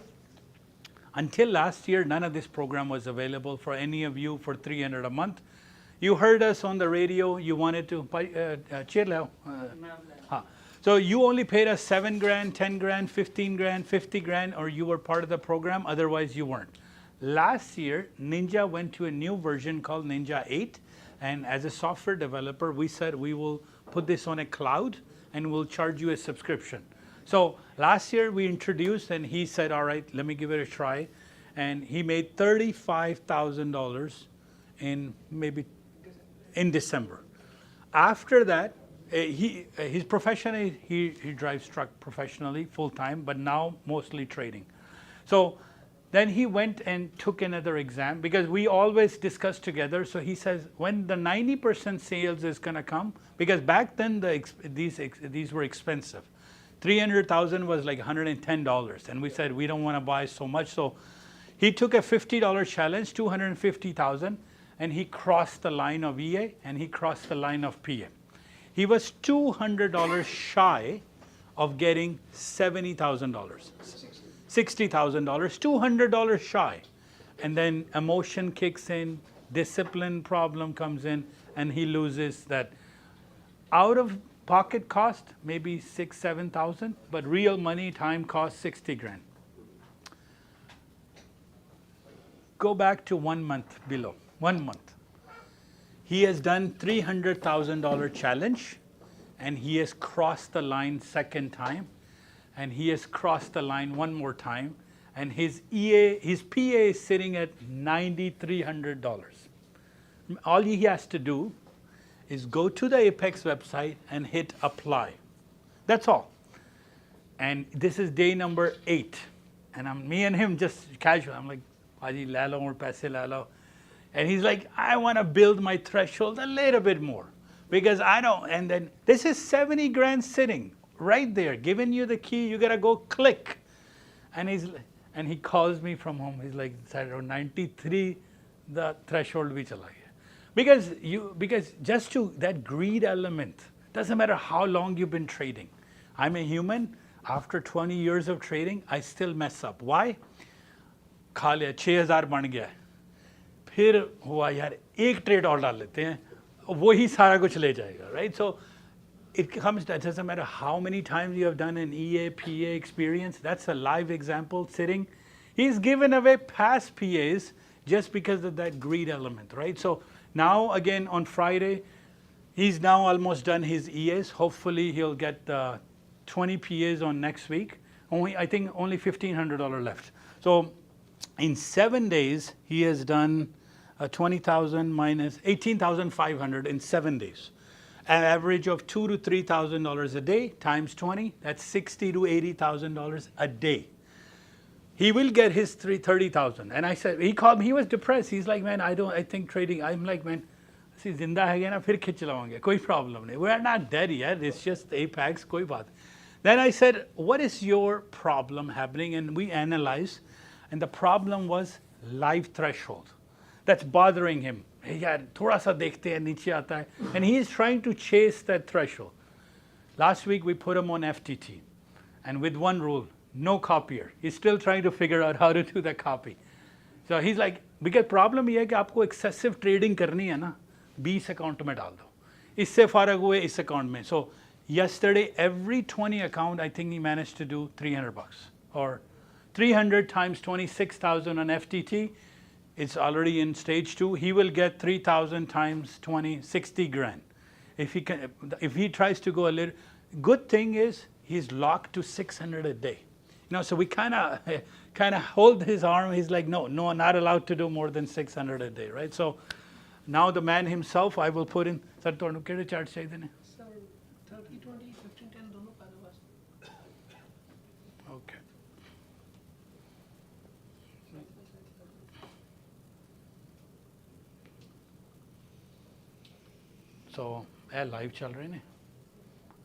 Until last year, none of this program was available for any of you for $300 a month. You heard us on the radio. You wanted to so you only paid us $7 grand, $10 grand, $15 grand, $50 grand, or you were part of the program. Otherwise, you weren't. Last year, Ninja went to a new version called Ninja 8. And as a software developer, we said we will put this on a cloud and we'll charge you a subscription. So last year we introduced, and he said, all right, let me give it a try. And he made $35,000 in December. After that, his profession, he drives truck professionally, full-time, but now mostly trading. So then he went and took another exam, because we always discuss together. So he says, when the 90% sales is going to come, because back then these were expensive. 300,000 was like $110, and we said we don't want to buy so much. So he took a $50 challenge, 250,000, and he crossed the line of EA and he crossed the line of PA. He was $200 shy of getting $70,000, $60,000, $200 shy. And then emotion kicks in, discipline problem comes in, and he loses that. Out of pocket cost, maybe 6,000, 7,000, but real money, time cost 60 grand. Go back to 1 month below, 1 month. He has done $300,000 challenge, and he has crossed the line second time, and he has crossed the line one more time, and his PA is sitting at $9,300. All he has to do is go to the Apex website and hit apply. That's all. And this is day number 8. And me and him just casual. I'm like, Haji, la lo, paise la lo. And he's like, I want to build my threshold a little bit more, because I don't. And then this is 70 grand sitting right there, giving you the key. You got to go click. And he calls me from home. He's like, 93, the threshold bhi chala gaya. Because just to that greed element, doesn't matter how long you've been trading. I'm a human. After 20 years of trading, I still mess up. Why? खा लिया 6,000 बन गया, फिर हुआ यार एक trade और डाल लेते हैं, वही सारा कुछ ले जाएगा, right? So it comes, that doesn't matter how many times you have done an EA, PA experience. That's a live example sitting. He's given away past PAs just because of that greed element, right? So now again on Friday, he's now almost done his EAs. Hopefully he'll get 20 PAs on next week. I think only $1,500 left. So in 7 days, he has done 20,000 minus 18,500 in 7 days. An average of $2,000 to $3,000 a day times 20, that's $60,000 to $80,000 a day. He will get his 30,000. And I said, he called me, he was depressed. He's like, man, I think trading, I'm like, man, see, zinda hai na, phir khich launge, koi problem nahi. We are not dead yet, it's just Apex, koi baat. Then I said, what is your problem happening? And we analyzed, and the problem was live threshold. That's bothering him. Hey, yaar, thoda sa dekhte hain, niche aata hai. And he is trying to chase that threshold. Last week we put him on FTT, and with one rule, no copier. He's still trying to figure out how to do the copy. So he's like, because problem ye hai ki aapko excessive trading karni hai na, 20 account mein dal do. Isse farag hue is account mein. So yesterday, every 20 account, I think he managed to do $300, or 300 times 26,000 on FTT. It's already in stage 2. He will get 3,000 times 20, 60 grand. If he tries to go a little, good thing is he's locked to 600 a day. You know, so we kind of hold his arm. He's like, no, not allowed to do more than 600 a day, right? So now the man himself, I will put in. Sir, ਤੁਹਾਨੂੰ ਕਿਹੜੇ chart ਚਾਹੀਦੇ ਨੇ? Sir, 30, 20, 15, 10 दोनों का दो बस. Okay. So live चल रहे हैं.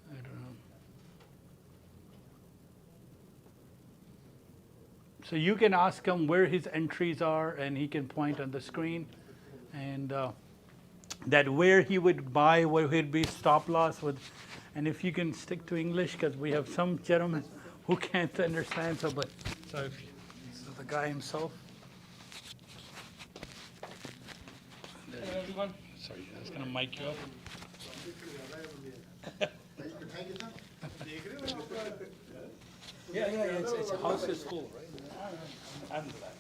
I don't know. So you can ask him where his entries are, and he can point on the screen, and that where he would buy, where he'd be stop loss with, and if you can stick to English, because we have some gentlemen who can't understand. So the guy himself. Hello everyone. Sorry, I was going to mic you up. Yeah, it's a house is full, right? I'm glad.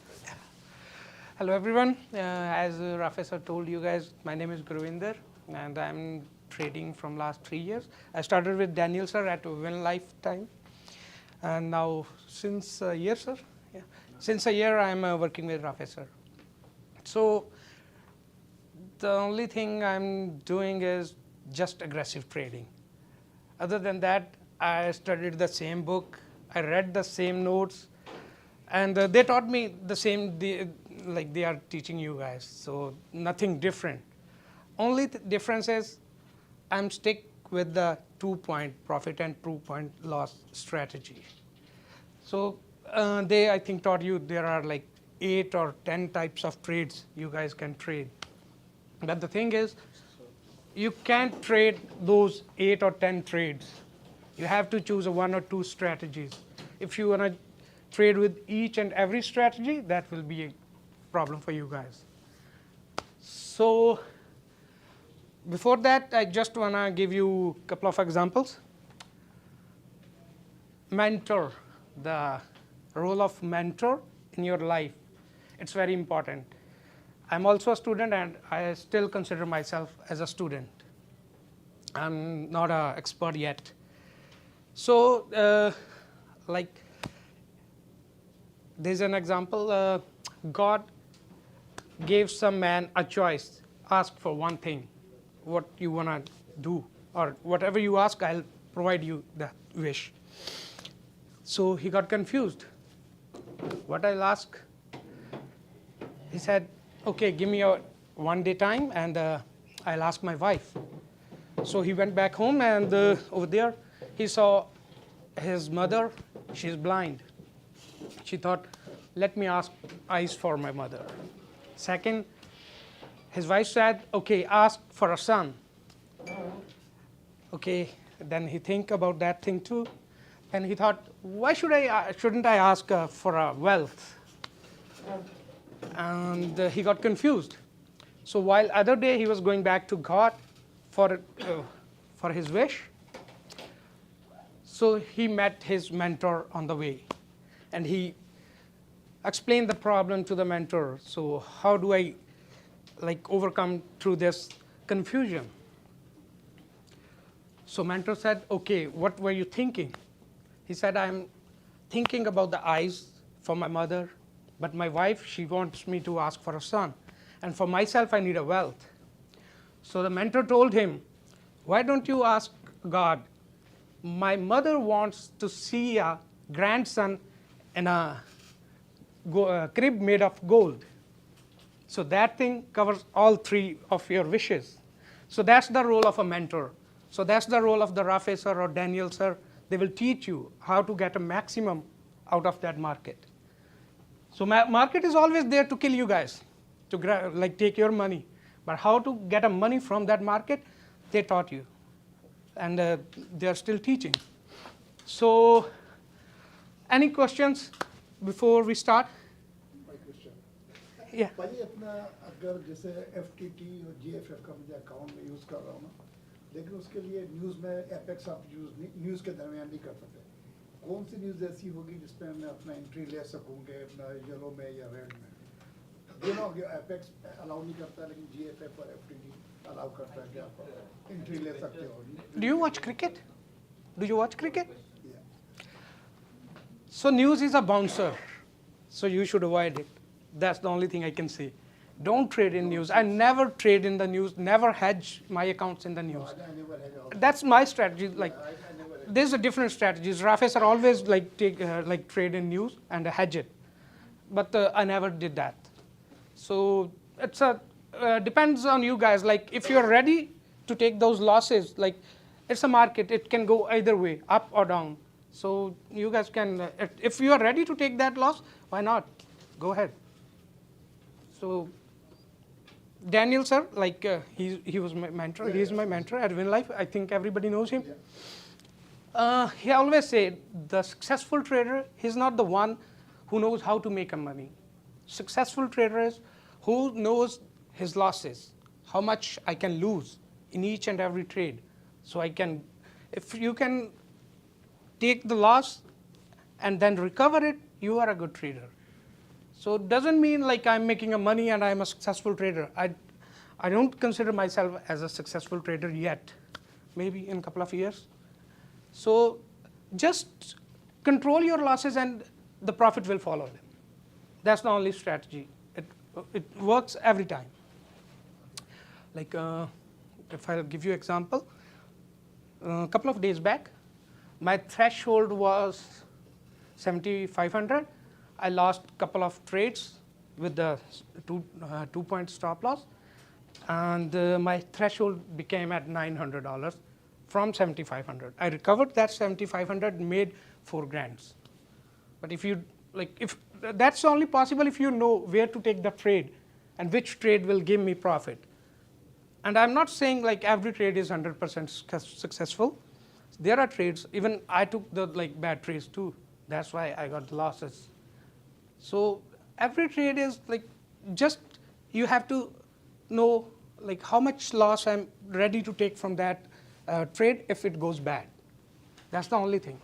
Hello everyone. As Rafay sir told you guys, my name is Guruvinder and I'm trading from last 3 years. I started with Daniel sir at One Lifetime, and now since a year, sir, since a year I'm working with Rafay sir. So the only thing I'm doing is just aggressive trading. Other than that, I studied the same book, I read the same notes, and they taught me the same, like they are teaching you guys. So nothing different. Only difference is I'm stick with the 2-point profit and 2-point loss strategy. So they, I think, taught you there are like 8 or 10 types of trades you guys can trade. But the thing is, you can't trade those 8 or 10 trades. You have to choose 1 or 2 strategies. If you want to trade with each and every strategy, that will be a problem for you guys. So before that, I just want to give you a couple of examples. Mentor, the role of mentor in your life, it's very important. I'm also a student and I still consider myself as a student. I'm not an expert yet. So like there's an example, God gave some man a choice, ask for one thing, what you want to do, or whatever you ask, I'll provide you that wish. So he got confused. What I'll ask? He said, okay, give me a 1 day time and I'll ask my wife. So he went back home and over there he saw his mother, she's blind. She thought, let me ask eyes for my mother. Second, his wife said, okay, ask for a son. Okay, then he think about that thing too. And he thought, why shouldn't I ask for a wealth? And he got confused. So while other day he was going back to God for his wish, so he met his mentor on the way, and he explained the problem to the mentor. So how do I overcome through this confusion? So mentor said, okay, what were you thinking? He said, I'm thinking about the eyes for my mother, but my wife, she wants me to ask for a son. And for myself, I need a wealth. So the mentor told him, why don't you ask God? My mother wants to see a grandson in a crib made of gold. So that thing covers all 3 of your wishes. So that's the role of a mentor. So that's the role of the Rafay sir or Daniel sir. They will teach you how to get a maximum out of that market. So market is always there to kill you guys, to take your money. But how to get a money from that market, they taught you. And they are still teaching. So any questions before we start? My question. Yeah. भाई अपना अगर जैसे FTT और GFF का मुझे account में use कर रहा हूँ ना, लेकिन उसके लिए न्यूज़ में एपेक्स आप न्यूज़ के दरमियान नहीं कर सकते. कौन सी न्यूज़ ऐसी होगी जिसमें मैं अपना एंट्री ले सकूँगा अपना येलो में या रेड में? You know, एपेक्स अलाउ नहीं करता, लेकिन GFF और FTT अलाउ करता है कि आप एंट्री ले सकते हो. Do you watch cricket? Do you watch cricket? Yeah. So news is a bouncer, so you should avoid it. That's the only thing I can say. Don't trade in news. I never trade in the news, never hedge my accounts in the news. That's my strategy. There's a different strategies. Rafay sir always trade in news and hedge it. But I never did that. So it's depends on you guys. Like if you're ready, to take those losses. Like, it's a market, it can go either way, up or down. So you guys can, if you are ready to take that loss, why not? Go ahead. So Daniel sir, like he was my mentor, he is my mentor at WinLife. I think everybody knows him. He always said, the successful trader, he's not the one who knows how to make a money. Successful trader is who knows his losses, how much I can lose in each and every trade. So I can, if you can take the loss and then recover it, you are a good trader. So it doesn't mean like I'm making a money and I'm a successful trader. I don't consider myself as a successful trader yet, maybe in a couple of years. So just control your losses and the profit will follow them. That's the only strategy. It works every time. Like if I'll give you an example, a couple of days back, my threshold was 7,500. I lost a couple of trades with the 2-point stop loss, and my threshold became at $900 from 7,500. I recovered that 7,500, made $4,000. But if you if that's only possible if you know where to take the trade and which trade will give me profit. And I'm not saying like every trade is 100% successful. There are trades, even I took the bad trades too. That's why I got losses. So every trade is like, just you have to know like how much loss I'm ready to take from that trade if it goes bad. That's the only thing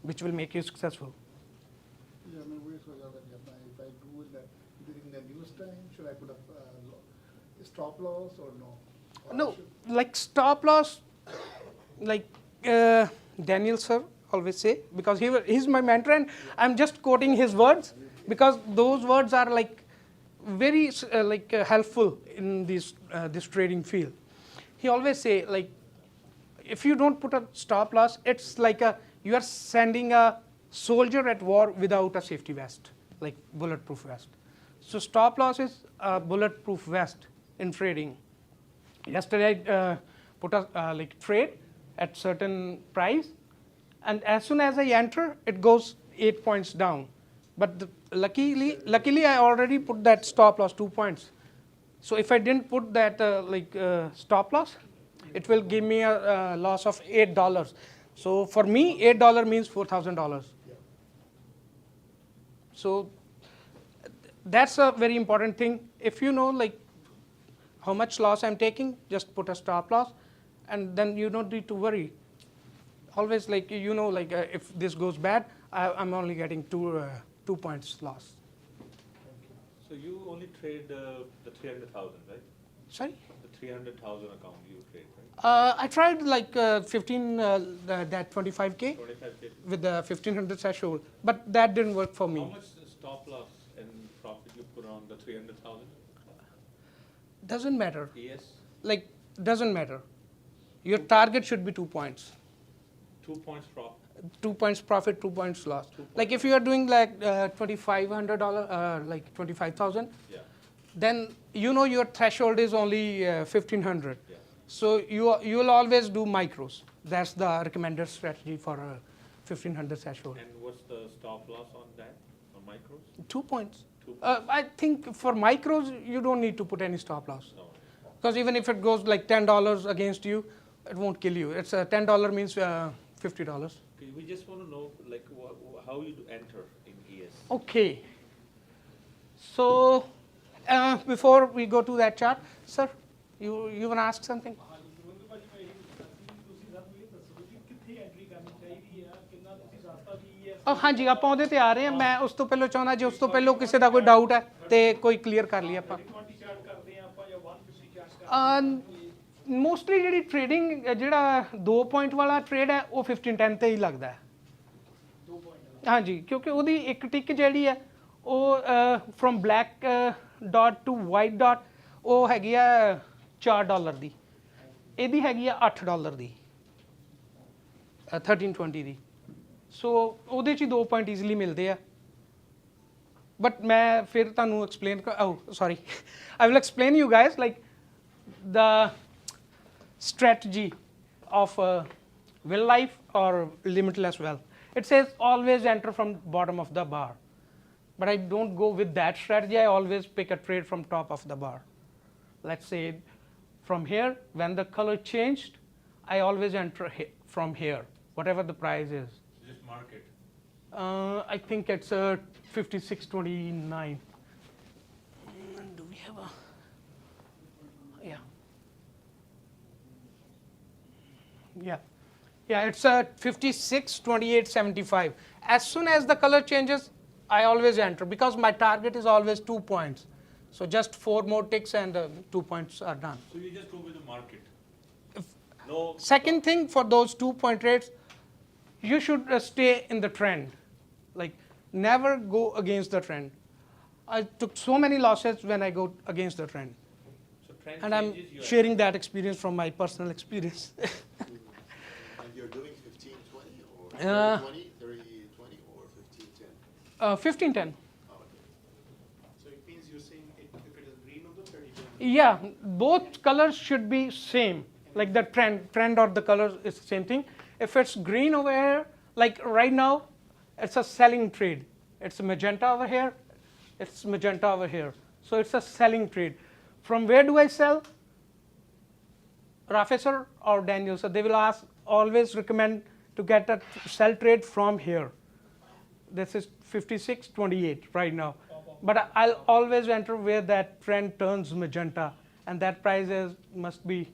which will make you successful. Yeah, I mean, if I do that during the news time, should I put up a stop loss or no? Or No, like stop loss, like Daniel sir always say, because he's my mentor and I'm just quoting his words because those words are like very helpful in this trading field. He always say like, if you don't put a stop loss, it's like you are sending a soldier at war without a safety vest, like bulletproof vest. So stop loss is a bulletproof vest in trading. Yesterday I put a trade at certain price, and as soon as I enter, it goes 8 points down. But luckily I already put that stop loss 2 points. So if I didn't put that stop loss, it will give me a loss of $8. So for me, $8 means $4,000. So that's a very important thing. If you know like how much loss I'm taking, just put a stop loss, and then you don't need to worry. Always like if this goes bad, I'm only getting 2 points loss. So you only trade the 300,000, right? Sorry? The 300,000 account you trade, right? I tried like 25K 25K. with the 1,500 threshold, but that didn't work for me. How much stop loss and profit you put on the 300,000? Doesn't matter. Yes. Like, doesn't matter. Your target should be 2 points. 2 points profit. 2 points profit, 2 points loss. Like if you are doing like $2,500, like 25,000, yeah, then you know your threshold is only 1,500. Yeah. So you will always do micros. That's the recommended strategy for 1,500 threshold. And what's the stop loss on that, on micros? 2 points. 2 points. I think for micros, you don't need to put any stop loss. No. Because even if it goes like $10 against you, it won't kill you. It's $10 means $50. Okay, we just want to know like how you enter in ES. Okay. So before we go to that chart, sir, you want to ask something? ਹਾਂਜੀ ਆਪਾਂ ਉਹਦੇ ਤੇ ਆ ਰਹੇ ਹਾਂ ਮੈਂ ਉਸ ਤੋਂ ਪਹਿਲਾਂ ਚਾਹੁੰਦਾ ਜੇ ਉਸ ਤੋਂ ਪਹਿਲਾਂ ਕਿਸੇ ਦਾ ਕੋਈ ਡਾਊਟ ਹੈ ਤੇ ਕੋਈ ਕਲੀਅਰ ਕਰ ਲਈ ਆਪਾਂ ਮੋਸਟਲੀ ਜਿਹੜੀ ਟ੍ਰੇਡਿੰਗ ਜਿਹੜਾ 2 ਪੁਆਇੰਟ ਵਾਲਾ ਟ੍ਰੇਡ ਹੈ ਉਹ 1510 ਤੇ ਹੀ ਲੱਗਦਾ ਹੈ ਹਾਂਜੀ ਕਿਉਂਕਿ ਉਹਦੀ ਇੱਕ ਟਿਕ ਜਿਹੜੀ ਹੈ ਉਹ from black dot to white dot ਉਹ ਹੈਗੀ ਆ $4 ਦੀ ਇਹਦੀ ਹੈਗੀ ਆ $8 ਦੀ 1320 ਦੀ ਸੋ ਉਹਦੇ 'ਚ ਹੀ 2 ਪੁਆਇੰਟ ਈਜ਼ੀਲੀ ਮਿਲਦੇ ਆ ਬਟ ਮੈਂ ਫਿਰ ਤੁਹਾਨੂੰ explain sorry I will explain you guys like the strategy of will life or limitless wealth. It says always enter from bottom of the bar, but I don't go with that strategy. I always pick a trade from top of the bar. Let's say from here, when the color changed, I always enter from here, whatever the price is. Just market. I think it's 56.29. Do we have a? Yeah. Yeah, it's 56.2875. As soon as the color changes, I always enter because my target is always 2 points. So just 4 more ticks and 2 points are done. So you just go with the market. Second thing, for those 2-point trades, you should stay in the trend. Like, never go against the trend. I took so many losses when I go against the trend. So trend and I'm changes, sharing that experience from my personal experience. And you're doing 15-20 or 30-20, 30-20 or 15-10? 15-10. So it means you're saying if it is green on the 30-20? Yeah, both colors should be same. Like the trend or the color is the same thing. If it's green over here, like right now, it's a selling trade. It's a magenta over here, it's magenta over here. So it's a selling trade. From where do I sell? Rafay sir or Daniel sir, they will always recommend to get a sell trade from here. This is 56.28 right now. But I'll always enter where that trend turns magenta, and that price must be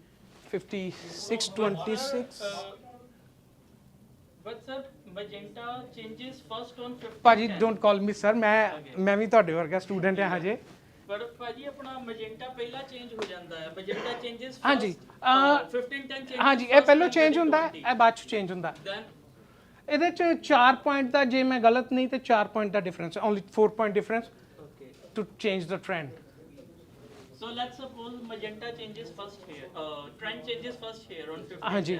56.26. But sir, magenta changes first on 50. Paji, don't call me sir. मैं भी ਤੁਹਾਡੇ ਵਰਗਾ student ਹਾਂ ਹਜੇ. ਪਰ ਭਾਜੀ ਆਪਣਾ magenta ਪਹਿਲਾਂ change ਹੋ ਜਾਂਦਾ ਹੈ. magenta changes first. ਹਾਂਜੀ 15-10 changes. ਹਾਂਜੀ ਇਹ ਪਹਿਲਾਂ change ਹੁੰਦਾ ਹੈ, ਇਹ ਬਾਅਦ ਚ change ਹੁੰਦਾ ਹੈ. Then ਇਹਦੇ ਚ 4 ਪੁਆਇੰਟ ਦਾ ਜੇ ਮੈਂ ਗਲਤ ਨਹੀਂ ਤੇ 4 ਪੁਆਇੰਟ ਦਾ ਡਿਫਰੈਂਸ ਹੈ. Only 4 point difference to change the trend. so let's suppose magenta changes first here. Trend changes first here on 15-10. ਹਾਂਜੀ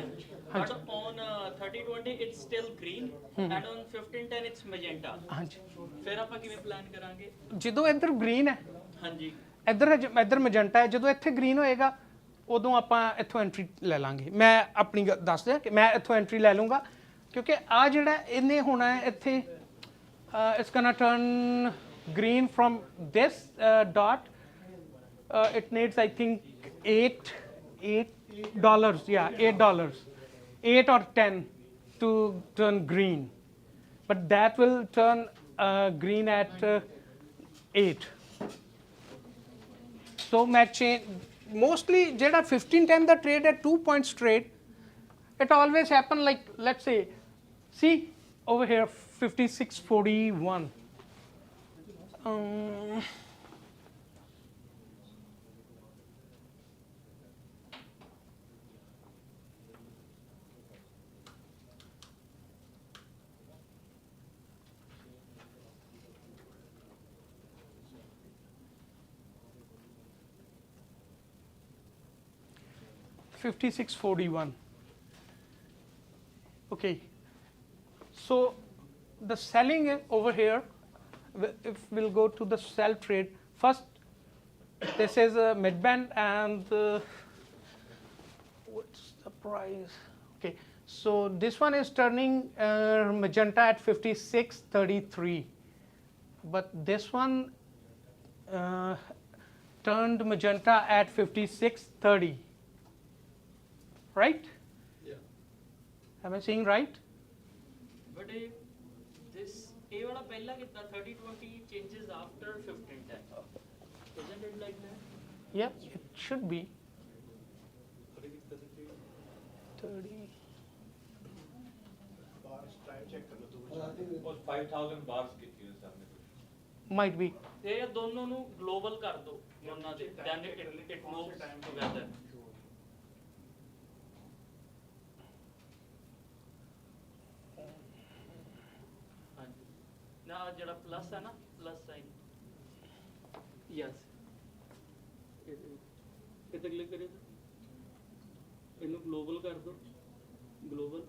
But on 30-20 it's still green and on 15-10 it's magenta. ਹਾਂਜੀ ਫਿਰ ਆਪਾਂ ਕਿਵੇਂ ਪਲਾਨ ਕਰਾਂਗੇ? ਜਦੋਂ ਇੱਧਰ green ਹੈ ਹਾਂਜੀ ਇੱਧਰ ਮੈਜੈਂਟਾ ਹੈ, ਜਦੋਂ ਇੱਥੇ ਗ੍ਰੀਨ ਹੋਏਗਾ ਉਦੋਂ ਆਪਾਂ ਇੱਥੋਂ ਐਂਟਰੀ ਲੈ ਲਾਂਗੇ. ਮੈਂ ਆਪਣੀ ਦੱਸ ਦਿਆਂ ਕਿ ਮੈਂ ਇੱਥੋਂ ਐਂਟਰੀ ਲੈ ਲੂੰਗਾ ਕਿਉਂਕਿ ਆ ਜਿਹੜਾ ਇਹਨੇ ਹੋਣਾ ਹੈ ਇੱਥੇ it's ਗੋਨਾ turn green from this dot. It needs I think $8. Yeah, $8, 8 or 10 to turn green, but that will turn green at 8. So mostly jada 15-10 the trade at 2 points trade, it always happen like, let's say, see over here 56.41. $56.41. Okay, so the selling is over here. If we'll go to the sell trade first, this is a mid-band and what's the price? Okay, so this one is turning magenta at 56.33, but this one turned magenta at 56.30. Right? Yeah. Am I saying right? But this A wala pehla kitna 30-20 changes after 15-10. Isn't it like that? Yeah, it should be. 30. Suppose 5,000 bars get used on it. Might be. ਇਹ ਦੋਨੋਂ ਨੂੰ global ਕਰ ਦੋ ਉਹਨਾਂ ਦੇ, then it moves together. ਨਾ ਜਿਹੜਾ plus ਹੈ ਨਾ, ਪਲੱਸ ਸਾਈਨ, ਯੈਸ ਕਿਤੇ ਕਲਿੱਕ ਕਰੇ ਇਹਨੂੰ ਗਲੋਬਲ ਕਰ ਦੋ, ਗਲੋਬਲ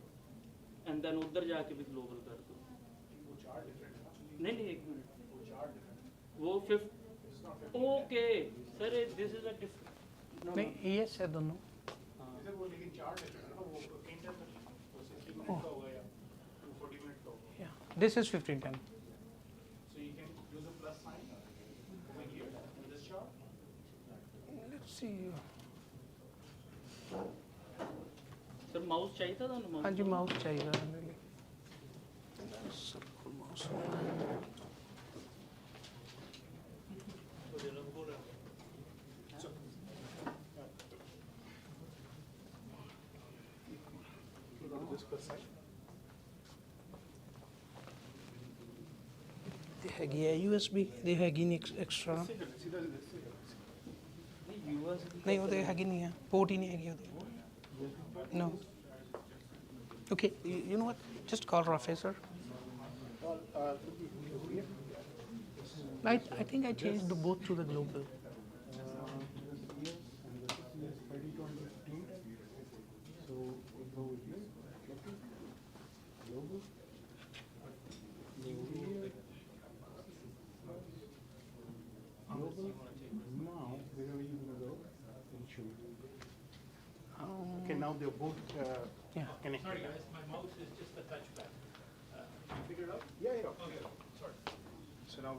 ਐਂਡ ਦੈਨ ਉਧਰ ਜਾ ਕੇ ਵੀ ਗਲੋਬਲ ਕਰ ਦੋ. ਨਹੀਂ ਨਹੀਂ ਇੱਕ ਮਿੰਟ, वो 5 okay sir, this is a different नहीं ये से दोनों. Yeah, this is 1510. So you can use a plus sign over here in this chart. Let's see. Sir mouse ਚਾਹੀਦਾ ਤੁਹਾਨੂੰ ਮਾਊਸ ਹਾਂਜੀ ਮਾਊਸ ਚਾਹੀਦਾ ਇਹਦੇ ਲਈ ਸਰਕਲ ਮਾਊਸ ਤੇ ਹੈਗੀ ਹੈ USB ਦੇ ਹੈਗੀ ਨਹੀਂ ਐਕਸਟਰਾ ਨਹੀਂ ਉਹਦੇ ਹੈਗੀ ਨਹੀਂ ਹੈ ਪੋਰਟ ਹੀ ਨਹੀਂ ਹੈਗੀ ਉਹਦੇ No. Okay, you know what? Just call Rafay, sir. I think I changed both to the global. Okay, now they're both connected. Sorry guys, my mouse is just a touchpad. You figured it out? Yeah. Okay, sorry. So now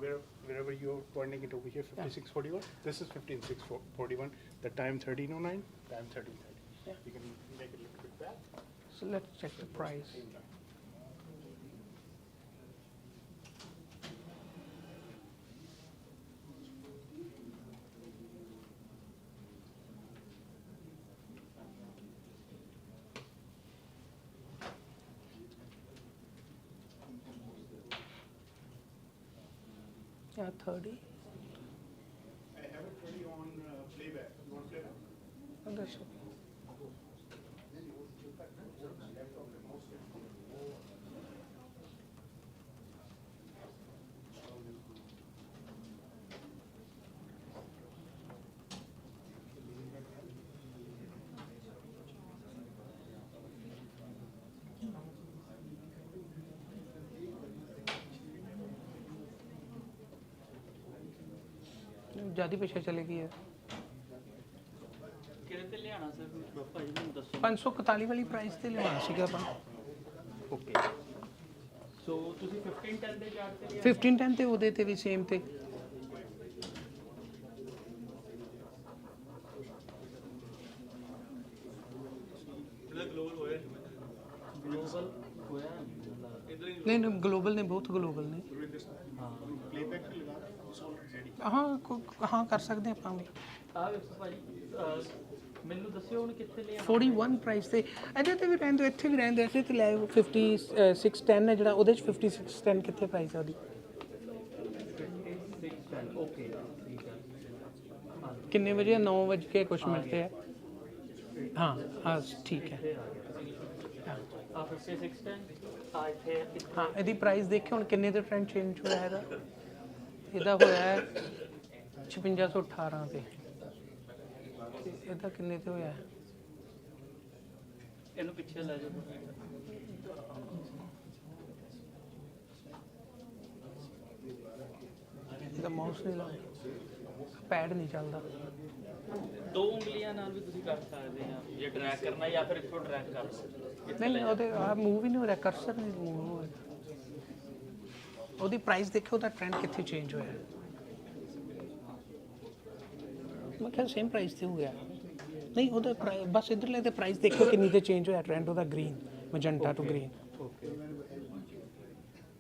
wherever you're pointing it over here, 5641, this is 15641, the time 1309, time 1330. Yeah. You can make it a little bit back. So let's check the price. Yeah, 30. I have it ready on playback. You want playback? And that's okay. ज़्यादा पीछे चले गई है ਕਿਹੜੇ ਤੇ ਲਿਆਣਾ sir ਭਾਜੀ ਮੈਨੂੰ ਦੱਸੋ 541 ਵਾਲੀ ਪ੍ਰਾਈਸ ਤੇ ਲਿਆਉਣਾ ਸੀਗਾ ਆਪਾਂ ਓਕੇ ਸੋ ਤੁਸੀਂ 1510 ਦੇ ਚਾਰਟ ਤੇ 1510 ਤੇ ਉਹਦੇ ਤੇ ਵੀ ਸੇਮ ਤੇ ਗਲੋਬਲ ਹੋਇਆ ਗਲੋਬਲ ਹੋਇਆ ਨਹੀਂ ਨਹੀਂ ਗਲੋਬਲ ਨੇ ਬਹੁਤ ਗਲੋਬਲ ਨੇ Playback पे लगा रहे हैं, it's all ready. ਹਾਂ ਕਰ ਸਕਦੇ ਆਪਾਂ ਵੀ ਆ ਵੇਖੋ ਭਾਜੀ ਮੈਨੂੰ ਦੱਸਿਓ ਹੁਣ ਕਿੱਥੇ ਲਿਆਣਾ 41 ਪ੍ਰਾਈਸ ਤੇ ਇਹਦੇ ਤੇ ਵੀ ਰਹਿੰਦੇ ਇੱਥੇ ਵੀ ਰਹਿੰਦੇ ਐਸੇ ਤੇ ਲੈ 5610 ਹੈ ਜਿਹੜਾ ਉਹਦੇ ਚ 5610 ਕਿੱਥੇ ਪ੍ਰਾਈਸ ਹੈ ਉਹਦੀ ਓਕੇ ਠੀਕ ਹੈ ਕਿੰਨੇ ਵਜੇ 9 ਵਜੇ ਕੇ ਕੁਝ ਮਿੰਟ ਹੈ ਹਾਂ ਠੀਕ ਹੈ ਆ 5610 ਆ ਇੱਥੇ ਹਾਂ ਇਹਦੀ ਪ੍ਰਾਈਸ ਦੇਖਿਓ ਹੁਣ ਕਿੰਨੇ ਤੇ ਟ੍ਰੈਂਡ ਚੇਂਜ ਹੋਇਆ ਇਹਦਾ ਇਹਦਾ ਹੋਇਆ ਹੈ 5618 ਤੇ ਇਹਦਾ ਕਿੰਨੇ ਤੇ ਹੋਇਆ ਇਹਨੂੰ ਪਿੱਛੇ ਲੈ ਜਾਓ ਇਹਦਾ ਮਾਊਸ ਨਹੀਂ ਲੱਗਦਾ ਪੈਡ ਨਹੀਂ ਚੱਲਦਾ ਦੋ ਉਂਗਲੀਆਂ ਨਾਲ ਵੀ ਤੁਸੀਂ ਕਰ ਸਕਦੇ ਆ ਜੇ ਡਰੈਗ ਕਰਨਾ ਜਾਂ ਫਿਰ ਇੱਥੋਂ ਡਰੈਗ ਕਰ ਲਓ ਨਹੀਂ ਉਹਦੇ ਆ ਮੂਵ ਹੀ ਨਹੀਂ ਹੋ ਰਿਹਾ ਕਰਸਰ ਨਹੀਂ ਮੂਵ ਹੋ ਰਿਹਾ ਉਹਦੀ ਪ੍ਰਾਈਸ ਦੇਖੋ ਉਹਦਾ ਟ੍ਰੈਂਡ ਕਿੱਥੇ ਚੇਂਜ ਹੋਇਆ ਮੈਂ ਕਿਹਾ ਸੇਮ ਪ੍ਰਾਈਸ ਤੇ ਹੋ ਗਿਆ ਨਹੀਂ ਉਹਦਾ ਬਸ ਇਧਰਲੇ ਤੇ ਪ੍ਰਾਈਸ ਦੇਖੋ ਕਿੰਨੀ ਤੇ ਚੇਂਜ ਹੋਇਆ ਟ੍ਰੈਂਡ ਉਹਦਾ ਗ੍ਰੀਨ ਮੈਜੈਂਟਾ ਟੂ ਗ੍ਰੀਨ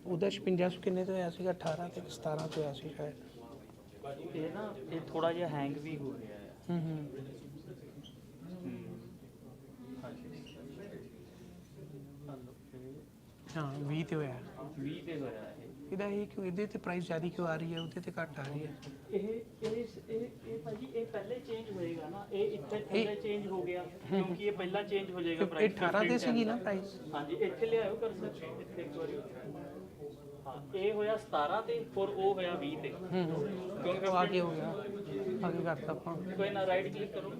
ਉਹਦਾ 56 ਕਿੰਨੇ ਤੇ ਹੋਇਆ ਸੀਗਾ 18 ਤੇ 17 ਤੇ ਹੋਇਆ ਸੀ ਸ਼ਾਇਦ ਇਹ ਨਾ ਇਹ ਥੋੜਾ ਜਿਹਾ ਹੈਂਗ ਵੀ ਹੋ ਰਿਹਾ ਹੈ ਹਾਂ 20 ਤੇ ਹੋਇਆ 20 ਤੇ ਹੋਇਆ ਇਹਦਾ ਇਹ ਕਿਉਂ ਇਹਦੇ ਤੇ ਪ੍ਰਾਈਸ ਜ਼ਿਆਦਾ ਕਿਉਂ ਆ ਰਹੀ ਹੈ ਉਹਦੇ ਤੇ ਘੱਟ ਆ ਰਹੀ ਹੈ ਇਹ ਭਾਜੀ ਇਹ ਪਹਿਲੇ ਚੇਂਜ ਹੋਏਗਾ ਨਾ ਇਹ ਇੱਥੇ ਥੱਲੇ ਚੇਂਜ ਹੋ ਗਿਆ ਕਿਉਂਕਿ ਇਹ ਪਹਿਲਾਂ ਚੇਂਜ ਹੋ ਜਾਏਗਾ ਪ੍ਰਾਈਸ 18 ਤੇ ਸੀਗੀ ਨਾ ਪ੍ਰਾਈਸ ਹਾਂਜੀ ਇੱਥੇ ਲਿਆਓ ਕਰ ਸਕਦੇ ਇੱਥੇ ਇੱਕ ਵਾਰੀ ਹਾਂ ਇਹ ਹੋਇਆ 17 ਤੇ ਫਿਰ ਉਹ ਹੋਇਆ 20 ਤੇ ਕਿਉਂਕਿ ਆਗੇ ਹੋ ਗਿਆ ਆਗੇ ਕਰਤਾ ਆਪਾਂ ਕੋਈ ਨਾ ਰਾਈਟ ਕਲਿੱਕ ਕਰੋ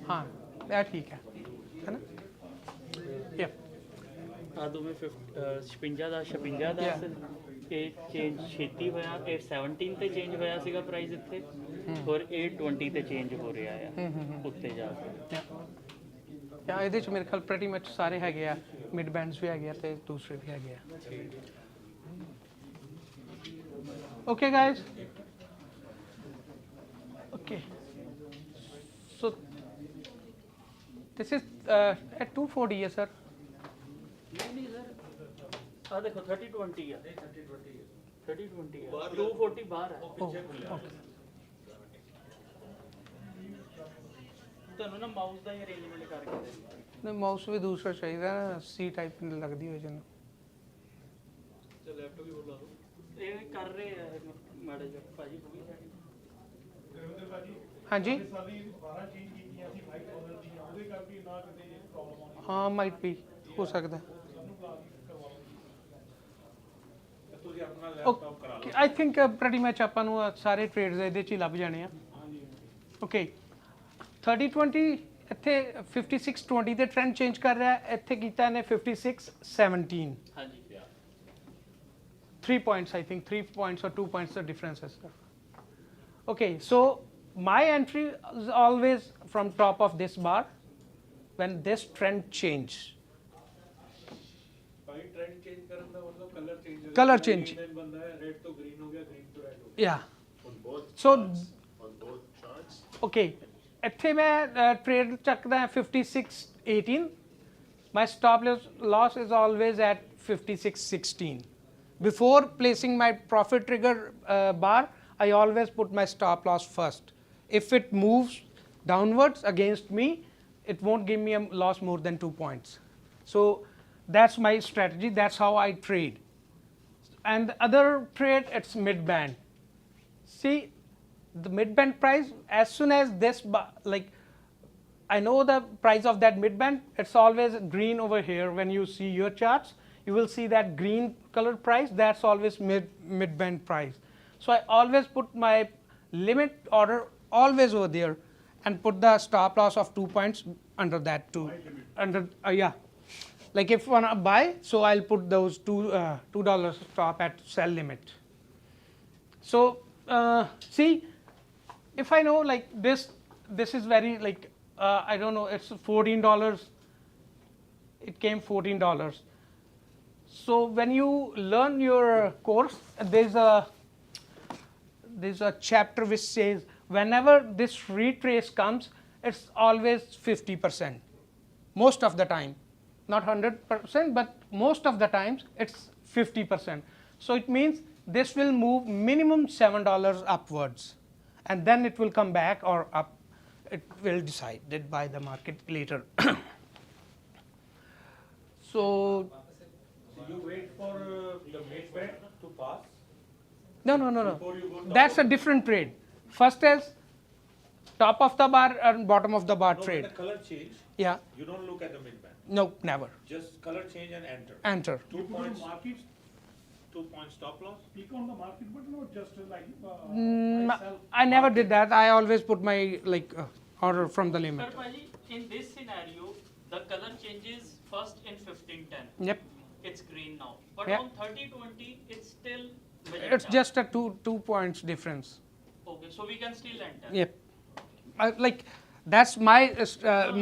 हाँ ਇਹ ਠੀਕ ਹੈ ਨਾ ਯਾ ਆ ਦੋਵੇਂ 56 ਦਾ 56 ਦਾ ਇਹ ਚੇਂਜ ਛੇਤੀ ਹੋਇਆ 817 ਤੇ ਚੇਂਜ ਹੋਇਆ ਸੀਗਾ ਪ੍ਰਾਈਸ ਇੱਥੇ ਔਰ 820 ਤੇ ਚੇਂਜ ਹੋ ਰਿਹਾ ਆ ਉੱਤੇ ਜਾ ਕੇ ਯਾ ਇਹਦੇ ਚ ਮੇਰੇ ਖਿਆਲ ਪ੍ਰੈਟੀ ਮੱਚ ਸਾਰੇ ਹੈਗੇ ਆ ਮਿਡ ਬੈਂਡਸ ਵੀ ਹੈਗੇ ਆ ਤੇ ਦੂਸਰੇ ਵੀ ਹੈਗੇ ਆ okay guys okay so this is at 240 है sir नहीं सर आ देखो 3020 है 3020 है 240 बाहर है ਤੁਹਾਨੂੰ ਨਾ ਮਾਊਸ ਦਾ ਹੀ ਅਰੇਂਜਮੈਂਟ ਕਰਕੇ ਦੇ ਨਹੀਂ ਮਾਊਸ ਵੀ ਦੂਸਰਾ ਚਾਹੀਦਾ ਨਾ ਸੀ ਟਾਈਪ ਲੱਗਦੀ ਹੋਈ ਜਨ ਤੇ ਲੈਪਟਾਪ ਵੀ ਬੋਲਾ ਦੋ ਇਹ ਕਰ ਰਹੇ ਆ ਮਾੜੇ ਜਿਹਾ ਭਾਜੀ ਹੋ ਗਈ ਸਾਡੀ ਹਾਂਜੀ ਸਾਡੀ 12 ਚੇਂਜ ਕੀਤੀਆਂ ਸੀ $5 ਦੀਆਂ ਉਹਦੇ ਕਰਕੇ ਨਾ ਕਿਤੇ ਪ੍ਰੋਬਲਮ ਆਉਂਦੀ ਹਾਂ ਮਾਈਟ ਵੀ ਹੋ ਸਕਦਾ ਤੁਸੀਂ ਆਪਣਾ ਲੈਪਟਾਪ ਕਰਾ ਲਓ ਆਈ ਥਿੰਕ ਪ੍ਰੈਟੀ ਮੱਚ ਆਪਾਂ ਨੂੰ ਸਾਰੇ ਟ੍ਰੇਡਸ ਇਹਦੇ ਚ ਹੀ ਲੱਭ ਜਾਣੇ ਆ ਓਕੇ 3020 ਇੱਥੇ 5620 ਦੇ ਟ੍ਰੈਂਡ ਚੇਂਜ ਕਰ ਰਿਹਾ ਇੱਥੇ ਕੀਤਾ ਇਹਨੇ 5617 ਹਾਂਜੀ 3 points I think 3 points or 2 points the difference is okay so my entry is always from top of this bar when this trend change Bhai trend change ਕਰਨ ਦਾ ਮਤਲਬ ਕਲਰ ਚੇਂਜ color change ਬੰਦਾ ਹੈ red ਤੋਂ green ਹੋ ਗਿਆ green ਤੋਂ red ਹੋ ਗਿਆ yeah On both so on both charts. okay ਇੱਥੇ ਮੈਂ ਟ੍ਰੇਡ ਚੱਕਦਾ 5618 my stop loss is always at 5616 before placing my profit trigger bar I always put my stop loss first if it moves downwards against me it won't give me a loss more than 2 points so that's my strategy that's how I trade and the other trade it's mid band see the mid band price as soon as this like I know the price of that mid band it's always green over here when you see your charts you will see that green color price that's always mid band price so I always put my limit order always over there and put the stop loss of 2 points under that too under yeah like if I want to buy so I'll put those $2 stop at sell limit so see if I know like this is very like I don't know it's $14 it came $14 so when you learn your course there's a chapter which says whenever this retrace comes it's always 50% most of the time not 100% but most of the times it's 50% so it means this will move minimum $7 upwards and then it will come back or up it will decided by the market later so you wait for the mid band to pass no that's a different trade first is top of the bar and bottom of the bar trade when the color change yeah you don't look at the mid band no never just color change and enter 2 points market 2 points stop loss click on the market button or just like I never did that I always put my like order from the limit Sir, Paji, in this scenario the color changes first in 1510 yep it's green now but yeah. on 3020 it's still it's just a 2 points difference okay so we can still enter yep like that's my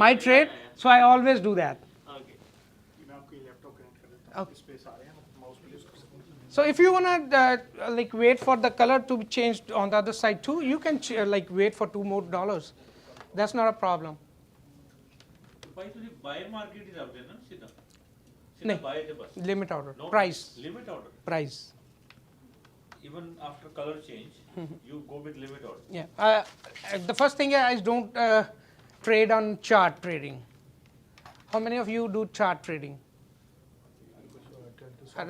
my trade so I always do that okay मैं आपको laptop connect कर देता हूं space आ रहे हैं mouse पे use कर सकते हैं so if you want to like wait for the color to be changed on the other side too you can like wait for $2 more that's not a problem ਭਾਈ ਤੁਸੀਂ ਬਾਇਰ market ਹੀ ਰੱਖਦੇ ਨਾ ਸਿੱਧਾ ਬਾਇਰ ਤੇ ਬਸ limit order price limit order price even after color change you go with limit order yeah the first thing I don't trade on chart trading how many of you do chart trading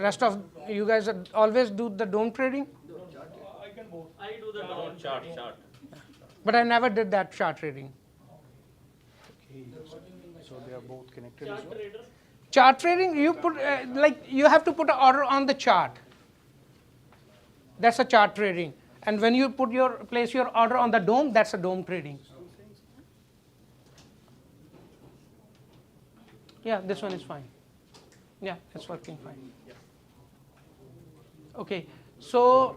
rest of you guys always do the don't trading I can both I do the down chart but I never did that chart trading so they are both connected as well trader chart trading you put like you have to put an order on the chart that's a chart trading and when you place your order on the dome that's a dome trading Yeah, this one is fine. Yeah, it's working fine. Okay, so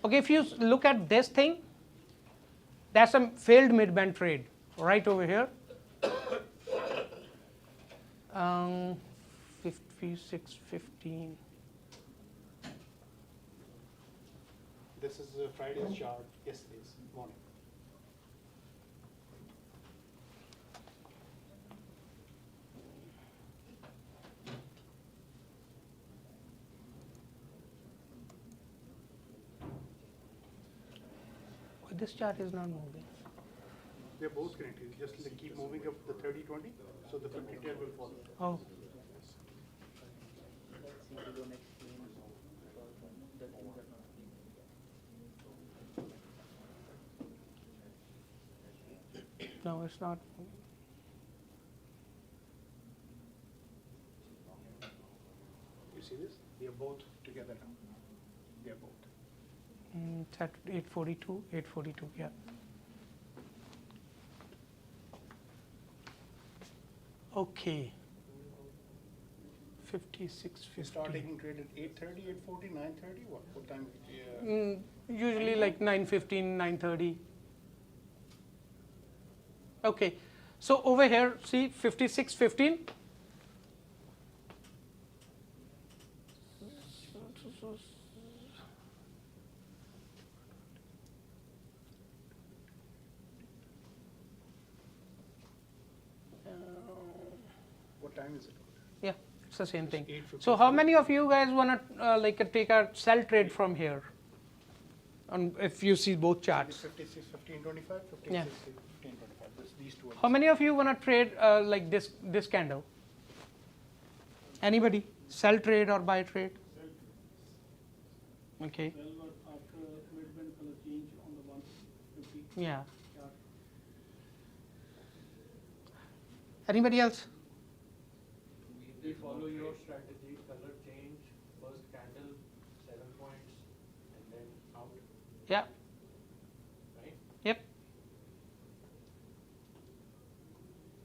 okay, if you look at this thing, that's a failed mid-band trade right over here. 56.15. This is Friday's chart, yesterday's morning. This chart is not moving. They're both connected. Just like keep moving up the 30-20, so the 50-10 will follow. Oh. No, it's not. You see this? They are both together now. They are both. It's at 842, 842, yeah. Okay. 56.50. Start taking trade at 8:30, 8:40, 9:30. What time? Usually like 9:15, 9:30. Okay. So over here, see 56.15. What time is it? Yeah, it's the same thing. So how many of you guys want to like take a sell trade from here? If you see both charts. 56, 15, 25, 15, Yeah. 16, 15, 25. These two. How many of you want to trade like this candle? Anybody? Sell trade or buy trade? Okay. Well, after mid-band color change on the 150. Yeah. Anybody else? We follow your strategy, color change, first candle, 7 points, and then out. Yeah. Right? Yep.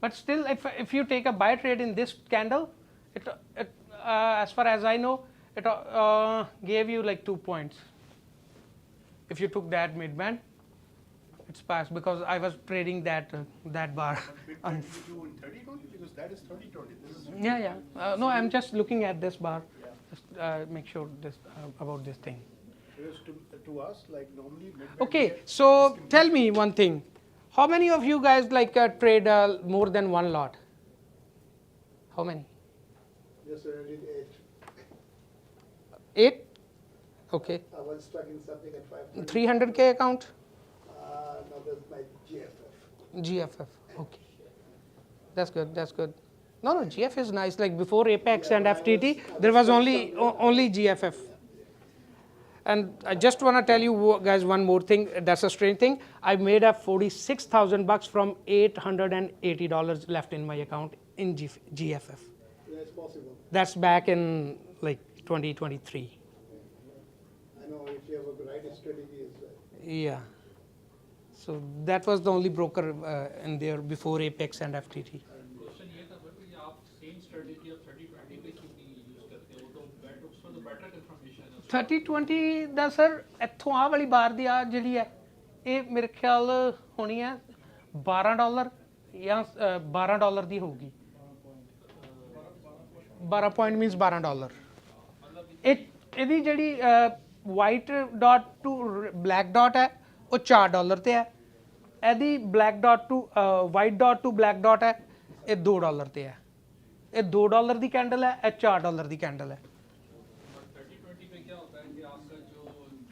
But still, if you take a buy trade in this candle, it as far as I know, it gave you like 2 points. If you took that mid band, it's passed because I was trading that bar. Mid-band you do in 30-20 because that is 30-20. This is Yeah. No, I'm just looking at this bar. Just make sure this about this thing. Because to us, like normally mid-band. Okay, so tell me one thing. How many of you guys like trade more than one lot? How many? Just already 8. 8? Okay. I was stuck in something at 5. 300K account? No, that's my GFF. GFF, okay. That's good, that's good. No, GF is nice. Like before Apex and FTT, there was only GFF. And I just want to tell you guys one more thing. That's a strange thing. I made up $46,000 from $880 left in my account in GFF. That's possible. That's back in like 2023. I know if you have a right strategy as well. Yeah. So that was the only broker in there before Apex and FTT. Question ये था sir कि आप same strategy of 30-20 पे क्यों नहीं use करते हो तो बेटर उसमें तो बेटर कंफर्मेशन है 30-20 ਦਾ ਸਰ ਇੱਥੋਂ ਆਹ ਵਾਲੀ ਬਾਰ ਦੀ ਆ ਜਿਹੜੀ ਹੈ ਇਹ ਮੇਰੇ ਖਿਆਲ ਹੋਣੀ ਹੈ $12 ਜਾਂ $12 ਦੀ ਹੋਊਗੀ 12 ਪੁਆਇੰਟ ਮੀਨਸ $12 ਇਹਦੀ ਜਿਹੜੀ white dot to black dot ਹੈ ਉਹ $4 ਤੇ ਹੈ ਇਹਦੀ black dot to white dot to black dot ਹੈ ਇਹ $2 ਤੇ ਹੈ ਇਹ $2 ਦੀ ਕੈਂਡਲ ਹੈ ਇਹ $4 ਦੀ ਕੈਂਡਲ ਹੈ 30-20 पे क्या होता है कि आपका जो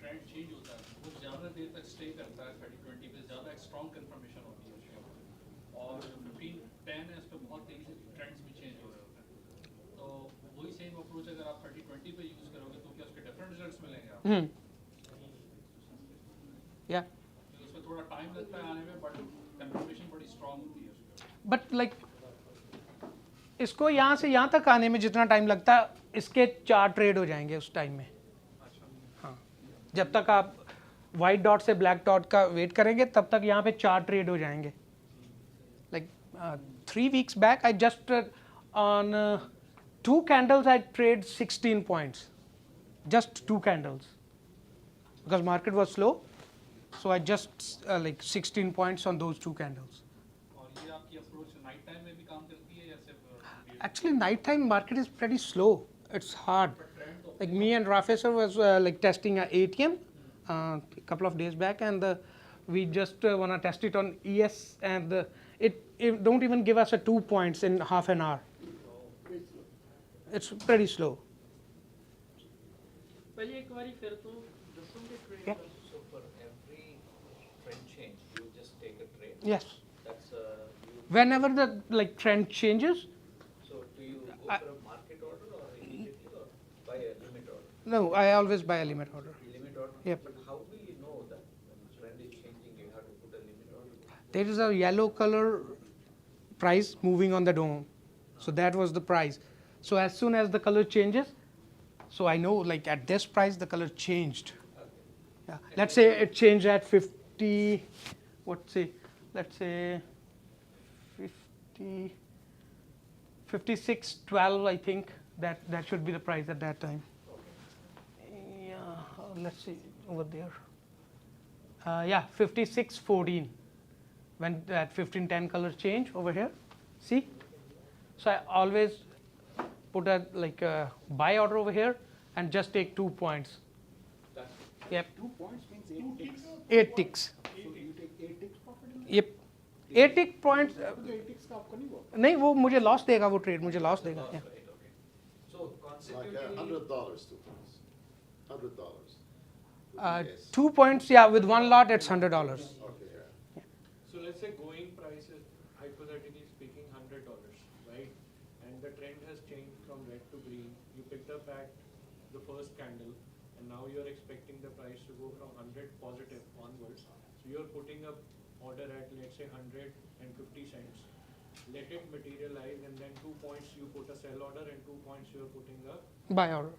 ट्रेंड चेंज होता है वो ज़्यादा देर तक स्टे करता है 30-20 पे ज़्यादा एक स्ट्रॉन्ग कंफर्मेशन होती है उसमें और 15-10 है उस पर बहुत तेज़ी से ट्रेंड्स भी चेंज हो रहे होते हैं तो वही सेम अप्रोच अगर आप 30-20 पे यूज़ करोगे तो क्या उसके डिफरेंट रिजल्ट्स मिलेंगे आपको या उसमें थोड़ा टाइम लगता है आने में बट कंफर्मेशन बड़ी स्ट्रॉन्ग होती है उसमें बट लाइक इसको यहाँ से यहाँ तक आने में जितना टाइम लगता है इसके 4 ट्रेड हो जाएंगे उस टाइम में हाँ जब तक आप वाइट डॉट से ब्लैक डॉट का वेट करेंगे तब तक यहाँ पे 4 ट्रेड हो जाएंगे like 3 weeks back, I just on 2 candles I trade 16 points, just 2 candles, because market was slow, so I just like 16 points on those 2 candles. और ये आपकी approach night time में भी काम करती है या सिर्फ Actually, night time market is pretty slow. It's hard. Like me and Rafay sir was like testing a ATM a couple of days back, and we just wanna test it on ES, and it don't even give us a 2 points in half an hour. It's pretty slow. पहले एक बारी फिर तो दसोगे trade Yeah. So for every trend change, you just take a trade. Yes. That's Whenever the like trend changes. So do you go for a market order or immediately or buy a limit order? No, I always buy a limit order. Limit order? Yep. But how will you know that when the trend is changing, you have to put a limit order? There is a yellow color price moving on the dome. So that was the price. So as soon as the color changes, so I know like at this price the color changed. Yeah. Let's say it changed at 50, let's say 50, 56.12, I think that should be the price at that time. Yeah, let's see over there. Yeah, 56.14 when that 15.10 color change over here. See? So I always put a like a buy order over here and just take 2 points. Yep. 2 points means 8 ticks. 8 ticks. So you take 8 ticks profit in that? Yep. 8 tick points. तो 8 ticks का आपका नहीं हुआ? नहीं वो मुझे loss देगा वो ट्रेड मुझे लॉस देगा. Yeah. So Like $100 2 points. $100. 2 points, yeah, with 1 lot it's $100. Okay, yeah. So let's say going price is hypothetically speaking $100, right? And the trend has changed from red to green. You picked up at the first candle, and now you're expecting the price to go from 100 positive onwards. So you're putting up order at let's say 150 cents. Let it materialize, and then 2 points you put a sell order, and 2 points you're putting a Buy order.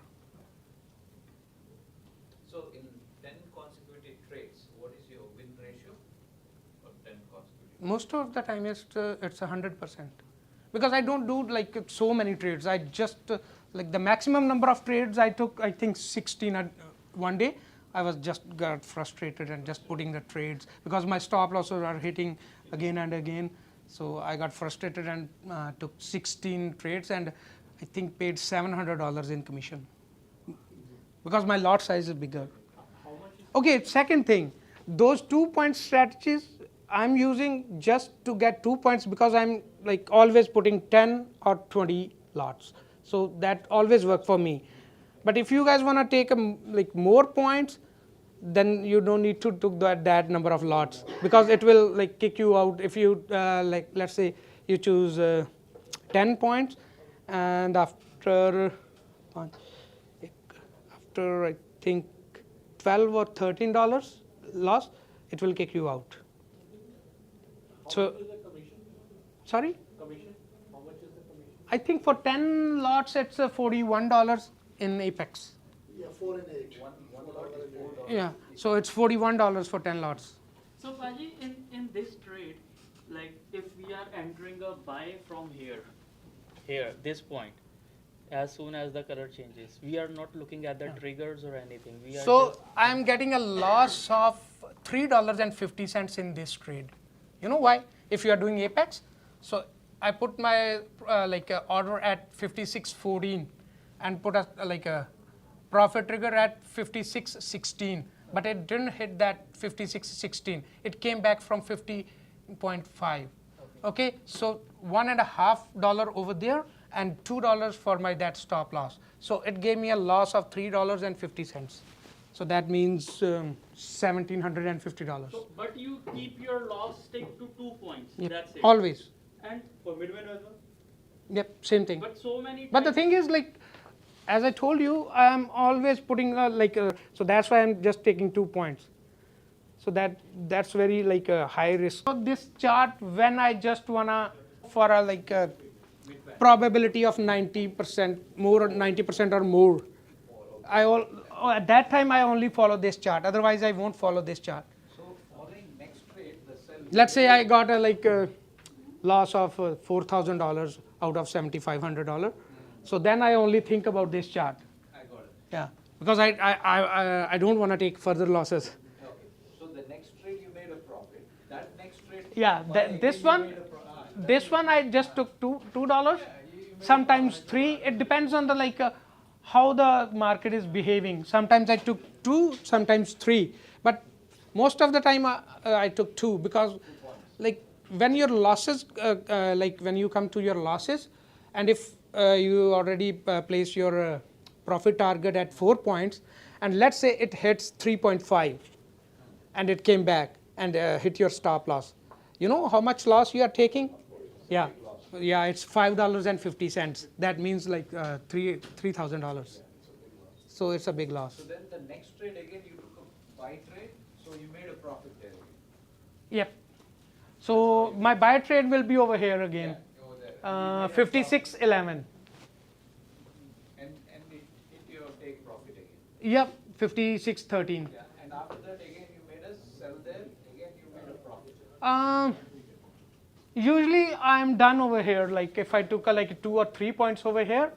So in 10 consecutive trades, what is your win ratio for 10 consecutive? Most of the time it's 100%, because I don't do like so many trades. I just like the maximum number of trades I took, I think 16 at one day. I was just got frustrated and just putting the trades because my stop losses are hitting again and again. So I got frustrated and took 16 trades and I think paid $700 in commission because my lot size is bigger. Okay, second thing, those 2 point strategies I'm using just to get 2 points because I'm like always putting 10 or 20 lots. So that always worked for me. But if you guys want to take like more points, then you don't need to took that number of lots because it will like kick you out if you like let's say you choose 10 points and after I think $12 or $13 loss, it will kick you out. So sorry? commission. How much is the commission? I think for 10 lots it's $41 in Apex. Yeah, 4 and 8. Yeah, so it's $41 for 10 lots. So Paji, in this trade, like if we are entering a buy from here, this point, as soon as the color changes, we are not looking at the triggers or anything. We are So I'm getting a loss of $3.50 in this trade. You know why? If you are doing Apex, so I put my order at 56.14 and put a profit trigger at 56.16, but it didn't hit that 56.16. It came back from 50.5. Okay, so $1.50 over there and $2 for my that stop loss. So it gave me a loss of $3.50. So that means $1,750. So, but you keep your loss stick to 2 points. Yep. That's it. Always. And for midway as well. Yep, same thing. But so many. But the thing is, like, as I told you, I am always putting so that's why I'm just taking 2 points. So that's very like a high risk. So this chart, when I just wanna for a probability of 90% more, 90% or more, at that time I only follow this chart. Otherwise, I won't follow this chart. So following next trade, the sell. Let's say I got a loss of $4,000 out of $7,500. So then I only think about this chart. I got it. Yeah, because I don't want to take further losses. Okay. So the next trade you made a profit. That next trade. Yeah, this one I just took $2. Sometimes $3. It depends on the how the market is behaving. Sometimes I took $2, sometimes $3. But most of the time I took $2 because when your losses, when you come to your losses, and if you already place your profit target at 4 points, and let's say it hits 3.5, and it came back and hit your stop loss. You know how much loss you are taking? Yeah, it's $5.50. That means $3,000. So it's a big loss. So then the next trade again you took a buy trade, so you made a profit there. Yep. So my buy trade will be over here again. Yeah, 56.11. And it hit your take profit again. Yep, 56.13. Yeah, and after that again you made a sell there, again you made a profit. Usually I'm done over here. Like if I took 2 or 3 points over here,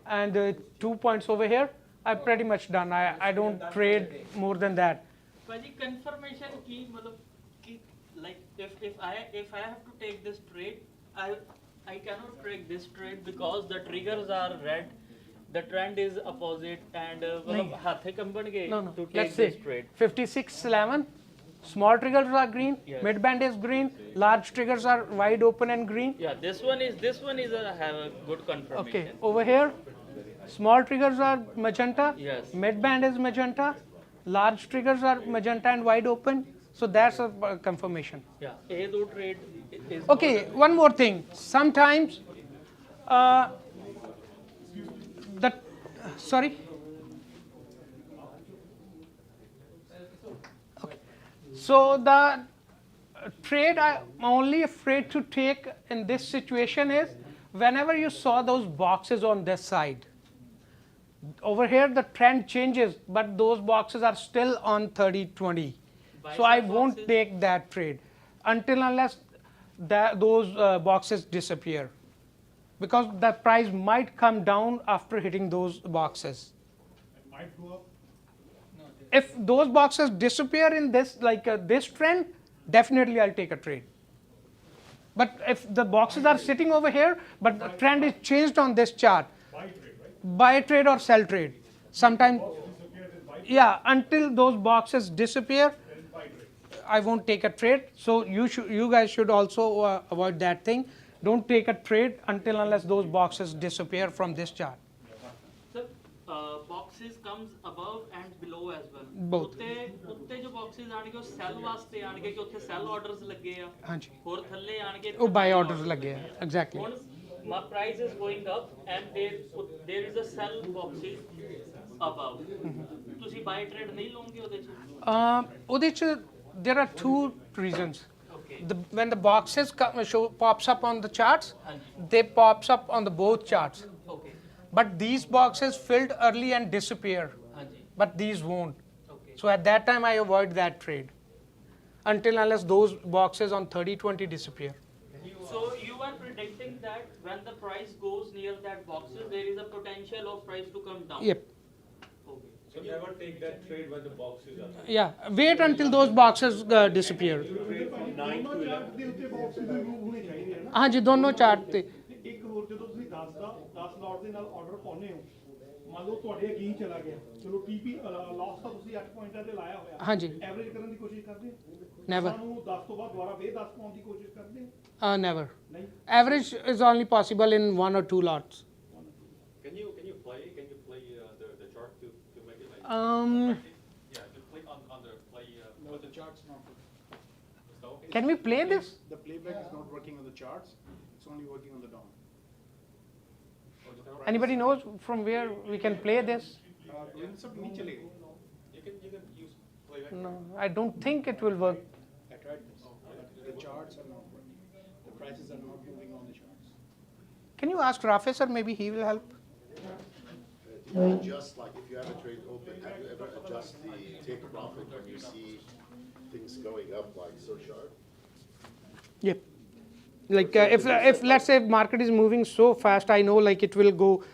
and 2 points over here, I'm pretty much done. I don't trade more than that. Paji, confirmation key, like if I have to take this trade, I cannot take this trade because the triggers are red, the trend is opposite, and No. to take Let's this say trade. 56.11. Small triggers are green, Yes. mid band is green, large triggers are wide open and green. Yeah, this one is have a good confirmation. Okay, over here, small triggers are magenta, Yes. mid band is magenta, large triggers are magenta and wide open. So that's a confirmation. Yeah, A do trade is Okay, one more thing. Sometimes sorry. Okay. So the trade I'm only afraid to take in this situation is whenever you saw those boxes on this side. Over here the trend changes, but those boxes are still on 30-20. So I won't take that trade until unless those boxes disappear, because the price might come down after hitting those boxes. It might go up. If those boxes disappear in this this trend, definitely I'll take a trade. But if the boxes are sitting over here, but the trend is changed on this chart, buy trade or sell trade. Sometimes, yeah, until those boxes disappear, I won't take a trade. So you guys should also avoid that thing. Don't take a trade until unless those boxes disappear from this chart. Sir, boxes comes above and below as well. Both. ਉੱਤੇ ਜੋ boxes ਆਣਗੇ ਉਹ sell ਵਾਸਤੇ ਆਣਗੇ ਕਿ ਉੱਥੇ sell orders ਲੱਗੇ ਆ. ਹਾਂਜੀ. ਹੋਰ ਥੱਲੇ ਆਣਗੇ ਉਹ buy orders ਲੱਗੇ ਆ. Exactly. ਹੁਣ my price is going up and there is a sell boxes above. ਤੁਸੀਂ buy trade ਨਹੀਂ ਲਓਗੇ ਉਹਦੇ ਚ? ਉਹਦੇ ਚ there are two reasons. Okay. When the boxes pops up on the charts, they pops up on the both charts. Okay. But these boxes filled early and disappear. But these won't. Okay. So at that time I avoid that trade until unless those boxes on 30-20 disappear. So you are predicting that when the price goes near that boxes, there is a potential of price to come down. Yep. So never take that trade when the boxes are. Yeah. Wait until those boxes disappear. Trade from 9 to 11. ਦੇ ਉੱਤੇ boxes remove ਹੋਣੇ ਚਾਹੀਦੇ ਹਨ। ਹਾਂਜੀ ਦੋਨੋਂ chart ਤੇ। ਇੱਕ ਹੋਰ ਜਦੋਂ ਤੁਸੀਂ 10 ਲਾਟ ਦੇ ਨਾਲ ਆਰਡਰ ਪਾਉਨੇ ਹੋ, ਮੰਨ ਲਓ ਤੁਹਾਡੇ ਅਗੇਨ ਚਲਾ ਗਿਆ, ਚਲੋ ਟੀਪੀ ਲਾਸ ਤਾਂ ਤੁਸੀਂ 8 ਪੁਆਇੰਟਾਂ ਤੇ ਲਾਇਆ ਹੋਇਆ, ਹਾਂਜੀ। ਐਵਰੇਜ ਕਰਨ ਦੀ ਕੋਸ਼ਿਸ਼ ਕਰਦੇ ਹੋ? Never. ਸਾਨੂੰ 10 ਤੋਂ ਬਾਅਦ ਦੁਬਾਰਾ ਫੇਰ 10 ਪਾਉਣ ਦੀ ਕੋਸ਼ਿਸ਼ ਕਰਦੇ ਹੋ? Never. ਨਹੀਂ। Average is only possible in 1 or 2 lots. Can you play the chart to make it like? Yeah, to play on the play. No, the chart's not. Can we play this? The playback is not working on the charts. It's only working on the DOM. Anybody knows from where we can play this? सब नहीं चलेगा. You can use playback. No, I don't think it will work. I tried this. The charts are not working. The prices are not moving on the charts. Can you ask Rafay sir? Maybe he will help. Do you adjust, like if you have a trade open, have you ever adjust the take profit when you see things going up like so sharp? Yep. Like if let's say market is moving so fast, I know like it will go.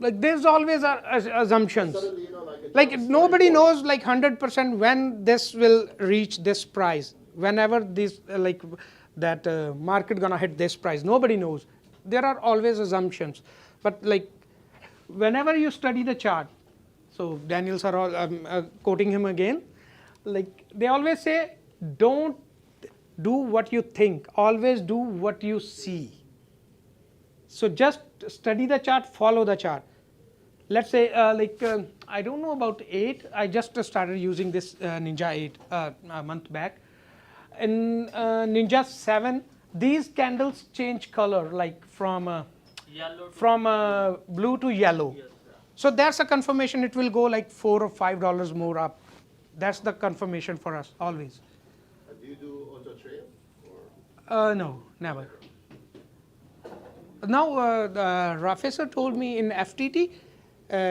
Like there's always assumptions. Suddenly, you know, Like nobody knows like 100% when this will reach this price. Whenever this like that market gonna hit this price, nobody knows. There are always assumptions, but like whenever you study the chart, so Daniels are all quoting him again. Like they always say, don't do what you think. Always do what you see. So just study the chart, follow the chart. Let's say I don't know about 8. I just started using this Ninja 8 a month back. In Ninja 7, these candles change color like from blue to yellow. So that's a confirmation. It will go like $4 or $5 more up. That's the confirmation for us always. Do you do auto trade? No, never. Now Rafay sir told me in FTT.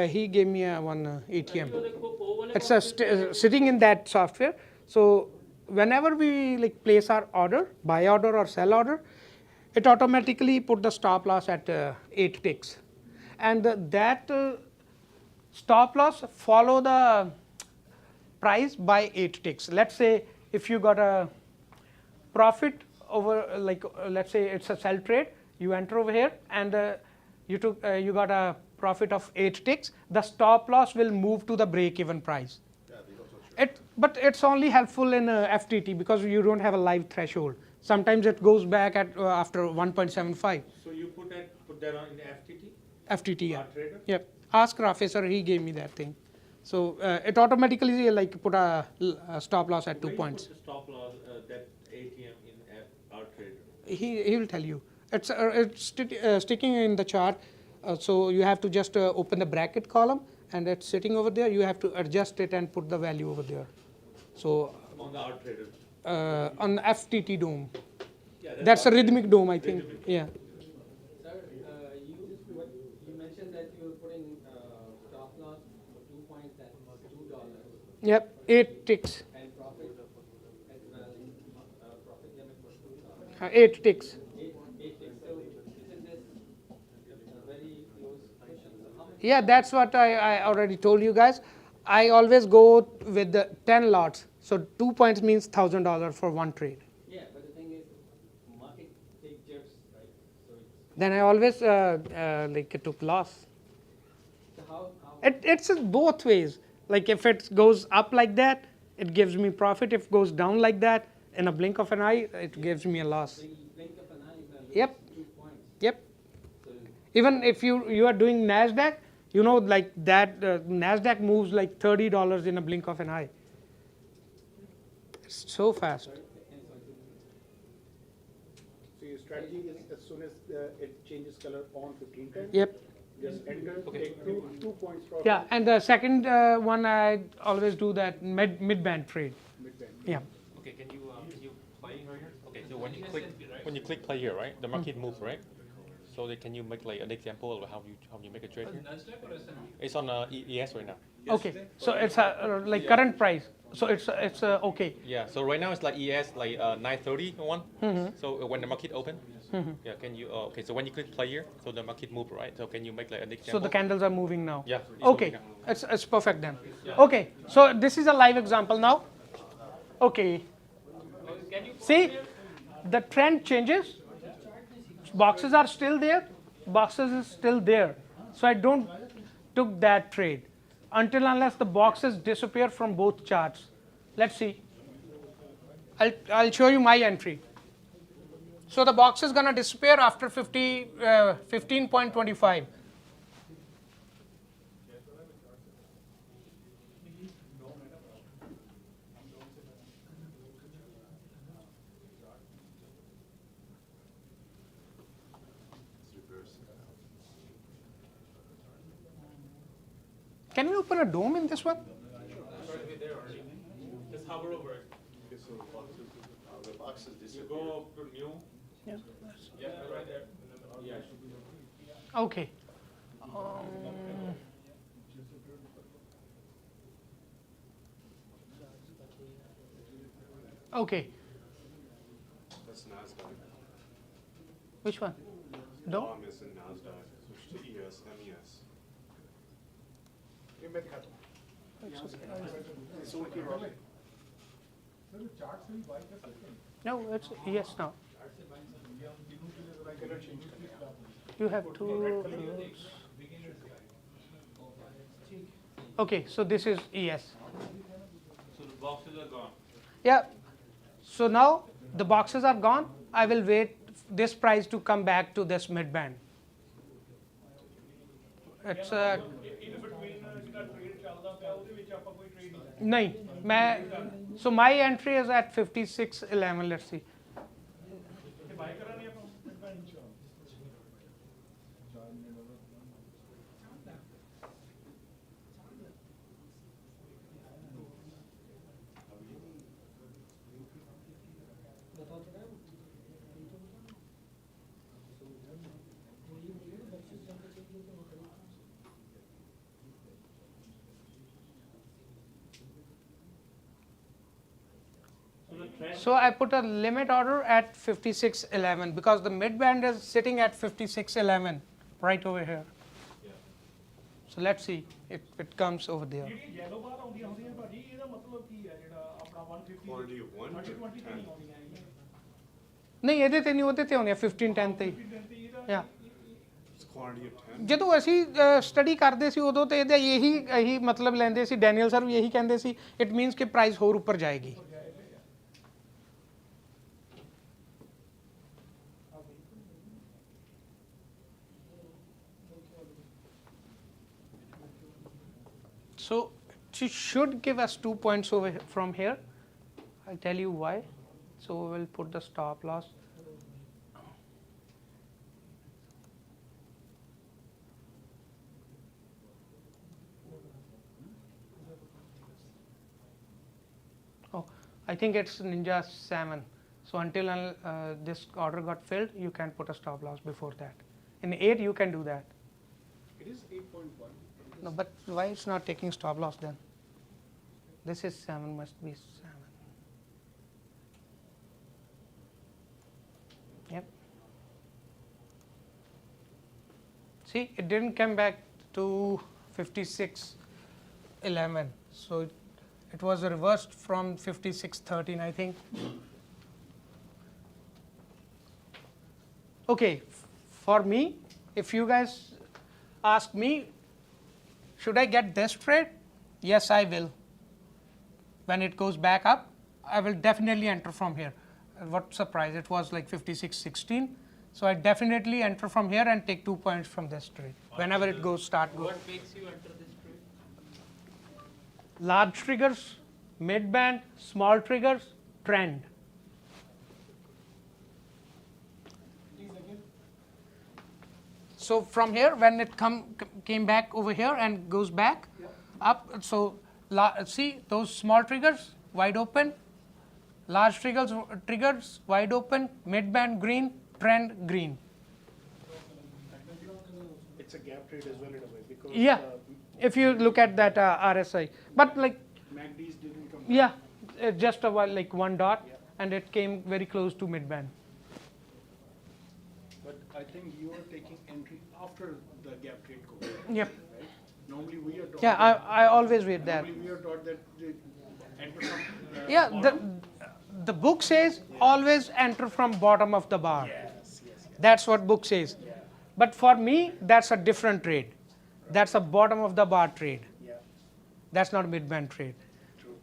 He gave me one ATM. It's sitting in that software. So whenever we like place our order, buy order or sell order, it automatically put the stop loss at 8 ticks, and that stop loss follow the price by 8 ticks. Let's say if you got a profit over let's say it's a sell trade, you enter over here and you got a profit of 8 ticks, the stop loss will move to the break-even price. But it's only helpful in FTT because you don't have a live threshold. Sometimes it goes back at after 1.75. So you put that on in FTT? FTT, yeah. Yep. Ask Rafay sir, he gave me that thing. So it automatically like put a stop loss at 2 points. Put the stop loss that ATM in our trader? He will tell you. It's sticking in the chart. So you have to just open the bracket column, and it's sitting over there. You have to adjust it and put the value over there. So on the art trader. On the FTT dome. Yeah, that's a rhythmic dome, I think. Yeah. Sir, you mentioned that you were putting stop loss for 2 points at $2. Yep, 8 ticks. And profit as well. Profit limit was 2. 8 ticks. 8 ticks. So isn't this very close question? Yeah, that's what I already told you guys. I always go with the 10 lots. So 2 points means $1,000 for one trade. Yeah, but the thing is, market take dips, right? So Then I always like took loss. so how It's both ways. Like if it goes up like that, it gives me profit. If it goes down like that, in a blink of an eye, it gives me a loss. the blink of an eye is going to Yep. 2 points. Yep. So Even if you are doing Nasdaq, you know like that Nasdaq moves like $30 in a blink of an eye. It's so fast. So your strategy is as soon as it changes color on 15 times? Yep. Just enter, take 2 points profit. Yeah, and the second one I always do that mid-band trade. Mid-band. Yeah. Okay, can you play right here? Okay, so when you click play here, right? The market moves, right? So can you make like an example of how you make a trade here? Nasdaq or S&P? It's on ES right now. Okay, so it's like current price. So it's okay. Yeah. So right now it's like ES like 931. So when the market open, yeah. Can you okay? So when you click play here, so the market move, right? So can you make like an example? So the candles are moving now. Yeah. Okay, it's perfect then. Okay, so this is a live example now. Okay. See, the trend changes. Boxes are still there. Boxes is still there. So I don't took that trade until unless the boxes disappear from both charts. Let's see. I'll show you my entry. So the box is gonna disappear after 15.25. Can we open a dome in this one? Just hover over it. The boxes You disappear. go to new. Yeah. Yeah, right there. Yeah. Okay. Okay. That's Nasdaq. Which one? DOM is in Nasdaq, switch to ES, MES. No, it's yes now. You have two. Okay, so this is ES. So the boxes are gone. Yeah. So now the boxes are gone. I will wait this price to come back to this mid band. It's nahi, so my entry is at 56.11. Let's see. So I put a limit order at 56.11 because the mid band is sitting at 56.11 right over here. So let's see if it comes over there. Quantity of 1 to 10. नहीं ਇਹਦੇ ਤੇ ਨਹੀਂ ਉਹਦੇ ਤੇ ਆਉਂਦੀਆਂ 1510 ਤੇ ਯਾ Quantity of 10. ਜਦੋਂ ਅਸੀਂ ਸਟੱਡੀ ਕਰਦੇ ਸੀ ਉਦੋਂ ਤੇ ਇਹਦਾ ਇਹੀ ਮਤਲਬ ਲੈਂਦੇ ਸੀ ਡੈਨੀਅਲ ਸਰ ਵੀ ਇਹੀ ਕਹਿੰਦੇ ਸੀ ਇਟ ਮੀਨਸ ਕਿ ਪ੍ਰਾਈਸ ਹੋਰ ਉੱਪਰ ਜਾਏਗੀ So she should give us 2 points over from here. I'll tell you why. So we'll put the stop loss. Oh, I think it's Ninja 7. So until this order got filled, you can put a stop loss before that. In 8, you can do that. It is 8.1. No, but why it's not taking stop loss then? This is 7, must be 7. Yep. See, it didn't come back to 56.11. So it was reversed from 56.13, I think. Okay, for me, if you guys ask me, should I get this trade? Yes, I will. When it goes back up, I will definitely enter from here. What's the price? It was like 56.16. So I definitely enter from here and take 2 points from this trade. Whenever it goes, start go. What makes you enter this trade? Large triggers, mid band, small triggers, trend. So from here, when it came back over here and goes back up, so see those small triggers wide open, large triggers wide open, mid band green, trend green. It's a gap trade as well in a way because Yeah, if you look at that RSI, but like MACDs didn't come. Yeah, just like one dot, and it came very close to mid band. But I think you are taking entry after the gap trade goes. Yep. Right? Normally we are taught. Yeah, I always read that. Normally we are taught that the enter from. Yeah, the book says always enter from bottom of the bar. Yes. That's what book says. But for me, that's a different trade. That's a bottom of the bar trade. Yeah. That's not mid band trade. True.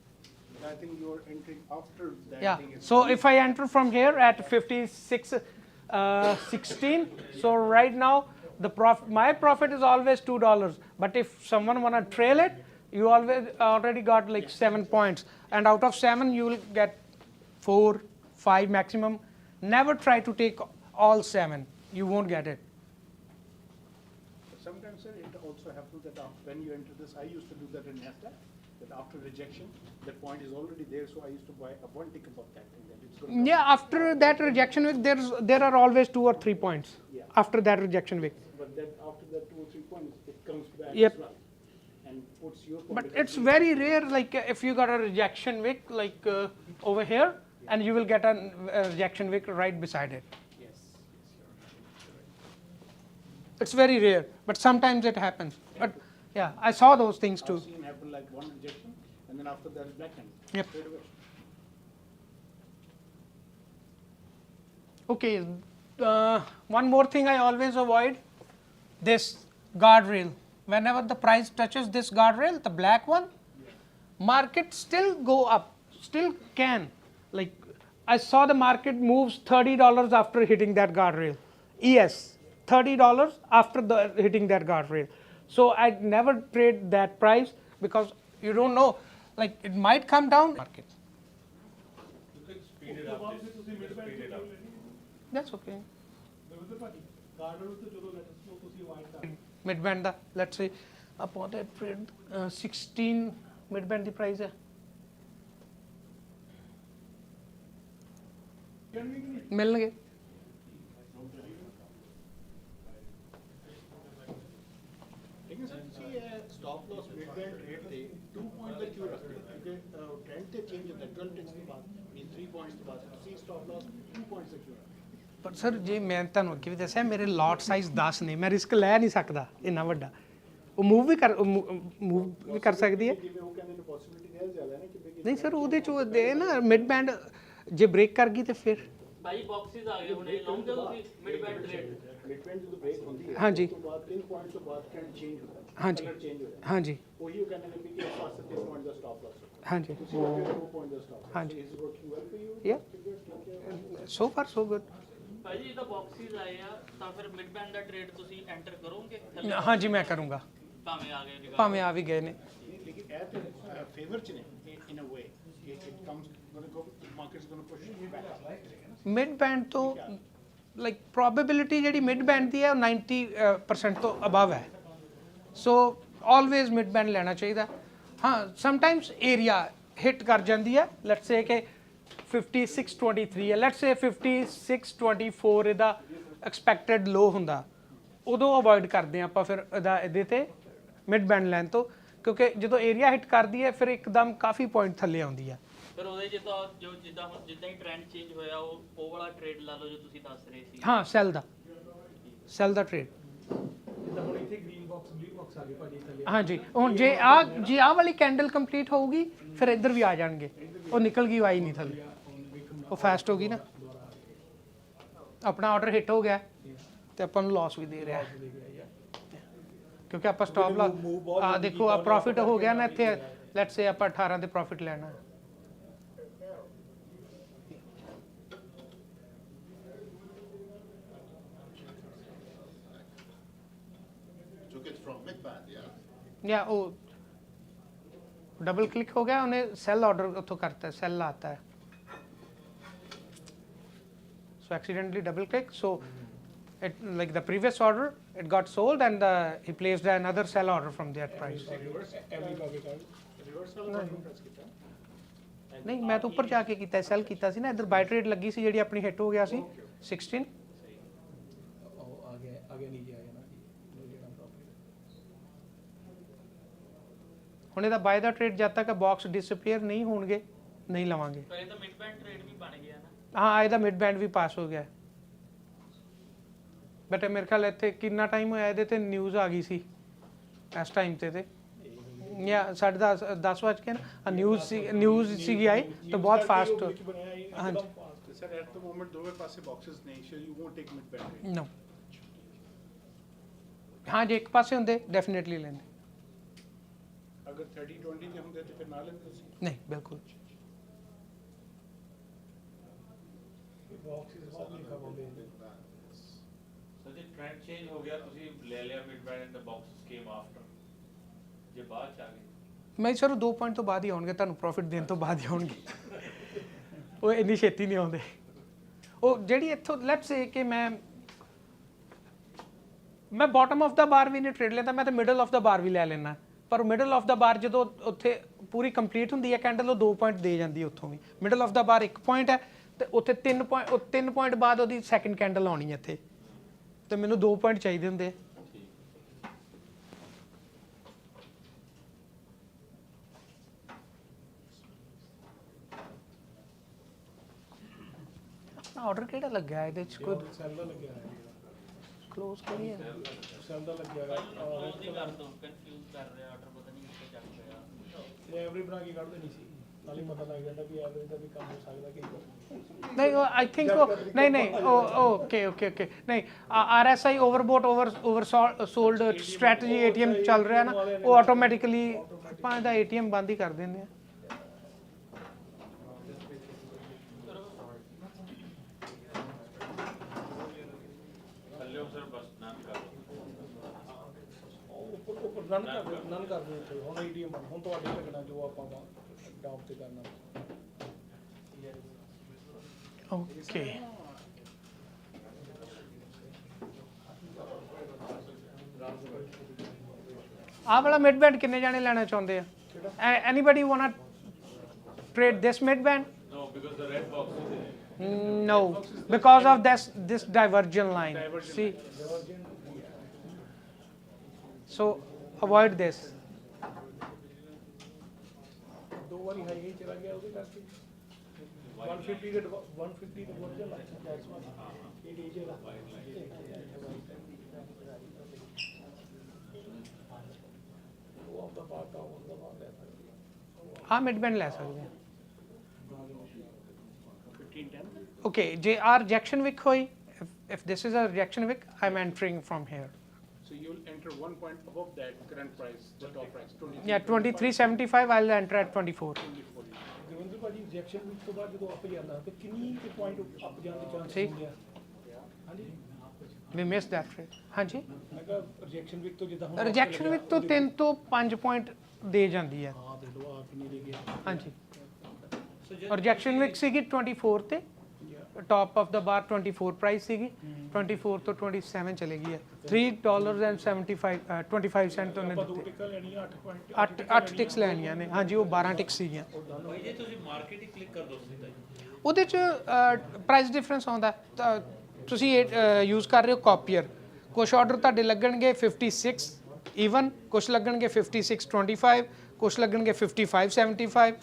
But I think you are entering after that. Yeah. thing is So if I enter from here at 56.16, so right now my profit is always $2. But if someone wanna trail it, you already got like 7 points, and out of 7 you will get 4, 5 maximum. Never try to take all 7. You won't get it. Sometimes, sir, it also happens that when you enter this, I used to do that in Nasdaq, that after rejection, that point is already there, so I used to buy a one tick above that thing. That it's going Yeah, after that rejection wick, there are always 2 or 3 points. Yeah. After that rejection wick. But then after that 2 or 3 points, it comes back Yep. as well, and puts your. But it's very rare, like if you got a rejection wick like over here, and you will get a rejection wick right beside it. Yes. It's very rare, but sometimes it happens. But yeah, I saw those things too. I've seen happen like one injection, and then after that blackened. Yep. Straight away. Okay, one more thing I always avoid, this guardrail. Whenever the price touches this guardrail, the black one, market still go up, still can. Like I saw the market moves $30 after hitting that guardrail. Yes, $30 after hitting that guardrail. So I never trade that price because you don't know, like it might come down. Market. You can speed it up. Speed it up. That's okay. Mid Mid band the let's say ਆਪਾਂ ਦਾ trade 16 mid band ਦੀ price ਹੈ ਮਿਲਣਗੇ stop loss mid band rate थे 2 point ਦਾ ਕਿਉਂ ਰੱਖਦੇ ਕਿਉਂਕਿ trend ਤੇ change ਹੁੰਦਾ 12 ticks ਤੋਂ ਬਾਅਦ ਵੀ 3 ਪੁਆਇੰਟਸ ਤੋਂ ਬਾਅਦ ਤੁਸੀਂ ਸਟਾਪ ਲॉस 2 ਪੁਆਇੰਟਸ ਦਾ ਕਿਉਂ ਰੱਖਦੇ ਪਰ ਸਰ ਜੇ ਮੈਂ ਤੁਹਾਨੂੰ ਅੱਗੇ ਵੀ ਦੱਸਿਆ ਮੇਰੇ ਲੋਟ ਸਾਈਜ਼ 10 ਨੇ ਮੈਂ ਰਿਸਕ ਲੈ ਨਹੀਂ ਸਕਦਾ ਇੰਨਾ ਵੱਡਾ ਉਹ ਮੂਵ ਵੀ ਕਰ ਸਕਦੀ ਹੈ ਜਿਵੇਂ ਉਹ ਕਹਿੰਦੇ ਨੇ ਪੋਸਿਬਿਲਿਟੀ ਹੈ ਜ਼ਿਆਦਾ ਹੈ ਨਾ ਕਿ ਨਹੀਂ ਸਰ ਉਹਦੇ ਚ ਦੇ ਨਾ ਮਿਡ ਬੈਂਡ ਜੇ ਬ੍ਰੇਕ ਕਰ ਗਈ ਤੇ ਫਿਰ ਭਾਈ ਬਾਕਸਿਸ ਆ ਗਏ ਹੁਣ ਇਹ ਲਾਉਂਗੇ ਤੁਸੀਂ mid band trade mid band ਜਦੋਂ ਬ੍ਰੇਕ ਹੁੰਦੀ ਹੈ ਹਾਂਜੀ ਉਸ ਤੋਂ ਬਾਅਦ 3 ਪੁਆਇੰਟ ਤੋਂ ਬਾਅਦ ਟ੍ਰੈਂਡ ਚੇਂਜ ਹੁੰਦਾ ਹੈ ਹਾਂਜੀ ਕਲਰ ਚੇਂਜ ਹੋ ਜਾਂਦਾ ਹਾਂਜੀ ਉਹੀ ਉਹ ਕਹਿੰਦੇ ਨੇ ਕਿ ਇਸ ਪਾਸੇ 3 ਪੁਆਇੰਟ ਦਾ ਸਟਾਪ ਲॉस ਹਾਂਜੀ ਤੁਸੀਂ ਕਹਿੰਦੇ 2 ਪੁਆਇੰਟ ਦਾ ਸਟਾਪ ਹਾਂਜੀ is working well for you yeah so far so good ਭਾਈ ਜੀ ਇਹਦਾ ਬਾਕਸਿਸ ਆਏ ਆ ਤਾਂ ਫਿਰ ਮਿਡ ਬੈਂਡ ਦਾ ਟ੍ਰੇਡ ਤੁਸੀਂ ਐਂਟਰ ਕਰੋਗੇ ਹਾਂਜੀ ਮੈਂ ਕਰੂੰਗਾ ਭਾਵੇਂ ਆ ਗਏ ਭਾਵੇਂ ਆ ਵੀ ਗਏ ਨੇ ਲੇਕਿਨ ਇਹ ਤੇ ਫੇਵਰ ਚ ਨੇ in a way it comes going to go markets going to push back up mid band ਤੋਂ ਲਾਈਕ ਪ੍ਰੋਬੇਬਿਲਿਟੀ ਜਿਹੜੀ ਮਿਡ ਬੈਂਡ ਦੀ ਹੈ ਉਹ 90% ਤੋਂ ਅਬਵ ਹੈ ਸੋ ਆਲਵੇਜ਼ ਮਿਡ ਬੈਂਡ ਲੈਣਾ ਚਾਹੀਦਾ ਹਾਂ ਸਮਟਾਈਮਸ ਏਰੀਆ ਹਿੱਟ ਕਰ ਜਾਂਦੀ ਹੈ ਲੈਟਸ ਸੇ ਕਿ 5623 ਹੈ ਲੈਟਸ ਸੇ 5624 ਇਹਦਾ ਐਕਸਪੈਕਟਡ ਲੋ ਹੁੰਦਾ ਉਦੋਂ ਅਵੋਇਡ ਕਰਦੇ ਆਪਾਂ ਫਿਰ ਇਹਦੇ ਤੇ ਮਿਡ ਬੈਂਡ ਲੈਣ ਤੋਂ ਕਿਉਂਕਿ ਜਦੋਂ ਏਰੀਆ ਹਿੱਟ ਕਰਦੀ ਹੈ ਫਿਰ ਇੱਕਦਮ ਕਾਫੀ ਪੁਆਇੰਟ ਥੱਲੇ ਆਉਂਦੀ ਹੈ ਫਿਰ ਉਹਦੇ ਚ ਤਾਂ ਜੋ ਜਿੱਦਾਂ ਹੀ ਟ੍ਰੈਂਡ ਚੇਂਜ ਹੋਇਆ ਉਹ ਵਾਲਾ ਟ੍ਰੇਡ ਲਾ ਲਓ ਜੋ ਤੁਸੀਂ ਦੱਸ ਰਹੇ ਸੀ ਹਾਂ ਸੈਲ ਦਾ ਟ੍ਰੇਡ ਜਿੱਦਾਂ ਹੁਣ ਇੱਥੇ ਗ੍ਰੀਨ ਬਾਕਸ ਆ ਗਏ ਭਾਜੀ ਥੱਲੇ ਹਾਂਜੀ ਹੁਣ ਜੇ ਆਹ ਵਾਲੀ ਕੈਂਡਲ ਕੰਪਲੀਟ ਹੋਊਗੀ ਫਿਰ ਇੱਧਰ ਵੀ ਆ ਜਾਣਗੇ ਉਹ ਨਿਕਲ ਗਈ ਆਈ ਨਹੀਂ ਥੱਲੇ ਉਹ ਫਾਸਟ ਹੋ ਗਈ ਨਾ ਆਪਣਾ ਆਰਡਰ ਹਿੱਟ ਹੋ ਗਿਆ ਤੇ ਆਪਾਂ ਨੂੰ ਲਾਸ ਵੀ ਦੇ ਰਿਹਾ ਕਿਉਂਕਿ ਆਪਾਂ ਸਟਾਪ ਲਾ ਆ ਦੇਖੋ ਆ ਪ੍ਰੋਫਿਟ ਹੋ ਗਿਆ ਨਾ ਇੱਥੇ ਲੈਟਸ ਸੇ ਆਪਾਂ 18 ਦੇ ਪ੍ਰੋਫਿਟ ਲੈਣਾ या वो डबल क्लिक हो गया उन्हें सेल ऑर्डर तो करता है सेल आता है so accidentally double click so it like the previous order it got sold and he placed another sell order from that price नहीं मैं तो ऊपर जाके कीता सेल कीता सी ना इधर बाय ट्रेड लगी सी जेडी अपनी हिट हो गया सी 16 आगे नीचे आया ना ਹੁਣ ਇਹਦਾ ਬਾਏ ਦਾ ਟ੍ਰੇਡ ਜਦ ਤੱਕ ਬਾਕਸ ਡਿਸਅਪੀਅਰ ਨਹੀਂ ਹੋਣਗੇ ਨਹੀਂ ਲਵਾਂਗੇ ਪਰ ਇਹਦਾ ਮਿਡ ਬੈਂਡ ਟ੍ਰੇਡ ਵੀ ਬਣ ਗਿਆ ਨਾ ਹਾਂ ਇਹਦਾ ਮਿਡ ਬੈਂਡ ਵੀ ਪਾਸ ਹੋ ਗਿਆ ਬਟ ਮੇਰੇ ਖਿਆਲ ਇੱਥੇ ਕਿੰਨਾ ਟਾਈਮ ਹੋਇਆ ਇਹਦੇ ਤੇ ਨਿਊਜ਼ ਆ ਗਈ ਸੀ ਇਸ ਟਾਈਮ ਤੇ ਜਾਂ 10:30 ਵਜ ਕੇ ਨਾ ਨਿਊਜ਼ ਸੀਗੀ ਆਈ ਤਾਂ ਬਹੁਤ ਫਾਸਟ ਹਾਂਜੀ ਸਰ ਐਟ ਦ ਮੋਮੈਂਟ ਦੋਵੇਂ ਪਾਸੇ ਬਾਕਸਸ ਨੇ so you won't take mid band no ਹਾਂ ਜੇ ਇੱਕ ਪਾਸੇ ਹੁੰਦੇ ਡੈਫੀਨਿਟਲੀ ਲੈਂਦੇ ਅਗਰ 30-20 ਦੇ ਹੁੰਦੇ ਤੇ ਫਿਰ ਨਾਲ ਲੈਂਦੇ ਤੁਸੀਂ ਨਹੀਂ ਬਿਲਕੁਲ ਸਰ ਜੇ ਟ੍ਰੈਂਡ ਚੇਂਜ ਹੋ ਗਿਆ ਤੁਸੀਂ ਲੈ ਲਿਆ mid band and the boxes came after ਜੇ ਬਾਅਦ ਚ ਆ ਗਏ ਮੈਂ ਸਰ 2 ਪੁਆਇੰਟ ਤੋਂ ਬਾਅਦ ਹੀ ਆਉਣਗੇ ਤੁਹਾਨੂੰ ਪ੍ਰੋਫਿਟ ਦੇਣ ਤੋਂ ਬਾਅਦ ਹੀ ਆਉਣਗੇ ਉਹ ਇੰਨੀ ਛੇਤੀ ਨਹੀਂ ਆਉਂਦੇ ਉਹ ਜਿਹੜੀ ਇੱਥੋਂ ਲੈਟਸ ਸੇ ਕਿ ਮੈਂ ਬਾਟਮ ਆਫ ਦਾ ਬਾਰ ਵੀ ਨਹੀਂ ਟ੍ਰੇਡ ਲੈਂਦਾ ਮੈਂ ਤਾਂ ਮਿਡਲ ਆਫ ਦਾ ਬਾਰ ਵੀ ਲੈ ਲੈਣਾ ਪਰ ਮਿਡਲ ਆਫ ਦਾ ਬਾਰ ਜਦੋਂ ਉੱਥੇ ਪੂਰੀ ਕੰਪਲੀਟ ਹੁੰਦੀ ਹੈ ਕੈਂਡਲ ਉਹ 2 ਪੁਆਇੰਟ ਦੇ ਜਾਂਦੀ ਹੈ ਉੱਥੋਂ ਵੀ ਮਿਡਲ ਆਫ ਦਾ ਬਾਰ 1 ਪੁਆਇੰਟ ਹੈ ਤੇ ਉੱਥੇ 3 ਪੁਆਇੰਟ ਬਾਅਦ ਉਹਦੀ ਸੈਕਿੰਡ ਕੈਂਡਲ ਆਉਣੀ ਹੈ ਇੱਥੇ ਤੇ ਮੈਨੂੰ 2 ਪੁਆਇੰਟ ਚਾਹੀਦੇ ਹੁੰਦੇ ਆਰਡਰ ਕਿਹੜਾ ਲੱਗਿਆ ਇਹਦੇ ਚ ਕੋਈ ਕਲੋਜ਼ ਕਰੀਏ ਸੈਲ ਦਾ ਲੱਗਿਆ ਹੈਗਾ ਕਲੋਜ਼ ਹੀ ਕਰ ਦੋ, ਕਨਫਿਊਜ਼ ਕਰ ਰਿਹਾ ਆਰਡਰ, ਪਤਾ ਨਹੀਂ ਕਿੱਥੇ ਚੱਕ ਪਿਆ। ਇਹ ਐਵਰੀ ਬਣਾ ਕੇ ਕੱਢ ਦੇਣੀ ਸੀ, ਨਾਲੇ ਪਤਾ ਲੱਗ ਜਾਂਦਾ ਵੀ ਐਵਰੇਜ ਦਾ ਵੀ ਕੰਮ ਹੋ ਸਕਦਾ ਕਿ ਨਹੀਂ ਆਈ ਥਿੰਕ ਨਹੀਂ ਓਕੇ ਨਹੀਂ RSI ਓਵਰਬੋਟ ਓਵਰਸੋਲਡ ਸਟ੍ਰੈਟਜੀ ATM ਚੱਲ ਰਿਹਾ ਨਾ, ਉਹ ਆਟੋਮੈਟਿਕਲੀ ਆਪਾਂ ਇਹਦਾ ATM ਬੰਦ ਹੀ ਕਰ ਦਿੰਦੇ ਆ। ਨਨ ਕਰ ਦਿਓ ਇੱਥੇ ਹੁਣ ATM ਬੰਦ, ਹੁਣ ਤੁਹਾਡੇ ਲੱਗਣਾ ਜੋ ਆਪਾਂ ਡਾਊਨ ਤੇ ਕਰਨਾ। ਓਕੇ ਆਹ ਵਾਲਾ ਮਿਡ ਬੈਂਡ ਕਿੰਨੇ ਜਾਣੇ ਲੈਣਾ ਚਾਹੁੰਦੇ ਆ? Anybody want trade this mid band? No, because the red box is there. No, because of this divergent line. See, so avoid this. ਦੋ ਵਾਰੀ ਹਾਈ ਹੀ ਚਲਾ ਗਿਆ ਉਹਦੇ ਕਰਕੇ 150 ਦੇ 150 ਦੇ ਬਹੁਤ ਜ਼ਿਆਦਾ ਦੈਟਸ ਵਾਈ ਇਹ ਡੀਜੇ ਦਾ ਉਹ ਆਪਦਾ ਬਾਤ ਆ ਉਹਦਾ ਬਾਤ ਲੈ ਸਕਦੇ ਹਾਂ ਮਿਡ ਬੈਂਡ ਲੈ ਸਕਦੇ ਆ। 1510 Okay, ਜੇ ਆ rejection wick ਹੋਈ, if this is a rejection wick, I'm entering from here. So you will enter 1 point above that current price, the top price. Yeah, 2375. I'll enter at 24. Gurvinder ਭਾਜੀ rejection week ਤੋਂ ਬਾਅਦ ਜਦੋਂ up ਜਾਂਦਾ ਤੇ ਕਿੰਨੀ ਕੁ point up ਜਾਣ ਦੇ ਚਾਂਸ ਹੁੰਦੇ ਆ? ਹਾਂਜੀ We missed that trade. ਹਾਂਜੀ ਮੈਂ ਕਿਹਾ ਰਿਜੈਕਸ਼ਨ ਵੀਕ ਤੋਂ ਜਿੱਦਾਂ ਹੁਣ rejection wick ਤੋਂ 3 ਤੋਂ 5 ਪੁਆਇੰਟ ਦੇ ਜਾਂਦੀ ਹੈ। ਹਾਂ ਦੇਖ ਲਓ ਆ ਕਿੰਨੀ ਦੇ ਗਿਆ। ਹਾਂਜੀ rejection wick ਸੀਗੀ 24 ਤੇ top of the bar 24 price ਸੀਗੀ, 24 ਤੋਂ 27 ਚਲੇ ਗਈ ਹੈ। $3.25 ਉਹਨੇ ਦੋ ਦਿੱਤੇ। ਟਿਕਾ ਲੈਣੀਆਂ 8 ਟਿਕਸ ਲੈਣੀਆਂ ਨੇ। ਹਾਂਜੀ ਉਹ 12 ਟਿਕਸ ਸੀਗੀਆਂ। ਭਾਈ ਜੇ ਤੁਸੀਂ ਮਾਰਕੀਟ ਹੀ ਕਲਿੱਕ ਕਰ ਦੋ ਸਿੱਧਾ ਹੀ। ਉਹਦੇ ਚ ਪ੍ਰਾਈਸ ਡਿਫਰੈਂਸ ਆਉਂਦਾ। ਤਾਂ ਤੁਸੀਂ ਯੂਜ਼ ਕਰ ਰਹੇ ਹੋ ਕਾਪੀਅਰ, ਕੁਝ ਆਰਡਰ ਤੁਹਾਡੇ ਲੱਗਣਗੇ 56 ਈਵਨ, ਕੁਝ ਲੱਗਣਗੇ 56.25, ਕੁਝ ਲੱਗਣਗੇ 55.75।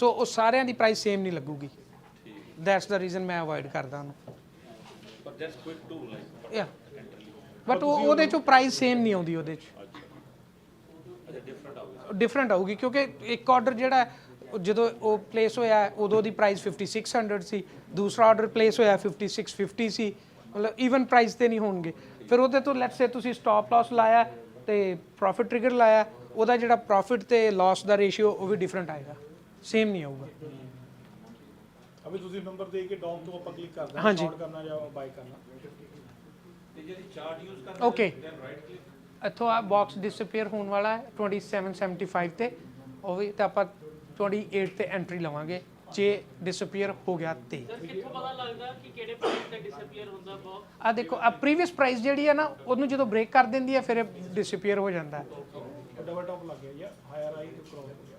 ਸੋ ਉਹ ਸਾਰਿਆਂ ਦੀ ਪ੍ਰਾਈਸ ਸੇਮ ਨਹੀਂ ਲੱਗੂਗੀ। ਦੈਟਸ ਦਾ ਰੀਜ਼ਨ ਮੈਂ ਅਵੋਇਡ ਕਰਦਾ ਉਹਨੂੰ। But that's quick too, like. ਯਾ ਬਟ ਉਹਦੇ ਚੋਂ ਪ੍ਰਾਈਸ ਸੇਮ ਨਹੀਂ ਆਉਂਦੀ ਉਹਦੇ ਚ। ਡਿਫਰੈਂਟ ਆਊਗੀ ਕਿਉਂਕਿ ਇੱਕ ਆਰਡਰ ਜਿਹੜਾ ਜਦੋਂ ਉਹ ਪਲੇਸ ਹੋਇਆ ਉਦੋਂ ਦੀ ਪ੍ਰਾਈਸ 5600 ਸੀ, ਦੂਸਰਾ ਆਰਡਰ ਪਲੇਸ ਹੋਇਆ 5650 ਸੀ, ਮਤਲਬ ਈਵਨ ਪ੍ਰਾਈਸ ਤੇ ਨਹੀਂ ਹੋਣਗੇ। ਫਿਰ ਉਹਦੇ ਤੋਂ ਲੈਟਸ ਸੇ ਤੁਸੀਂ ਸਟਾਪ ਲਾਸ ਲਾਇਆ ਤੇ ਪ੍ਰੋਫਿਟ ਟ੍ਰਿਗਰ ਲਾਇਆ, ਉਹਦਾ ਜਿਹੜਾ ਪ੍ਰੋਫਿਟ ਤੇ ਲਾਸ ਦਾ ਰੇਸ਼ੀਓ ਉਹ ਵੀ ਡਿਫਰੈਂਟ ਆਏਗਾ, ਸੇਮ ਨਹੀਂ ਆਊਗਾ। ਅਬੇ ਤੁਸੀਂ ਨੰਬਰ ਦੇ ਕੇ ਡਾਊਨ ਤੋਂ ਆਪਾਂ ਕਲਿੱਕ ਕਰਨਾ, ਹਾਂਜੀ। ਸ਼ਾਰਟ ਕਰਨਾ ਜਾਂ ਬਾਈ ਕਰਨਾ। ਤੇ ਜਿਹੜੀ ਚਾਰਟ ਯੂਜ਼ ਕਰਨਾ ਓਕੇ then right click. ਇੱਥੋਂ ਆ ਬਾਕਸ ਡਿਸਅਪੀਅਰ ਹੋਣ ਵਾਲਾ ਹੈ 2775 ਤੇ, ਉਹ ਵੀ ਤਾਂ ਆਪਾਂ 28 ਤੇ ਐਂਟਰੀ ਲਵਾਂਗੇ ਜੇ ਡਿਸਅਪੀਅਰ ਹੋ ਗਿਆ ਤੇ। ਸਰ ਕਿੱਥੋਂ ਪਤਾ ਲੱਗਦਾ ਕਿ ਕਿਹੜੇ ਪ੍ਰਾਈਸ ਤੇ ਡਿਸਅਪੀਅਰ ਹੁੰਦਾ ਬਾਕਸ? ਆ ਦੇਖੋ ਆ ਪ੍ਰੀਵੀਅਸ ਪ੍ਰਾਈਸ ਜਿਹੜੀ ਹੈ ਨਾ ਉਹਨੂੰ ਜਦੋਂ ਬ੍ਰੇਕ ਕਰ ਦਿੰਦੀ ਹੈ ਫਿਰ ਇਹ ਡਿਸਅਪੀਅਰ ਹੋ ਜਾਂਦਾ ਹੈ। ਡਬਲ ਟਾਪ ਲੱਗ ਗਿਆ ਜਾਂ ਹਾਇਰ ਆਈ ਤੇ ਪ੍ਰੋਬਲਮ ਹੋ ਗਿਆ।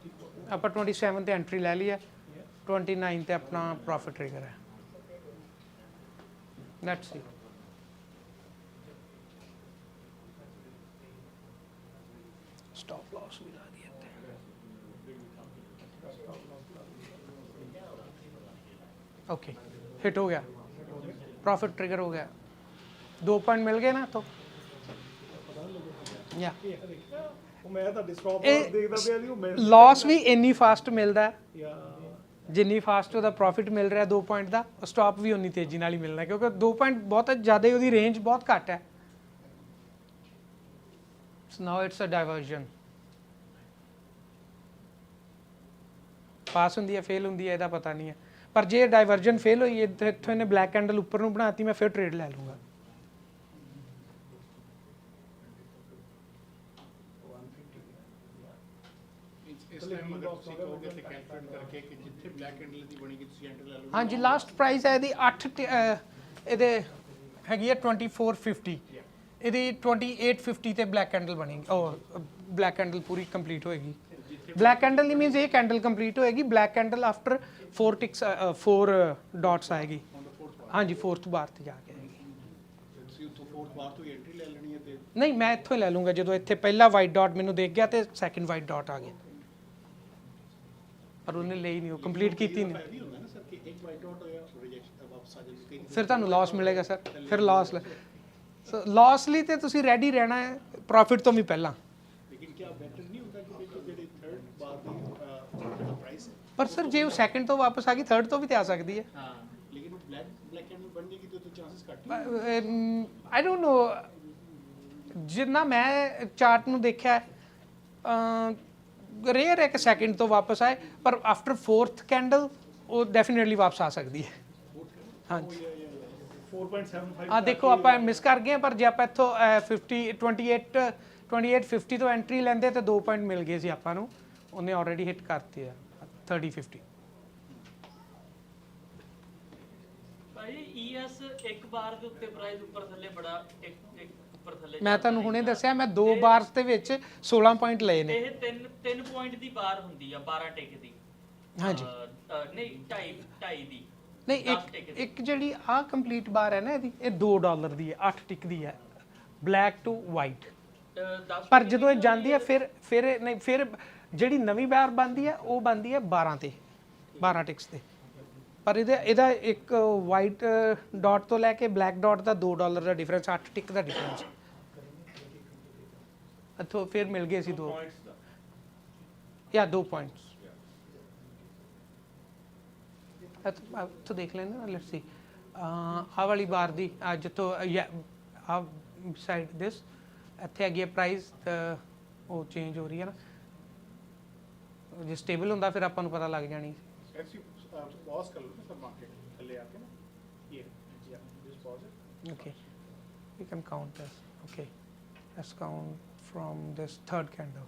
ਆਪਾਂ 27 ਤੇ ਐਂਟਰੀ ਲੈ ਲਈ ਹੈ, 29 ਤੇ ਆਪਣਾ ਪ੍ਰੋਫਿਟ ਟ੍ਰਿਗਰ ਹੈ। ਲੈਟਸ ਸੀ स्टॉप लॉस भी ला दिया थे। ओके हिट हो गया, प्रॉफिट ट्रिगर हो गया, 2 पॉइंट मिल गए ना तो या ਮੈਂ ਤੁਹਾਡੀ ਸਟਾਪ ਦੇਖਦਾ ਪਿਆ ਸੀ, ਉਹ ਮੈਂ लॉस भी इन्नी फास्ट मिलता है ਜਿੰਨੀ ਫਾਸਟ ਉਹਦਾ ਪ੍ਰੋਫਿਟ ਮਿਲ ਰਿਹਾ 2 ਪੁਆਇੰਟ ਦਾ, ਸਟਾਪ ਵੀ ਉਨੀ ਤੇਜ਼ੀ ਨਾਲ ਹੀ ਮਿਲਣਾ ਕਿਉਂਕਿ 2 ਪੁਆਇੰਟ ਬਹੁਤ ਜ਼ਿਆਦਾ ਹੀ, ਉਹਦੀ ਰੇਂਜ ਬਹੁਤ ਘੱਟ ਹੈ। So now it's a diversion. ਪਾਸ ਹੁੰਦੀ ਹੈ ਫੇਲ ਹੁੰਦੀ ਹੈ ਇਹਦਾ ਪਤਾ ਨਹੀਂ ਹੈ, ਪਰ ਜੇ ਡਾਇਵਰਜਨ ਫੇਲ ਹੋਈ ਇੱਥੋਂ ਇਹਨੇ ਬਲੈਕ ਕੈਂਡਲ ਉੱਪਰ ਨੂੰ ਬਣਾਤੀ, ਮੈਂ ਫਿਰ ਟ੍ਰੇਡ ਲੈ ਲੂੰਗਾ। ਇਸ ਟਾਈਮ ਅਗਰ ਤੁਸੀਂ ਕਹੋਗੇ ਤੇ ਕੈਲਕੂਲੇਟ ਕਰਕੇ ਕਿ ਜਿੱਥੇ ਬਲੈਕ ਕੈਂਡਲ ਦੀ ਬਣੇਗੀ ਤੁਸੀਂ ਐਂਟਰ ਲੈ ਲਓ। ਹਾਂਜੀ ਲਾਸਟ ਪ੍ਰਾਈਸ ਹੈ ਇਹਦੀ 8 ਇਹਦੇ ਹੈਗੀ ਹੈ 2450, ਇਹਦੀ 2850 ਤੇ ਬਲੈਕ ਕੈਂਡਲ ਬਣੇਗੀ, ਉਹ ਬਲੈਕ ਕੈਂਡਲ ਪੂਰੀ ਕੰਪਲੀਟ ਹੋਏਗੀ। ਬਲੈਕ ਕੈਂਡਲ ਨਹੀਂ ਮੀਨਸ ਇਹ ਕੈਂਡਲ ਕੰਪਲੀਟ ਹੋਏਗੀ, ਬਲੈਕ ਕੈਂਡਲ ਆਫਟਰ 4 ਡਾਟਸ ਆਏਗੀ। ਹਾਂਜੀ 4th ਬਾਰ ਤੇ ਜਾ ਕੇ ਆਏਗੀ। ਤੁਸੀਂ ਉੱਥੋਂ 4th ਬਾਰ ਤੋਂ ਐਂਟਰੀ ਲੈ ਲੈਣੀ ਹੈ ਤੇ ਨਹੀਂ ਮੈਂ ਇੱਥੋਂ ਹੀ ਲੈ ਲੂੰਗਾ, ਜਦੋਂ ਇੱਥੇ ਪਹਿਲਾ ਵਾਈਟ ਡਾਟ ਮੈਨੂੰ ਦੇਖ ਗਿਆ ਤੇ ਸੈਕਿੰਡ ਵਾਈਟ ਡਾਟ ਆ ਗਿਆ, ਪਰ ਉਹਨੇ ਲਈ ਨਹੀਂ, ਉਹ ਕੰਪਲੀਟ ਕੀਤੀ ਨਹੀਂ। ਇਹ ਹੁੰਦਾ ਨਾ ਸਰ ਕਿ ਇੱਕ ਵਾਈਟ ਆਊਟ ਹੋਇਆ ਰਿਜੈਕਸ਼ਨ ਵਾਪਸ ਆ ਜਾਂਦੀ, ਫਿਰ ਤੁਹਾਨੂੰ ਲਾਸ ਮਿਲੇਗਾ ਸਰ, ਫਿਰ ਲਾਸ ਸੋ ਲਾਸ ਲਈ ਤੇ ਤੁਸੀਂ ਰੈਡੀ ਰਹਿਣਾ ਹੈ ਪ੍ਰੋਫਿਟ ਤੋਂ ਵੀ ਪਹਿਲਾਂ। ਲੇਕਿਨ ਕੀ ਬੈਟਰ ਨਹੀਂ ਹੁੰਦਾ ਕਿ ਜਿਹੜੀ ਥਰਡ ਬਾਰ ਦੀ ਪ੍ਰਾਈਸ ਹੈ, ਪਰ ਸਰ ਜੇ ਉਹ ਸੈਕਿੰਡ ਤੋਂ ਵਾਪਸ ਆ ਗਈ ਥਰਡ ਤੋਂ ਵੀ ਤੇ ਆ ਸਕਦੀ ਹੈ। ਹਾਂ ਲੇਕਿਨ ਉਹ ਬਲੈਕ ਕੈਂਡਲ ਬਣਨੇ ਕੀ ਤਾਂ ਚਾਂਸਸ ਘੱਟ ਆਈ ਡੋਂਟ ਨੋ, ਜਿੰਨਾ ਮੈਂ ਚਾਰਟ ਨੂੰ ਦੇਖਿਆ ਰੇਅਰ ਹੈ ਕਿ ਸੈਕਿੰਡ ਤੋਂ ਵਾਪਸ ਆਏ, ਪਰ ਆਫਟਰ ਫੋਰਥ ਕੈਂਡਲ ਉਹ ਡੈਫੀਨੇਟਲੀ ਵਾਪਸ ਆ ਸਕਦੀ ਹੈ। ਹਾਂਜੀ 4.75 ਆ ਦੇਖੋ ਆਪਾਂ ਮਿਸ ਕਰ ਗਏ ਪਰ ਜੇ ਆਪਾਂ ਇੱਥੋਂ 2850 ਤੋਂ ਐਂਟਰੀ ਲੈਂਦੇ ਤੇ 2 ਪੁਆਇੰਟ ਮਿਲ ਗਏ ਸੀ ਆਪਾਂ ਨੂੰ, ਉਹਨੇ ਆਲਰੇਡੀ ਹਿੱਟ ਕਰਤੇ ਆ 3050। ਭਾਈ ਈਐਸ ਇੱਕ ਬਾਰ ਦੇ ਉੱਤੇ ਪ੍ਰਾਈਸ ਉੱਪਰ ਥੱਲੇ ਬੜਾ ਇੱਕ ਉੱਪਰ ਥੱਲੇ ਮੈਂ ਤੁਹਾਨੂੰ ਹੁਣੇ ਦੱਸਿਆ ਮੈਂ 2 ਬਾਰਸ ਦੇ ਵਿੱਚ 16 ਪੁਆਇੰਟ ਲਏ ਨੇ। ਇਹ 3 ਪੁਆਇੰਟ ਦੀ ਬਾਰ ਹੁੰਦੀ ਆ 12 ਟਿਕ ਦੀ। ਹਾਂਜੀ ਨਹੀਂ 2.5 ਦੀ ਨਹੀਂ, ਇੱਕ ਜਿਹੜੀ ਆ ਕੰਪਲੀਟ ਬਾਰ ਹੈ ਨਾ ਇਹਦੀ, ਇਹ $2 ਦੀ ਹੈ, 8 ਟਿਕ ਦੀ ਹੈ, ਬਲੈਕ ਟੂ ਵਾਈਟ। ਪਰ ਜਦੋਂ ਇਹ ਜਾਂਦੀ ਹੈ ਫਿਰ ਜਿਹੜੀ ਨਵੀਂ ਬਾਰ ਬਣਦੀ ਹੈ ਉਹ ਬਣਦੀ ਹੈ 12 ਤੇ, 12 ਟਿਕਸ ਤੇ। ਪਰ ਇਹਦਾ ਇੱਕ ਵਾਈਟ ਡਾਟ ਤੋਂ ਲੈ ਕੇ ਬਲੈਕ ਡਾਟ ਦਾ $2 ਦਾ ਡਿਫਰੈਂਸ, 8 ਟਿਕ ਦਾ ਡਿਫਰੈਂਸ। ਇੱਥੋਂ ਫਿਰ ਮਿਲ ਗਏ ਸੀ 2 ਜਾਂ 2 ਪੁਆਇੰਟਸ। ਇੱਥੋਂ ਦੇਖ ਲੈਣਾ, ਲੈਟਸ ਸੀ ਆਹ ਵਾਲੀ ਬਾਰ ਦੀ ਜਿੱਥੋਂ ਆ ਸਾਈਡ ਦਿਸ ਇੱਥੇ ਹੈਗੀ ਹੈ ਪ੍ਰਾਈਸ, ਉਹ ਚੇਂਜ ਹੋ ਰਹੀ ਹੈ ਨਾ, ਜੇ ਸਟੇਬਲ ਹੁੰਦਾ ਫਿਰ ਆਪਾਂ ਨੂੰ ਪਤਾ ਲੱਗ ਜਾਣੀ। ਪੌਜ਼ ਕਰ ਲਓ ਸਰ ਮਾਰਕੀਟ ਥੱਲੇ ਆ ਕੇ ਨਾ, ਇਹ ਜਾਂ just pause it. Okay, we can count this. Okay, let's count from this third candle.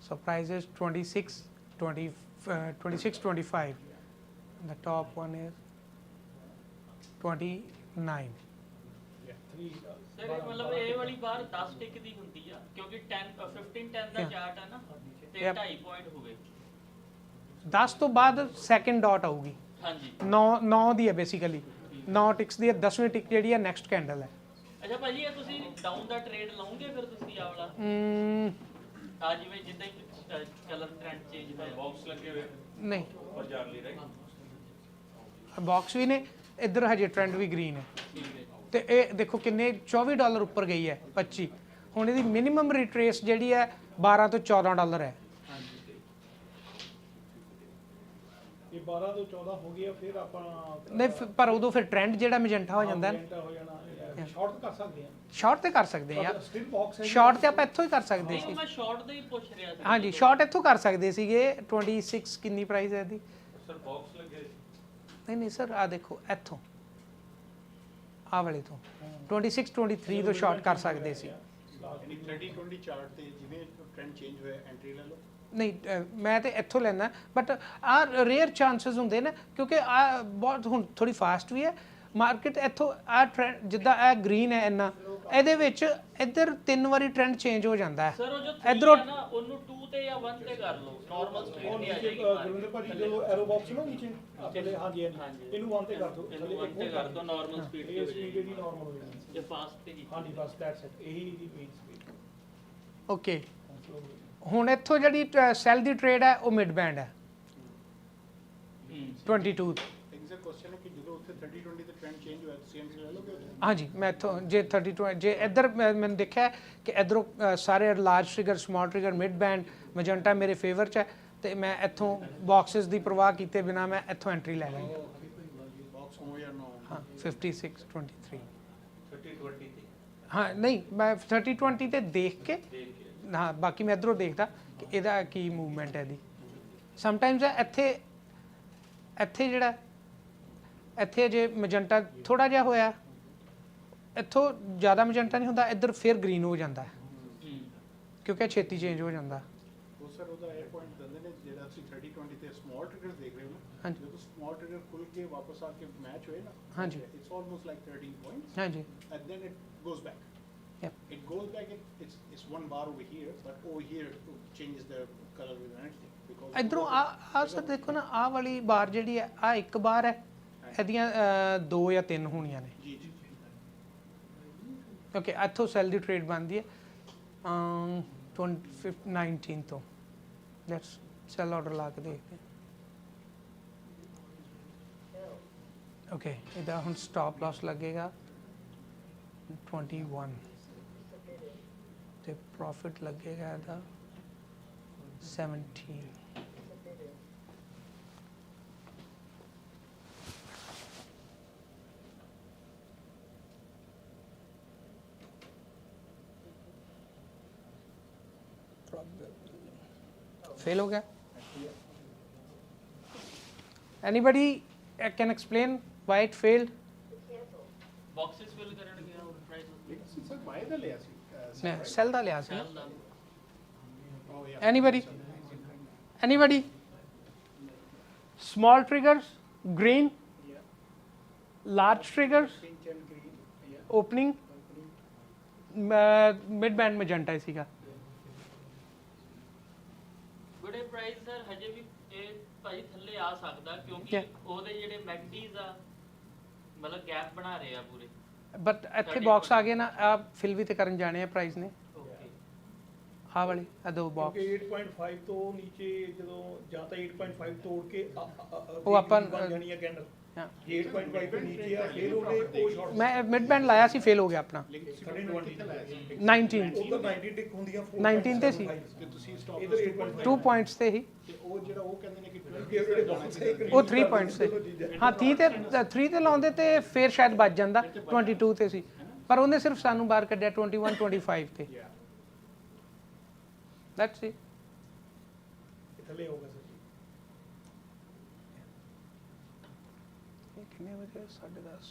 So price is 26.25. The top one is 29. Sir ਮਤਲਬ ਇਹ ਵਾਲੀ ਬਾਰ 10 ਟਿਕ ਦੀ ਹੁੰਦੀ ਆ ਕਿਉਂਕਿ 15-10 ਦਾ ਚਾਰਟ ਆ ਨਾ, ਤੇ 2.5 ਪੁਆਇੰਟ ਹੋਵੇ। 10 ਤੋਂ ਬਾਅਦ ਸੈਕਿੰਡ ਡਾਟ ਆਊਗੀ। ਹਾਂਜੀ 9 ਦੀ ਹੈ ਬੇਸਿਕਲੀ, 9 ਟਿਕਸ ਦੀ ਹੈ, 10ਵੀਂ ਟਿਕ ਜਿਹੜੀ ਹੈ ਨੈਕਸਟ ਕੈਂਡਲ ਹੈ। ਅੱਛਾ ਭਾਜੀ ਇਹ ਤੁਸੀਂ ਡਾਊਨ ਦਾ ਟ੍ਰੇਡ ਲਾਉਂਗੇ ਫਿਰ ਤੁਸੀਂ ਆ ਵਾਲਾ ਆ ਜਿਵੇਂ ਜਿੱਦਾਂ ਹੀ ਕਲਰ ਟ੍ਰੈਂਡ ਚੇਂਜ ਹੋਇਆ ਬਾਕਸ ਲੱਗੇ ਹੋਏ ਨਹੀਂ ਉੱਪਰ ਜਾਣ ਲਈ ਰਾਈਟ, ਬਾਕਸ ਵੀ ਨੇ, ਇੱਧਰ ਹਜੇ ਟ੍ਰੈਂਡ ਵੀ ਗ੍ਰੀਨ ਹੈ। ਤੇ ਇਹ ਦੇਖੋ ਕਿੰਨੇ $24 ਉੱਪਰ ਗਈ ਹੈ 25, ਹੁਣ ਇਹਦੀ ਮਿਨੀਮਮ ਰਿਟਰੇਸ ਜਿਹੜੀ ਹੈ 12 ਤੋਂ $14 ਹੈ। ਇਹ 12 ਤੋਂ 14 ਹੋ ਗਿਆ, ਫਿਰ ਆਪਾਂ ਨਹੀਂ ਪਰ ਉਦੋਂ ਫਿਰ ਟ੍ਰੈਂਡ ਜਿਹੜਾ ਮੈਜੈਂਟਾ ਹੋ ਜਾਂਦਾ ਹੈ, ਸ਼ਾਰਟ ਕਰ ਸਕਦੇ ਹਾਂ। ਸ਼ਾਰਟ ਤੇ ਕਰ ਸਕਦੇ ਹਾਂ ਯਾਰ, ਸ਼ਾਰਟ ਤੇ ਆਪਾਂ ਇੱਥੋਂ ਹੀ ਕਰ ਸਕਦੇ ਸੀ। ਮੈਂ ਸ਼ਾਰਟ ਦਾ ਹੀ ਪੁੱਛ ਰਿਹਾ ਸੀ। ਹਾਂਜੀ ਸ਼ਾਰਟ ਇੱਥੋਂ ਕਰ ਸਕਦੇ ਸੀਗੇ। 26 ਕਿੰਨੀ ਪ੍ਰਾਈਸ ਹੈ ਇਹਦੀ? ਸਰ ਬਾਕਸ ਲੱਗੇ ਨਹੀਂ ਸਰ ਆ ਦੇਖੋ ਇੱਥੋਂ ਆਹ ਵਾਲੇ ਤੋਂ 26 23 ਤੋਂ ਸ਼ਾਰਟ ਕਰ ਸਕਦੇ ਸੀ। 30-20 ਚਾਰਟ ਤੇ ਜਿਵੇਂ ਟ੍ਰੈਂਡ ਚੇਂਜ ਹੋਇਆ ਐਂਟਰੀ ਲੈ ਲਓ। ਨਹੀਂ ਮੈਂ ਤੇ ਇੱਥੋਂ ਲੈਣਾ, ਬਟ ਆ ਰੇਅਰ ਚਾਂਸਸ ਹੁੰਦੇ ਨੇ ਕਿਉਂਕਿ ਆ ਬਹੁਤ ਹੁਣ ਥੋੜੀ ਫਾਸਟ ਵੀ ਹੈ ਮਾਰਕੀਟ। ਇੱਥੋਂ ਆ ਟ੍ਰੈਂਡ ਜਿੱਦਾਂ ਇਹ ਗ੍ਰੀਨ ਹੈ ਇੰਨਾ, ਇਹਦੇ ਵਿੱਚ ਇੱਧਰ 3 ਵਾਰੀ ਟ੍ਰੈਂਡ ਚੇਂਜ ਹੋ ਜਾਂਦਾ ਹੈ। ਸਰ ਉਹ ਜੋ ਇੱਧਰੋਂ ਨਾ ਉਹਨੂੰ 2 ਤੇ ਜਾਂ 1 ਤੇ ਕਰ ਲਓ, ਨਾਰਮਲ ਸਪੀਡ ਤੇ ਆ ਜਾਏਗੀ। ਗੁਰਵਿੰਦਰ ਭਾਜੀ ਜੋ ਐਰੋ ਬਾਕਸ ਨਾ ਨੀਚੇ ਥੱਲੇ, ਹਾਂਜੀ ਇਹਨੂੰ 1 ਤੇ ਕਰ ਦਿਓ, ਇਹਨੂੰ 1 ਤੇ ਕਰ ਦਿਓ, ਨਾਰਮਲ ਸਪੀਡ ਤੇ ਹੋ ਜਾਏਗੀ। ਇਹਦੀ ਨਾਰਮਲ ਹੋ ਜਾਣੀ ਜੇ ਫਾਸਟ ਤੇ ਹਾਂਜੀ ਬਸ ਦੈਟਸ ਇਟ, ਇਹੀ ਦੀ ਮੇਨ ਸਪੀਡ। ਓਕੇ ਹੁਣ ਇੱਥੋਂ ਜਿਹੜੀ ਸੈਲ ਦੀ ਟ੍ਰੇਡ ਹੈ ਉਹ ਮਿਡ ਬੈਂਡ ਹੈ 22। ਐਗਜ਼ੈਕਟ ਕੁਐਸਚਨ ਹੈ ਕਿ ਜਦੋਂ ਉੱਥੇ 30-20 ਤੇ ਟ੍ਰੈਂਡ ਚੇਂਜ ਹੋਇਆ ਤੁਸੀਂ ਐਂਟਰੀ ਲੈ ਲਓਗੇ? ਹਾਂਜੀ ਮੈਂ ਇੱਥੋਂ ਜੇ 32 ਜੇ ਇੱਧਰ ਮੈਨੂੰ ਦੇਖਿਆ ਕਿ ਇੱਧਰੋਂ ਸਾਰੇ large trigger small trigger mid band magenta ਮੇਰੇ ਫੇਵਰ 'ਚ ਹੈ, ਤੇ ਮੈਂ ਇੱਥੋਂ ਬਾਕਸਿਸ ਦੀ ਪਰਵਾਹ ਕੀਤੇ ਬਿਨਾ ਮੈਂ ਇੱਥੋਂ ਐਂਟਰੀ ਲੈ ਲਈ। ਬਾਕਸ ਹੋ ਜਾਂ ਨਾ ਹਾਂ 56-23 30-20 ਤੇ ਹਾਂ ਨਹੀਂ ਮੈਂ 30-20 ਤੇ ਦੇਖ ਕੇ ਹਾਂ, ਬਾਕੀ ਮੈਂ ਇੱਧਰੋਂ ਦੇਖਦਾ ਕਿ ਇਹਦਾ ਕੀ ਮੂਵਮੈਂਟ ਹੈ ਇਹਦੀ। ਸਮਟਾਈਮਸ ਇੱਥੇ ਜਿਹੜਾ ਇੱਥੇ ਜੇ ਮੈਜੈਂਟਾ ਥੋੜਾ ਜਿਹਾ ਹੋਇਆ, ਇੱਥੋਂ ਜ਼ਿਆਦਾ ਮੈਜੈਂਟਾ ਨਹੀਂ ਹੁੰਦਾ, ਇੱਧਰ ਫਿਰ ਗ੍ਰੀਨ ਹੋ ਜਾਂਦਾ ਹੈ ਕਿਉਂਕਿ ਛੇਤੀ ਚੇਂਜ ਹੋ ਜਾਂਦਾ। ਉਹ ਸਰ ਉਹਦਾ ਇਹ ਪੁਆਇੰਟ ਦਿੰਦੇ ਨੇ ਜਿਹੜਾ ਤੁਸੀਂ 30-20 ਤੇ ਸਮਾਲ ਟ੍ਰਿਗਰਸ ਦੇਖ ਰਹੇ ਹੋ ਨਾ, ਜਦੋਂ ਸਮਾਲ ਟ੍ਰਿਗਰ ਖੁੱਲ ਕੇ ਵਾਪਸ ਆ ਕੇ ਮੈਚ ਹੋਏ ਨਾ, ਹਾਂਜੀ ਇਟਸ ਆਲਮੋਸਟ ਲਾਈਕ 13 ਪੁਆਇੰਟਸ, ਹਾਂਜੀ and then it goes back. It goes back. It's 1 bar over here, but over here it changes the color with anything. Because ਇੱਧਰੋਂ ਆ ਸਰ ਦੇਖੋ ਨਾ, ਆਹ ਵਾਲੀ ਬਾਰ ਜਿਹੜੀ ਹੈ ਆ 1 ਬਾਰ ਹੈ, ਇਹਦੀਆਂ 2 ਜਾਂ 3 ਹੋਣੀਆਂ ਨੇ। ਜੀ ਜੀ ਓਕੇ ਇੱਥੋਂ ਸੈਲ ਦੀ ਟ੍ਰੇਡ ਬਣਦੀ ਹੈ 19 ਤੋਂ। ਲੈਟਸ ਸੈਲ ਆਰਡਰ ਲਾ ਕੇ ਦੇਖਦੇ ਹਾਂ। ਓਕੇ ਇਹਦਾ ਹੁਣ ਸਟਾਪ ਲਾਸ ਲੱਗੇਗਾ 21 ਤੇ ਪ੍ਰੋਫਿਟ ਲੱਗੇਗਾ ਇਹਦਾ 17 फेल हो गया anybody can explain why it failed boxes fill ਕਰਨ ਗਿਆ ਉਹ ਪ੍ਰਾਈਸ ਸਰ ਬਾਏ ਦਾ ਲਿਆ ਸੀ ਸੈਲ ਦਾ ਲਿਆ ਸੀ anybody small triggers green large triggers opening mid band magenta ਸੀਗਾ ਬੜੇ ਪ੍ਰਾਈਸ ਸਰ ਹਜੇ ਵੀ ਇਹ ਭਾਈ ਥੱਲੇ ਆ ਸਕਦਾ ਕਿਉਂਕਿ ਉਹਦੇ ਜਿਹੜੇ ਮੈਗਡੀਜ਼ ਆ ਮਤਲਬ ਗੈਪ ਬਣਾ ਰਹੇ ਆ ਪੂਰੇ ਬਟ ਇੱਥੇ ਬਾਕਸ ਆ ਗਏ ਨਾ ਆ ਫਿਲ ਵੀ ਤੇ ਕਰਨ ਜਾਣੇ ਆ ਪ੍ਰਾਈਸ ਨੇ ਆ ਵਾਲੇ ਆ ਦੋ ਬਾਕਸ 8.5 ਤੋਂ ਨੀਚੇ ਜਦੋਂ ਜਾਂ ਤਾਂ 8.5 ਤੋੜ ਕੇ ਉਹ ਆਪਾਂ ਜਾਣੀ ਹੈ ਕੈਂਡਲ 8.5 ਤੋਂ ਨੀਚੇ ਆ ਫੇਲ ਹੋ ਗਏ ਉਹ ਸ਼ਾਰਟ ਮੈਂ ਮਿਡ ਬੈਂਡ ਲਾਇਆ ਸੀ ਫੇਲ ਹੋ ਗਿਆ ਆਪਣਾ 19 ਉਧਰ 19 ਟਿਕ ਹੁੰਦੀਆਂ 19 ਤੇ ਸੀ ਤੇ ਤੁਸੀਂ ਸਟਾਪ ਇਧਰ 8.5 2 ਪੁਆਇੰਟਸ ਤੇ ਹੀ ਤੇ ਉਹ ਜਿਹੜਾ ਉਹ ਕਹਿੰਦੇ ਨੇ ਕਿ ਉਹ 3 ਪੁਆਇੰਟਸ ਤੇ ਹਾਂ 3 ਤੇ ਲਾਉਂਦੇ ਤੇ ਫੇਰ ਸ਼ਾਇਦ ਬਚ ਜਾਂਦਾ 22 ਤੇ ਸੀ ਪਰ ਉਹਨੇ ਸਿਰਫ ਸਾਨੂੰ ਬਾਹਰ ਕੱਢਿਆ 21 25 ਤੇ ਲੈਟਸ ਸੀ ਥੱਲੇ ਹੋਗਾ ਸਰ ਕਿੰਨੇ ਵਜੇ 10:30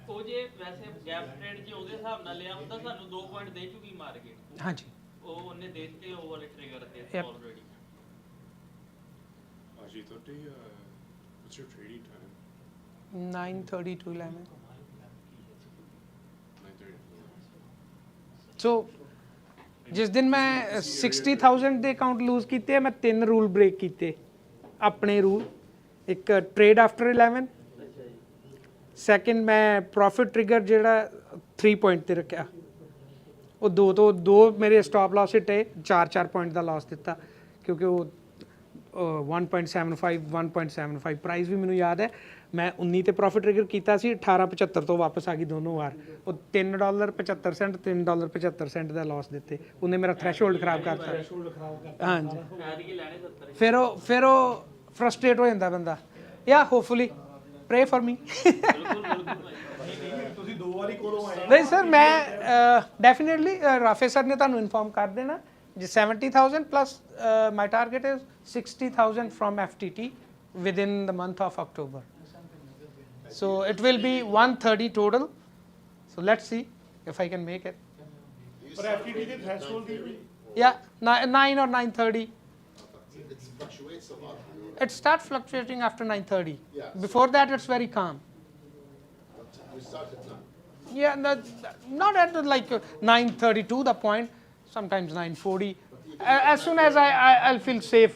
ਉਹ ਜੇ ਵੈਸੇ ਗੈਪ ਟ੍ਰੇਡ ਜੇ ਉਹਦੇ ਹਿਸਾਬ ਨਾਲ ਲਿਆ ਹੁੰਦਾ ਸਾਨੂੰ 2 ਪੁਆਇੰਟ ਦੇ ਚੁੱਕੀ ਮਾਰਕੀਟ ਹਾਂਜੀ ਉਹ ਉਹਨੇ ਦੇ ਦਿੱਤੇ ਉਹ ਵਾਲੇ ਟ੍ਰਿਗਰ ਤੇ already Ajit, what's your trading time? 9:30 to 11 9:30. ਸੋ ਜਿਸ ਦਿਨ ਮੈਂ 60000 ਦੇ ਅਕਾਊਂਟ ਲੂਜ਼ ਕੀਤੇ ਮੈਂ 3 ਰੂਲ ਬ੍ਰੇਕ ਕੀਤੇ ਆਪਣੇ ਰੂਲ ਇੱਕ ਟ੍ਰੇਡ ਆਫਟਰ 11 ਸੈਕਿੰਡ ਮੈਂ ਪ੍ਰੋਫਿਟ ਟ੍ਰਿਗਰ ਜਿਹੜਾ 3 ਪੁਆਇੰਟ ਤੇ ਰੱਖਿਆ ਉਹ ਦੋ ਮੇਰੇ ਸਟਾਪ ਲਾਸ ਹਿੱਟੇ 4 ਪੁਆਇੰਟ ਦਾ ਲਾਸ ਦਿੱਤਾ ਕਿਉਂਕਿ ਉਹ 1.75 1.75 ਪ੍ਰਾਈਸ ਵੀ ਮੈਨੂੰ ਯਾਦ ਹੈ ਮੈਂ 19 ਤੇ ਪ੍ਰੋਫਿਟ ਟ੍ਰਿਗਰ ਕੀਤਾ ਸੀ 18.75 ਤੋਂ ਵਾਪਸ ਆ ਗਈ ਦੋਨੋਂ ਵਾਰ ਉਹ $3.75 $3.75 ਦਾ ਲਾਸ ਦਿੱਤੇ ਉਹਨੇ ਮੇਰਾ ਥ੍ਰੈਸ਼ਹੋਲਡ ਖਰਾਬ ਕਰਤਾ ਹਾਂਜੀ ਫਿਰ ਉਹ ਫਰਸਟ੍ਰੇਟ ਹੋ ਜਾਂਦਾ ਬੰਦਾ ਯਾ ਹੋਪਫੁਲੀ ਪ੍ਰੇ ਫॉर ਮੀ ਤੁਸੀਂ ਦੋ ਵਾਰੀ ਕੋਲੋਂ ਆਏ ਨਹੀਂ ਸਰ ਮੈਂ ਡੈਫੀਨਿਟਲੀ ਰਾਫੇ ਸਰ ਨੇ ਤੁਹਾਨੂੰ ਇਨਫੋਰਮ ਕਰ ਦੇਣਾ ਜੀ 70,000 plus my target is 60,000 from FTT within the month of October. So it will be 130 total. So let's see if I can make it. ਪਰ FTT ਦੇ threshold the Yeah, 9 or 9:30. It fluctuates a lot. It starts fluctuating after 9:30. Yeah. Before that, it's very calm. We start at 9. Yeah, not at like 9:32 the point. Sometimes 9:40. As soon as I'll feel safe,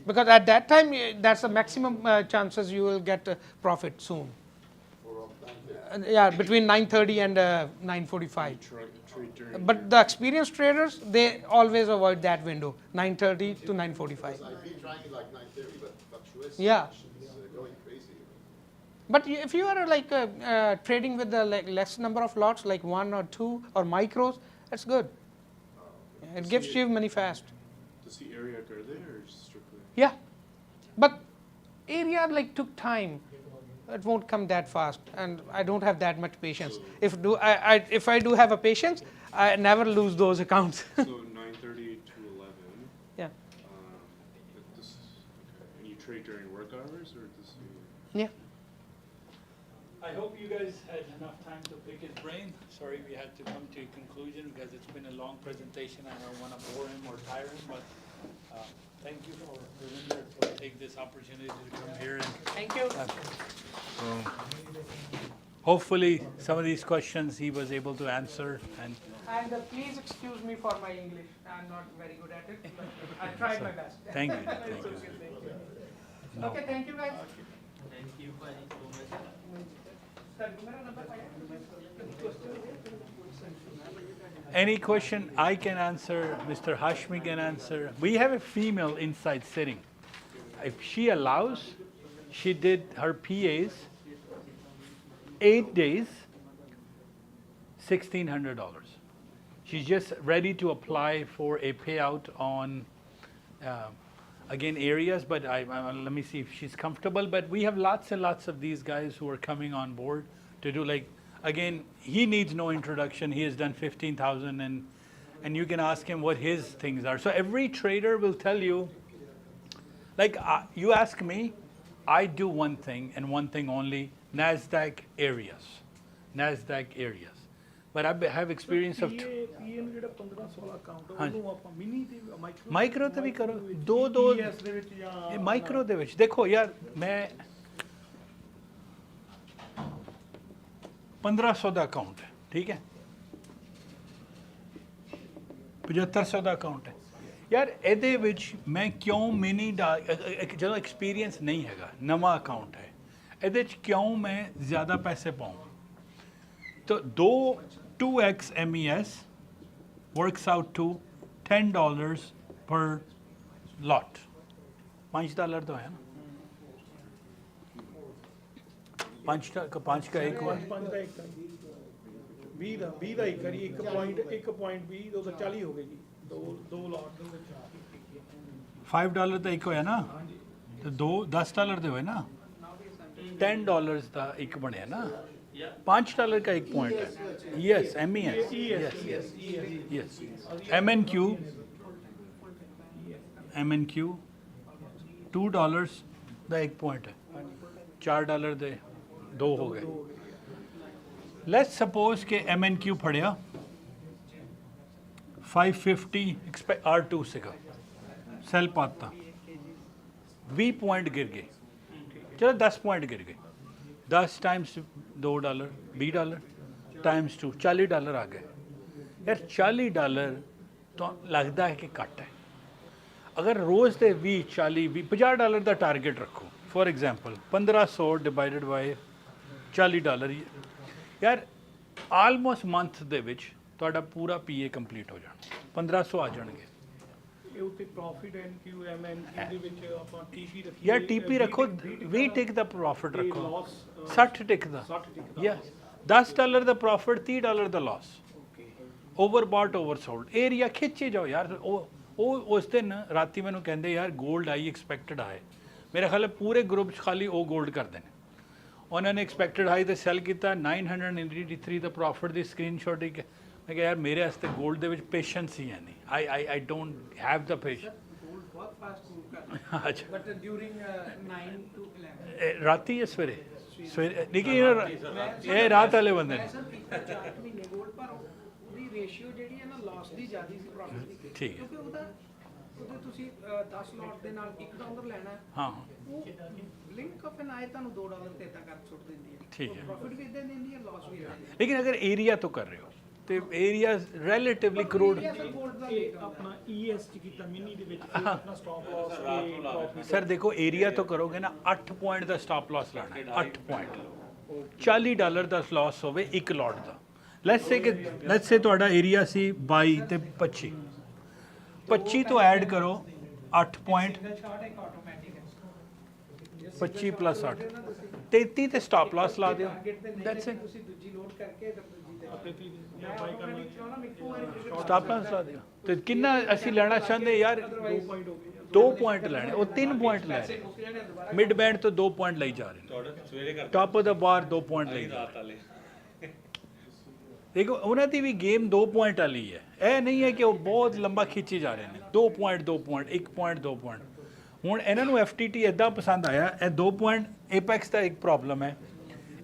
because at that time that's the maximum chances you will get profit soon. Yeah, between 9:30 and 9:45. But the experienced traders, they always avoid that window, 9:30 to 9:45. I've been trying it like 9:30, but fluctuates. Yeah. It's going crazy. But if you are like trading with the like less number of lots, like 1 or 2 or micros, that's good. It gives you money fast. Does the area occur there or strictly? Yeah, but area like took time. It won't come that fast, and I don't have that much patience. If I do have a patience, I never lose those accounts. So 9:30 to 11. Yeah. And you trade during work hours or does you? Yeah. I hope you guys had enough time to pick his brain. Sorry we had to come to a conclusion because it's been a long presentation. I don't want to bore him or tire him, but thank you for taking this opportunity to come here. And thank you. Hopefully some of these questions he was able to answer. And please excuse me for my English. I'm not very good at it, but I tried my best. Thank you. Thank you. No. Okay, thank you guys. Thank you so much. Any question I can answer, Mr. Hashmi can answer. We have a female inside sitting. If she allows, she did her PAs 8 days, $1,600. She's just ready to apply for a payout on, again, areas, but let me see if she's comfortable. But we have lots and lots of these guys who are coming on board to do, like, again, he needs no introduction. He has done 15,000, and you can ask him what his things are. So every trader will tell you, like, you ask me, I do one thing and one thing only, Nasdaq areas. Nasdaq areas. But I have experience of micro ਤੇ ਵੀ ਕਰੋ ਦੋ micro ਦੇ ਵਿੱਚ ਦੇਖੋ ਯਾਰ ਮੈਂ 1500 ਦਾ account ਹੈ ਠੀਕ ਹੈ 7500 ਦਾ ਅਕਾਊਂਟ ਹੈ ਯਾਰ ਇਹਦੇ ਵਿੱਚ ਮੈਂ ਕਿਉਂ ਮਿਨੀ ਜਦੋਂ ਐਕਸਪੀਰੀਅੰਸ ਨਹੀਂ ਹੈਗਾ ਨਵਾਂ ਅਕਾਊਂਟ ਹੈ ਇਹਦੇ ਵਿੱਚ ਕਿਉਂ ਮੈਂ ਜ਼ਿਆਦਾ ਪੈਸੇ ਪਾਉਂ तो 2x MES works out to $10 per lot. $5 तो है ना? पाँच का एक हुआ। 20 ਦਾ ਇੱਕ ਕਰੀ 1.20 तो 40 हो गई दो lot $5 ਦਾ ਇੱਕ ਹੋਇਆ ਨਾ ਤੇ $10 ਦੇ ਹੋਏ ਨਾ $10 ਦਾ ਇੱਕ ਬਣਿਆ ਨਾ $5 का एक पॉइंट है यस MES यस MNQ $2 का एक पॉइंट है $4 दे 2 हो गए लेट्स सपोज के MNQ फड़िया 550 R2 सेगा सेल पाता 20 पॉइंट गिर गए चलो 10 पॉइंट गिर गए 10 टाइम्स $2 $20 टाइम्स 2 $40 आ गए यार $40 तो लगता है कि घट है अगर रोज़ के 20 40 $50 का टारगेट रखो फॉर एग्जांपल 1500 डिवाइडेड बाय $40 यार आलमोस्ट मंथ ਦੇ ਵਿੱਚ ਤੁਹਾਡਾ ਪੂਰਾ PA ਕੰਪਲੀਟ ਹੋ ਜਾਣਾ 1500 ਆ ਜਾਣਗੇ ਇਹ ਉੱਤੇ ਪ੍ਰੋਫਿਟ ਐਂਡ ਕਿਊ MNQ ਦੇ ਵਿੱਚ ਆਪਾਂ TP ਰੱਖੀਏ ਯਾਰ TP ਰੱਖੋ 20 ਟਿਕ ਦਾ ਪ੍ਰੋਫਿਟ ਰੱਖੋ 60 ਟਿਕ ਦਾ ਯਸ $10 ਦਾ ਪ੍ਰੋਫਿਟ $30 ਦਾ ਲਾਸ ਓਵਰਬਾਟ ਓਵਰਸੋਲਡ ਏਰੀਆ ਖਿੱਚੇ ਜਾਓ ਯਾਰ ਉਹ ਉਸ ਦਿਨ ਰਾਤੀ ਮੈਨੂੰ ਕਹਿੰਦੇ ਯਾਰ 골ਡ ਆਈ ਐਕਸਪੈਕਟਡ ਆਏ ਮੇਰੇ ਖਿਆਲ ਪੂਰੇ ਗਰੁੱਪ 'ਚ ਖਾਲੀ ਉਹ 골ਡ ਕਰਦੇ ਨੇ ਉਹਨਾਂ ਨੇ ਐਕਸਪੈਕਟਡ ਹਾਈ ਤੇ ਸੈਲ ਕੀਤਾ 983 ਦਾ ਪ੍ਰੋਫਿਟ ਦੀ ਸਕਰੀਨਸ਼ਾਟ ਹੀ ਮੈਂ ਕਿਹਾ ਯਾਰ ਮੇਰੇ ਵਾਸਤੇ 골ਡ ਦੇ ਵਿੱਚ ਪੇਸ਼ੈਂਸ ਹੀ ਹੈ ਨਹੀਂ I don't have the patience ਬਹੁਤ ਫਾਸਟ ਮੂਵ ਕਰਦਾ ਅੱਛਾ ਬਟ ਡਿਊਰਿੰਗ 9 to 11 ਰਾਤੀ ਜਾਂ ਸਵੇਰੇ ਦੇਖੀ ਇਹ ਰਾਤ ਵਾਲੇ ਬੰਦੇ ਨੇ ਚਾਰਟ ਮਹੀਨੇ 골ਡ ਪਰ ਉਹਦੀ ਰੇਸ਼ੀਓ ਜਿਹੜੀ ਹੈ ਨਾ ਲਾਸ ਦੀ ਜ਼ਿਆਦਾ ਸੀ ਪ੍ਰੋਫਿਟ ਦੀ ਠੀਕ ਹੈ ਕਿਉਂਕਿ ਉਹਦੇ ਤੁਸੀਂ 10 ਲੋਟ ਦੇ ਨਾਲ $1 ਲੈਣਾ ਹਾਂ ਉਹ ਲਿੰਕ ਆਫ ਐਨ ਆਏ ਤੁਹਾਨੂੰ $2 ਤੇ ਇਦਾਂ ਕਰ ਛੁੱਟ ਦਿੰਦੀ ਹੈ ਠੀਕ ਹੈ ਪ੍ਰੋਫਿਟ ਵੀ ਇਦਾਂ ਦਿੰਦੀ ਹੈ ਲਾਸ ਵੀ ਇਦਾਂ ਲੇਕਿਨ ਅਗਰ ਏਰੀਆ ਤੋਂ ਕਰ ਰਹੇ ਹੋ ਤੇ ਏਰੀਆ ਰਿਲੇਟਿਵਲੀ ਕਰੋੜ ਆਪਣਾ ES ਚ ਕੀਤਾ ਮਿਨੀ ਦੇ ਵਿੱਚ ਆਪਣਾ ਸਟਾਪ ਲਾਸ ਸਰ ਦੇਖੋ ਏਰੀਆ ਤੋਂ ਕਰੋਗੇ ਨਾ 8 ਪੁਆਇੰਟ ਦਾ ਸਟਾਪ ਲਾਸ ਲਾਣਾ ਹੈ 8 ਪੁਆਇੰਟ $40 ਦਾ ਲਾਸ ਹੋਵੇ ਇੱਕ ਲੋਟ ਦਾ ਲੈਟਸ ਸੇ ਤੁਹਾਡਾ ਏਰੀਆ ਸੀ 22 ਤੇ 25 ਤੋਂ ਐਡ ਕਰੋ 8 ਪੁਆਇੰਟ 25 ਪਲੱਸ 8 33 ਤੇ ਸਟਾਪ ਲਾਸ ਲਾ ਦਿਓ ਦੈਟਸ ਇਟ ਤੁਸੀਂ ਦੂਜੀ ਲੋਡ ਕਰਕੇ ਸਟਾਪ ਲਾਸ ਲਾ ਦਿਓ ਤੇ ਕਿੰਨਾ ਅਸੀਂ ਲੈਣਾ ਚਾਹੁੰਦੇ ਯਾਰ 2 ਪੁਆਇੰਟ ਲੈਣੇ ਉਹ 3 ਪੁਆਇੰਟ ਲੈ ਰਹੇ ਮਿਡ ਬੈਂਡ ਤੋਂ 2 ਪੁਆਇੰਟ ਲਈ ਜਾ ਰਹੇ ਨੇ ਟਾਪ ਆਫ ਦਾ ਬਾਰ 2 ਪੁਆਇੰਟ ਲਈ ਜਾ ਰਹੇ ਦੇਖੋ ਉਹਨਾਂ ਦੀ ਵੀ ਗੇਮ 2 ਪੁਆਇੰਟ ਵਾਲੀ ਹੈ ਇਹ ਨਹੀਂ ਹੈ ਕਿ ਉਹ ਬਹੁਤ ਲੰਬਾ ਖਿੱਚੀ ਜਾ ਰਹੇ ਨੇ 2 ਪੁਆਇੰਟ 1 ਪੁਆਇੰਟ 2 ਪੁਆਇੰਟ ਹੁਣ ਇਹਨਾਂ ਨੂੰ FTT ਇੱਦਾਂ ਪਸੰਦ ਆਇਆ ਇਹ 2 ਪੁਆਇੰਟ ਏਪੈਕਸ ਦਾ ਇੱਕ ਪ੍ਰੋਬਲਮ ਹੈ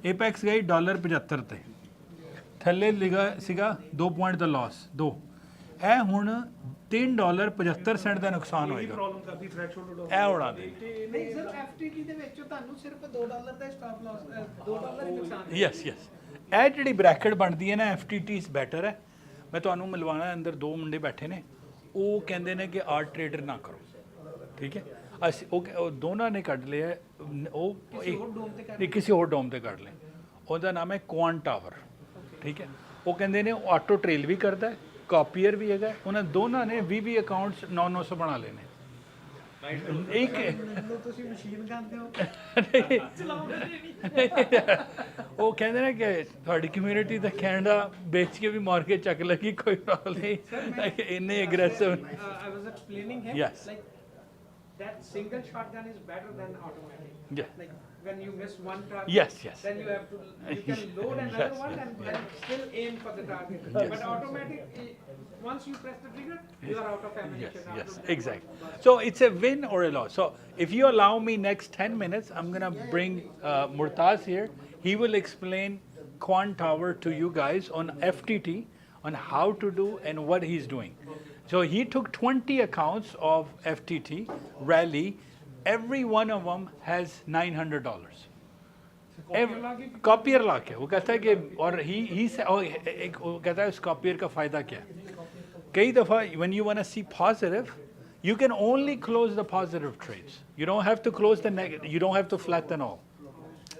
ਏਪੈਕਸ ਗਈ $75 ਤੇ ਥੱਲੇ ਲਿਖਾ ਸੀਗਾ 2 ਪੁਆਇੰਟ ਦਾ ਲਾਸ 2 ਇਹ ਹੁਣ $3.75 ਦਾ ਨੁਕਸਾਨ ਹੋਏਗਾ ਪ੍ਰੋਬਲਮ ਕਰਦੀ ਥ੍ਰੈਸ਼ਹੋਲਡ ਇਹ ਉਡਾ ਦੇ ਨਹੀਂ ਸਰ FTT ਦੇ ਵਿੱਚ ਤੁਹਾਨੂੰ ਸਿਰਫ $2 ਦਾ ਸਟਾਪ ਲਾਸ $2 ਹੀ ਨੁਕਸਾਨ ਯਸ ਇਹ ਜਿਹੜੀ ਬ੍ਰੈਕਟ ਬਣਦੀ ਹੈ ਨਾ FTTs ਬੈਟਰ ਹੈ ਮੈਂ ਤੁਹਾਨੂੰ ਮਿਲਵਾਉਣਾ ਅੰਦਰ 2 ਮੁੰਡੇ ਬੈਠੇ ਨੇ ਉਹ ਕਹਿੰਦੇ ਨੇ ਕਿ ਆਰਟ ਟ੍ਰੇਡਰ ਨਾ ਕਰੋ ਠੀਕ ਹੈ ਅਸੀਂ ਉਹ ਦੋਨਾਂ ਨੇ ਕੱਢ ਲਿਆ ਉਹ ਕਿਸੇ ਹੋਰ ਡੋਮ ਤੇ ਕੱਢ ਲਿਆ ਉਹਦਾ ਨਾਮ ਹੈ ਕੁਆਂਟ ਟਾਵਰ ਠੀਕ ਹੈ ਉਹ ਕਹਿੰਦੇ ਨੇ ਉਹ ਆਟੋ ਟ੍ਰੇਲ ਵੀ ਕਰਦਾ ਹੈ ਕਾਪੀਅਰ ਵੀ ਹੈਗਾ ਉਹਨਾਂ ਦੋਨਾਂ ਨੇ 20 ਅਕਾਊਂਟਸ 900 ਬਣਾ ਲਏ ਨੇ ਮੈਨੂੰ ਤੁਸੀਂ ਮਸ਼ੀਨ ਕਹਿੰਦੇ ਹੋ ਚਲਾਉਂਦੇ ਨਹੀਂ ਉਹ ਕਹਿੰਦੇ ਨੇ ਕਿ ਤੁਹਾਡੀ ਕਮਿਊਨਿਟੀ ਤਾਂ ਕੈਨੇਡਾ ਵੇਚ ਕੇ ਵੀ ਮਾਰਕੀਟ ਚੱਕ ਲੱਗੀ ਕੋਈ ਪ੍ਰੋਬਲਮ ਨਹੀਂ ਇੰਨੇ aggressive I was explaining him Yes. like that single shotgun is better than automatic. Yeah. Like when you miss one target, Yes, yes. then you have to can load another Yes, one yes, and yes. then still aim for the target. Yes. But automatic, once you press the trigger, you are out of ammunition. Yes, after yes, that exactly. one. So it's a win or a loss. So if you allow me next 10 minutes, I'm going to bring Murtaz here. He will explain Quant Tower to you guys on FTT, on how to do and what he's doing. So he took 20 accounts of FTT, Rally. Every one of them has $900. Copier lock है वो कहता है कि और ही से वो कहता है उस कॉपियर का फ़ायदा क्या है कई दफ़ा when you want to see positive you can only close the positive trades you don't have to close the negative you don't have to flatten all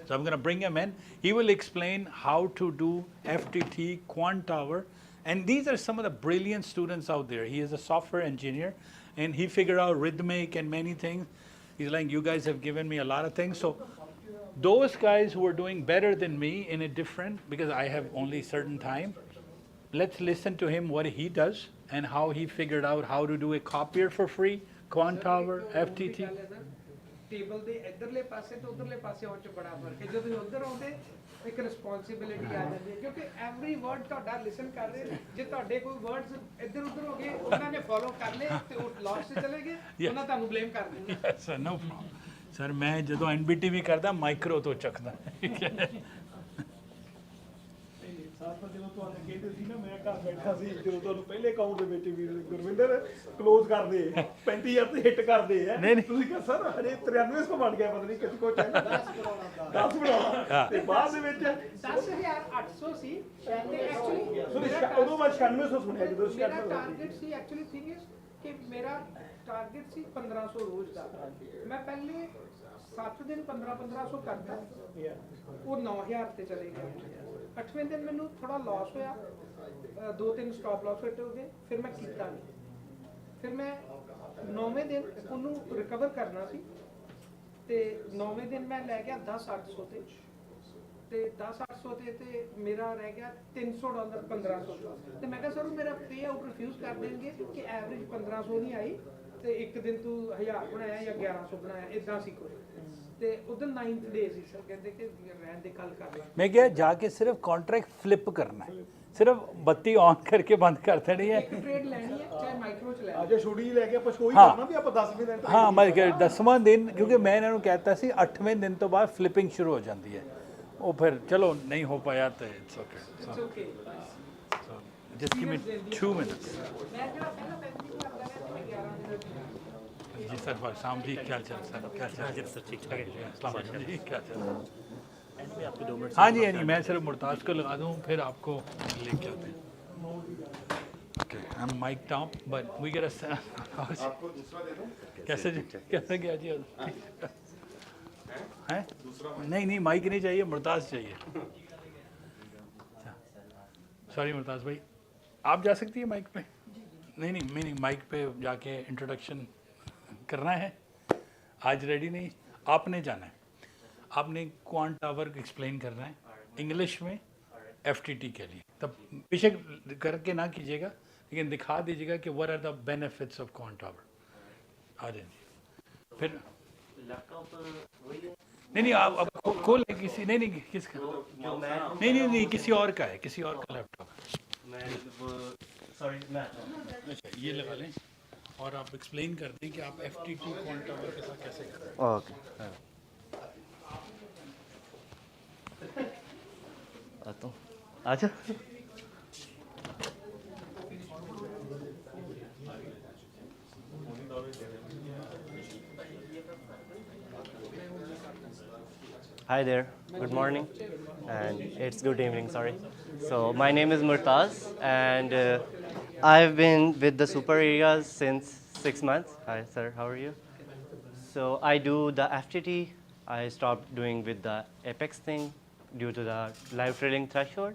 so I'm going to bring him in he will explain how to do FTT Quant Tower and these are some of the brilliant students out there he is a software engineer and he figured out rhythmic and many things he's like you guys have given me a lot of things so those guys who are doing better than me in a different, because I have only certain time, let's listen to him what he does and how he figured out how to do a copier for free, Quant Tower, FTT. Table ਦੇ ਇਧਰਲੇ ਪਾਸੇ ਤੇ ਉਧਰਲੇ ਪਾਸੇ ਆਉਣ ਚ ਬੜਾ ਫਰਕ ਹੈ ਜਦੋਂ ਉਧਰ ਆਉਂਦੇ ਇੱਕ ਰਿਸਪੌਂਸਿਬਿਲਿਟੀ ਆ ਜਾਂਦੀ ਹੈ ਕਿਉਂਕਿ ਐਵਰੀ ਵਰਡ ਤੁਹਾਡਾ ਲਿਸਨ ਕਰ ਰਹੇ ਜੇ ਤੁਹਾਡੇ ਕੋਈ ਵਰਡਸ ਇੱਧਰ ਉੱਧਰ ਹੋ ਗਏ ਉਹਨਾਂ ਨੇ ਫੋਲੋ ਕਰ ਲਏ ਤੇ ਉਹ ਲਾਸ ਤੇ ਚਲੇ ਗਏ ਉਹਨਾਂ ਤੁਹਾਨੂੰ ਬਲੇਮ ਕਰ ਦੇਣਗੇ Yes, sir, no problem. Sir, मैं ਜਦੋਂ NBTV ਕਰਦਾ ਮਾਈਕਰੋ ਤੋਂ ਚੱਕਦਾ ਸਾਥ ਜਦੋਂ ਤੁਹਾਨੂੰ ਕਹਿੰਦੇ ਸੀ ਨਾ ਮੈਂ ਘਰ ਬੈਠਾ ਸੀ ਜਦੋਂ ਤੁਹਾਨੂੰ ਪਹਿਲੇ ਅਕਾਊਂਟ ਦੇ ਵਿੱਚ ਵੀ ਗੁਰਵਿੰਦਰ ਕਲੋਜ਼ ਕਰਦੇ 35000 ਤੇ ਹਿੱਟ ਕਰਦੇ ਆ ਤੁਸੀਂ ਕਿਹਾ ਸਰ ਹਰੇ 9300 ਬਣ ਗਿਆ ਪਤਾ ਨਹੀਂ ਕਿਸੇ ਕੋ ਚਾਹੀਦਾ 10 ਬਣਾਉਣਾ ਤੇ ਬਾਅਦ ਦੇ ਵਿੱਚ 10800 ਸੀ ਤੇ ਐਕਚੁਅਲੀ ਉਦੋਂ ਮੈਂ 9600 ਸੁਣਿਆ ਜਦੋਂ ਮੇਰਾ target C actually thing is ਕਿ ਮੇਰਾ ਟਾਰਗੇਟ ਸੀ 1500 ਰੋਜ਼ ਦਾ ਮੈਂ ਪਹਿਲੇ 7 ਦਿਨ 1500 ਕਰਦਾ ਉਹ 9000 ਤੇ ਚਲੇ ਗਿਆ 8ਵੇਂ ਦਿਨ ਮੈਨੂੰ ਥੋੜਾ ਲਾਸ ਹੋਇਆ 2-3 ਸਟਾਪ ਲਾਸ ਹਿੱਟ ਹੋ ਗਏ ਫਿਰ ਮੈਂ ਕੀਤਾ ਨਹੀਂ ਫਿਰ ਮੈਂ 9ਵੇਂ ਦਿਨ ਉਹਨੂੰ ਰਿਕਵਰ ਕਰਨਾ ਸੀ ਤੇ 9ਵੇਂ ਦਿਨ ਮੈਂ ਲੈ ਗਿਆ 10800 ਤੇ 10800 ਤੇ ਮੇਰਾ ਰਹਿ ਗਿਆ $300 1500 ਤੇ ਮੈਂ ਕਿਹਾ ਸਰ ਮੇਰਾ ਪੇ ਆਊਟ ਰਿਫਿਊਜ਼ ਕਰ ਦੇਣਗੇ ਕਿ ਐਵਰੇਜ 1500 ਨਹੀਂ ਆਈ ਤੇ ਇੱਕ ਦਿਨ ਤੂੰ 1000 ਬਣਾਇਆ ਜਾਂ 1100 ਬਣਾਇਆ ਇਦਾਂ ਸੀ ਕੋਈ ਤੇ ਉਦੋਂ 9th ਡੇ ਸੀ ਸਰ ਕਹਿੰਦੇ ਕਿ ਰਹਿਣ ਦੇ ਕੱਲ ਕਰ ਲਾਂ मैं क्या जाके सिर्फ कॉन्ट्रैक्ट फ्लिप करना है सिर्फ बत्ती ऑन करके बंद कर देनी है ਇੱਕ ਟ੍ਰੇਡ ਲੈਣੀ ਹੈ ਚਾਹੇ ਮਾਈਕਰੋ ਚ ਲੈ ਅੱਜ ਛੁੱਟੀ ਲੈ ਕੇ ਆਪਾਂ ਕੋਈ ਹਾਂ। ਕਰਨਾ ਵੀ ਆਪਾਂ 10ਵੇਂ ਦਿਨ ਹਾਂ ਮੈਂ 10ਵਾਂ ਦਿਨ ਕਿਉਂਕਿ ਮੈਂ ਇਹਨਾਂ ਨੂੰ ਕਹਿਤਾ ਸੀ 8ਵੇਂ ਦਿਨ ਤੋਂ ਬਾਅਦ ਫਲਿਪਿੰਗ ਸ਼ੁਰੂ ਹੋ ਜਾਂਦੀ ਹੈ ਉਹ ਫਿਰ ਚਲੋ ਨਹੀਂ ਹੋ ਪਾਇਆ ਤੇ it's okay it's okay just give me 2 minutes ਮੈਂ ਜਿਹੜਾ ਪਹਿਲਾਂ ਪੈਂਤੀ ਕਰਦਾ ਰਿਹਾ ਮੈਂ 11 ਦਿਨ जी सर शाम जी क्या चल सर क्या चल सर ठीक ठाक है जी क्या चल आपके 2 मिनट हाँ जी मैं सिर्फ मुर्ताज को लगा दूँ फिर आपको लेके आते हैं okay I am mic down but we get a आपको दूसरा दे दूं कैसे जी कैसे गया जी हैं नहीं माइक नहीं चाहिए मुर्ताज चाहिए सॉरी मुर्ताज भाई आप जा सकती है माइक पे नहीं माइक पे जाके इंट्रोडक्शन करना है आज रेडी नहीं आपने जाना है आपने क्वांट टावर एक्सप्लेन करना है इंग्लिश में एफटीटी के लिए तब बेशक करके ना कीजिएगा लेकिन दिखा दीजिएगा कि what are the benefits of quant tower आ जाइए फिर लैपटॉप वही है नहीं आप खोल किसी नहीं किसका नहीं किसी और का है किसी और का लैपटॉप मैं सॉरी मैं अच्छा ये लगा लें और आप एक्सप्लेन कर दें कि आप FTT क्वांट टावर के साथ कैसे कर रहे हैं ओके आता हूँ अच्छा Hi there, good morning, and it's good evening, sorry. So my name is Murtaz, and I've been with the super areas since 6 months. Hi sir, how are you? So I do the FTT. I stopped doing with the Apex thing due to the live trading threshold.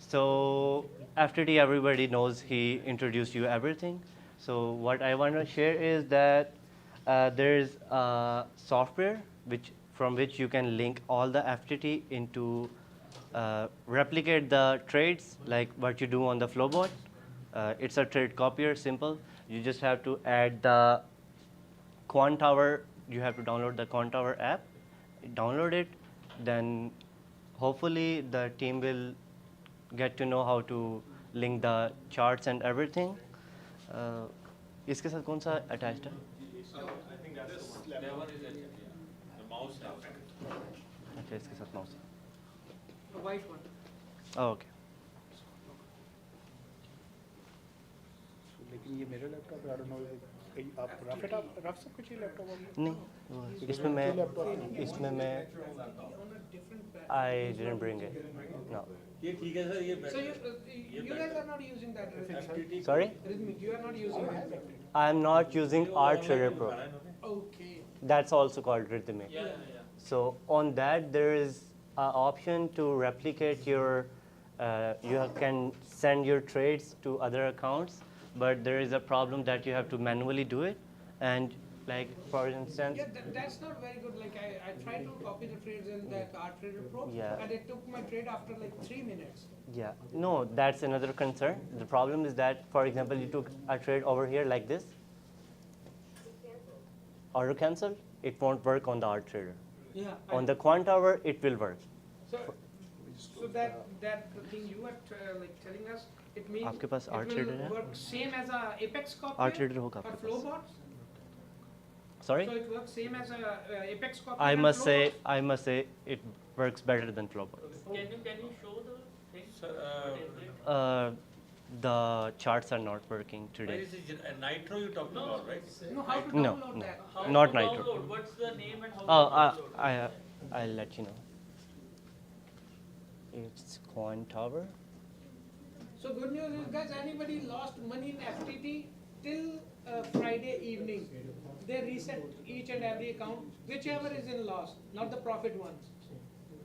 So FTT, everybody knows he introduced you everything. So what I want to share is that There's software from which you can link all the FTT into replicate the trades like what you do on the Flowbot. It's a trade copier, simple. You just have to add the Quant Tower. You have to download the Quant Tower app, download it, then hopefully the team will get to know how to link the charts and everything. इसके साथ कौन सा attached है? I think that's the one is the mouse now. अच्छा इसके साथ mouse. The white one. Oh, okay. लेकिन ये मेरा लैपटॉप I don't know कहीं आप रख सकते हो लैपटॉप नहीं इसमें मैं I didn't bring it. No. ये ठीक है सर ये So you guys are not using that rhythmic. Sorry? Rhythmic, you are not using that. I am not using R-Trader Pro. Okay. That's also called Rhythmic. Yeah. So on that there is an option to replicate your, you can send your trades to other accounts, but there is a problem that you have to manually do it. And like for instance, Yeah, that's not very good. Like I tried to copy the trades in that R-Trader Pro, Yeah. and it took my trade after like 3 minutes. yeah, no, that's another concern. The problem is that, for example, you took a trade over here like this, auto cancel, it won't work on the R-Trader. Yeah. On the Quant Tower, it will work. So that thing you were like telling us, it means आपके पास it will R-Trader है? work same as a Apex copy R-Trader होगा or आपके पास? Flowbots. Sorry? So it works same as a Apex copy. I and must Flowbots? say it works better than Flowbot. Can you show the thing? The charts are not working Where today. is it? Nitro you talking about, right? No, how to No, download no, that? How not to Nitro. download? What's the name and how Oh, to download? I'll let you know. It's Quant Tower. So good news is, guys, anybody lost money in FTT till Friday evening, they reset each and every account, whichever is in loss, not the profit ones,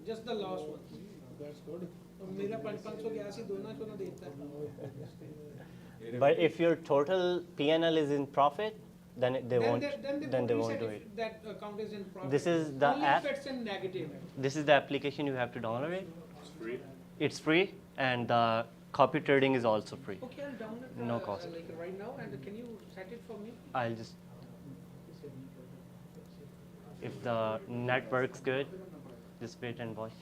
just the loss ones. That's good. तो मेरा 500 गया सी दोना चोना देता है. But if your total PNL is in profit, then they won't. Then They won't reset do if it. that account is in profit. This is the Only app. if it's in negative. This is the application you have to download it. It's free. It's free, and the copy trading is also free. Okay, I'll download No cost. like right now, and can you set it for me? I'll just. If the net works good, just wait and watch.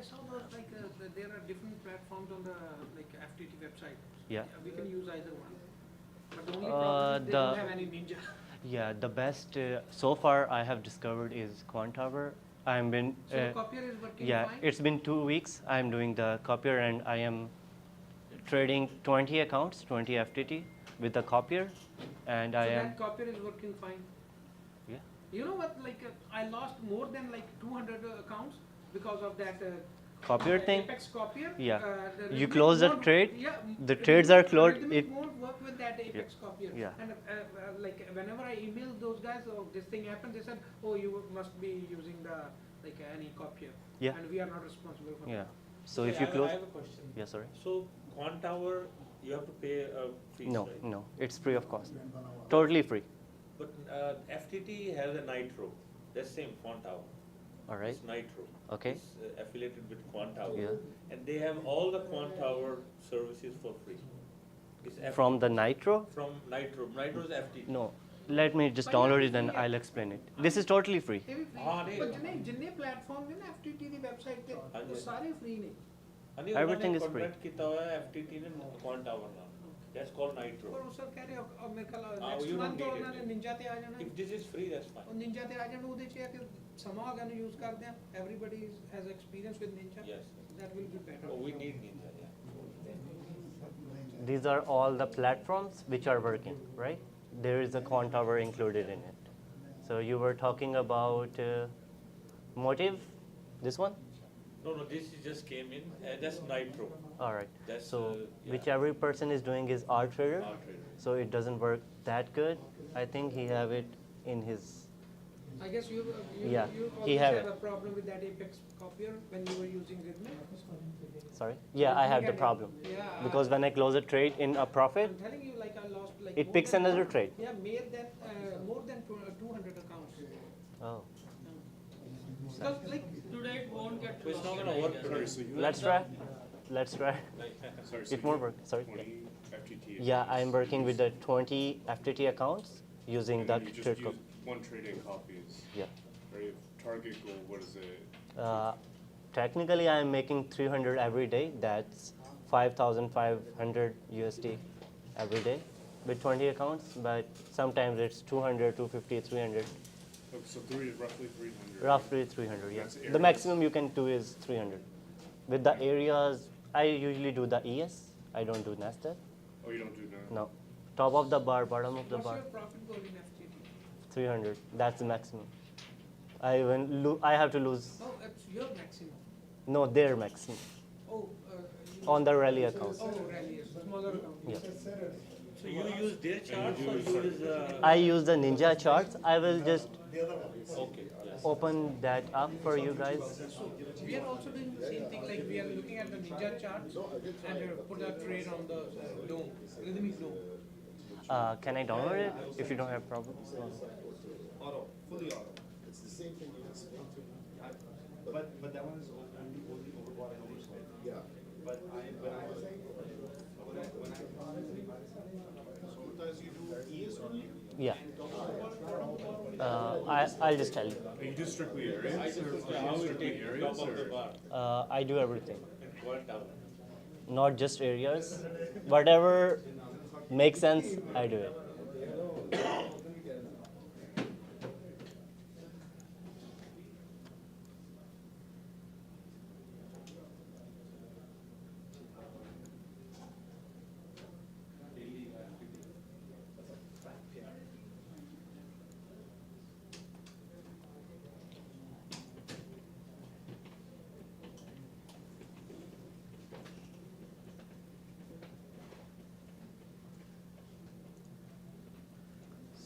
I saw those there are different platforms on the FTT website. Yeah. We can use either one. But the only problem is they don't have any ninja. Yeah, the best so far I have discovered is Quant Tower. I'm been. So the copier is working Yeah, fine? it's been 2 weeks. I'm doing the copier and I am trading 20 accounts, 20 FTT with the copier, and So I am. that copier is working fine. Yeah. You know what? I lost more than 200 accounts because of that. Copier thing? Apex copier. Yeah. The You Rhythmic close the won't- trade. Yeah. The trades are closed. Rhythmic It. won't work with that Apex copier. Yeah. And whenever I emailed those guys, oh, this thing happened, they said, oh, you must be using the any copier. Yeah. And we are not responsible for Yeah. that. So Okay, if you I close. have a question. Yeah, sorry. So Quant Tower, you have to pay a fee, No, right? no, it's free of cost. Totally free. But FTT has a Nitro. That's same Quant Tower. All right. It's Nitro. Okay. It's affiliated with Quant Tower. Yeah. And they have all the Quant Tower services for free. It's From the Nitro? From Nitro. Nitro is FTT. No. Let me just download it and I'll explain it. This is totally free. ਇਹ ਵੀ free ਪਰ ਜਿੰਨੇ platform ਨੇ ਨਾ FTT ਦੀ website ਤੇ ਉਹ ਸਾਰੇ free ਨੇ. Everything is free. Contract ਕੀਤਾ ਹੋਇਆ FTT ਨੇ Quant Tower ਨਾਲ. That's called Nitro. ਪਰ ਉਹ ਸਰ ਕਹਿ ਰਹੇ ਮੇਰੇ ਖਿਆਲ you next don't month need ਉਹਨਾਂ ਨੇ it. ਨਿੰਜਾ ਤੇ ਆ ਜਾਣਾ. If this is free, that's fine. ਉਹ ਨਿੰਜਾ ਤੇ ਆ ਜਾਣ ਉਹਦੇ ਚ ਇਹ ਕਿ ਸਮਾਂ ਹੋ ਗਿਆ ਨੂੰ ਯੂਜ਼ ਕਰਦੇ ਆ. Everybody has experience with ninja. Yes. That will be better. Oh, we need Ninja, yeah. These are all the platforms which are working, right? There is a Quant Tower included in it. So you were talking about Motive, this one? No, this just came in. That's Nitro. All right. That's, So yeah. which every person is doing is R-Trader. R-Trader. So it doesn't work that good. I think he have it in his I guess you Yeah, you he always have have it. a problem with that Apex copier when you were using Rhythmic. Sorry? Yeah, I have the problem. Yeah, Because when I close a trade in a profit, I'm telling you, like I lost like it more picks than another one- trade. Yeah, more than 200 accounts. Oh. Because like Today it won't get It's not gonna work. Sorry, so you Let's try. Let's try. Sorry, so It won't you work. Sorry. 20 FTT Yeah, I'm working with the 20 FTT accounts using and that then you just trade use code. one trading copies. Yeah. Right, target goal, what is it? Technically, I'm making 300 every day. That's 5,500 USD every day with 20 accounts. But sometimes it's 200, 250, 300. Oh, so roughly 300. Roughly 300, yeah. That's The areas. maximum you can do is 300. With the areas, I usually do the ES. I don't do Nasdaq. Oh, you don't do that? No. Top of the bar, bottom of the what's bar. your profit goal in FTT? 300. That's the maximum. I have to lose. Oh, it's your maximum. No, their maximum. Oh, On the rally account. Oh, rally, smaller account. Yeah. So you use their charts or you use? I use the Ninja charts. I will just Okay. open that up for you guys. So we are also doing the same thing, like we are looking at the Ninja charts and put a trade on the dome, rhythmic dome. Can I download it if you don't have problems? Auto, fully auto. It's the same thing you explained to me. But that one is only overbought and oversold. Yeah. But sometimes you do ES only? Yeah. I'll just tell you. Are you do strictly areas? Or are you strictly areas? Or? I do everything. Not just areas. Whatever makes sense, I do it.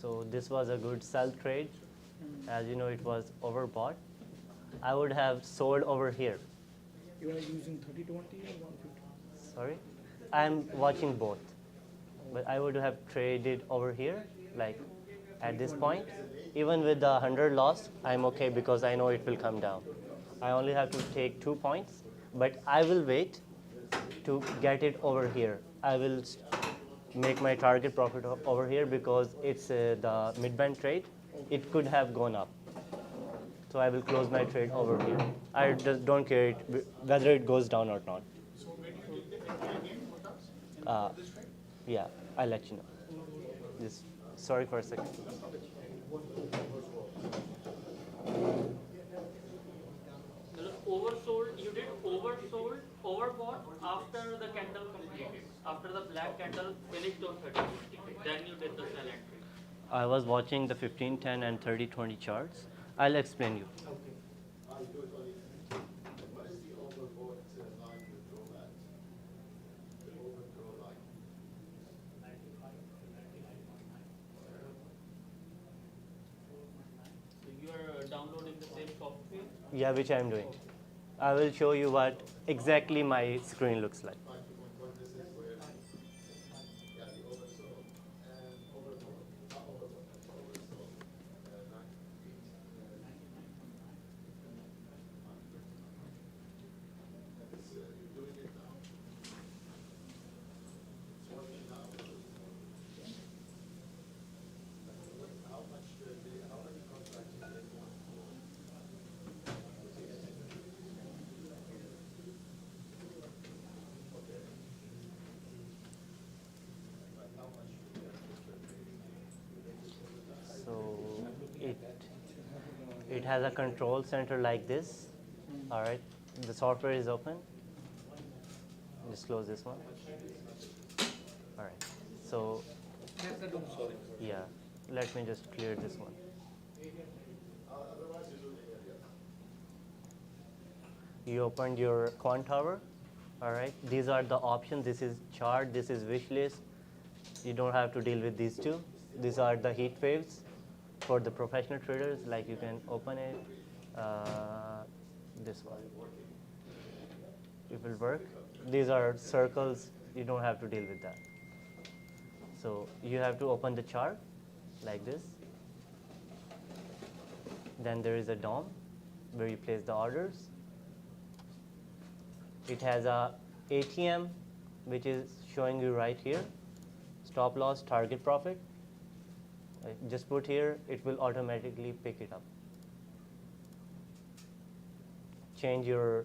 So this was a good sell trade. As you know, it was overbought. I would have sold over here. You are using 30-20 or 150? Sorry? I'm watching both. But I would have traded over here, like at this point. Even with the 100 loss, I'm okay because I know it will come down. I only have to take 2 points, but I will wait to get it over here. I will make my target profit over here because it's the mid-band trade. It could have gone up. So I will close my trade over here. I just don't care whether it goes down or not. So when you did the game, this trade? Yeah, I'll let you know. Just sorry for a second. Oversold, you did oversold, overbought after the candle completed, after the black candle finished on 30-20, then you did the sell entry. I was watching the 15-10 and 30-20 charts. I'll explain you. What is the overbought line you draw at? The overdraw line? So you are downloading the same software? Yeah, which I'm doing. I will show you what exactly my screen looks like. So it has a control center like this. All right, the software is open. Just close this one. All right, so yeah, let me just clear this one. You opened your quant tower. All right, these are the options. This is chart, this is wish list. You don't have to deal with these two. These are the heat waves. for the professional traders, like you can open it, this one. It will work. These are circles, you don't have to deal with that. So you have to open the chart like this. Then there is a DOM where you place the orders. It has a ATM, which is showing you right here, stop loss, target profit. Just put here, it will automatically pick it up. Change your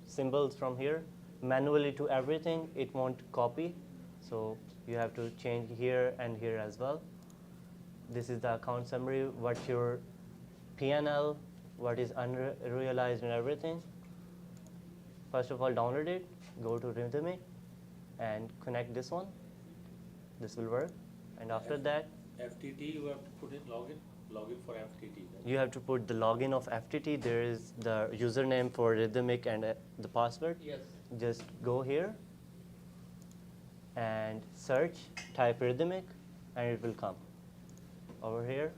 symbols from here. Manually to everything, it won't copy. So you have to change here and here as well. This is the account summary, what's your P&L, what is unrealized and everything. First of all, download it, go to Rhythmic and connect this one. This will work. And after that, FTT, you have to put in login for FTT. Right? you have to put the login of FTT. There is the username for Rhythmic and the password. Yes. Just go here and search, type Rhythmic, and it will come. Over here,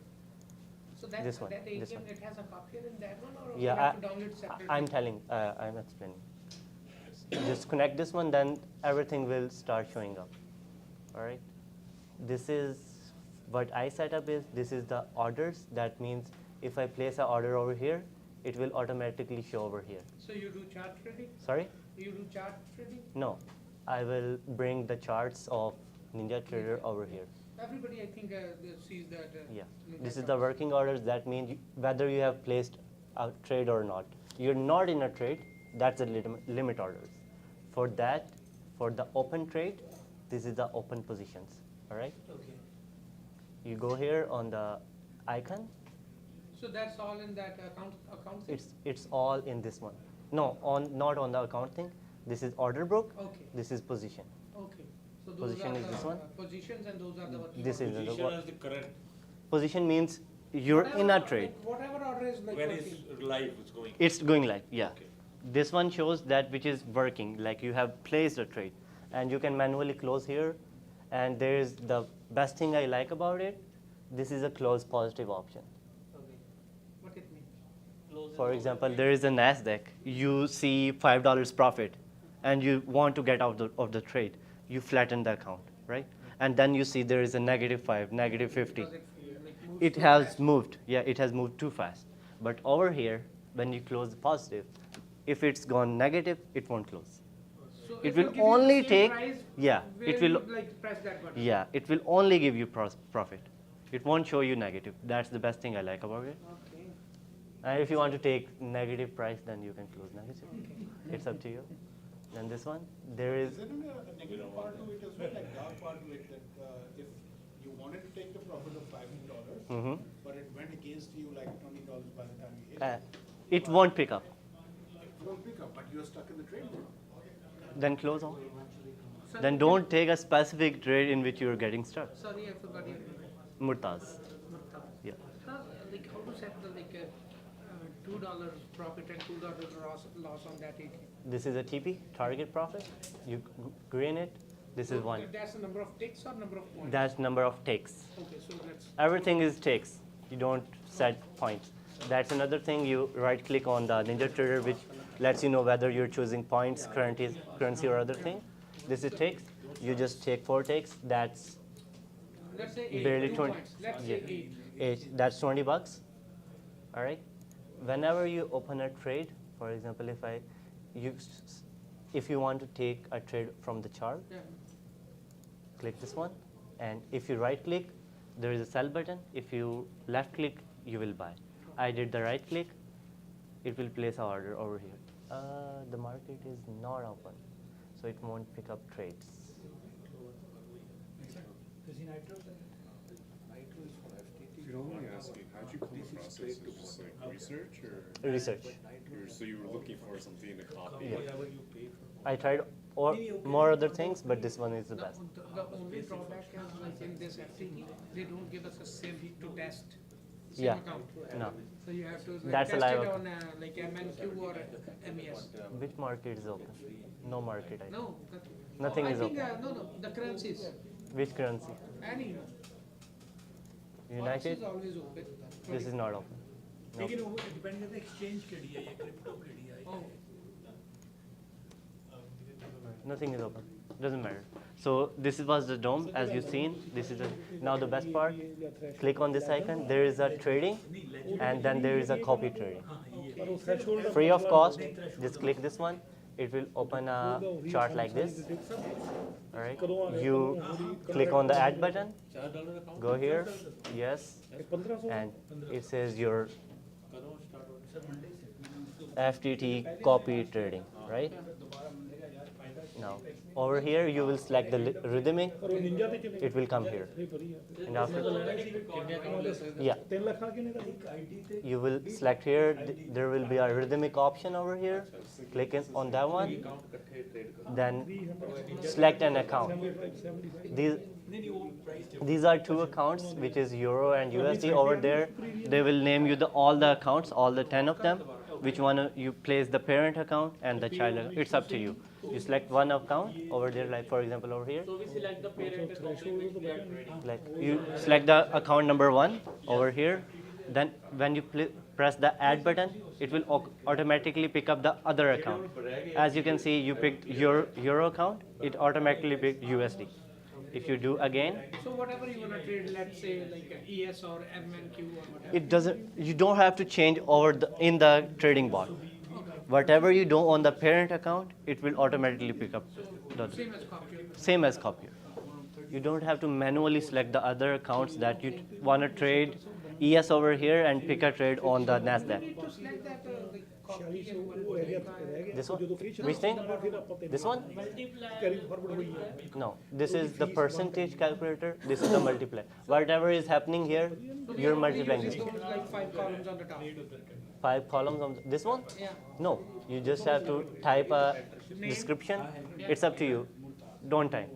So that, this one, that this ATM, one. it has a copier in that one, or Yeah, you have to download separately? I'm telling, I'm explaining. Just connect this one, then everything will start showing up. All right. This is what I set up is, this is the orders. That means if I place an order over here, it will automatically show over here. So you do chart trading? Sorry? You do chart trading? No, I will bring the charts of Ninja Trader over here. Everybody, I think, sees that. Yeah, this is the working orders. That means whether you have placed a trade or not. You're not in a trade, that's the limit orders. For that, for the open trade, this is the open positions, all right? Okay. You go here on the icon. So that's all in that account thing? It's all in this one. No, not on the account thing. This is order book. Okay. This is position. Okay. So those Position are is the this one. positions, and those are the working This is orders. the Position is the current, position means you're in a trade. Whatever order is like when working. it's live, it's going. It's going live, yeah. This one shows that which is working, like you have placed a trade. And you can manually close here. And there is the best thing I like about it, this is a close positive option. Okay. What it means? For example, there is a Nasdaq. You see $5 profit, and you want to get out of the trade. You flatten the account, right? And then you see there is a -5, -50. It has moved. Yeah, it has moved too fast. But over here, when you close the positive, if it's gone negative, it won't close. So It will will give you only the same take, price yeah, where it will, you, like, press that button. yeah, it will only give you profit. It won't show you negative. That's the best thing I like about it. Okay. And if you want to take negative price, then you can close negative. It's up to you. Then this one, there is. Is there a negative part to it as well, like dark part to it, that if you wanted to take the profit of $500, but it went against you like $20 by the time you hit it? It won't pick up. It won't pick up, but you're stuck in the trade mode. Then close on. Then don't take a specific trade in which you're getting stuck. Sorry, I forgot your name. Murtaz. Yeah. Like how to set the $2 profit and $2 loss on that ATM? This is a TP, target profit. You green it. This is one. That's the number of ticks or number of points? That's number of takes. Okay, so let's. Everything is takes. You don't set points. That's another thing. You right click on the Ninja Trader, which lets you know whether you're choosing points, currency or other thing. This is takes. You just take 4 takes. That's Let's say 8, barely 2 20. points. Let's Yeah. say 8. That's $20. All right. Whenever you open a trade, for example, if you want to take a trade from the chart, Yeah. click this one, and if you right click, there is a sell button. If you left click, you will buy. I did the right click, it will place an order over here. The market is not open, so it won't pick up trades. If you don't mind me asking, how'd you come across this? Is it just like research or? Research. So you were looking for something to copy? Yeah. I tried more other things, but this one is the best. The only drawback is like in this FTT, they don't give us a SIV to test. Same Yeah. account. No. So you have to like, That's a test live it account. on like MNQ or MES. Which market is open? No market, I think. No. Nothing I is think, open. no, the currencies. Which currency? Any. United. is always open. This is not open. Nope. लेकिन वो depend करता है exchange केड़ी है या crypto केड़ी है Nothing is open. Doesn't matter. So this was the DOM, as you've seen. This is now the best part. Click on this icon. There is a trading, and then there is a copy trading. Free of cost. Just click this one. It will open a chart like this. All right. You click on the add button. Go here. Yes. And it says your FTT copy trading, right? Now, over here you will select the rhythmic, it will come here. And after, yeah, you will select here, there will be a rhythmic option over here, click on that one, then select an account. These are two accounts, which is Euro and USD. Over there, they will name you all the accounts, all the 10 of them. Which one you place the parent account and the child account. It's up to you. You select one account over there, like for example over here. So we select the parent account which we are trading. Like you select the account number 1 over here. Then when you press the add button, it will automatically pick up the other account. As you can see, you picked your Euro account. It automatically picked USD. If you do again, so whatever you want to trade, let's say like ES or MNQ or whatever. it doesn't. You don't have to change over in the trading bot. Whatever you do on the parent account, it will automatically pick up. Same as copier. Same as copier. You don't have to manually select the other accounts that you want to trade ES over here and pick a trade on the Nasdaq. You need to select that like copy and This one? Which thing? This one? No, this is the percentage calculator. This is the multiply. Whatever is happening here, you're multiplying this. Like 5 columns on the top. 5 columns on this one? Yeah. No, you just have to type a description. It's up to you. Don't type.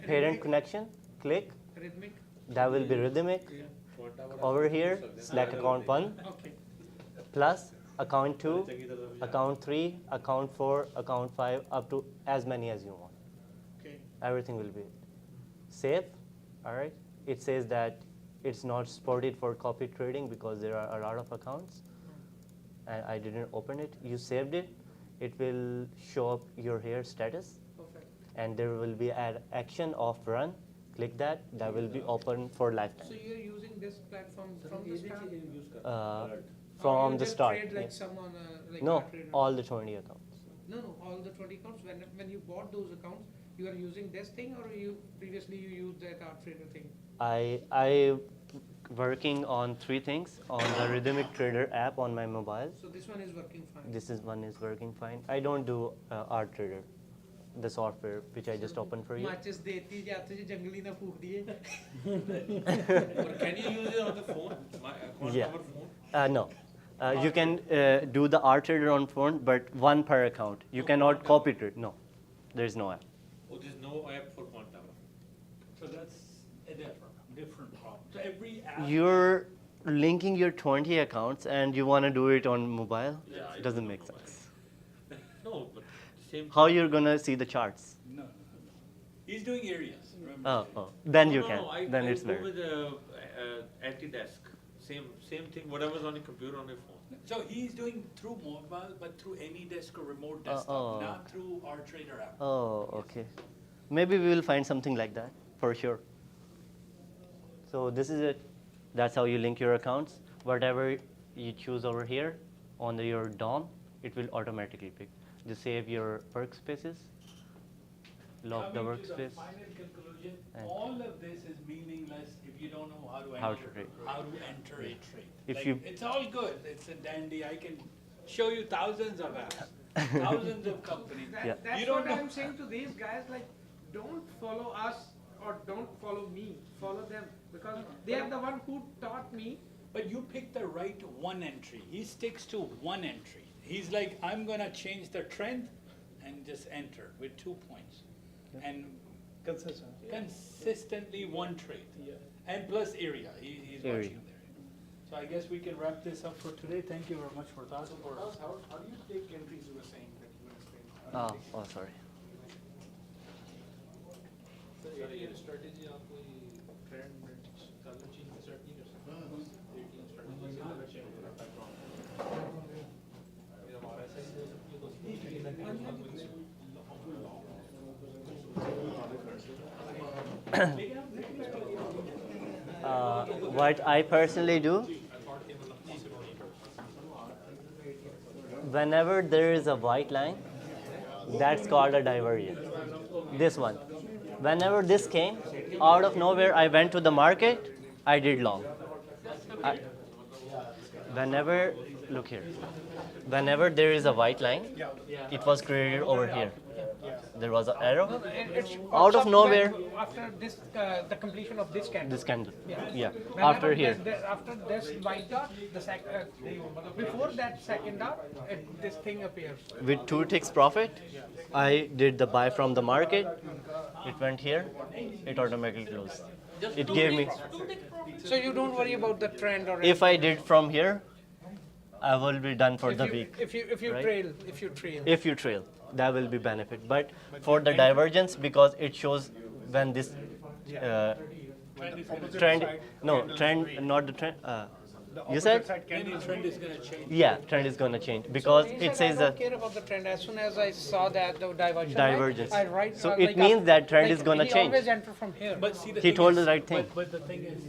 Parent connection, click. Rhythmic. That will be rhythmic. Over here, select account 1, plus account 2, account 3, account 4, account 5, up to as many as you want. Okay. Everything will be safe. All right. It says that it's not supported for copy trading because there are a lot of accounts. And I didn't open it. You saved it. It will show up your here status. Perfect. And there will be an action of run. Click that. That will be open for lifetime. So you're using this platform from the start? From the start. Trade like yeah. someone, like No, all the 20 accounts. No, all the 20 accounts. When you bought those accounts, you are using this thing, or you previously you used that art trader thing? I working on 3 things on the Rhythmic Trader app on my mobile. So this one is working fine. This one is working fine. I don't do art trader, the software which I just opened for you. Matches देती जाते जो जंगली ना फूक दिए. Can you use it on the phone? Yeah. No. You can do the art trader on phone, but 1 per account. You cannot copy it. No, there is no app. Oh, there's no app for Quant Tower. So that's a different problem. So every app. You're linking your 20 accounts and you want to do it on mobile? Yeah, It doesn't make sense. No, but same. How you're gonna see the charts? No. He's doing areas. Remember? Oh. Then you No, can. Then it's go better. with anti-desk. Same thing. Whatever's on your computer, on your phone. So he's doing through mobile, but through any desk or remote desktop, not through our trader app. Oh, okay. Maybe we will find something like that for sure. So this is it. That's how you link your accounts. Whatever you choose over here on your DOM, it will automatically pick. Just save your workspaces, lock the Coming to workspace. final conclusion, and all of this is meaningless if you don't know how to How enter, to trade. how to enter a trade. If you- it's all good. It's a dandy. I can show you thousands of apps, thousands of companies. That's You don't what know. I'm saying to these guys. Like, don't follow us or don't follow me. Follow them because they are the one who taught me. But you pick the right one entry. He sticks to one entry. He's like, I'm gonna change the trend and just enter with 2 points. And consistently one trade. And plus area. He's Area. watching there. So I guess we can wrap this up for today. Thank you very much for that. How do you take entries you were saying that you were explaining? Oh, sorry. Sir ये strategy आप कोई trend करना चाहिए What I personally do, whenever there is a white line, that's called a divergence. This one. Whenever this came, out of nowhere, I went to the market, I did long. Look here. Whenever there is a white line, it was created over here. There was an arrow. Out of nowhere. After this, the completion of this candle. This candle. Yeah. Whenever After here. After this white dot, before that second dot, this thing appears. With 2 ticks profit, I did the buy from the market. It went here. It automatically closed. It gave me. So you don't worry about the trend or. If I did from here, I will be done for the week. If you right? trail. If you trail, that will be benefit. But for the divergence, because it shows when this trend, not the trend. You said? Trend is going to change. Yeah, trend is going to change because it says I don't care about the trend. As soon as I saw that the divergence. I write. So it means that trend is going to change. Always enter from here. But see, he told the right thing. But the thing is,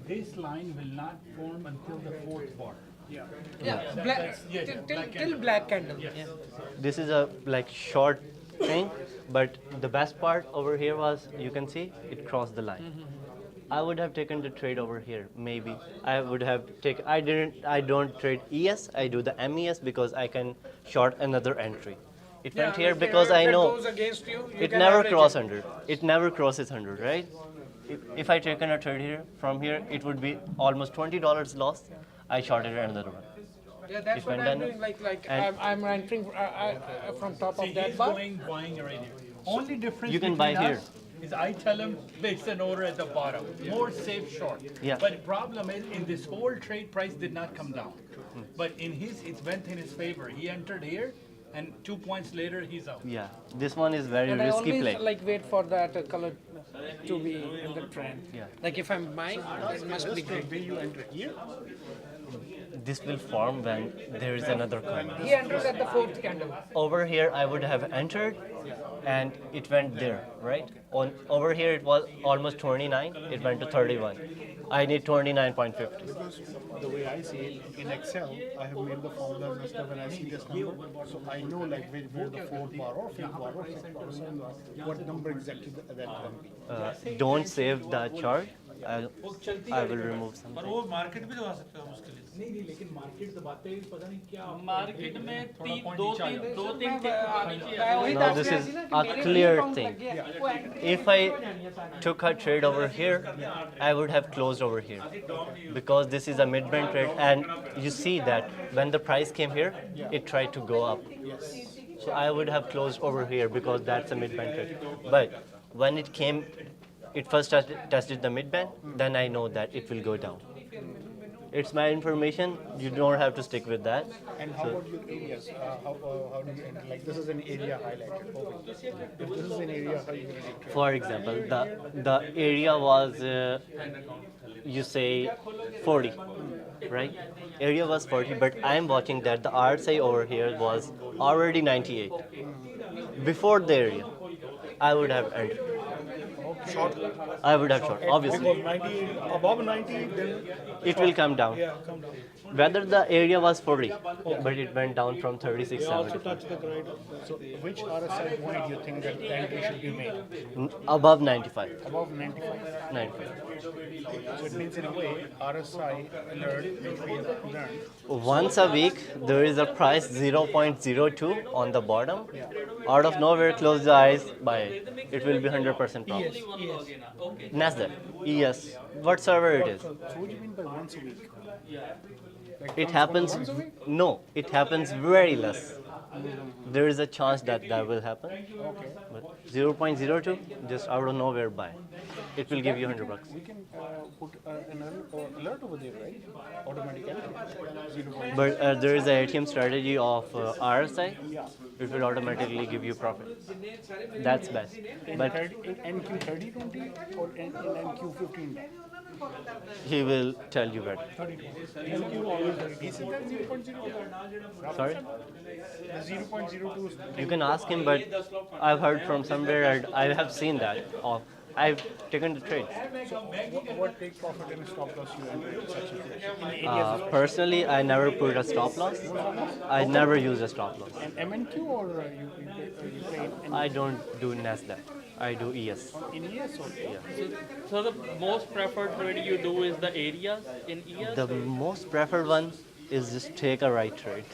this line will not form until the 4th bar. Till black candle. Yes. This is a short thing, but the best part over here was you can see it crossed the line. I would have taken the trade over here. Maybe I would have taken. I don't trade ES. I do the MES because I can short another entry. It went here because I know it never crosses 100. It never crosses 100, right? If I taken a trade here from here, it would be almost $20 lost. I shorted another one. Yeah, that's what I'm doing. I'm entering from top of that bar. He's buying right here. Only difference you can buy here. Is I tell him place an order at the bottom, more safe short. Yeah. But the problem is in this whole trade price did not come down. But in his, it went in his favor. He entered here, and 2 points later he's out. Yeah, this one is very risky play. I always wait for that color to be in the trend. Yeah. Like if I'm buying, it must be good. When you enter here, this will form when there is another candle. He enters at the 4th candle. Over here, I would have entered, and it went there, right? Over here, it was almost 29. It went to 31. I need 29.50. Because the way I see it, in Excel, I have made the formulas and stuff, and I see this number, so I know where the 4th bar or 5th bar or 6th bar, so what number exactly that can be. Don't save the chart. I will remove some. पर वो market भी दबा सकते हो मुश्किल नहीं लेकिन market दबाते ही पता नहीं क्या मार्केट में दो तीन Now this is a clear thing. If I took a trade over here, I would have closed over here because this is a mid-band trade, and you see that when the price came here, it tried to go up. So I would have closed over here because that's a mid-band trade. But when it came, it first tested the mid-band, then I know that it will go down. It's my information. You don't have to stick with that. And how about your areas? How do you enter? Like this is an area highlighted. If this is an area, how you going to trade? For example, the area was, you say, 40, right? Area was 40, but I'm watching that the RSI over here was already 98. Before the area, I would have entered. Short. I would have short, obviously. Because 90, above 90, then it will come down. Yeah, come down. Whether the area was 40, but it went down from 36. We also touched the grade. So which RSI point you think that the entry should be made? Above 95. Above 95? 95. So it means in a way, RSI alert which we have learned. Once a week, there is a price 0.02 on the bottom. Out of nowhere, close the eyes, buy it. It will be 100% profit. Nasdaq, ES, whatsoever it is. So what do you mean by once a week? It happens, no, it happens very less. There is a chance that that will happen. Okay. But 0.02, just out of nowhere buy. It will give you $100. We can put an alert over there, right? Automatically. But there is a ATM strategy of RSI. It will automatically give you profit. That's best. But in NQ3020 or in NQ15? He will tell you better. NQ always very decent. 0.02. Sorry? 0.02 is You can ask him, but I've heard from somewhere and I have seen that. I've taken the trade. So what take profit and stop loss you enter in such situation? Personally, I never put a stop loss. I never use a stop loss. And MNQ or you trade I don't do Nasdaq. I do ES. in ES or Yeah. So the most preferred trade you do is the areas in ES? The most preferred one is just take a right trade.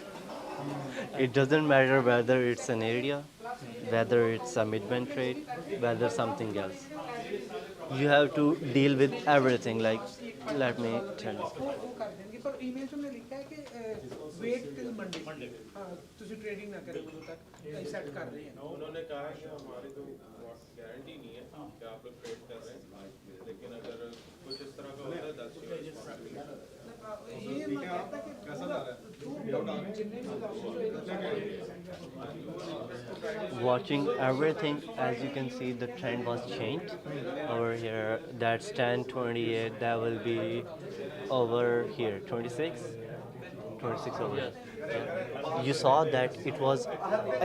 It doesn't matter whether it's an area, whether it's a mid-band trade, whether something else. You have to deal with everything. Like, let me tell you. ਉਹ ਕਰ ਦੇਣਗੇ ਪਰ email 'ਚ ਉਹਨੇ ਲਿਖਿਆ ਹੈ ਕਿ wait till Monday ਹਾਂ ਤੁਸੀਂ ਟ੍ਰੇਡਿੰਗ ਨਾ ਕਰੇ ਉਦੋਂ ਤੱਕ ਅਸੀਂ ਸੈੱਟ ਕਰ ਰਹੇ ਹਾਂ उन्होंने कहा है कि हमारी तो गारंटी नहीं है कि आप लोग ट्रेड कर रहे हैं लेकिन अगर कुछ इस तरह का होता है that's your responsibility. ये मैं कहता कि जितने भी losses Watching everything, as you can see, the trend was changed. Over here, that's 1028, that will be over here, 26 over here. You saw that it was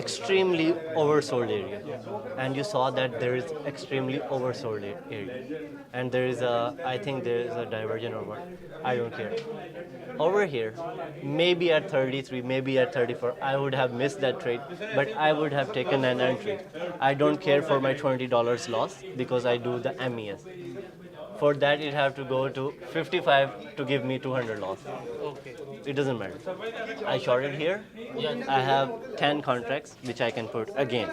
extremely oversold area, and you saw that there is extremely oversold area, and there is I think there is a divergence over. I don't care. Over here, maybe at 33, maybe at 34, I would have missed that trade, but I would have taken an entry. I don't care for my $20 loss because I do the MES. For that, it have to go to 55 to give me 200 loss. Okay. It doesn't matter. I shorted here. I have 10 contracts which I can put again.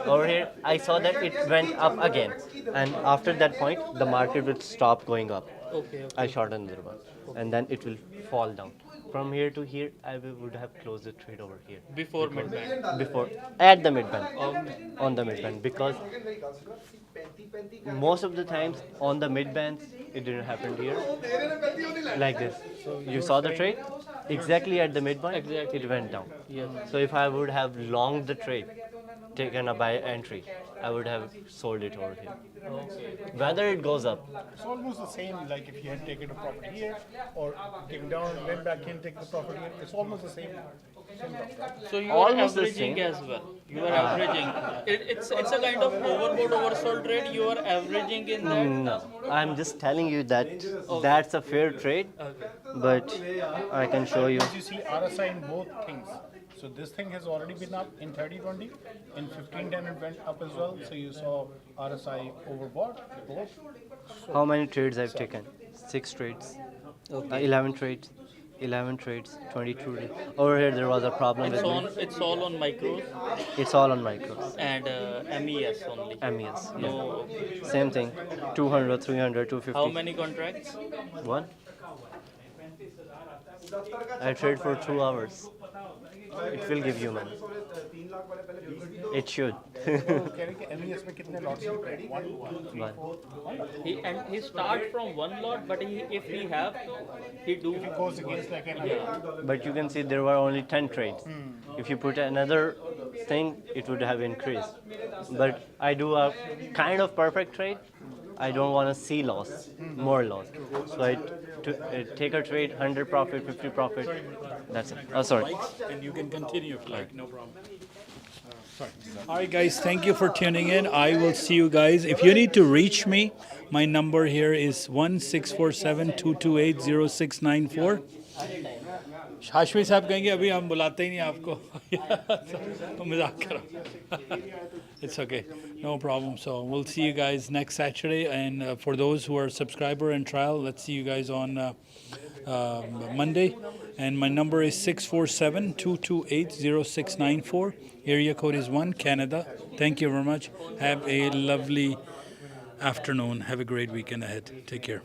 Over here, I saw that it went up again, and after that point, the market will stop going up. Okay. I short another one, and then it will fall down. From here to here, I would have closed the trade over here. Before mid-band? Before, at the mid-band, on the mid-band, because most of the times on the mid-bands, it didn't happen here, like this. You saw the trade? Exactly at the mid-band, it went down. Yes. So if I would have longed the trade, taken a buy entry, I would have sold it over here. Whether it goes up. It's almost the same like if you had taken a profit here or came down and went back in, take the profit here. It's almost the same. So you Almost are the averaging same. as well. You are averaging. It's a kind of overbought oversold trade. You are averaging in that. No, I'm just telling you that that's a fair trade, but I can show you. As you see RSI in both things. So this thing has already been up in 3020. In 1510 it went up as well. So you saw RSI overbought both. How many trades I've taken? 6 trades. 11 trades. 11 trades, 22 days. Over here there was a problem with me. It's all on micros It's all on micros. and MES only. MES. No. Yeah. Same thing. 200, 300, 250. How many contracts? One. I trade for 2 hours. It will give you money. It should. MES में कितने lots you trade? One, two, three, One. four. He start from one lot, but if he have to, he do. If it goes against like another. But you can see there were only 10 trades. If you put another thing, it would have increased. But I do a kind of perfect trade. I don't want to see loss, more loss. So I take a trade, 100 profit, 50 profit. That's it. Oh, sorry. And you can continue if you like, no problem. Sorry. All right, guys, thank you for tuning in. I will see you guys. If you need to reach me, my number here is 1-647-228-0694. Hashmi साहब कहेंगे अभी हम बुलाते ही नहीं आपको तो मजाक करो It's okay, no problem. So we'll see you guys next Saturday, and for those who are subscriber and trial, let's see you guys on Monday. And my number is 647-228-0694. Area code is 1, Canada. Thank you very much. Have a lovely afternoon. Have a great weekend ahead. Take care.